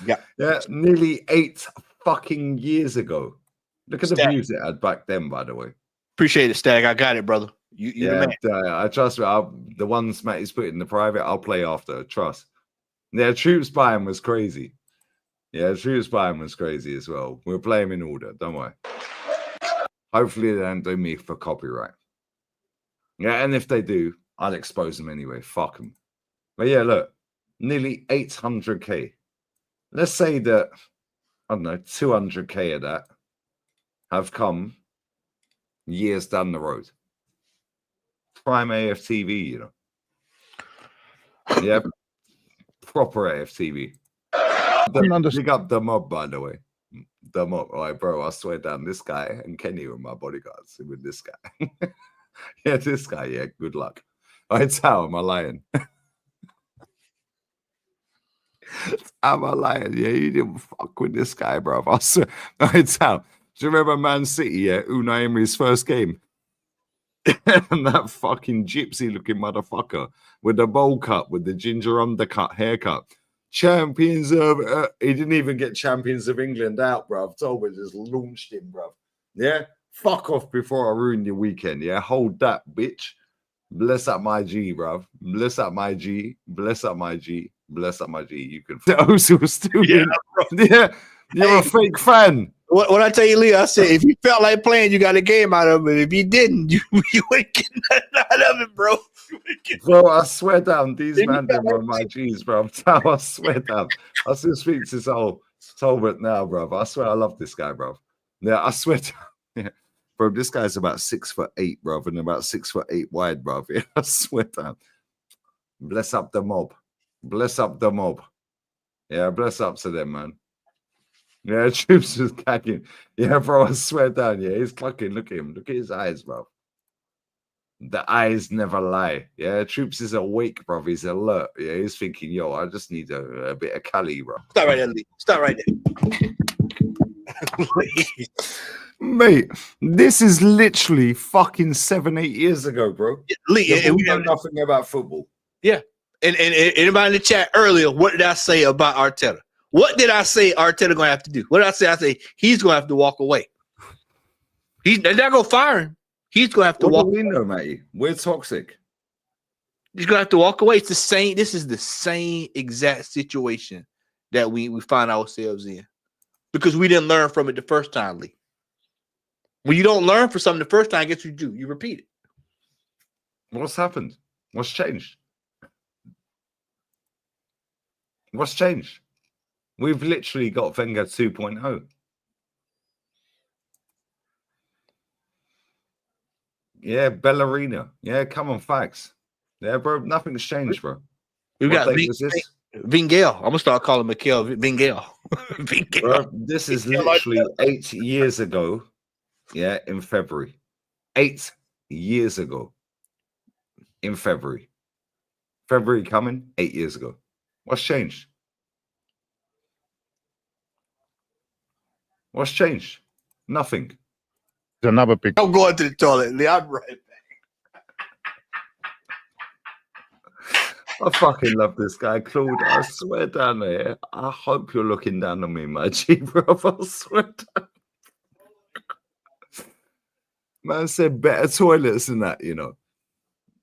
Yeah, nearly 8 fucking years ago. Look at the views it had back then, by the way. Appreciate it, Stag. I got it, brother. You the man. I trust me. The ones Matty's put in the private, I'll play after. Trust. Yeah, Troops Bayern was crazy. Yeah, Troops Bayern was crazy as well. We'll play them in order. Don't worry. Hopefully they don't do me for copyright. Yeah, and if they do, I'll expose them anyway. Fuck them. But yeah, look, nearly 800k. Let's say that, I don't know, 200k of that have come years down the road. Prime AFTV, you know. Yeah, proper AFTV. Big up the mob, by the way. The mob. All right, bro, I swear down, this guy and Kenny were my bodyguards with this guy. Yeah, this guy, yeah, good luck. All right, how am I lying? Am I lying? Yeah, you didn't fuck with this guy, bro. I swear. All right, how? Do you remember Man City, yeah? Unai Emery's first game? And that fucking gypsy looking motherfucker with the bowl cut, with the ginger undercut haircut. Champions of, he didn't even get Champions of England out, bruv. Tolbert just launched him, bruv. Yeah, fuck off before I ruin your weekend. Yeah, hold that, bitch. Bless up my G, bruv. Bless up my G. Bless up my G. Bless up my G. You can. Yeah, you're a fake fan. What I tell you, Lee, I said if you felt like playing, you got a game out of it. If you didn't, you wouldn't get nothing out of it, bro. Bro, I swear down, these man were my G's, bro. I swear down. I still speak to Tolbert now, bro. I swear I love this guy, bro. Yeah, I swear down. Yeah. Bro, this guy's about 6'8", bro, and about 6'8" wide, bro. Yeah, I swear down. Bless up the mob. Bless up the mob. Yeah, bless up to them, man. Yeah, Troops is gagging. Yeah, bro, I swear down. Yeah, he's clucking. Look at him. Look at his eyes, bro. The eyes never lie. Yeah, Troops is awake, bro. He's alert. Yeah, he's thinking, yo, I just need a bit of Cali, bro. Start right there, Lee. Start right there. Mate, this is literally fucking 7-8 years ago, bro. Lee, and we know nothing about football. Yeah. And anybody in the chat earlier, what did I say about Arteta? What did I say Arteta gonna have to do? What did I say? I say he's gonna have to walk away. They're not gonna fire him. He's gonna have to walk. What do we know, mate? We're toxic. He's gonna have to walk away. It's the same. This is the same exact situation that we find ourselves in because we didn't learn from it the first time, Lee. When you don't learn from something the first time, guess what you do? You repeat it. What's happened? What's changed? What's changed? We've literally got Wenger 2.0. Yeah, Ballerina. Yeah, come on, facts. Yeah, bro, nothing's changed, bro. We What got date was this? Vingale. I'm gonna start calling Mikel Vingale. Vingale. Bro, this is literally 8 years ago. Yeah, in February. 8 years ago. In February. February coming 8 years ago. What's changed? What's changed? Nothing. Another big. I'm going to the toilet. Lee, I'm right back. I fucking love this guy, Claude. I swear down there. I hope you're looking down on me, my G, bro. I swear down. Man said better toilets than that, you know.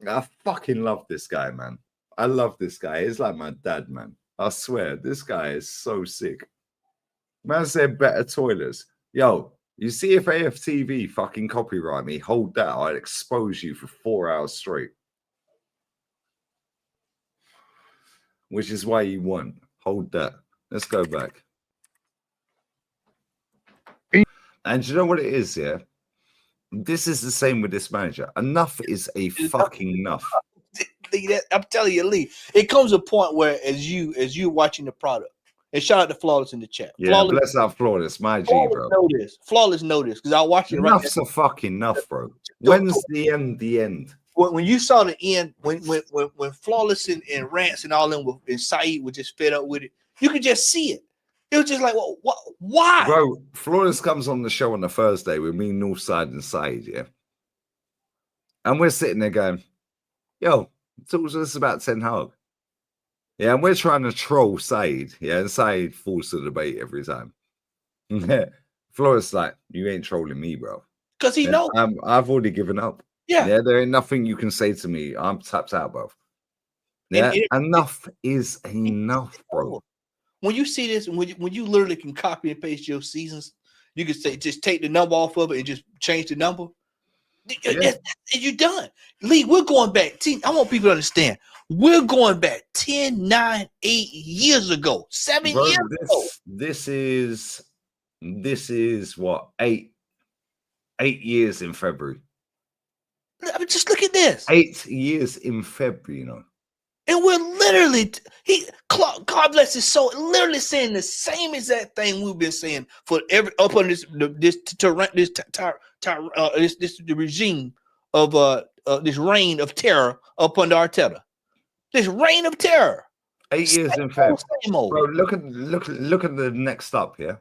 I fucking love this guy, man. I love this guy. He's like my dad, man. I swear, this guy is so sick. Man said better toilets. Yo, you see if AFTV fucking copyright me, hold that. I'd expose you for 4 hours straight. Which is why you won. Hold that. Let's go back. And you know what it is, yeah? This is the same with this manager. Enough is a fucking enough. Lee, I'm telling you, Lee, it comes a point where as you watching the product, and shout out to Flawless in the chat. Yeah, Flawless, bless up Flawless, my G, bro. Flawless know this because I watched it right Enough's a fucking enough, bro. When's the end? The end. When you saw the end, when Flawless and Rants and all them and Saeed were just fed up with it, you could just see it. It was just like, well, what? Why? Bro, Flawless comes on the show on the Thursday with me, Northside and Saeed, yeah? And we're sitting there going, yo, talk to us about Ten Hag. Yeah, and we're trying to troll Saeed, yeah, and Saeed falls to the debate every time. Yeah. Flawless like, you ain't trolling me, bro. Because he knows. I've already given up. Yeah. Yeah, there ain't nothing you can say to me. I'm tapped out, bro. Yeah, enough is enough, bro. When you see this, when you literally can copy and paste your seasons, you can say just take the number off of it and just change the number. Yeah. You're done. Lee, we're going back. I want people to understand. We're going back 10, 9, 8 years ago, 7 years ago. This is what 8 years in February. I mean, just look at this. 8 years in February, you know. And we're literally, God bless his soul, literally saying the same exact thing we've been saying for up on this regime of this reign of terror up under Arteta. This reign of terror. 8 years in February. Bro, look at the next up here.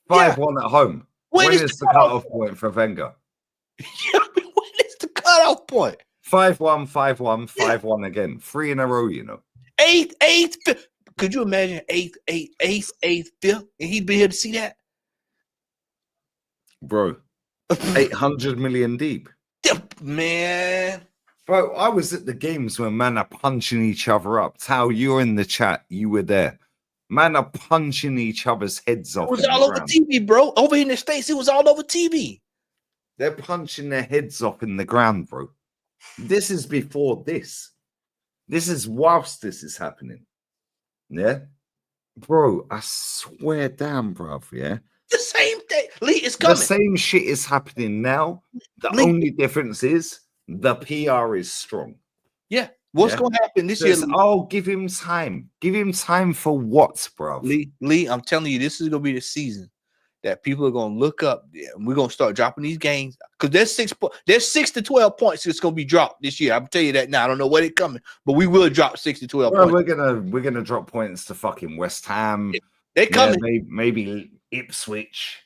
5-1 at home. When is the cutoff point for Wenger? When is the cutoff point? 5-1, 5-1, 5-1 again. 3 in a row, you know. 8th, 5th. Could you imagine 8th, 5th? And he'd be here to see that? Bro, 800 million deep. Man. Bro, I was at the games when man are punching each other up. Tao, you're in the chat. You were there. Man are punching each other's heads off. It was all over TV, bro. Over in the States, it was all over TV. They're punching their heads off in the ground, bro. This is before this. This is whilst this is happening. Yeah? Bro, I swear down, bro. Yeah? The same thing. Lee, it's coming. The same shit is happening now. The only difference is the PR is strong. Yeah. What's going to happen this year? Oh, give him time. Give him time for what, bro? Lee, I'm telling you, this is going to be the season that people are going to look up. And we're going to start dropping these games because there's 6 to 12 points that's going to be dropped this year. I'm tell you that now. I don't know where they're coming, but we will drop 6 to 12 points. We're gonna drop points to fucking West Ham. They're coming. Maybe Ipswich.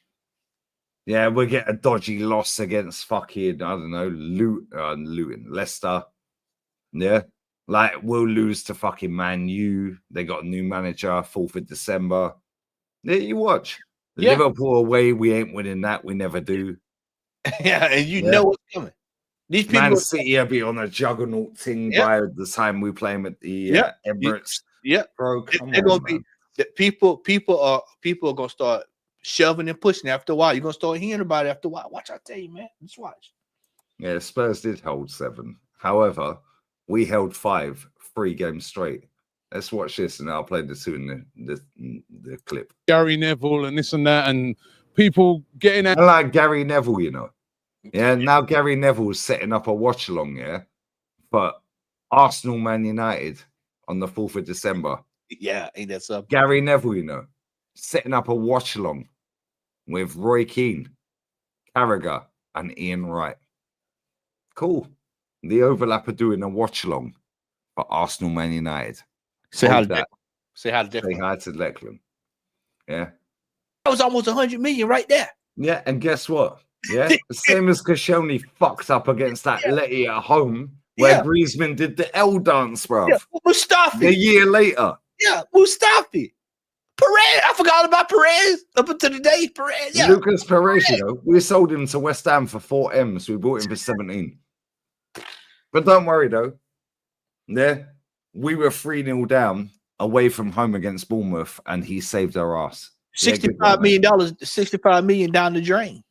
Yeah, we'll get a dodgy loss against fucking, I don't know, Luton, Leicester. Yeah. Like, we'll lose to fucking Man U. They got a new manager, 4th of December. Yeah, you watch. Yeah. Liverpool away, we ain't winning that. We never do. Yeah, and you know what's coming. These people Man City will be on a juggernaut thing by the time we play them at the Emirates. Yeah, bro, come they're on, gonna be that people are gonna start shoving and pushing after a while. You're gonna start hearing about it after a while. Watch, I tell you, man. Just watch. Yeah, Spurs did hold 7. However, we held 5 3 games straight. Let's watch this, and I'll play the 2 in the clip. Gary Neville and this and that, and people getting out. I like Gary Neville, you know. Yeah, now Gary Neville's setting up a watch along, yeah, for Arsenal Man United on the 4th of December. Yeah, ain't that something? Gary Neville, you know, setting up a watch along with Roy Keane, Carragher, and Ian Wright. Cool. The overlap of doing a watch along for Arsenal Man United. Say hi Hold to that. Say hi to Say Declan. hi to Declan. Yeah. That was almost 100 million right there. Yeah, and guess what? Yeah, the same as Koscielny fucked up against that Letty at home, where Griezmann did the L dance, bruv. Yeah, Mustafi. A year later. Yeah, Mustafi. Perez. I forgot about Perez up until today. Perez. Yeah. Lucas Perez, you know, we sold him to West Ham for 4 M's. We bought him for 17. But don't worry, though. Yeah, we were 3-0 down away from home against Bournemouth, and he saved our ass. $65 million, $65 million down the drain.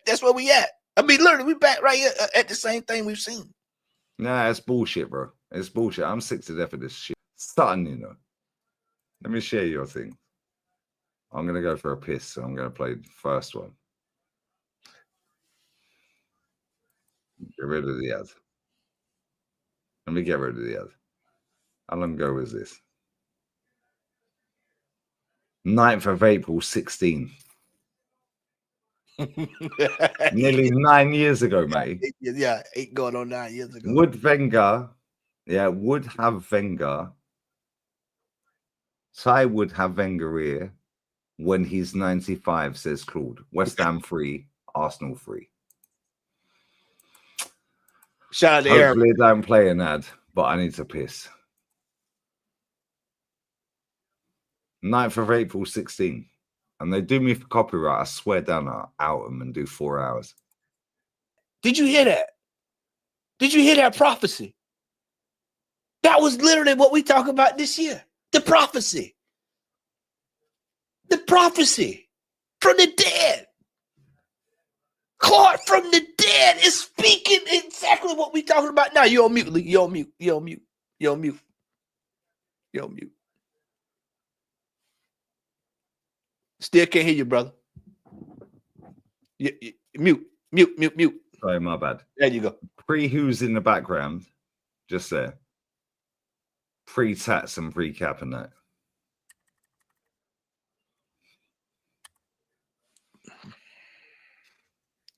That's where we at. I mean, literally, we back right here at the same thing we've seen. Nah, it's bullshit, bro. It's bullshit. I'm sick to death of this shit. Sutton, you know. Let me share your thing. I'm going to go for a piss, so I'm going to play the first one. Get rid of the ad. Let me get rid of the ad. How long ago was this? 9th of April, 16. Nearly 9 years ago, mate. Yeah, 8 going on 9 years ago. Would Wenger, would have Wenger. Ty would have Wenger here when he's 95, says Claude. West Ham 3, Arsenal 3. Shout out to Hopefully Aaron. don't play an ad, but I need to piss. 9th of April, 16. And they do me for copyright. I swear down, I'll out them and do 4 hours. Did you hear that? Did you hear that prophecy? That was literally what we talk about this year. The prophecy. The prophecy from the dead. Clark from the dead is speaking exactly what we talking about now. You're on mute, Lee. You're on mute. You're on mute. You're on mute. You're on mute. Still can't hear you, brother. Mute. Sorry, my bad. There you go. Pre-who's in the background, just there. Pre-tats and pre-cap and that.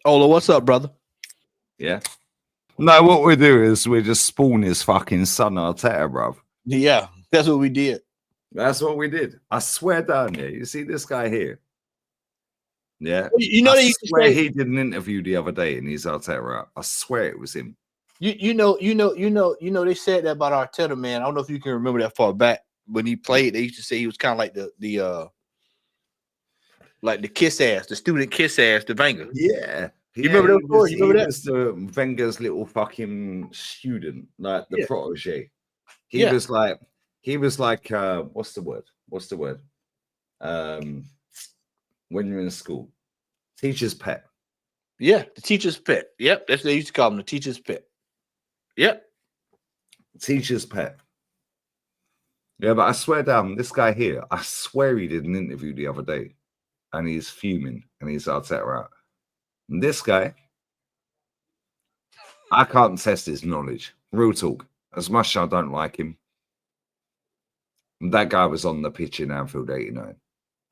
Ola, what's up, brother? Yeah. No, what we do is we just spawn his fucking son Arteta, bruv. Yeah, that's what we did. That's what we did. I swear down here. You see this guy here? Yeah. You know, I swear he did an interview the other day and he's Arteta. I swear it was him. You know, they said that about Arteta, man. I don't know if you can remember that far back when he played. They used to say he was kind of like the kiss ass, the student kiss ass, the Wenger. Yeah. You remember that story? You remember that? Was the Wenger's little fucking student, like the protege. He was like, what's the word? When you're in school, teacher's pet. Yeah, the teacher's pet. Yep, that's what they used to call him, the teacher's pet. Yep. Teacher's pet. Yeah, but I swear down, this guy here, I swear he did an interview the other day and he's fuming and he's Arteta out. And this guy, I can't test his knowledge. Real talk. As much as I don't like him, that guy was on the pitch in Anfield 89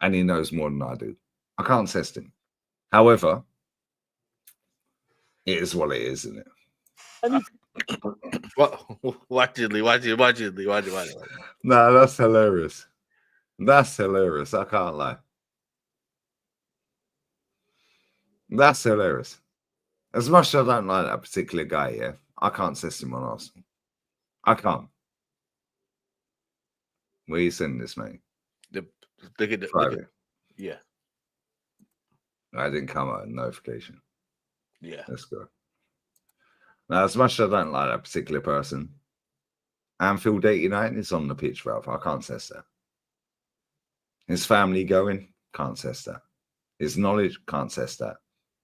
and he knows more than I do. I can't test him. However, it is what it is, isn't it? Watch it, Lee. Watch it. No, that's hilarious. That's hilarious. I can't lie. That's hilarious. As much as I don't like that particular guy, yeah, I can't test him on Arsenal. I can't. Where are you sending this, mate? Look at yeah. I didn't come out a notification. Yeah. Let's go. Now, as much as I don't like that particular person, Anfield 89 is on the pitch, Ralph. I can't test that. His family going, can't test that. His knowledge, can't test that.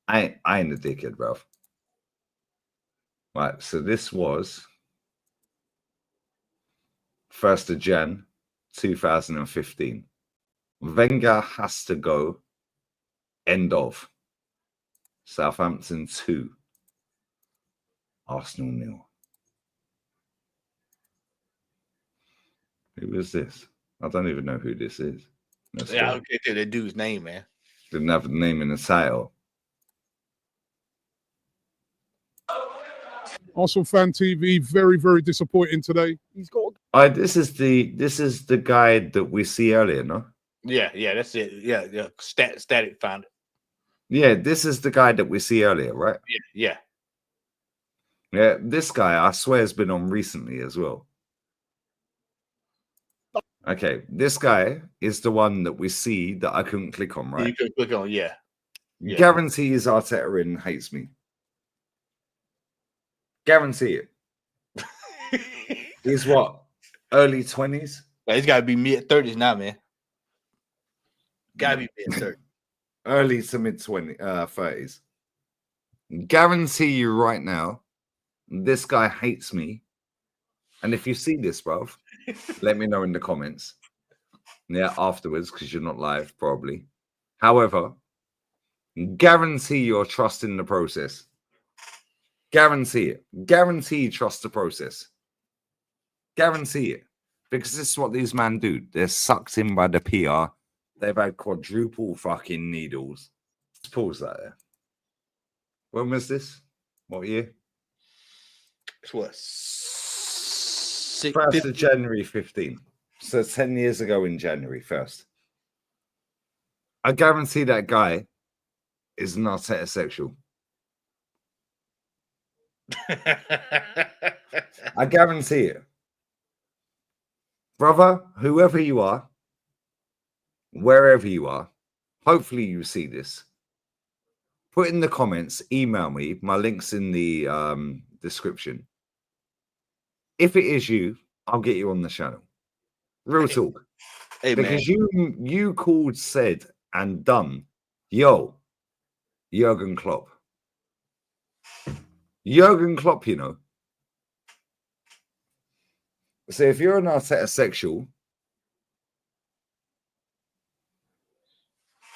I ain't a dickhead, Ralph. Right, so this was 1st of Jan 2015. Wenger has to go. End of. Southampton 2. Arsenal 0. Who is this? I don't even know who this is. Let's Yeah, go. okay, tell that dude's name, man. Didn't have the name in the title. Arsenal Fan TV, very, very disappointing today. He's got. This is the guy that we see earlier, no? Yeah, that's it. Yeah. Static found it. Yeah, this is the guy that we see earlier, right? Yeah. Yeah, this guy, I swear, has been on recently as well. Okay, this guy is the one that we see that I couldn't click on, right? You can click on, yeah. Guarantees Arteta in hates me. Guarantee it. He's what? Early 20s? He's got to be mid-30s now, man. Got to be mid-30s. Early to mid-30s. Guarantee you right now, this guy hates me. And if you see this, bruv, let me know in the comments. Yeah, afterwards, because you're not live, probably. However, guarantee your trust in the process. Guarantee it. Guarantee trust the process. Guarantee it. Because this is what these men do. They're sucked in by the PR. They've had quadruple fucking needles. Let's pause that there. When was this? What year? It's what? 1st of January 15. So 10 years ago in January 1st. I guarantee that guy is not heterosexual. I guarantee it. Brother, whoever you are, wherever you are, hopefully you see this. Put in the comments, email me. My link's in the description. If it is you, I'll get you on the channel. Real talk. Hey, because man. you called, said, and done, yo, Jurgen Klopp. Jurgen Klopp, you know. So if you're an heterosexual,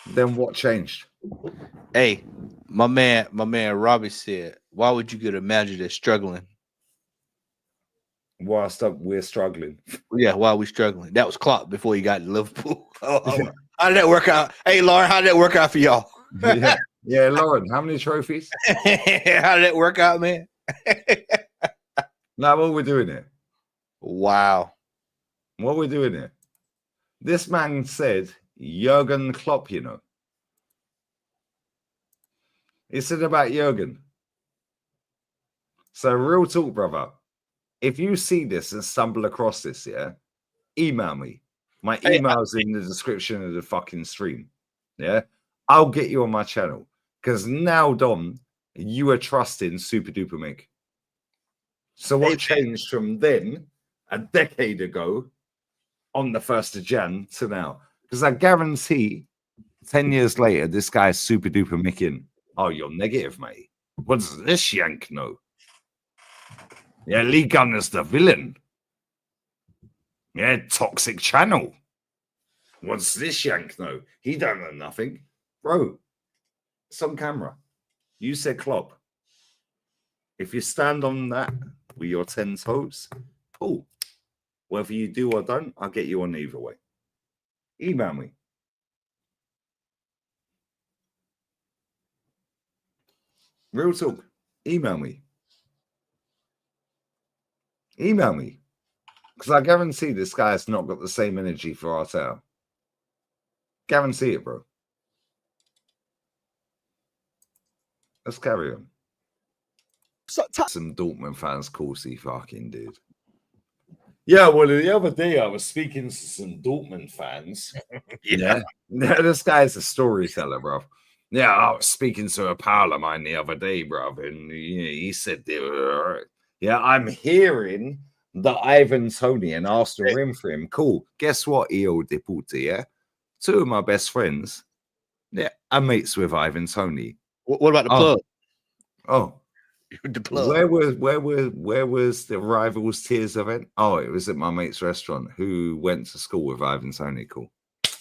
then what changed? Hey, my man Robbie said, why would you get a manager that's struggling? Whilst we're struggling. Yeah, why are we struggling? That was Klopp before he got to Liverpool. How did that work out? Hey, Lauren, how did that work out for y'all? Yeah, Lauren, how many trophies? How did that work out, man? Now, what we're doing here? Wow. What we're doing here? This man said Jurgen Klopp, you know. He said about Jurgen. So, real talk, brother. If you see this and stumble across this, yeah, email me. My email's in the description of the fucking stream. Yeah, I'll get you on my channel because now, Dom, you are trusting Super Duper Mick. So what changed from then, a decade ago, on the 1st of Jan to now? Because I guarantee 10 years later, this guy's Super Duper Micking. Oh, you're negative, mate. What does this yank know? Yeah, Lee Gunner's the villain. Yeah, toxic channel. What's this yank know? He don't know nothing. Bro, it's on camera. You said Klopp. If you stand on that with your 10 toes, cool. Whether you do or don't, I'll get you on either way. Email me. Real talk. Email me. Email me. Because I guarantee this guy has not got the same energy for Arteta. Guarantee it, bro. Let's carry on. Some Dortmund fans, course he fucking did. Yeah, well, the other day I was speaking to some Dortmund fans. Yeah. This guy's a storyteller, bro. Yeah, I was speaking to a pal of mine the other day, bro, and he said they were. Yeah, I'm hearing that Ivan Toney and Arsenal are in for him. Cool. Guess what, EO Deputy, yeah? 2 of my best friends, yeah, I'm mates with Ivan Toney. What about the plug? Oh. The plug. Where was the Rivals Tears event? Oh, it was at my mate's restaurant who went to school with Ivan Toney. Cool.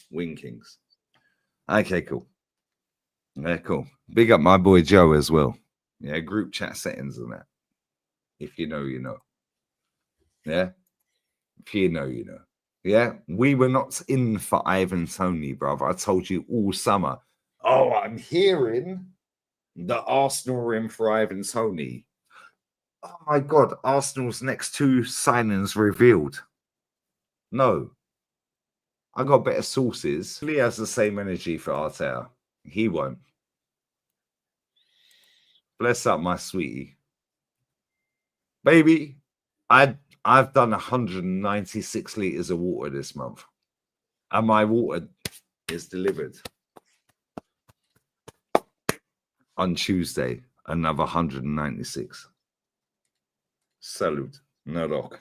Wing Kings. Okay, cool. Yeah, cool. Big up my boy Joe as well. Yeah, group chat settings and that. If you know, you know. Yeah. If you know, you know. Yeah. We were not in for Ivan Toney, brother. I told you all summer. Oh, I'm hearing that Arsenal are in for Ivan Toney. Oh my God. Arsenal's next 2 signings revealed. No. I got better sources. He has the same energy for Arteta. He won't. Bless up, my sweetie. Baby, I've done 196 liters of water this month. And my water is delivered on Tuesday. Another 196. Salute. No rock.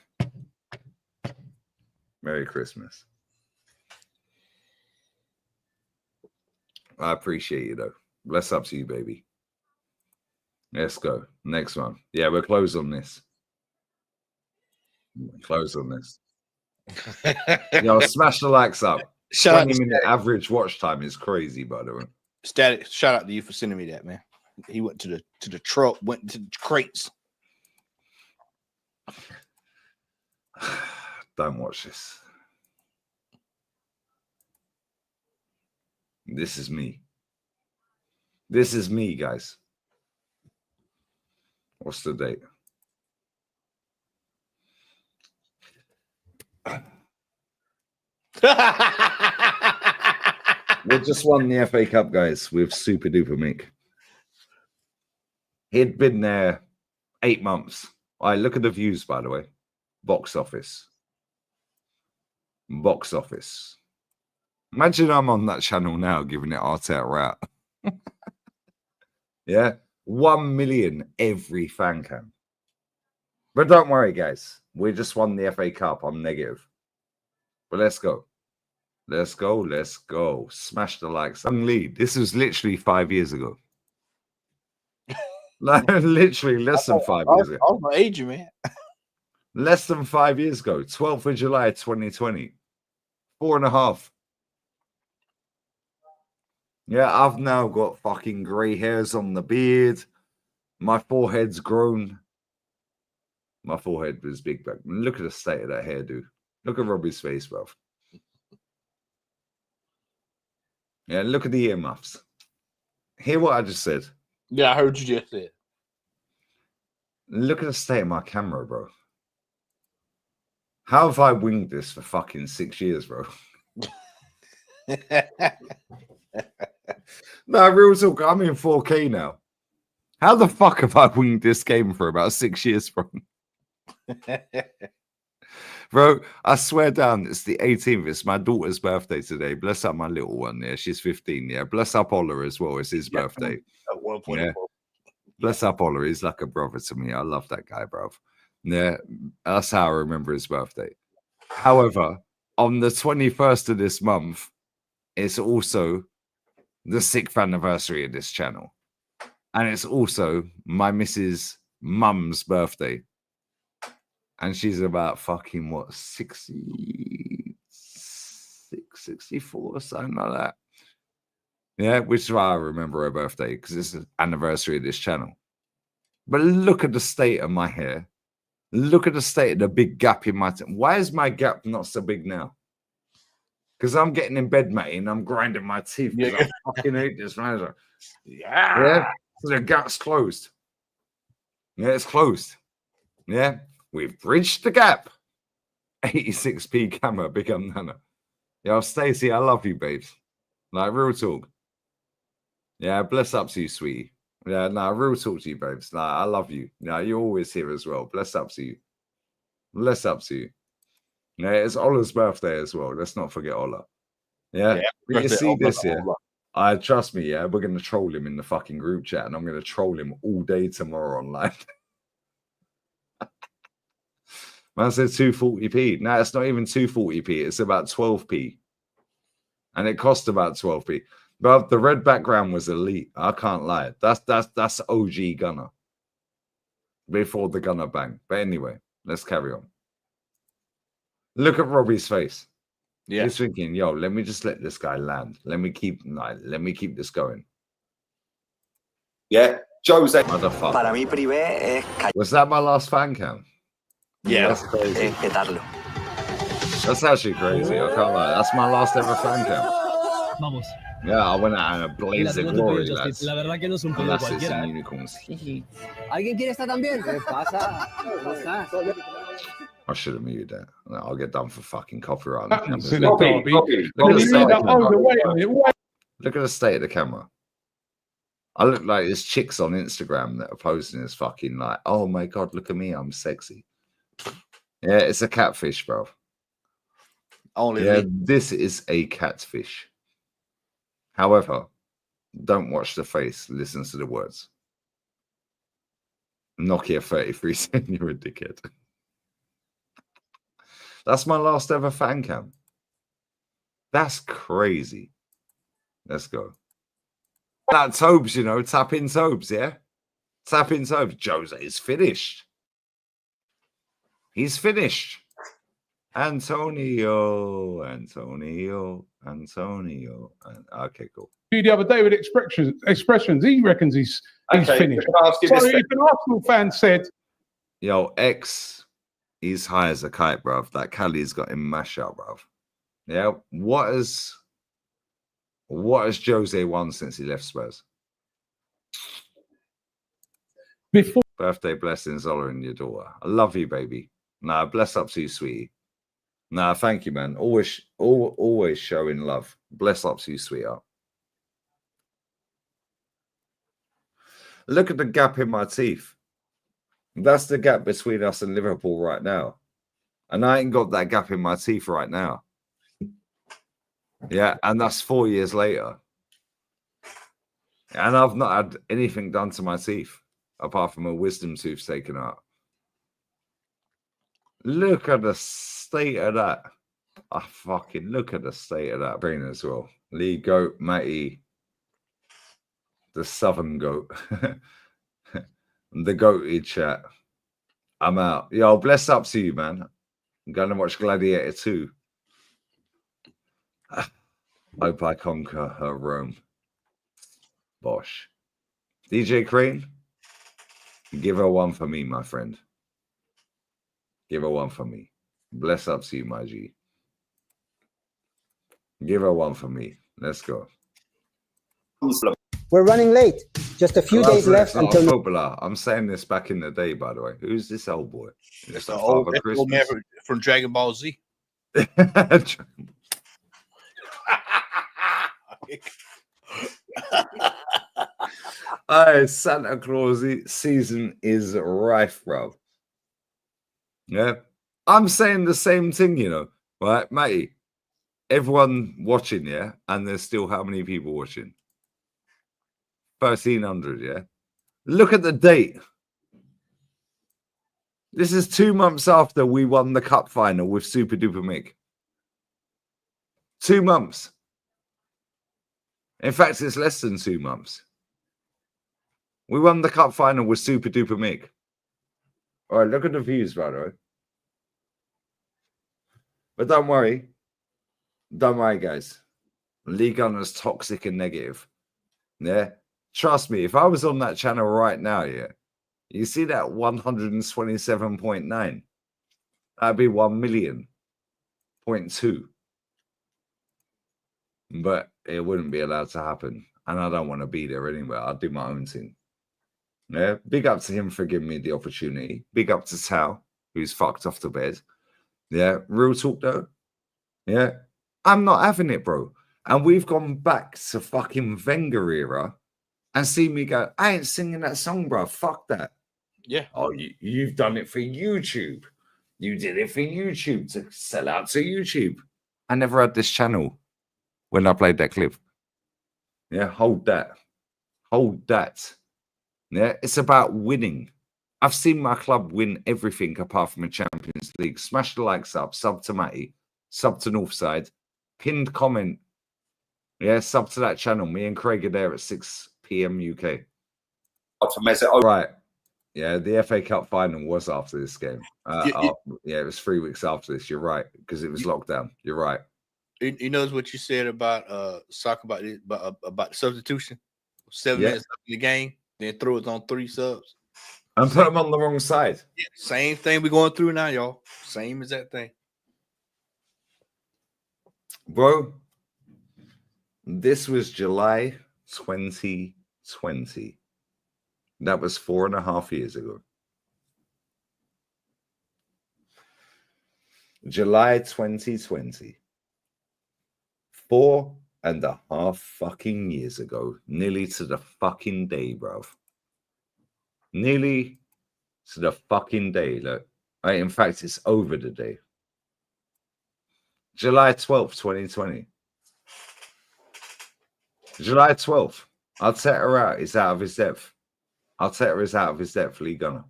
Merry Christmas. I appreciate you, though. Bless up to you, baby. Let's go. Next one. Yeah, we're close on this. Close on this. Yo, smash the likes up. Shout out 20-minute average watch time is crazy, by the way. Static. Shout out to you for sending me that, man. He went to the truck, went to the crates. Don't watch this. This is me. This is me, guys. What's the date? We just won the FA Cup, guys, with Super Duper Mick. He'd been there 8 months. All right, look at the views, by the way. Box office. Box office. Imagine I'm on that channel now giving it Arteta out. Yeah. 1 million every fan cam. But don't worry, guys. We just won the FA Cup. I'm negative. But let's go. Let's go. Let's go. Smash the likes. Young Lee, this was literally 5 years ago. Like, literally less than 5 years ago. I'm my age, man. Less than 5 years ago. 12th of July, 2020. 4.5. Yeah, I've now got fucking grey hairs on the beard. My forehead's grown. My forehead was big back. Look at the state of that hairdo. Look at Robbie's face, bruv. Yeah, look at the earmuffs. Hear what I just said. Yeah, I heard you just said. Look at the state of my camera, bro. How have I winged this for fucking 6 years, bro? No, real talk. I'm in 4K now. How the fuck have I winged this game for about 6 years, bro? Bro, I swear down, it's the 18th. It's my daughter's birthday today. Bless up my little one. Yeah, she's 15. Yeah, bless up Ola as well. It's his birthday. At 1.4. Yeah. Bless up Ola. He's like a brother to me. I love that guy, bro. Yeah, that's how I remember his birthday. However, on the 21st of this month, it's also the 6th anniversary of this channel. And it's also my Mrs. Mum's birthday. And she's about fucking, what, 66, 64, something like that. Yeah, which is why I remember her birthday, because it's the anniversary of this channel. But look at the state of my hair. Look at the state of the big gap in my... Why is my gap not so big now? Because I'm getting in bed, mate, and I'm grinding my teeth. Yeah. I fucking hate this, man. Yeah. Yeah, so the gap's closed. Yeah, it's closed. Yeah, we've bridged the gap. 86p camera, big up Nana. Yo, Stacey, I love you, babes. Like, real talk. Yeah, bless up to you, sweetie. Yeah, no, real talk to you, babes. Like, I love you. Yeah, you're always here as well. Bless up to you. Bless up to you. Yeah, it's Ola's birthday as well. Let's not forget Ola. Yeah, but you see this here. I trust me, yeah, we're going to troll him in the fucking group chat, and I'm going to troll him all day tomorrow online. Man said 240p. No, it's not even 240p. It's about 12p. And it cost about 12p. But the red background was elite. I can't lie. That's OG Gunner. Before the Gunner bang. But anyway, let's carry on. Look at Robbie's face. Yeah. He's thinking, yo, let me just let this guy land. Let me keep this going. Yeah, Jose. Motherfucker. Was that my last fan cam? Yeah. That's crazy. That's actually crazy. I can't lie. That's my last ever fan cam. Vamos. Yeah, I went out in a Mira, blaze of tengo tu glory, pedido, lads. Justin. La verdad que no es un pedido Molasses cualquiera. and unicorns. ¿Alguien quiere esta también? ¿Qué pasa? ¿Cómo estás? I should have muted that. No, I'll get done for fucking copyright. Happens Look in a derby. When you need that over, wait a minute. at the state of the camera. I look like there's chicks on Instagram that are posting as fucking like, oh my god, look at me, I'm sexy. Yeah, it's a catfish, bro. Only yeah, this is a catfish. However, don't watch the face, listen to the words. Nokia 33 saying you're a dickhead. That's my last ever fan cam. That's crazy. Let's go. That Tobes, you know, tap in Tobes, yeah? Tap in Tobes. Jose is finished. He's finished. Antonio. Okay, cool. The other day with expressions, he reckons he's finished. So if an Arsenal fan said, yo, X, he's high as a kite, bruv. That Cali's got him mashed up, bruv. Yeah, what has Jose won since he left Spurs? Before birthday blessings, Ola and your daughter. I love you, baby. Nah, bless up to you, sweetie. Nah, thank you, man. Always showing love. Bless up to you, sweetheart. Look at the gap in my teeth. That's the gap between us and Liverpool right now. And I ain't got that gap in my teeth right now. Yeah, and that's 4 years later. And I've not had anything done to my teeth apart from a wisdom tooth taken out. Look at the state of that. I fucking look at the state of that brain as well. Lee Goat, Matty, the Southern Goat, the Goated chat. I'm out. Yo, bless up to you, man. I'm going to watch Gladiator 2. Hope I conquer her Rome. Bosh. DJ Crane, give her one for me, my friend. Give her one for me. Bless up to you, my G. Give her one for me. Let's go. We're running late. Just a few days left until. Popular. I'm saying this back in the day, by the way. Who's this old boy? It's the old man from Dragon Ball Z. Santa Claus season is rife, bro. Yeah, I'm saying the same thing, you know, right, matey? Everyone watching, yeah, and there's still how many people watching? 1,300, yeah. Look at the date. This is 2 months after we won the cup final with Super Duper Mick. 2 months. In fact, it's less than 2 months. We won the cup final with Super Duper Mick. All right, look at the views, by the way. But don't worry. Don't worry, guys. League Gunner's toxic and negative. Yeah? Trust me, if I was on that channel right now, yeah, you see that 127.9? That'd be 1,000,000.2. But it wouldn't be allowed to happen. And I don't want to be there anyway. I'll do my own thing. Yeah, big up to him for giving me the opportunity. Big up to Tao, who's fucked off to bed. Yeah, real talk though. Yeah, I'm not having it, bro. And we've gone back to fucking Wenger era and see me go, I ain't singing that song, bro. Fuck that. Yeah. Oh, you've done it for YouTube. You did it for YouTube to sell out to YouTube. I never had this channel when I played that clip. Yeah, hold that. Hold that. Yeah, it's about winning. I've seen my club win everything apart from a Champions League. Smash the likes up, sub to Matty, sub to Northside, pinned comment. Yeah, sub to that channel. Me and Craig are there at 6 p.m. UK. Right. Yeah, the FA Cup final was after this game. Yeah, it was 3 weeks after this. You're right, because it was lockdown. You're right. He knows what you said about soccer about the substitution. 7 minutes after the game. then throw it on 3 subs. And put them on the wrong side. Yeah, same thing we're going through now, y'all. Same exact thing. Bro, this was July 2020. That was 4.5 years ago. July 2020. 4.5 fucking years ago. Nearly to the fucking day, bruv. Nearly to the fucking day. Look, in fact, it's over the day. July 12th, 2020. July 12th. Arteta out is out of his depth. Arteta is out of his depth, Lee Gunner.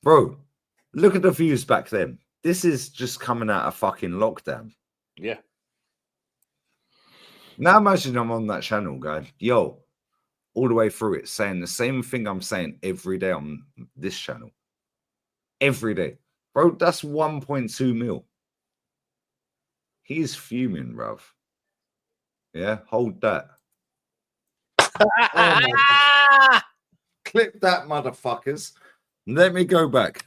Bro, look at the views back then. This is just coming out of fucking lockdown. Yeah. Now imagine I'm on that channel going, yo, all the way through it, saying the same thing I'm saying every day on this channel. Every day. Bro, that's 1.2 mil. He's fuming, bruv. Yeah, hold that. Oh clip that, motherfuckers. Let me go back.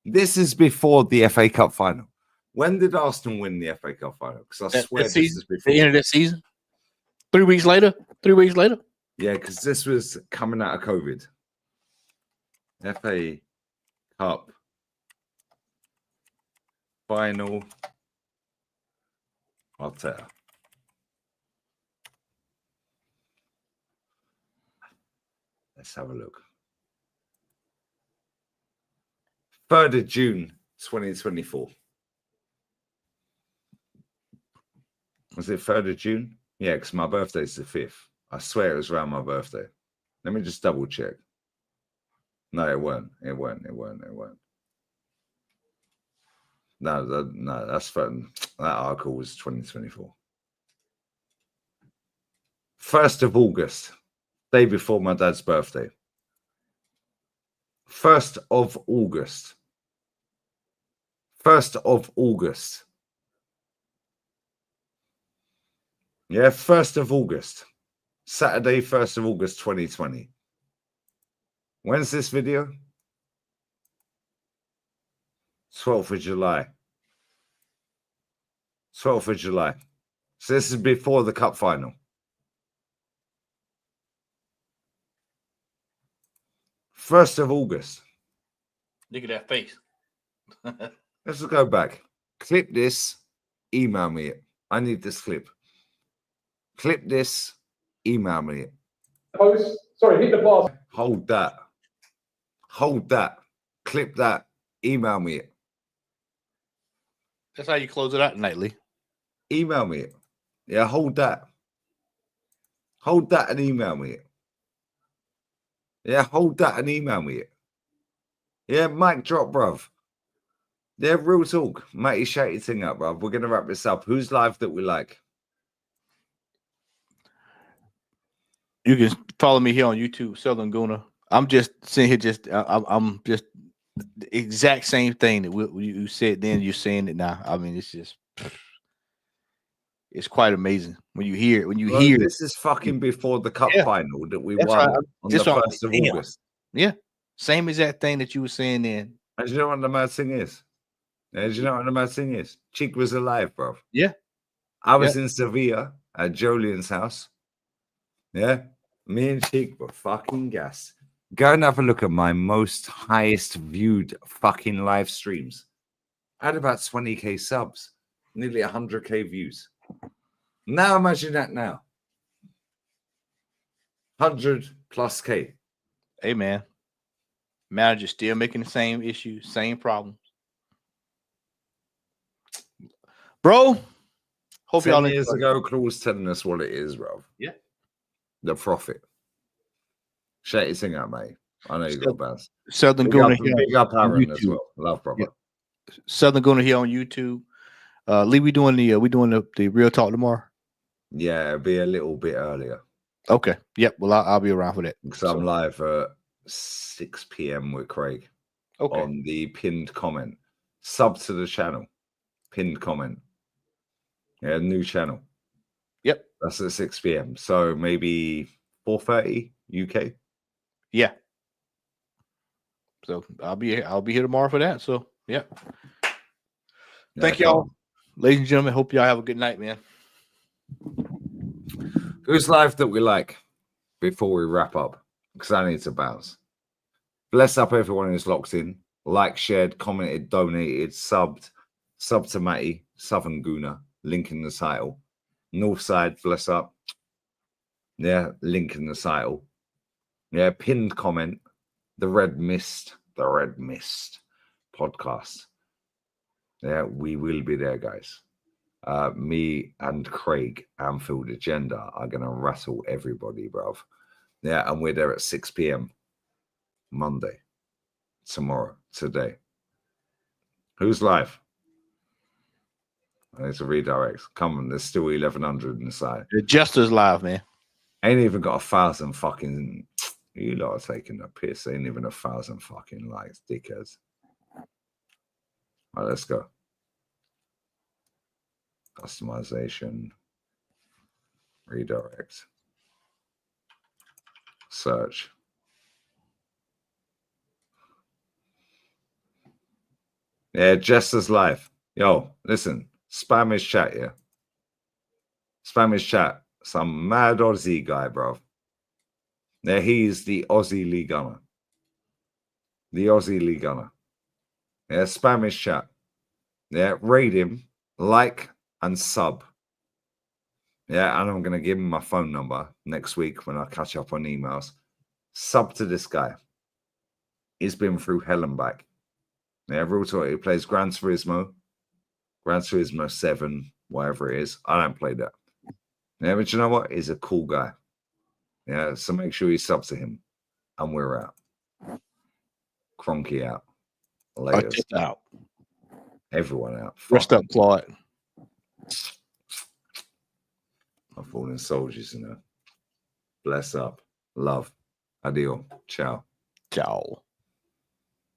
This is before the FA Cup final. When did Arsenal win the FA Cup final? Because I swear this is before the end of the season. 3 weeks later. 3 weeks later. Yeah, because this was coming out of COVID. FA Cup final. Arteta. Let's have a look. 3rd of June, 2024. Was it 3rd of June? Yeah, because my birthday's the 5th. I swear it was around my birthday. Let me just double check. No, it weren't. It weren't. No, that's fun. That article was 2024. 1st of August, day before my dad's birthday. 1st of August. 1st of August. Yeah, 1st of August. Saturday, 1st of August, 2020. When's this video? 12th of July. 12th of July. So this is before the cup final. 1st of August. Look at that face. Let's go back. Clip this. Email me it. I need this clip. Clip this. Email me it. Sorry, hit the bar. Hold that. Hold that. Clip that. Email me it. That's how you close it out nightly. Email me it. Yeah, hold that. Hold that and email me it. Yeah, hold that and email me it. Yeah, mic drop, bruv. Yeah, real talk. Matey, shout your thing up, bruv. We're going to wrap this up. Who's live that we like? You can follow me here on YouTube, Southern Gooner. I'm just sitting here, I'm just the exact same thing that you said then. You're saying it now. I mean, it's just, it's quite amazing when you hear it. When you hear this is fucking before the cup final that we That's won right. on the 1st of August. Yeah, same exact thing that you were saying then. And you know what the mad thing is? And you know what the mad thing is? Cheek was alive, bro. Yeah. I was in Sevilla at Jolien's house. Yeah. Me and Cheek were fucking gas. Go and have a look at my most highest viewed fucking live streams. I had about 20k subs, nearly 100k views. Now imagine that now. 100 plus K. Hey, man. Manager still making the same issues, same problems. Bro, hope 10 y'all years ago, Claw's telling us what it is, bro. Yeah. The profit. Shout your thing out, mate. I know you got bands. Southern Gooner here. Big up on Aaron as YouTube. well. Love, brother. Yeah. Southern Gooner here on YouTube. Lee, we doing the real talk tomorrow. Yeah, it'll be a little bit earlier. Okay. Yep. Well, I'll be around for that. Because I'm live at 6 p.m. with Craig. Okay. On the pinned comment. Sub to the channel. Pinned comment. Yeah, new channel. Yep. That's at 6 p.m. So maybe 4:30 UK. Yeah. So I'll be here tomorrow for that. So yeah. Thank y'all, ladies and gentlemen. Hope y'all have a good night, man. Who's live that we like before we wrap up? Because I need to bounce. Bless up everyone who's locked in, like, shared, commented, donated, subbed to Matty, Southern Guna, link in the title. Northside, bless up. Yeah, link in the title. Yeah, pinned comment, the Red Mist podcast. Yeah, we will be there, guys. Me and Craig, Anfield Agenda, are going to rattle everybody, bruv. Yeah, and we're there at 6 p.m. Monday, today. Who's live? I need to redirect. Come on, there's still 1,100 inside. Just as live, man. Ain't even got 1,000 fucking. You lot are taking a piss. Ain't even 1,000 fucking likes, dickheads. All right, let's go. Customization. Redirect. Search. Yeah, just as live. Yo, listen. Spam his chat, yeah. Spam his chat. Some mad Aussie guy, bro. Yeah, he's the Aussie League Gunner. The Aussie League Gunner. Yeah, spam his chat. Yeah, rate him, like, and sub. Yeah, and I'm going to give him my phone number next week when I catch up on emails. Sub to this guy. He's been through hell and back. Yeah, real talk. He plays Gran Turismo 7, whatever it is. I don't play that. Yeah, but you know what? He's a cool guy. Yeah, so make sure you sub to him. And we're out. Cronky out. Later. Out. Everyone out. Rest up, Claude. My fallen soldiers, you know. Bless up. Love. Adio. Ciao. Ciao.